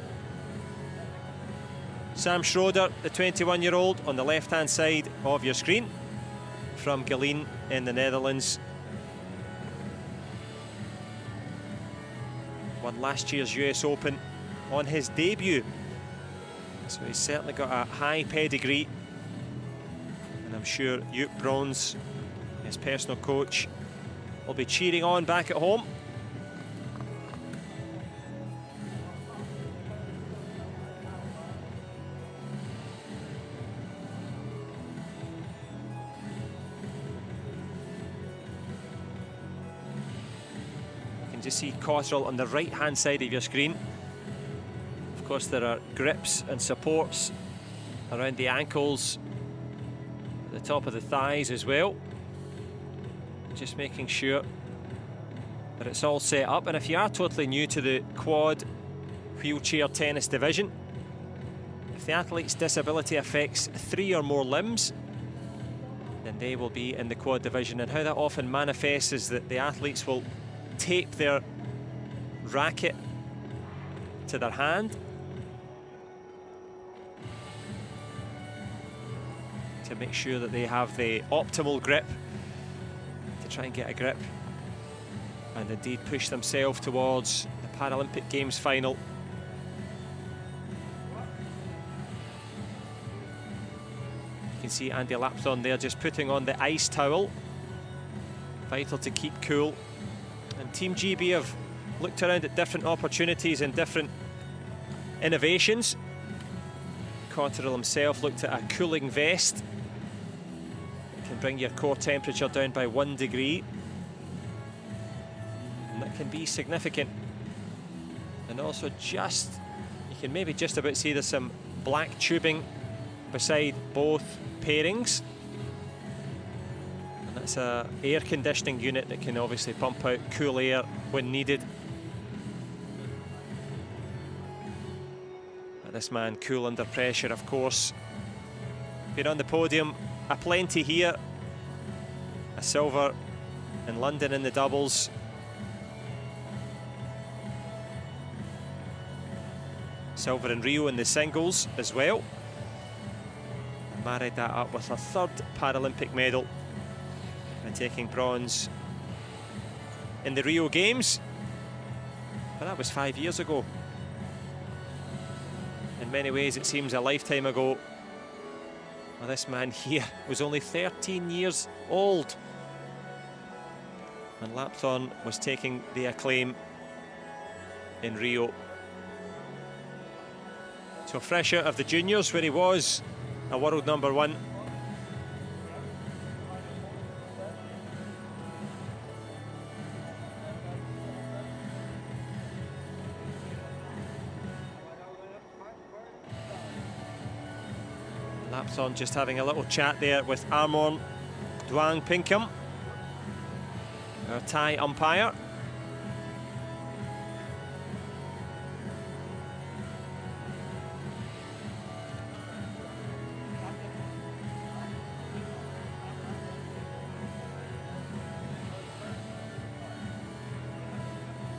Sam Schroeder, the 21-year-old, on the left-hand side of your screen, from Geleen in the Netherlands. Won last year's US Open on his debut, so he's certainly got a high pedigree, and I'm sure Joop Brons, his personal coach, will be cheering on back at home. You see Cotterill on the right-hand side of your screen. Of course, there are grips and supports around the ankles, at the top of the thighs as well. Just making sure that it's all set up. And if you are totally new to the quad wheelchair tennis division, if the athlete's disability affects 3 or more limbs, then they will be in the quad division. And how that often manifests is that the athletes will tape their racket to their hand to make sure that they have the optimal grip to try and get a grip and indeed push themselves towards the Paralympic Games final. You can see Andy Lapthorne there just putting on the ice towel. Vital to keep cool. And Team GB have looked around at different opportunities and different innovations. Cotterill himself looked at a cooling vest. It can bring your core temperature down by 1 degree. And that can be significant. And also you can maybe just about see there's some black tubing beside both pairings. It's an air conditioning unit that can obviously pump out cool air when needed. But this man cool under pressure, of course. Been on the podium aplenty here. A silver in London in the doubles. Silver in Rio in the singles as well. And married that up with a 3rd Paralympic medal, and taking bronze in the Rio Games. But that was 5 years ago. In many ways it seems a lifetime ago. Well, this man here was only 13 years old and Lapthorne was taking the acclaim in Rio. So fresh out of the juniors where he was a world #1. Lapthorne just having a little chat there with Armon Duang Pinkham, our Thai umpire.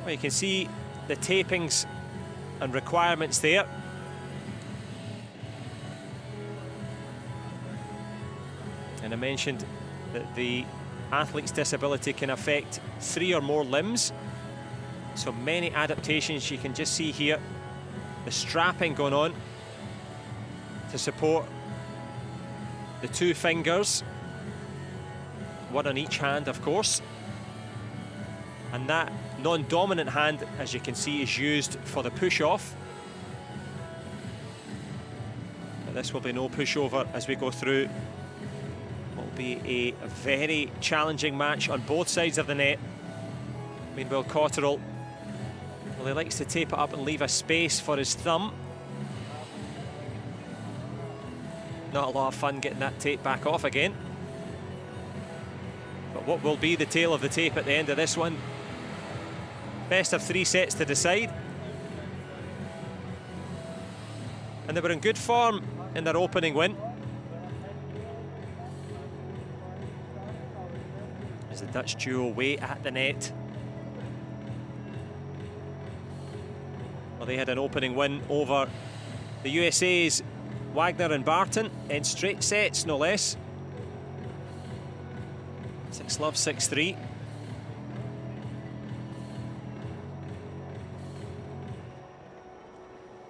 Well, you can see the tapings and requirements there. And I mentioned that the athlete's disability can affect 3 or more limbs. So many adaptations. You can just see here the strapping going on to support the two fingers, one on each hand, of course. And that non-dominant hand, as you can see, is used for the push-off. But this will be no pushover as we go through. It will be a very challenging match on both sides of the net. Meanwhile, Cotterill, well, he likes to tape it up and leave a space for his thumb. Not a lot of fun getting that tape back off again. But what will be the tail of the tape at the end of this one? Best of 3 sets to decide. And they were in good form in their opening win. As the Dutch duo wait at the net. Well, they had an opening win over the USA's Wagner and Barton in straight sets, no less. 6-love, 6-3.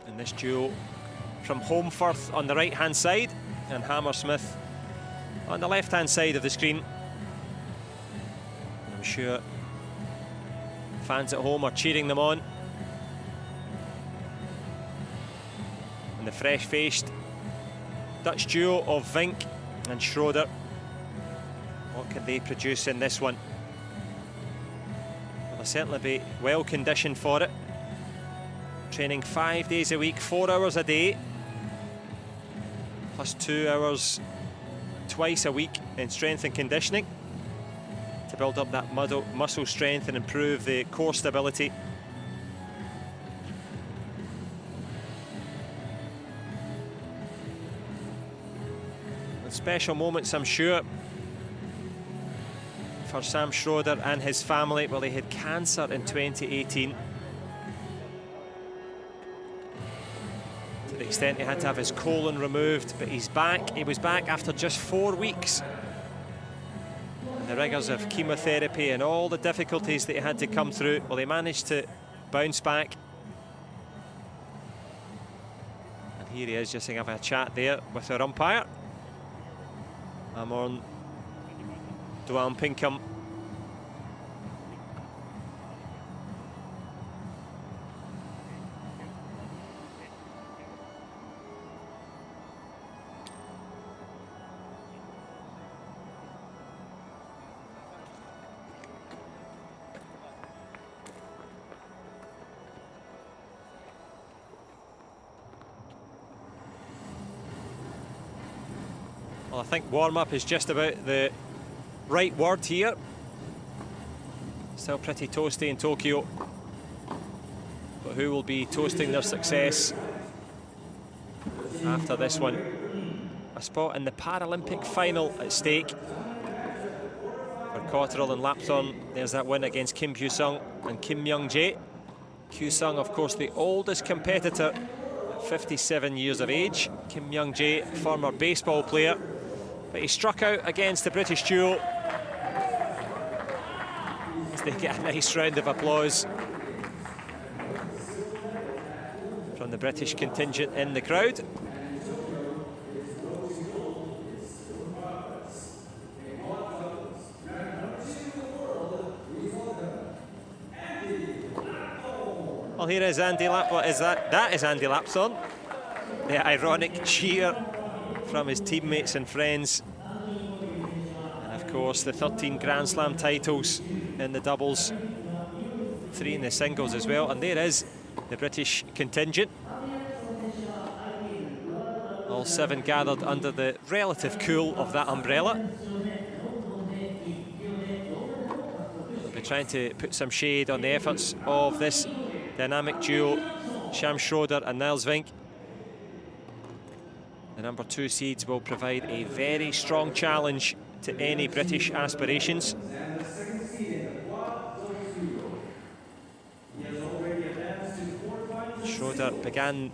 And this duo from Holmfirth on the right-hand side and Hammersmith on the left-hand side of the screen. I'm sure fans at home are cheering them on. And the fresh-faced Dutch duo of Vink and Schroeder. What can they produce in this one? Well, they'll certainly be well conditioned for it. Training 5 days a week, 4 hours a day, plus 2 hours twice a week in strength and conditioning to build up that muscle strength and improve the core stability. And special moments, I'm sure, for Sam Schroeder and his family. Well, he had cancer in 2018. To the extent he had to have his colon removed, but he's back. He was back after just 4 weeks. And the rigours of chemotherapy and all the difficulties that he had to come through, well, he managed to bounce back. And here he is, just having a chat there with our umpire. I'm on Duan Pinkham. Well, I think warm-up is just about the right word here. Still pretty toasty in Tokyo. But who will be toasting their success after this one? A spot in the Paralympic final at stake for Cotterill and Lapthorne. There's that win against Kim Kyu-sung and Kim Young-jae. Kyu-sung, of course, the oldest competitor at 57 years of age. Kim Young-jae, former baseball player. But he struck out against the British duo. As they get a nice round of applause from the British contingent in the crowd. Well, here is Andy Lapthorne. That is Andy Lapthorne. The ironic cheer from his teammates and friends. And of course the 13 Grand Slam titles in the doubles, 3 in the singles as well. And there is the British contingent. All 7 gathered under the relative cool of that umbrella. They'll be trying to put some shade on the efforts of this dynamic duo, Sam Schroeder and Niels Vink. The number 2 seeds will provide a very strong challenge to any British aspirations. Schroeder began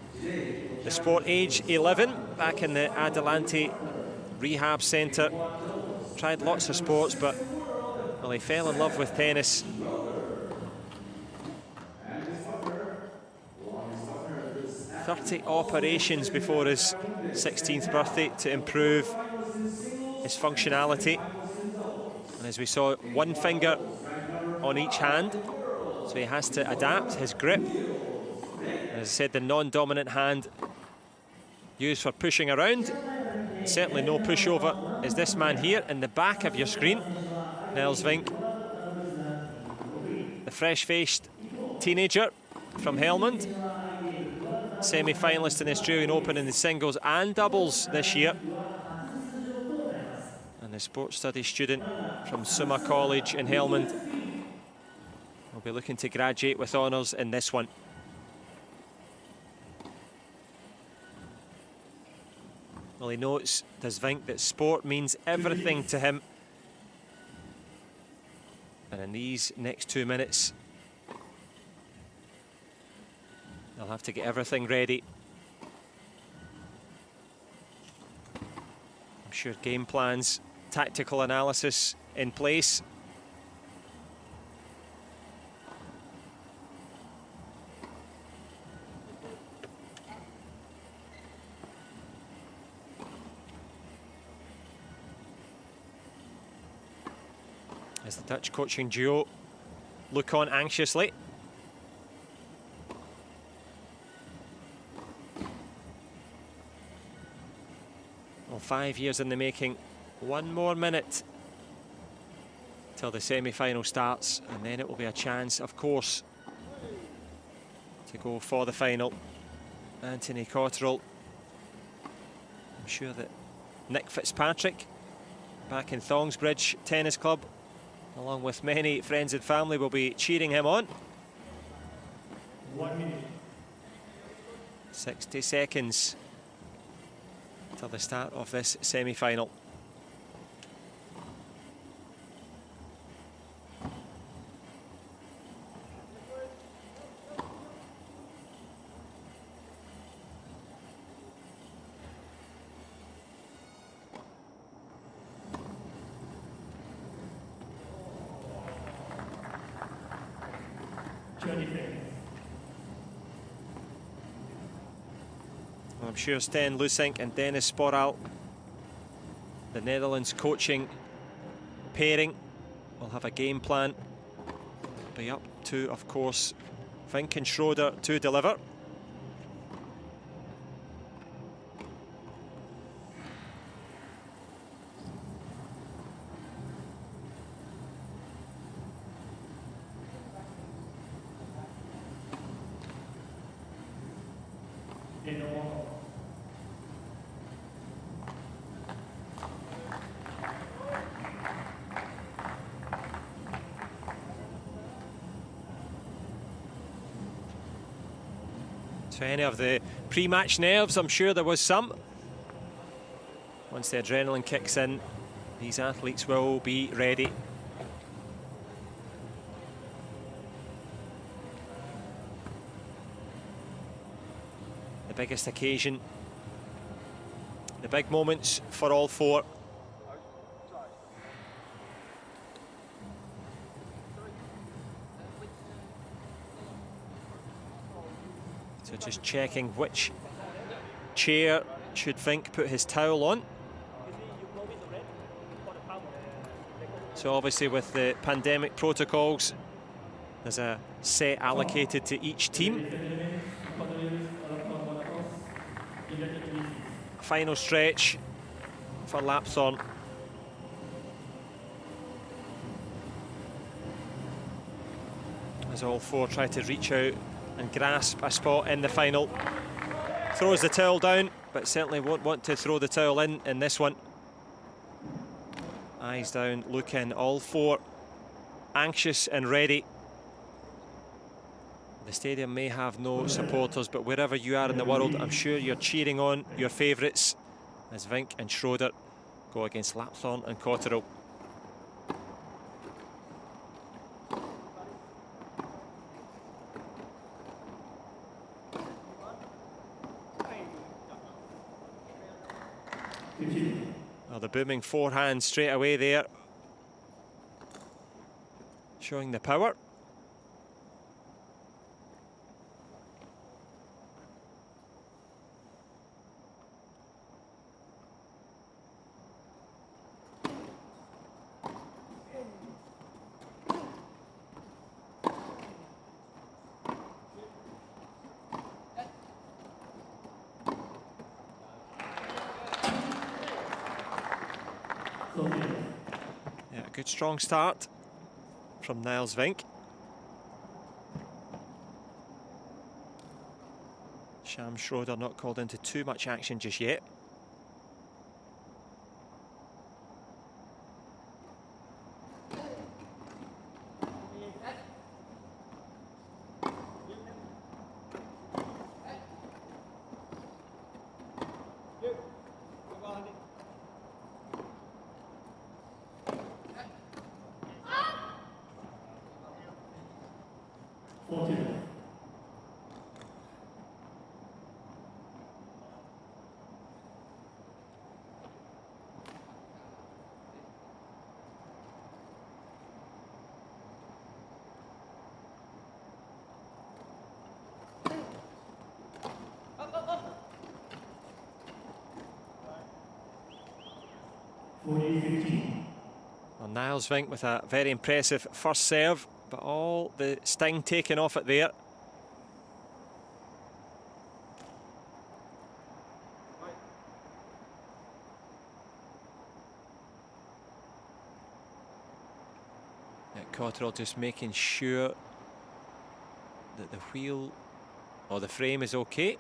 the sport age 11 back in the Adelante Rehab Centre. Tried lots of sports, but well, he fell in love with tennis. 30 operations before his 16th birthday to improve his functionality. And as we saw, one finger on each hand, so he has to adapt his grip. And as I said, the non-dominant hand used for pushing around. Certainly no pushover is this man here in the back of your screen, Nels Vink, the fresh-faced teenager from Helmond, semi-finalist in the Australian Open in the singles and doubles this year, and the sports studies student from Summa College in Helmond will be looking to graduate with honours in this one. Well, he notes, does Vink, that sport means everything to him. And in these next 2 minutes, they'll have to get everything ready. I'm sure game plans, tactical analysis in place. As the Dutch coaching duo look on anxiously. Well, 5 years in the making. One more minute till the semi-final starts, and then it will be a chance, of course, to go for the final. Anthony Cotterill. I'm sure that Nick Fitzpatrick, back in Thongsbridge Tennis Club, along with many friends and family, will be cheering him on. 1 minute. 60 seconds till the start of this semi-final. I'm sure Sten Lusink and Dennis Sporal, the Netherlands coaching pairing, will have a game plan. Be up to, of course, Vink and Schroeder to deliver. To any of the pre-match nerves, I'm sure there was some. Once the adrenaline kicks in, these athletes will be ready. The biggest occasion, the big moments for all four. So just checking which chair should Vink put his towel on. So obviously with the pandemic protocols, there's a set allocated to each team. Final stretch for Lapthorne. As all four try to reach out and grasp a spot in the final. Throws the towel down, but certainly won't want to throw the towel in this one. Eyes down, looking, all four anxious and ready. The stadium may have no supporters, but wherever you are in the world, I'm sure you're cheering on your favourites as Vink and Schroeder go against Lapthorne and Cotterill. Well, the booming forehand straight away there, showing the power. good strong start from Niels Vink. Sam Schroeder not called into too much action just yet. Well, Niels Vink with a very impressive first serve, but all the sting taken off it there. Cotterill just making sure that the wheel or the frame is okay.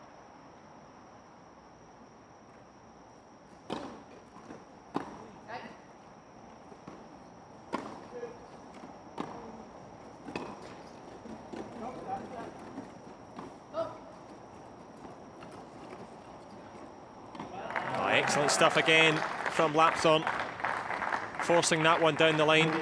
Excellent stuff again from Lapthorne, forcing that one down the line.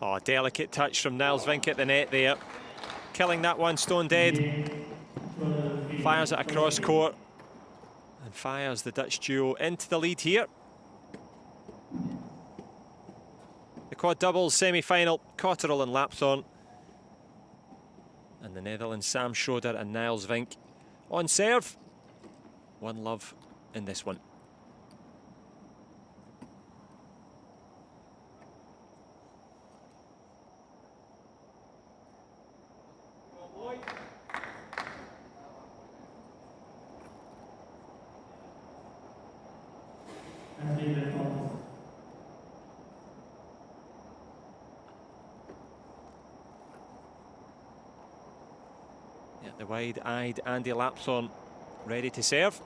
Oh, delicate touch from Niels Vink at the net there. Killing that one stone dead. Fires it across court. And fires the Dutch duo into the lead here. The quad doubles semi-final, Cotterill and Lapthorne. And the Netherlands, Sam Schroeder and Niels Vink on serve. One love in this one. Yeah, the wide-eyed Andy Lapthorne ready to serve.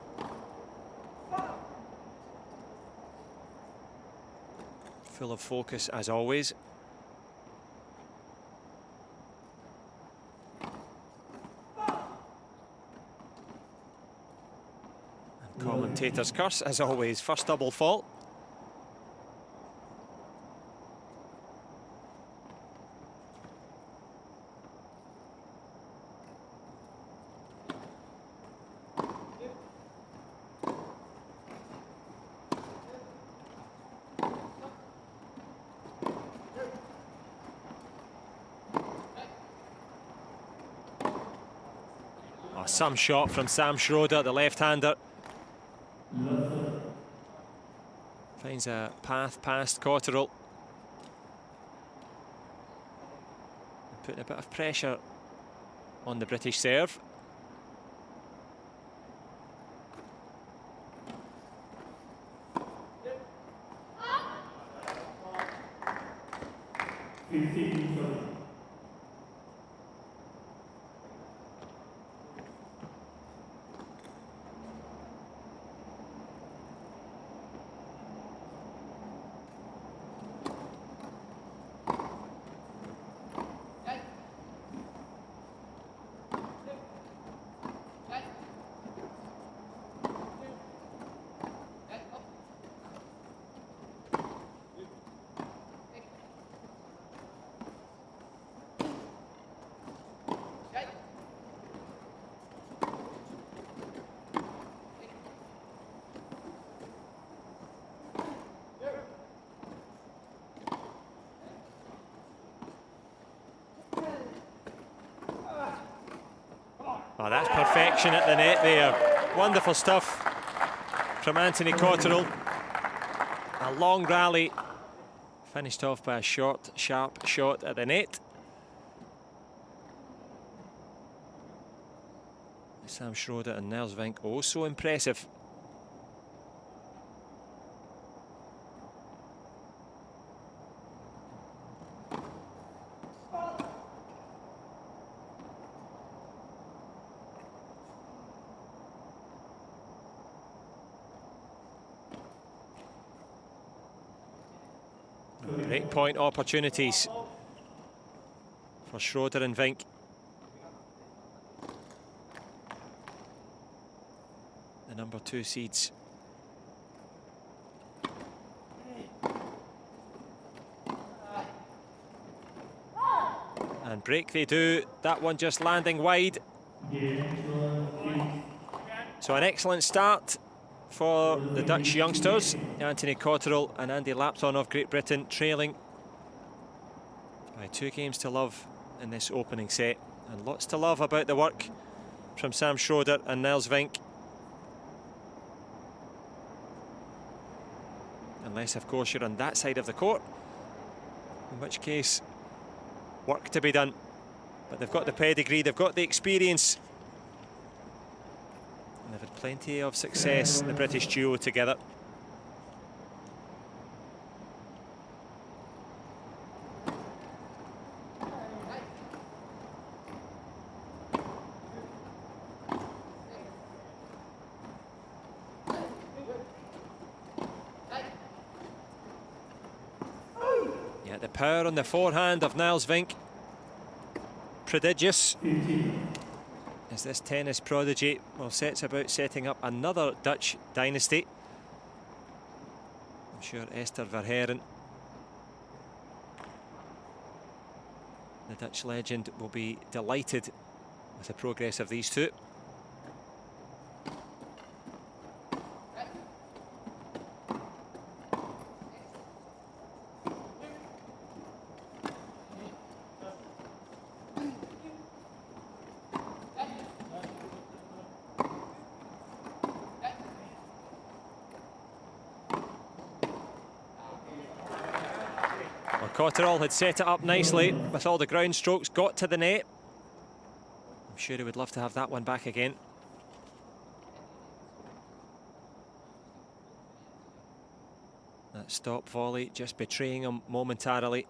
Full of focus as always. And commentator's curse as always, first double fault. Some shot from Sam Schroeder, the left-hander. Finds a path past Cotterill. Putting a bit of pressure on the British serve. Oh, that's perfection at the net there. Wonderful stuff from Anthony Cotterill. A long rally, finished off by a short, sharp shot at the net. Sam Schroeder and Nels Vink, oh so impressive. Break point opportunities for Schroeder and Vink. The number 2 seeds. And break they do, that one just landing wide. So an excellent start for the Dutch youngsters. Anthony Cotterill and Andy Lapton of Great Britain trailing by 2 games to love in this opening set. And lots to love about the work from Sam Schroeder and Nels Vink. Unless, of course, you're on that side of the court, in which case, work to be done. But they've got the pedigree, they've got the experience. And they've had plenty of success, the British duo together. Yeah, the power on the forehand of Nels Vink. Prodigious. As this tennis prodigy sets about setting up another Dutch dynasty. I'm sure Esther Verheeren, the Dutch legend, will be delighted with the progress of these two. Cotterill had set it up nicely with all the ground strokes, got to the net. I'm sure he would love to have that one back again. That stop volley just betraying him momentarily.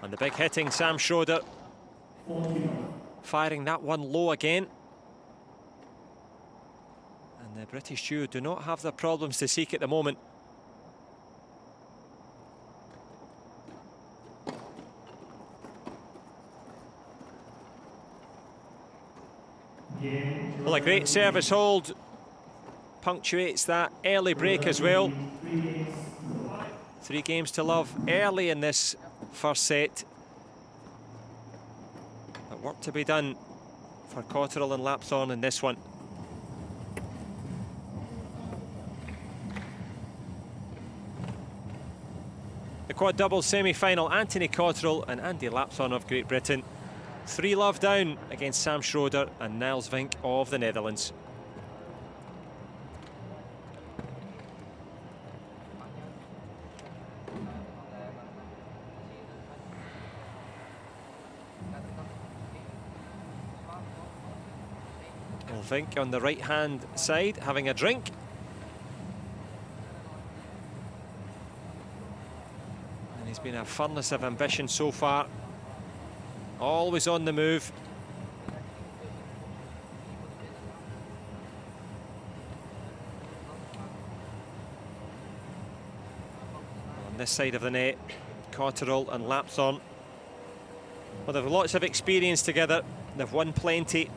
And the big hitting Sam Schroeder, firing that one low again. And the British duo do not have the problems to seek at the moment. Well, a great service hold punctuates that early break as well. 3 games to love early in this first set. But work to be done for Cotterill and Lapton in this one. The quad doubles semi-final, Anthony Cotterill and Andy Lapton of Great Britain. 3-love down against Sam Schroeder and Nels Vink of the Netherlands. Well, Vink on the right-hand side having a drink. And he's been a furnace of ambition so far. Always on the move. On this side of the net, Cotterill and Lapton. Well, they've lots of experience together. They've won plenty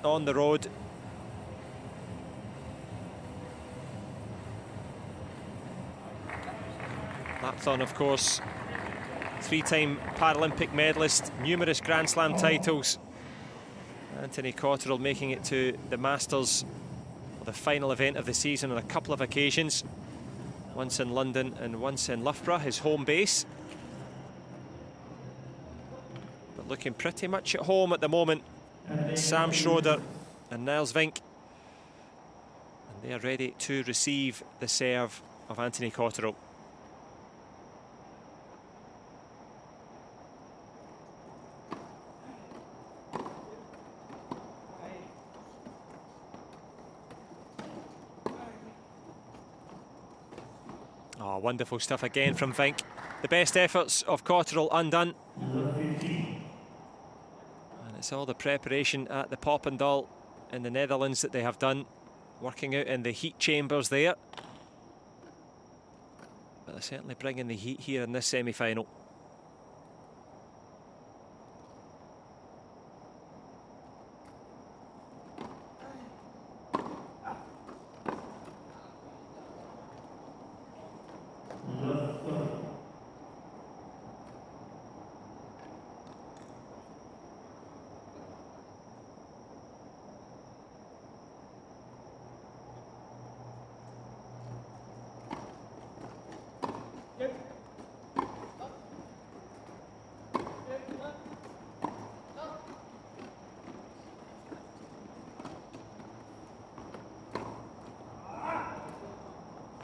on the road. Lapton, of course, 3-time Paralympic medalist, numerous Grand Slam titles. Anthony Cotterill making it to the Masters, the final event of the season, on a couple of occasions. once in London and once in Loughborough, his home base. But looking pretty much at home at the moment. Sam Schroeder and Niels Vink. And they are ready to receive the serve of Anthony Cotterill. Oh, wonderful stuff again from Vink. The best efforts of Cotterill undone. And it's all the preparation at the Popendal in the Netherlands that they have done, working out in the heat chambers there. But they're certainly bringing the heat here in this semi-final.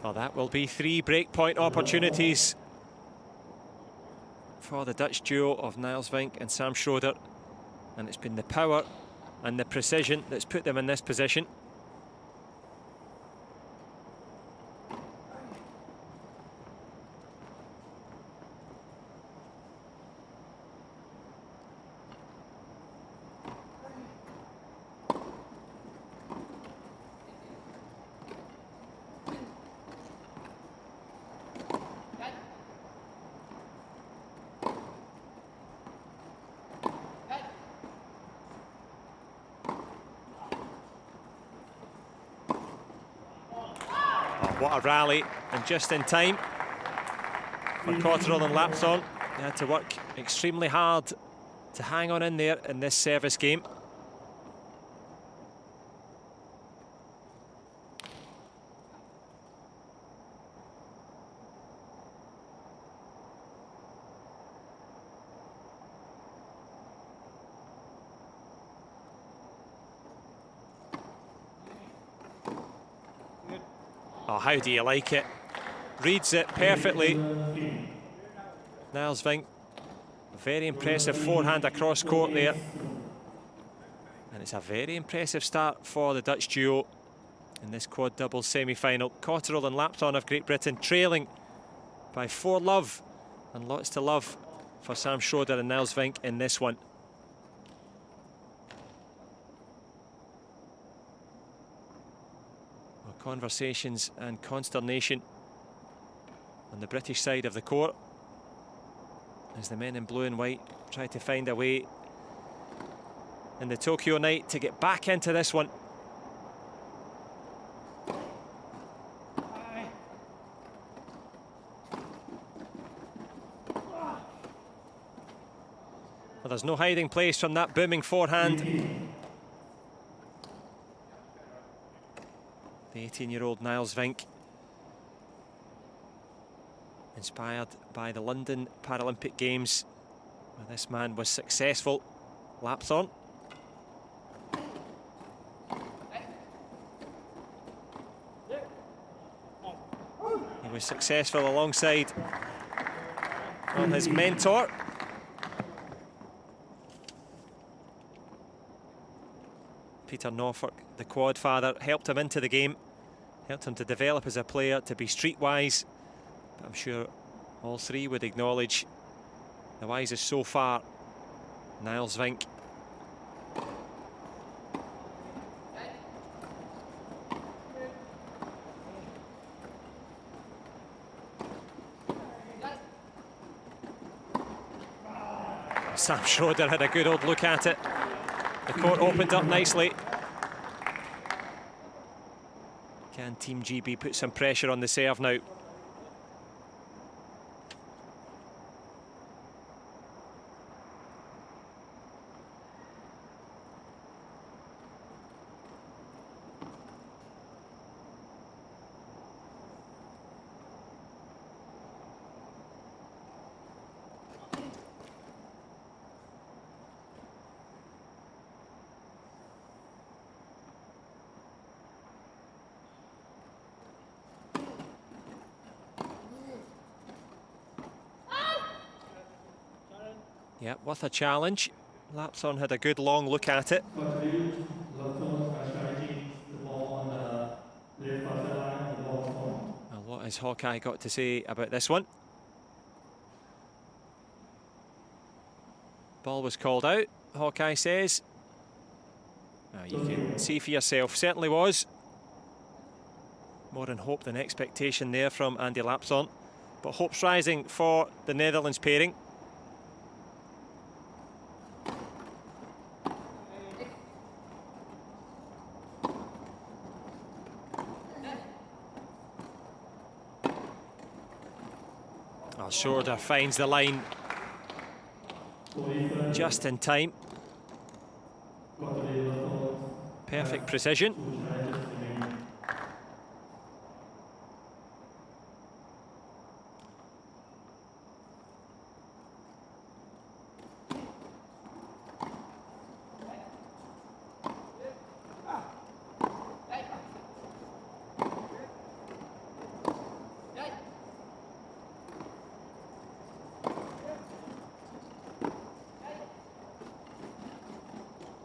Well, that will be 3 breakpoint opportunities for the Dutch duo of Niels Vink and Sam Schroeder. And it's been the power and the precision that's put them in this position. What a rally, and just in time for Cotterill and Lapthorne. They had to work extremely hard to hang on in there in this service game. Oh, how do you like it? Reads it perfectly. Niels Vink, a very impressive forehand across court there. And it's a very impressive start for the Dutch duo in this quad doubles semi-final. Cotterill and Lapthorne of Great Britain trailing by 4-love, and lots to love for Sam Schroeder and Niels Vink in this one. Conversations and consternation on the British side of the court as the men in blue and white try to find a way in the Tokyo night to get back into this one. Well, there's no hiding place from that booming forehand. The 18-year-old Niels Vink, inspired by the London Paralympic Games, where this man was successful. Lapthorne. He was successful alongside his mentor. Peter Norfolk, the quad father, helped him into the game, helped him to develop as a player, to be streetwise. But I'm sure all three would acknowledge the wisest so far, Niels Vink. Sam Schroeder had a good old look at it. The court opened up nicely. Can Team GB put some pressure on the serve now? Yeah, worth a challenge. Lapson had a good long look at it. Well, what has Hawkeye got to say about this one? Ball was called out, Hawkeye says. Now you can see for yourself, certainly was. More in hope than expectation there from Andy Lapson. But hope's rising for the Netherlands pairing. Oh, Schroeder finds the line just in time. Perfect precision.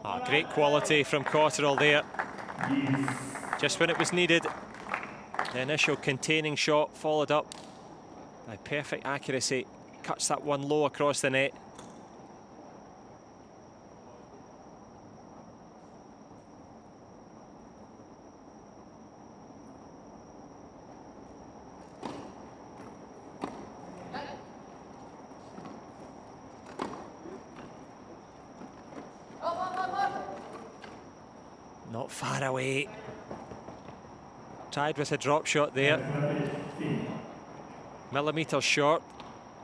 Oh, great quality from Cotterill there. Just when it was needed. The initial containing shot followed up by perfect accuracy. Cuts that one low across the net. Not far away. Tried with a drop shot there. Millimetres short,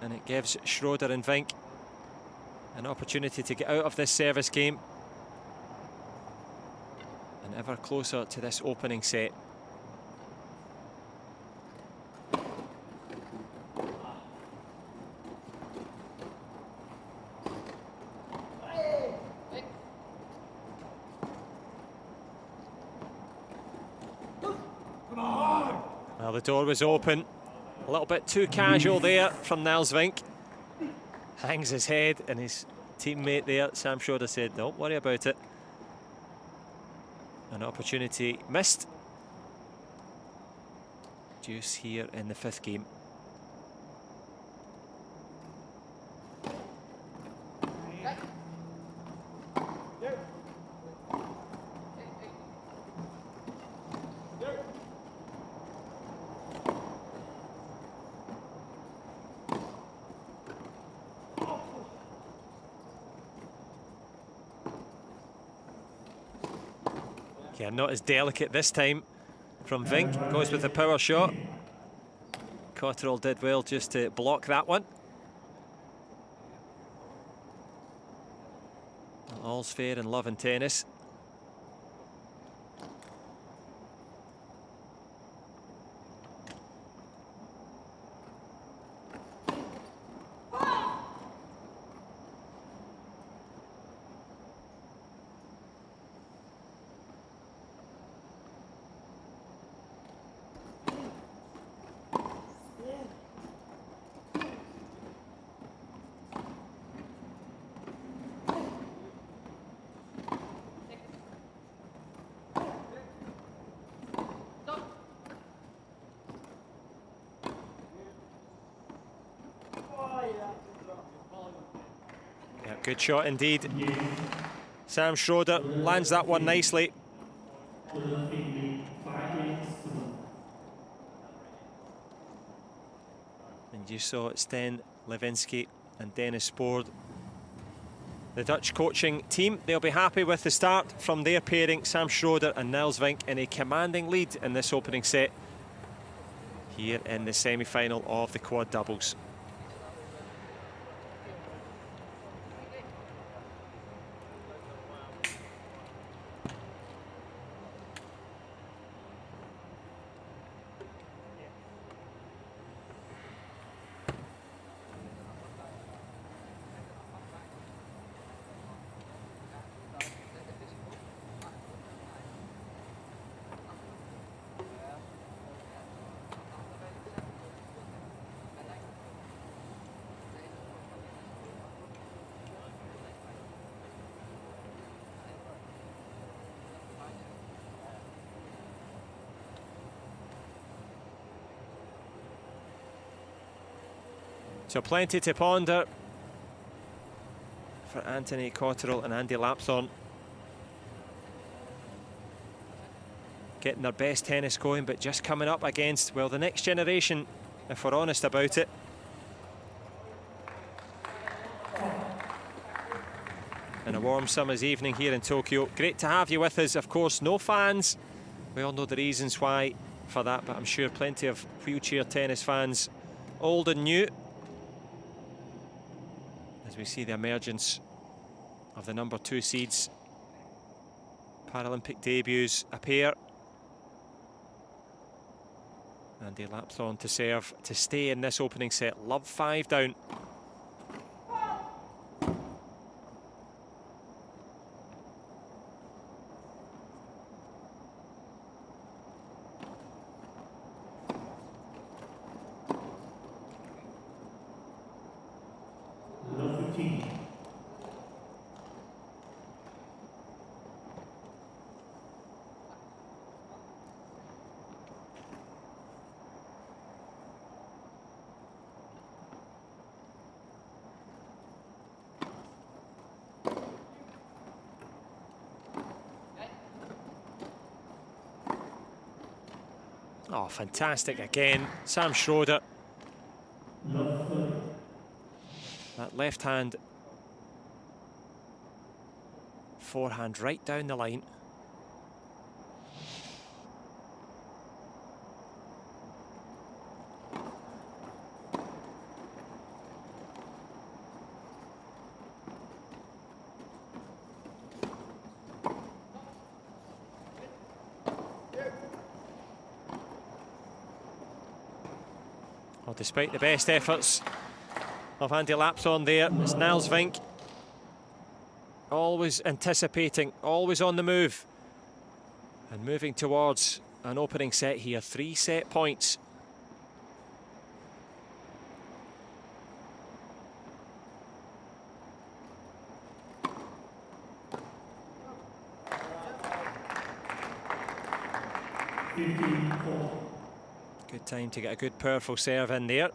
and it gives Schroeder and Vink an opportunity to get out of this service game and ever closer to this opening set. Well, the door was open. A little bit too casual there from Niels Vink. Hangs his head, and his teammate there, Sam Schroeder, said, don't worry about it. An opportunity missed. Deuce here in the fifth game. Yeah, not as delicate this time from Vink. Goes with the power shot. Cotterill did well just to block that one. All's fair in love and tennis. Yeah, good shot indeed. Sam Schroeder lands that one nicely. And you saw Sten Levinsky and Dennis Spoord, the Dutch coaching team. They'll be happy with the start from their pairing, Sam Schroeder and Niels Vink, in a commanding lead in this opening set here in the semi-final of the quad doubles. So plenty to ponder for Anthony Cotterill and Andy Lapthorne. Getting their best tennis going, but just coming up against, well, the next generation, if we're honest about it. And a warm summer's evening here in Tokyo. Great to have you with us. Of course, no fans. We all know the reasons why for that, but I'm sure plenty of wheelchair tennis fans, old and new, as we see the emergence of the number 2 seeds. Paralympic debuts appear. Andy Lapthorne to serve to stay in this opening set. Love 5 down. Oh, fantastic again. Sam Schroeder. That left hand forehand right down the line. Well, despite the best efforts of Andy Lapthorne there, it's Niels Vink. Always anticipating, always on the move. And moving towards an opening set here, 3 set points. Good time to get a good powerful serve in there.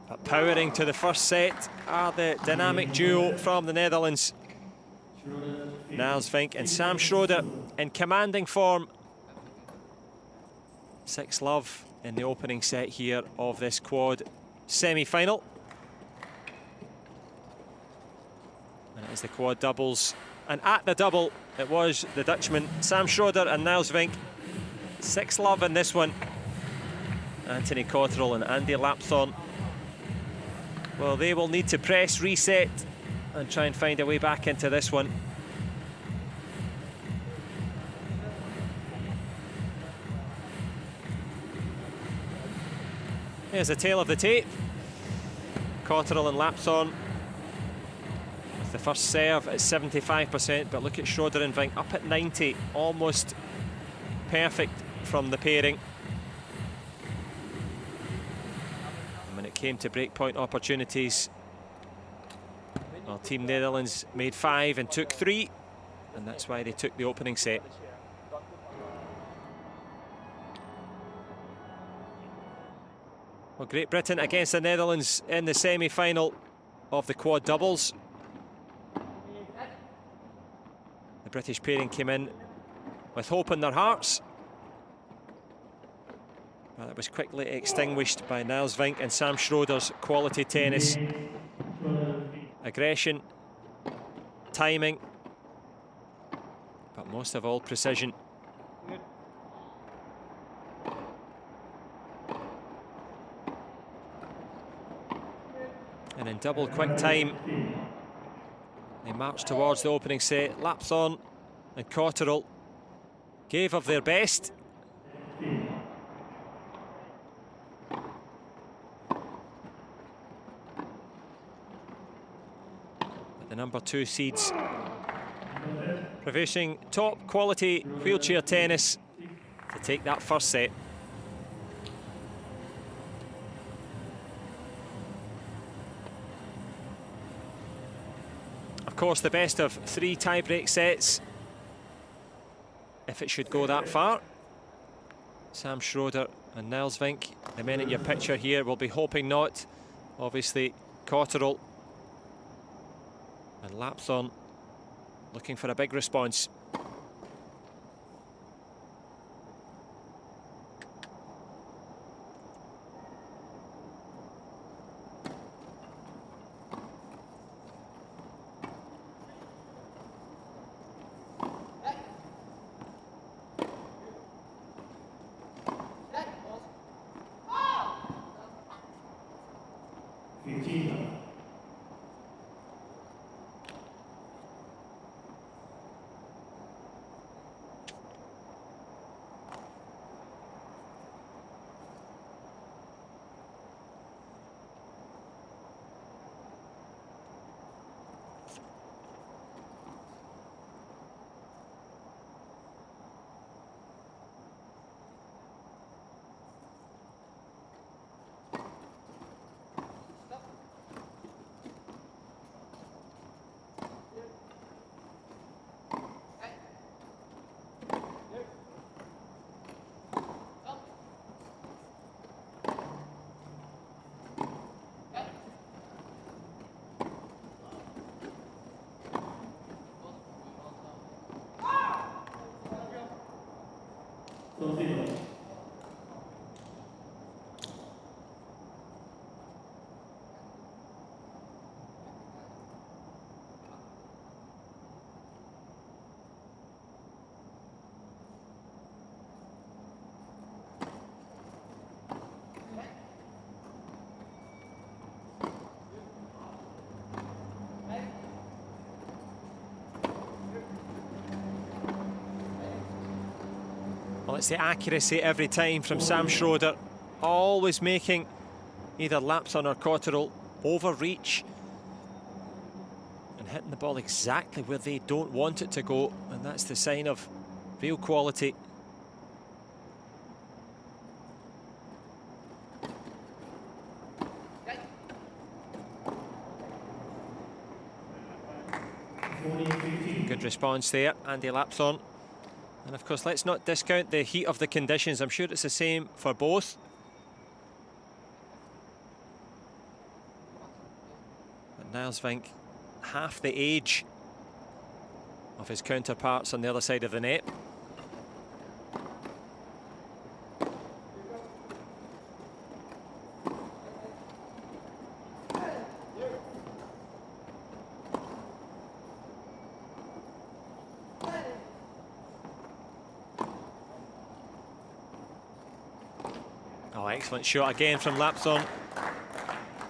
But powering to the first set are the dynamic duo from the Netherlands. Niels Vink and Sam Schroeder in commanding form. 6-love in the opening set here of this quad semi-final. And it is the quad doubles. And at the double, it was the Dutchman Sam Schroeder and Niels Vink. 6-love in this one. Anthony Cotterill and Andy Lapthorne. Well, they will need to press reset and try and find a way back into this one. Here's the tail of the tape. Cotterill and Lapthorne with the first serve at 75%, but look at Schroeder and Vink up at 90, almost perfect from the pairing. And when it came to breakpoint opportunities, well, Team Netherlands made 5 and took 3, and that's why they took the opening set. Well, Great Britain against the Netherlands in the semi-final of the quad doubles. The British pairing came in with hope in their hearts, but it was quickly extinguished by Niels Vink and Sam Schroeder's quality tennis. Aggression, timing, but most of all precision. And in double quick time, they marched towards the opening set. Lapthorne and Cotterill gave of their best. But the number 2 seeds producing top quality wheelchair tennis to take that first set. Of course, the best of 3 tie-break sets, if it should go that far. Sam Schroeder and Niels Vink, the men in your picture here, will be hoping not. Obviously, Cotterill and Lapthorne looking for a big response. Well, it's the accuracy every time from Sam Schroeder, always making either Lapthorne or Cotterill overreach and hitting the ball exactly where they don't want it to go, and that's the sign of real quality. Good response there, Andy Lapthorne. And of course, let's not discount the heat of the conditions. I'm sure it's the same for both. But Niels Vink, half the age of his counterparts on the other side of the net. Oh, excellent shot again from Lapthorne.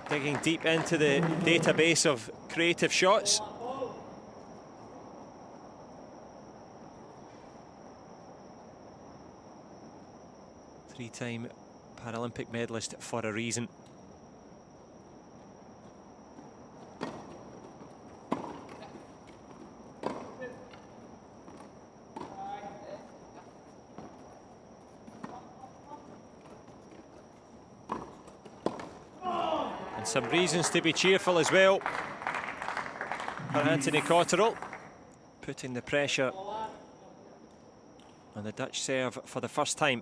Digging deep into the database of creative shots. Three-time Paralympic medalist for a reason. And some reasons to be cheerful as well for Anthony Cotterill, putting the pressure on the Dutch serve for the first time.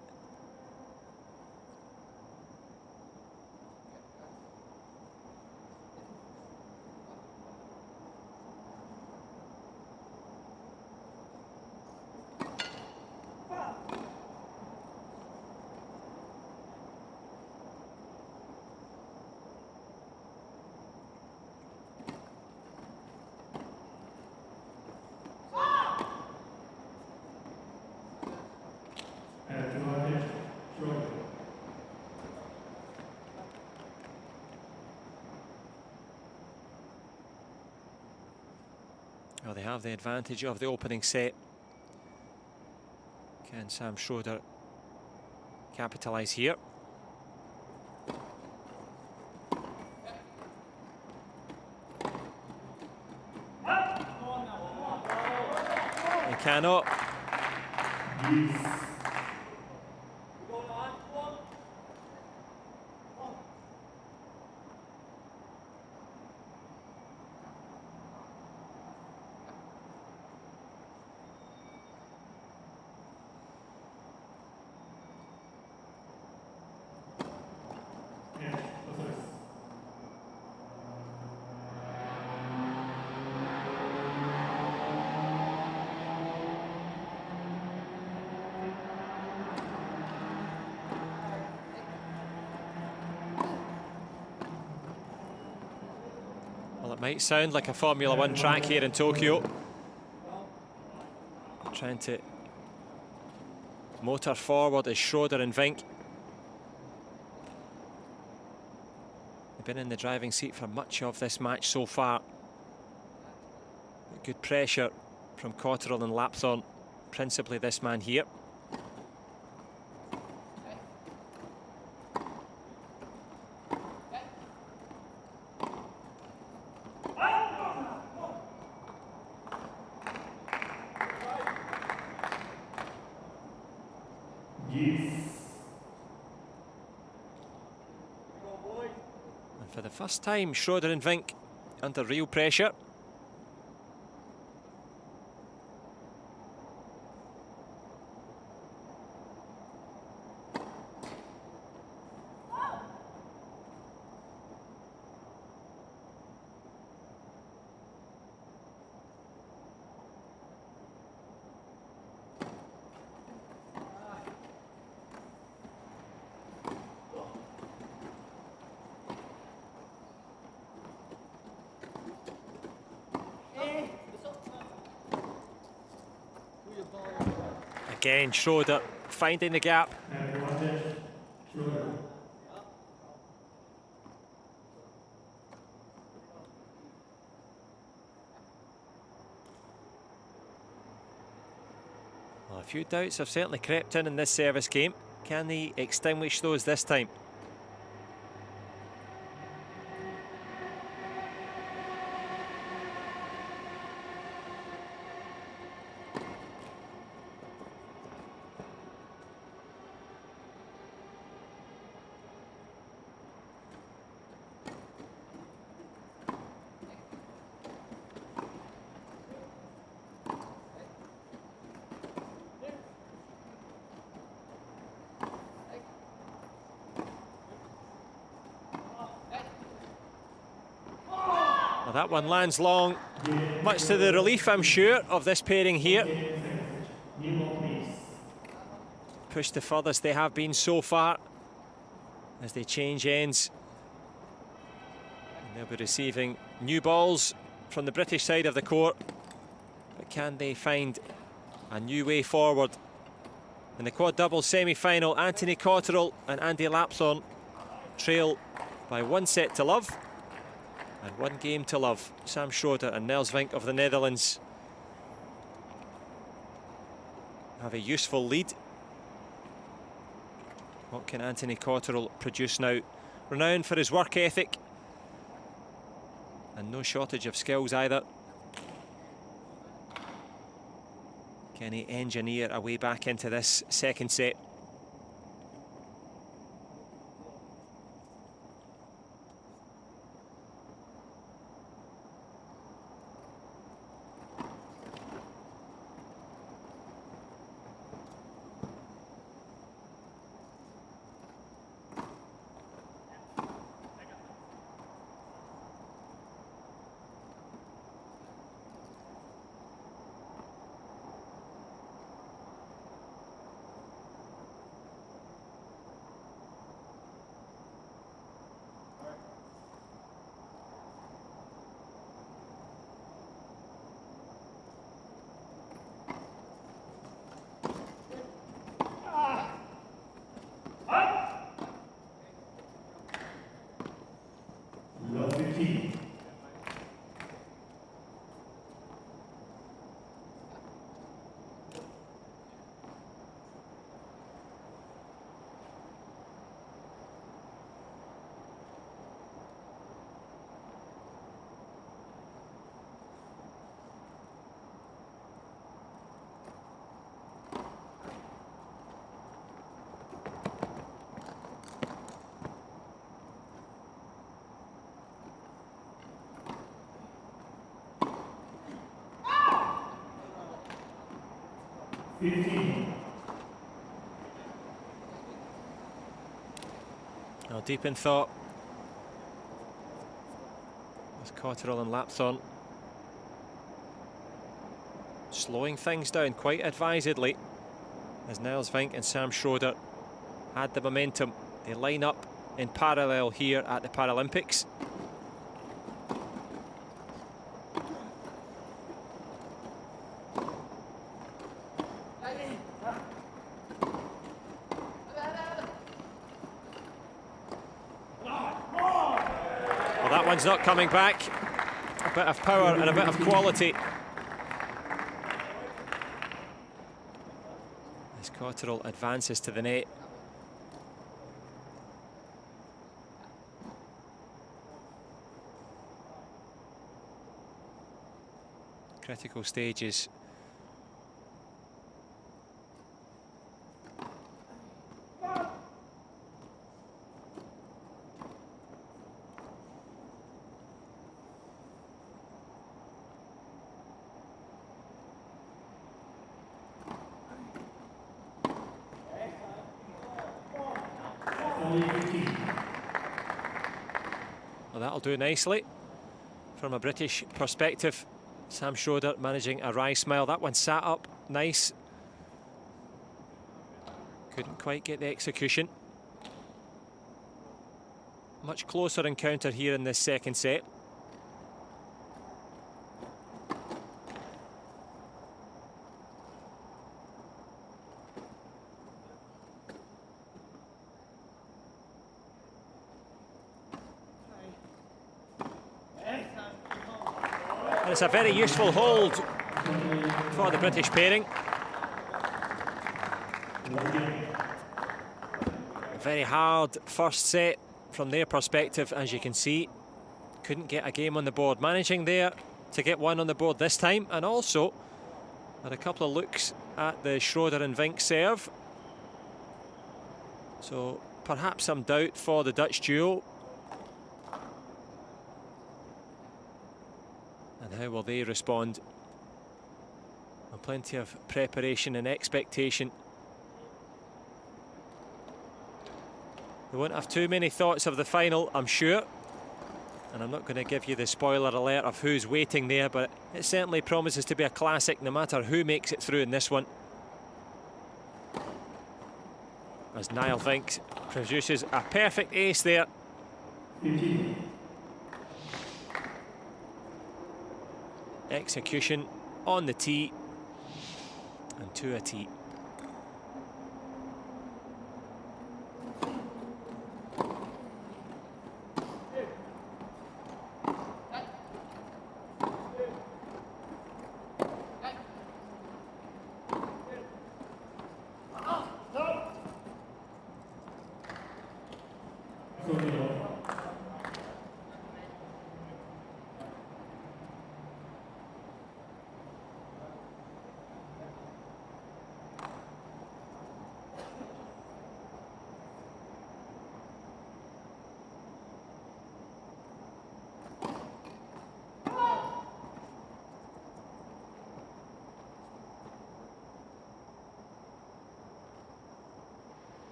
Well, they have the advantage of the opening set. Can Sam Schroeder capitalise here? They cannot. Well, it might sound like a Formula One track here in Tokyo. Trying to motor forward is Schroeder and Vink. They've been in the driving seat for much of this match so far. Good pressure from Cotterill and Lapthorne, principally this man here. And for the first time, Schroeder and Vink under real pressure. Again, Schroeder finding the gap. Well, a few doubts have certainly crept in this service game. Can they extinguish those this time? Well, that one lands long, much to the relief, I'm sure, of this pairing here. Pushed the furthest they have been so far as they change ends. And they'll be receiving new balls from the British side of the court. But can they find a new way forward? In the quad doubles semi-final, Anthony Cotterill and Andy Lapthorne trail by 1 set to love. And 1 game to love. Sam Schroeder and Nels Vink of the Netherlands have a useful lead. What can Anthony Cotterill produce now? Renowned for his work ethic and no shortage of skills either. Can he engineer a way back into this second set? Now deep in thought with Cotterill and Lapthorne, slowing things down quite advisedly as Nels Vink and Sam Schroeder had the momentum. They line up in parallel here at the Paralympics. Well, that one's not coming back. A bit of power and a bit of quality. As Cotterill advances to the net. Critical stages. Well, that'll do nicely from a British perspective. Sam Schroeder managing a wry smile. That one sat up nice. Couldn't quite get the execution. Much closer encounter here in this second set. And it's a very useful hold for the British pairing. A very hard first set from their perspective, as you can see. Couldn't get a game on the board. Managing there to get one on the board this time, and also had a couple of looks at the Schroeder and Vink serve. So perhaps some doubt for the Dutch duo. And how will they respond? Well, plenty of preparation and expectation. They won't have too many thoughts of the final, I'm sure. And I'm not going to give you the spoiler alert of who's waiting there, but it certainly promises to be a classic no matter who makes it through in this one. As Niall Vink produces a perfect ace there. Execution on the tee and to a tee.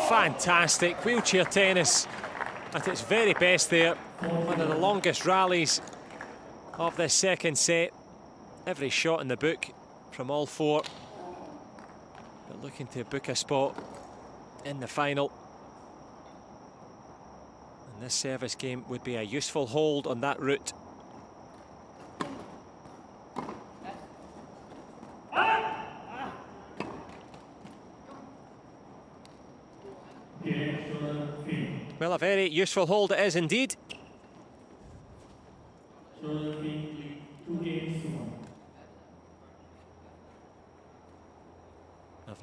Fantastic wheelchair tennis at its very best there. One of the longest rallies of this second set. Every shot in the book from all four. But looking to book a spot in the final. And this service game would be a useful hold on that route. Well, a very useful hold it is indeed. They've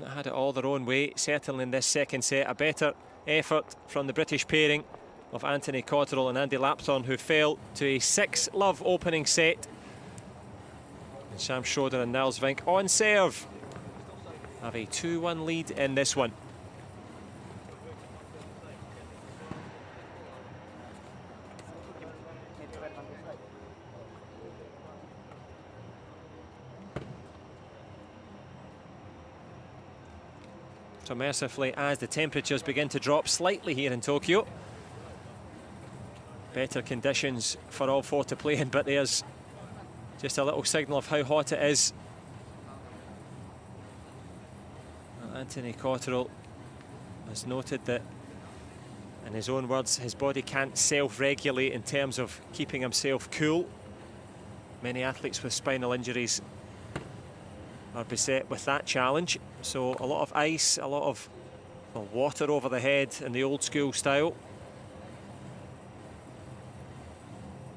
not had it all their own way, certainly in this second set. A better effort from the British pairing of Anthony Cotterill and Andy Lapthorne, who fell to a 6-love opening set. And Sam Schroeder and Niels Vink on serve have a 2-1 lead in this one. So mercifully, as the temperatures begin to drop slightly here in Tokyo, better conditions for all four to play in, but there's just a little signal of how hot it is. Anthony Cotterill has noted that, in his own words, his body can't self-regulate in terms of keeping himself cool. Many athletes with spinal injuries are beset with that challenge. So a lot of ice, a lot of water over the head in the old school style.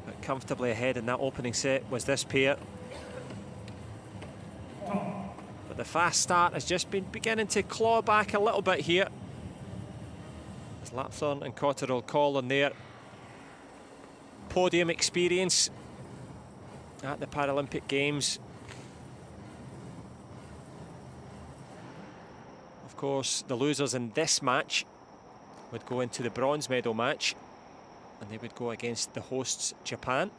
But comfortably ahead in that opening set was this pair. But the fast start has just been beginning to claw back a little bit here. As Lapthorne and Cotterill call on their podium experience at the Paralympic Games. Of course, the losers in this match would go into the bronze medal match, and they would go against the hosts, Japan.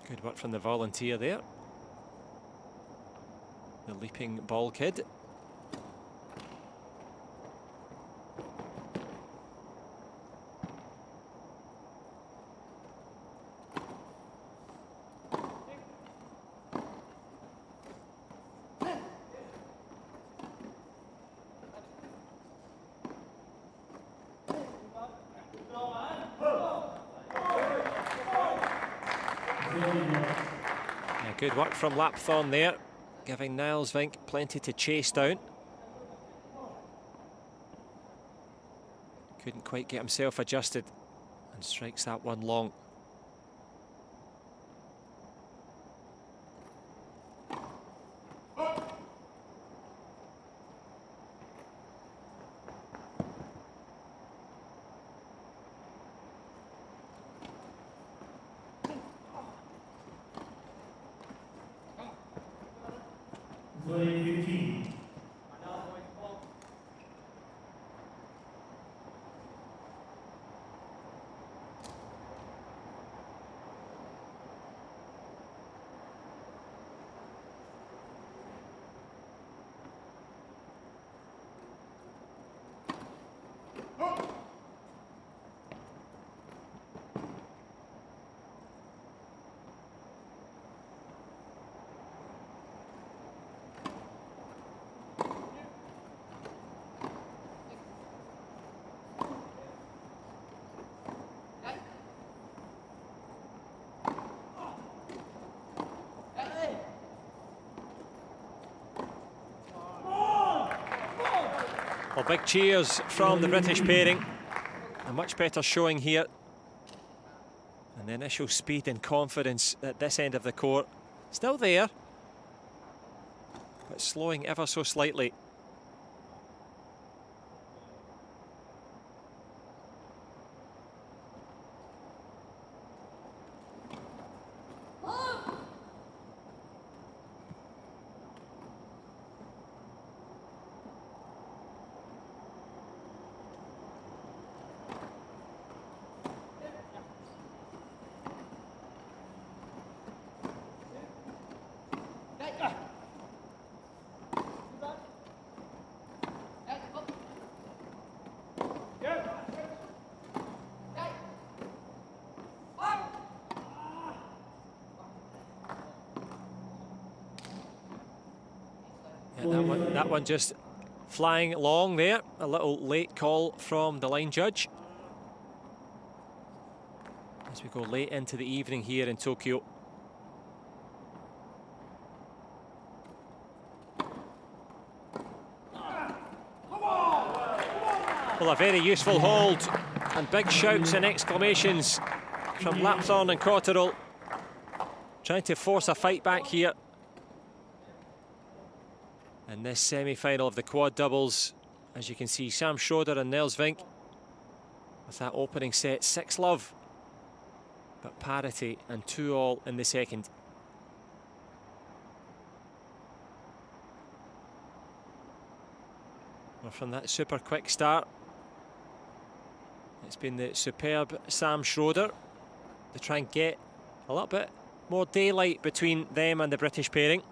Good work from the volunteer there. The leaping ball kid. Yeah, good work from Lapthorne there, giving Niles Vink plenty to chase down. Couldn't quite get himself adjusted and strikes that one long. Well, big cheers from the British pairing. A much better showing here. And the initial speed and confidence at this end of the court still there, but slowing ever so slightly. That one just flying long there. A little late call from the line judge. As we go late into the evening here in Tokyo. Well, a very useful hold, and big shouts and exclamations from Lapthorne and Cotterill, trying to force a fight back here in this semi-final of the quad doubles. As you can see, Sam Schroeder and Niels Vink with that opening set 6-love. but parity and 2-all in the second. Well, from that super quick start, it's been the superb Sam Schroeder to try and get a little bit more daylight between them and the British pairing.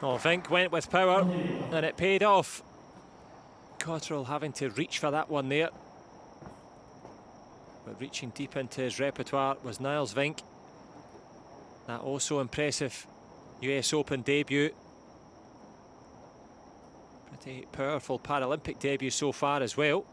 Oh, Vink went with power and it paid off. Cotterill having to reach for that one there. But reaching deep into his repertoire was Niels Vink. That also impressive US Open debut. Pretty powerful Paralympic debut so far as well.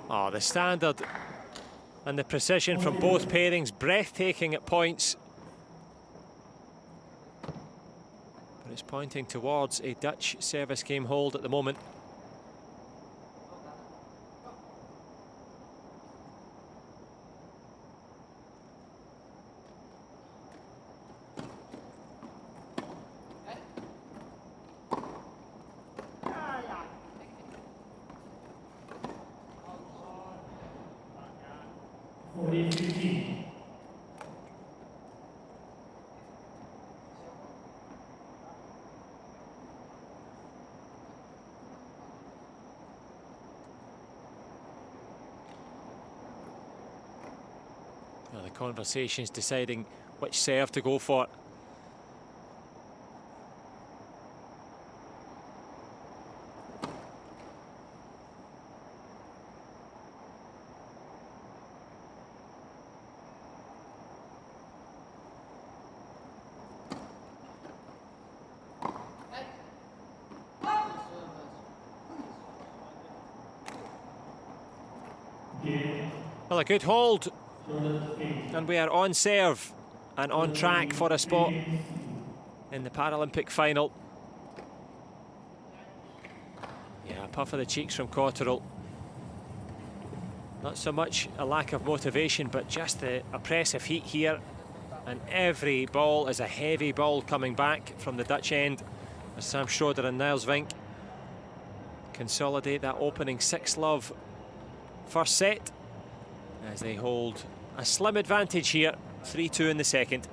Oh, the standard and the precision from both pairings, breathtaking at points. But it's pointing towards a Dutch service game hold at the moment. Well, the conversation's deciding which serve to go for. Well, a good hold, and we are on serve and on track for a spot in the Paralympic final. Yeah, a puff of the cheeks from Cotterill. Not so much a lack of motivation, but just the oppressive heat here. And every ball is a heavy ball coming back from the Dutch end as Sam Schroeder and Niels Vink consolidate that opening 6-love first set as they hold a slim advantage here, 3-2 in the second.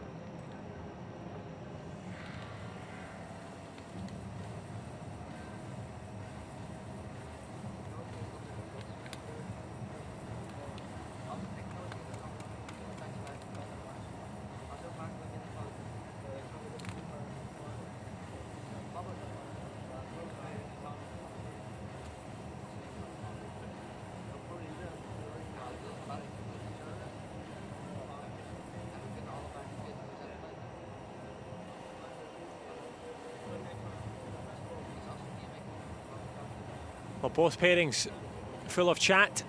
Well, both pairings full of chat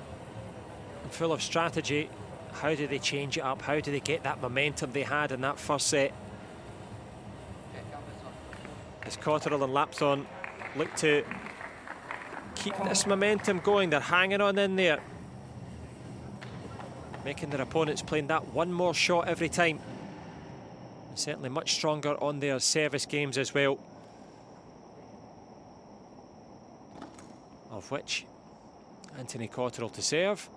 and full of strategy, How do they change it up? How do they get that momentum they had in that first set? As Cotterill and Lapthorne look to keep this momentum going, they're hanging on in there, making their opponents playing that one more shot every time. And certainly much stronger on their service games as well, of which Anthony Cotterill to serve.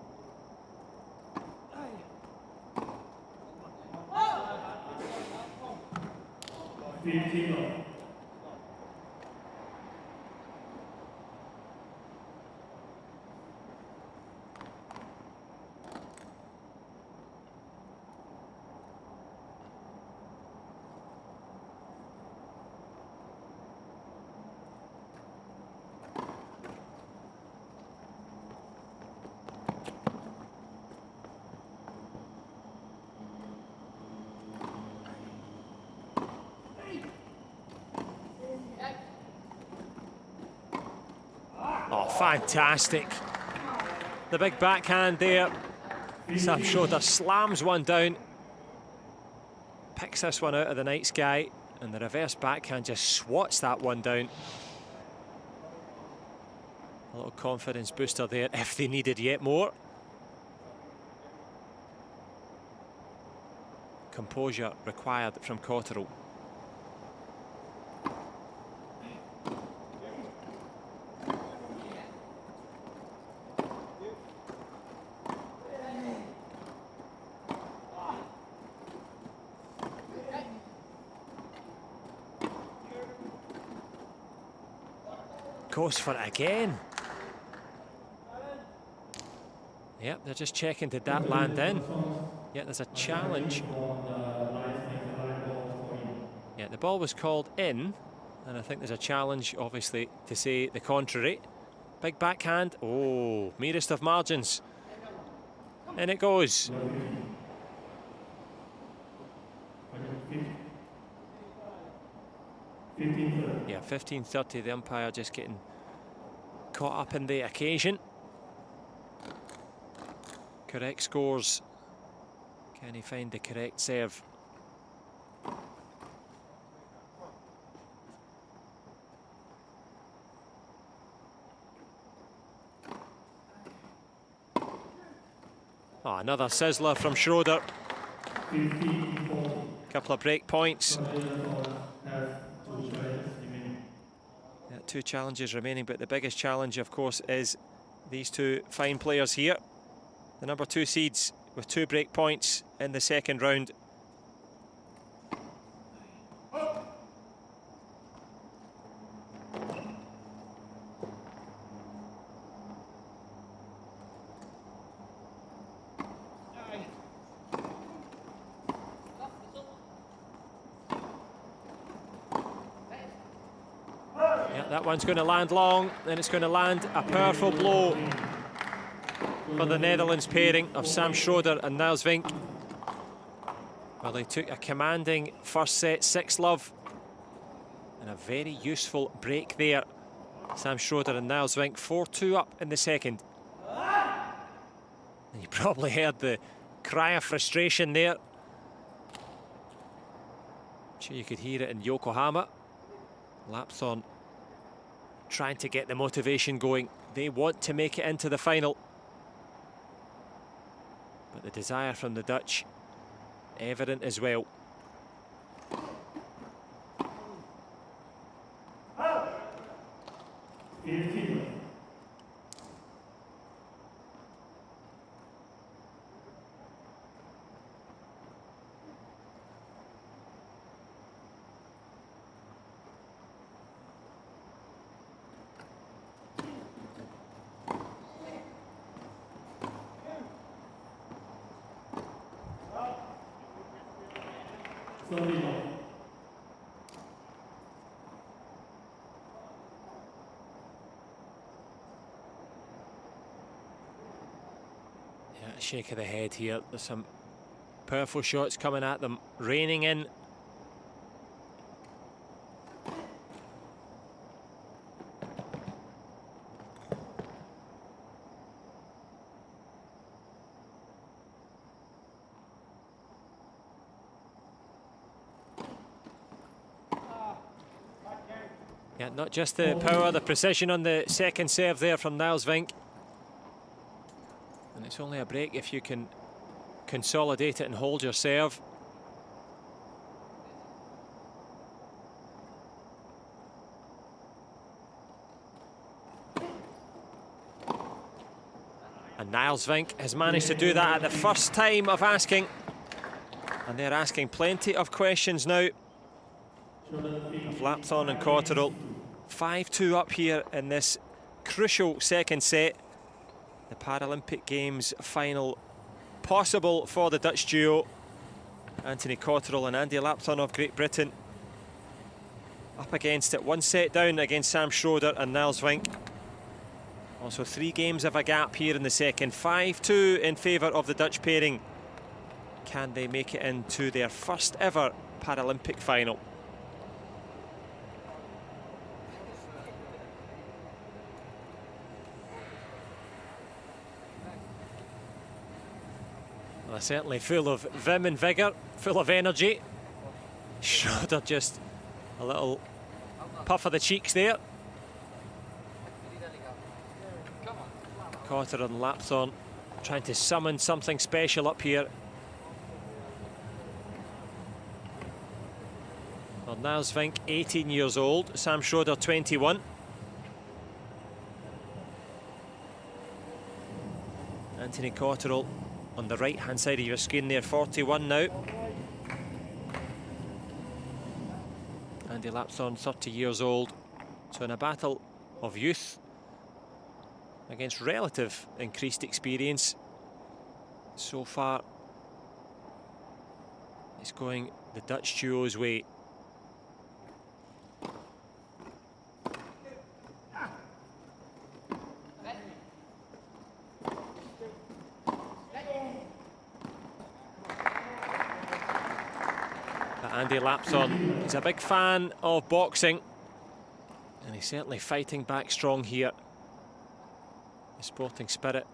Oh, fantastic. The big backhand there. Sam Schroeder slams one down, picks this one out of the night sky, and the reverse backhand just swats that one down. A little confidence booster there if they needed yet more. Composure required from Cotterill. Goes for it again. Yep, they're just checking, did that land in? Yeah, there's a challenge. Yeah, the ball was called in, and I think there's a challenge, obviously, to say the contrary. Big backhand. Oh, merest of margins. And it goes. Yeah, 15:30, the umpire just getting caught up in the occasion. Correct scores. Can he find the correct serve? Oh, another sizzler from Schroeder. Couple of break points. Yeah, 2 challenges remaining, but the biggest challenge, of course, is these two fine players here. The number 2 seeds with 2 break points in the second round. That one's going to land long, then it's going to land a powerful blow for the Netherlands pairing of Sam Schroeder and Niels Vink. Well, they took a commanding first set, 6-love, and a very useful break there. Sam Schroeder and Niels Vink, 4-2 up in the second. And you probably heard the cry of frustration there. I'm sure you could hear it in Yokohama. Lapthorne trying to get the motivation going. They want to make it into the final. But the desire from the Dutch evident as well. Yeah, shake of the head here. There's some powerful shots coming at them, raining in. Yeah, not just the power, the precision on the second serve there from Niels Vink. And it's only a break if you can consolidate it and hold your serve. And Niels Vink has managed to do that at the first time of asking. And they're asking plenty of questions now of Lapthorne and Cotterill. 5-2 up here in this crucial second set. The Paralympic Games final possible for the Dutch duo. Anthony Cotterill and Andy Lapthorne of Great Britain. Up against it, 1 set down against Sam Schroeder and Niels Vink. Also 3 games of a gap here in the second. 5-2 in favour of the Dutch pairing. Can they make it into their first ever Paralympic final? Well, they're certainly full of vim and vigour, full of energy. Schroeder just a little puff of the cheeks there. Cotterill and Lapthorne trying to summon something special up here. Well, Niels Vink, 18 years old, Sam Schroeder, 21. Anthony Cotterill on the right-hand side of your screen there, 41 now. Andy Lapthorne, 30 years old. So in a battle of youth against relative increased experience, so far it's going the Dutch duo's way. But Andy Lapthorne, he's a big fan of boxing, and he's certainly fighting back strong here. The sporting spirit,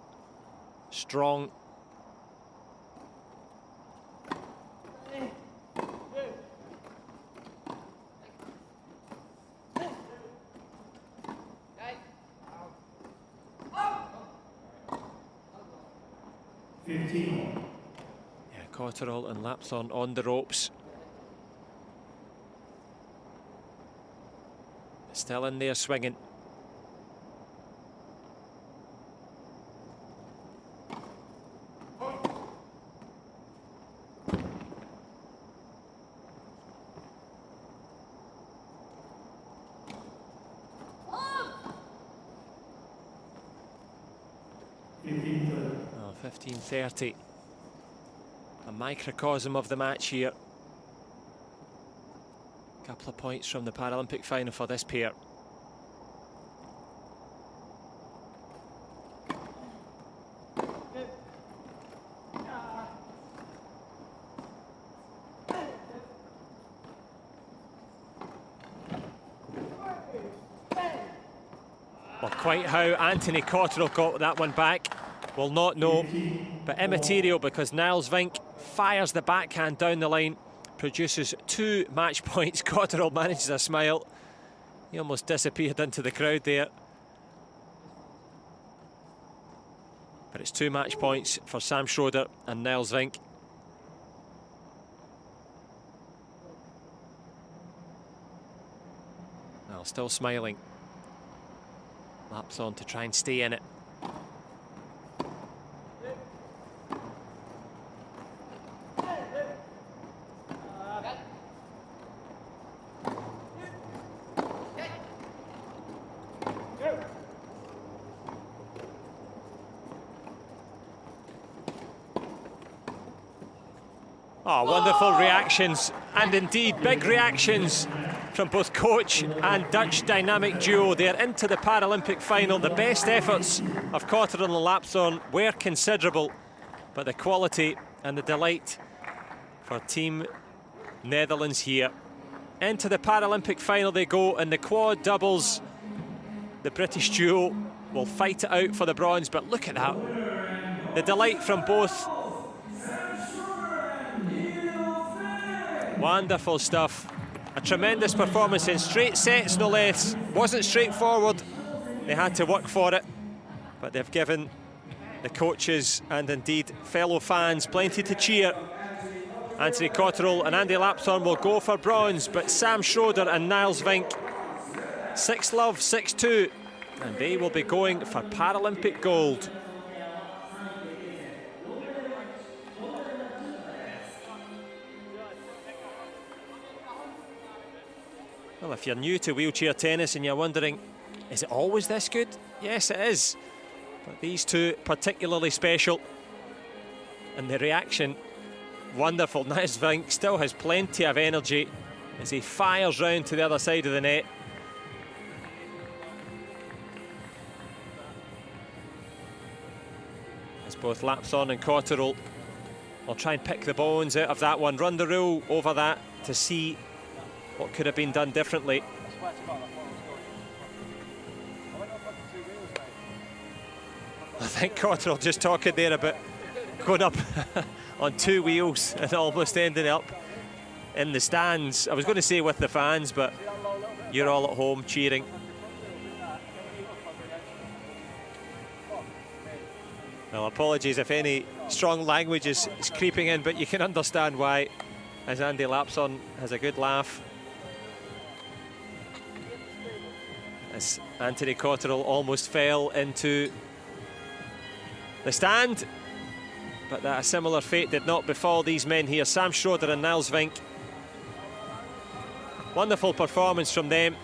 strong. Yeah, Cotterill and Lapthorne on the ropes. Still in there swinging. Oh, 15:30. A microcosm of the match here. Couple of points from the Paralympic final for this pair. Well, quite how Anthony Cotterill got that one back, we'll not know, but immaterial because Niels Vink fires the backhand down the line, produces 2 match points. Cotterill manages a smile. He almost disappeared into the crowd there. But it's 2 match points for Sam Schroeder and Niels Vink. Well, still smiling. Lapthorne to try and stay in it. Oh, wonderful reactions, and indeed big reactions from both coach and Dutch dynamic duo. They're into the Paralympic final. The best efforts of Cotterill and Lapthorne were considerable, but the quality and the delight for Team Netherlands here. Into the Paralympic final they go in the quad doubles. The British duo will fight it out for the bronze, but look at that. The delight from both. Wonderful stuff. A tremendous performance in straight sets, no less. Wasn't straightforward. They had to work for it, but they've given the coaches and indeed fellow fans plenty to cheer. Anthony Cotterill and Andy Lapthorne will go for bronze, but Sam Schroeder and Niles Vink, 6-love, 6-2, and they will be going for Paralympic gold. Well, if you're new to wheelchair tennis and you're wondering, is it always this good? Yes, it is. But these two particularly special. And the reaction, wonderful. Niles Vink still has plenty of energy as he fires round to the other side of the net. As both Lapthorne and Cotterill will try and pick the bones out of that one. Run the rule over that to see what could have been done differently. I think Cotterill just talking there about going up on 2 wheels and almost ending up in the stands. I was going to say with the fans, but you're all at home cheering. Well, apologies if any strong language is creeping in, but you can understand why, as Andy Lapthorne has a good laugh. As Anthony Cotterill almost fell into the stand, but that a similar fate did not befall these men here. Sam Schroeder and Niles Vink. Wonderful performance from them.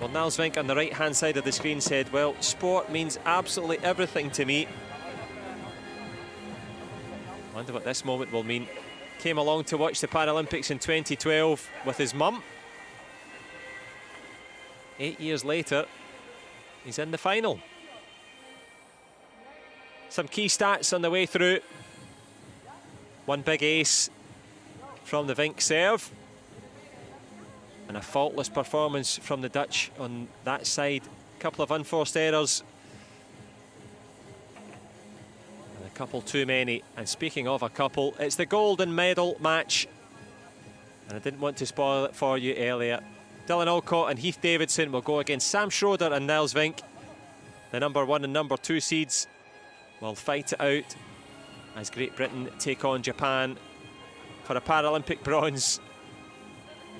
Well, Niles Vink on the right-hand side of the screen said, well, sport means absolutely everything to me. Wonder what this moment will mean. Came along to watch the Paralympics in 2012 with his mum. 8 years later, he's in the final. Some key stats on the way through. One big ace from the Vink serve. And a faultless performance from the Dutch on that side. A couple of unforced errors. And a couple too many. And speaking of a couple, it's the golden medal match. And I didn't want to spoil it for you earlier. Dylan Alcott and Heath Davidson will go against Sam Schroeder and Niles Vink. The number 1 and number 2 seeds will fight it out as Great Britain take on Japan for a Paralympic bronze,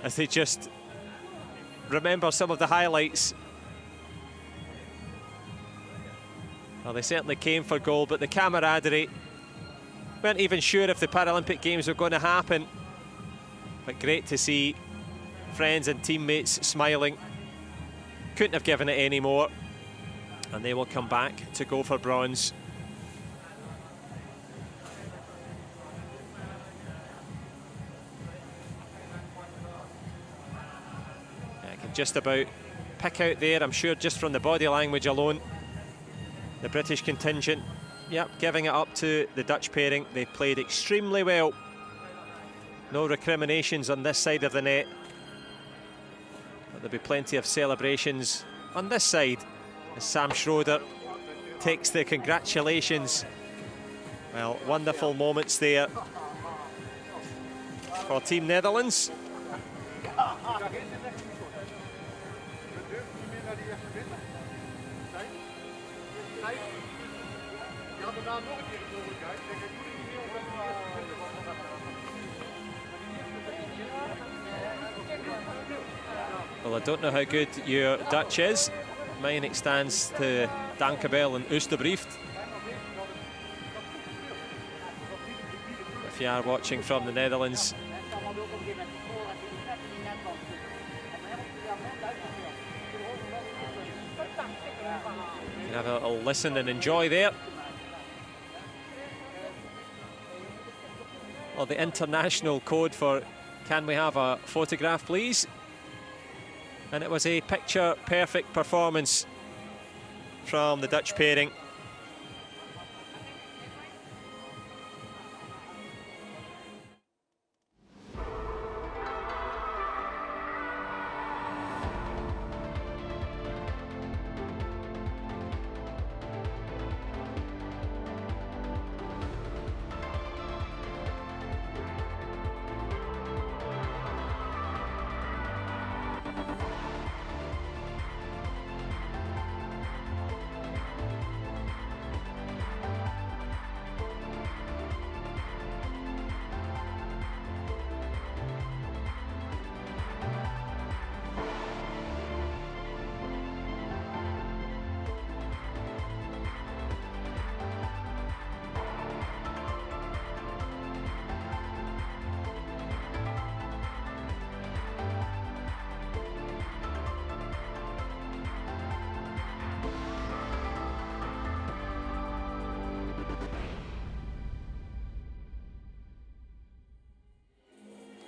as they just remember some of the highlights. Well, they certainly came for gold, but the camaraderie, weren't even sure if the Paralympic Games were going to happen, but great to see friends and teammates smiling. Couldn't have given it any more, and they will come back to go for bronze. I can just about pick out there, I'm sure, just from the body language alone, the British contingent. Yep, giving it up to the Dutch pairing. They played extremely well. No recriminations on this side of the net. But there'll be plenty of celebrations on this side as Sam Schroeder takes the congratulations. Well, wonderful moments there for Team Netherlands. Well, I don't know how good your Dutch is. Mine extends to Dankjewel and Oosterbrieft. If you are watching from the Netherlands, you can have a little listen and enjoy there. Well, the international code for "can we have a photograph, please?" And it was a picture-perfect performance from the Dutch pairing.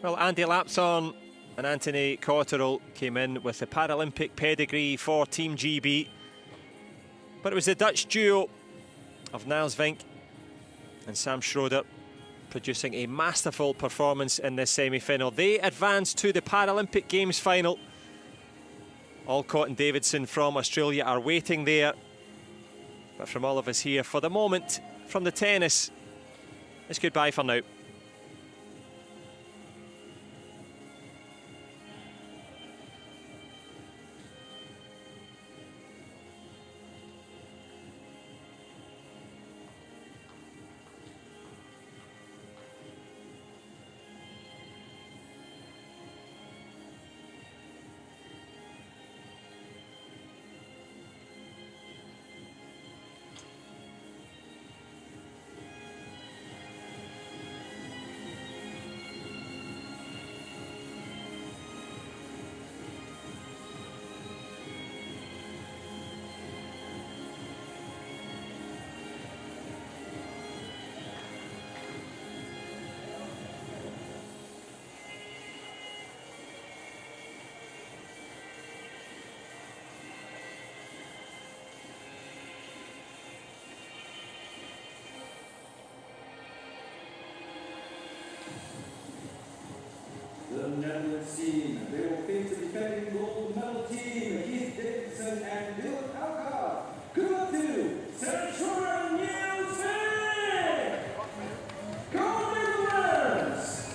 Well, Andy Lapthorne and Anthony Cotterill came in with the Paralympic pedigree for Team GB. But it was the Dutch duo of Niels Vink and Sam Schroeder producing a masterful performance in this semi-final. They advanced to the Paralympic Games final. Alcott and Davidson from Australia are waiting there. But from all of us here, for the moment, from the tennis, it's goodbye for now. The Netherlands team, they will face the defending gold medal team, Keith Davidson and Dylan Alcott. Good luck to Central Music! Go Netherlands!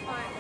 Right.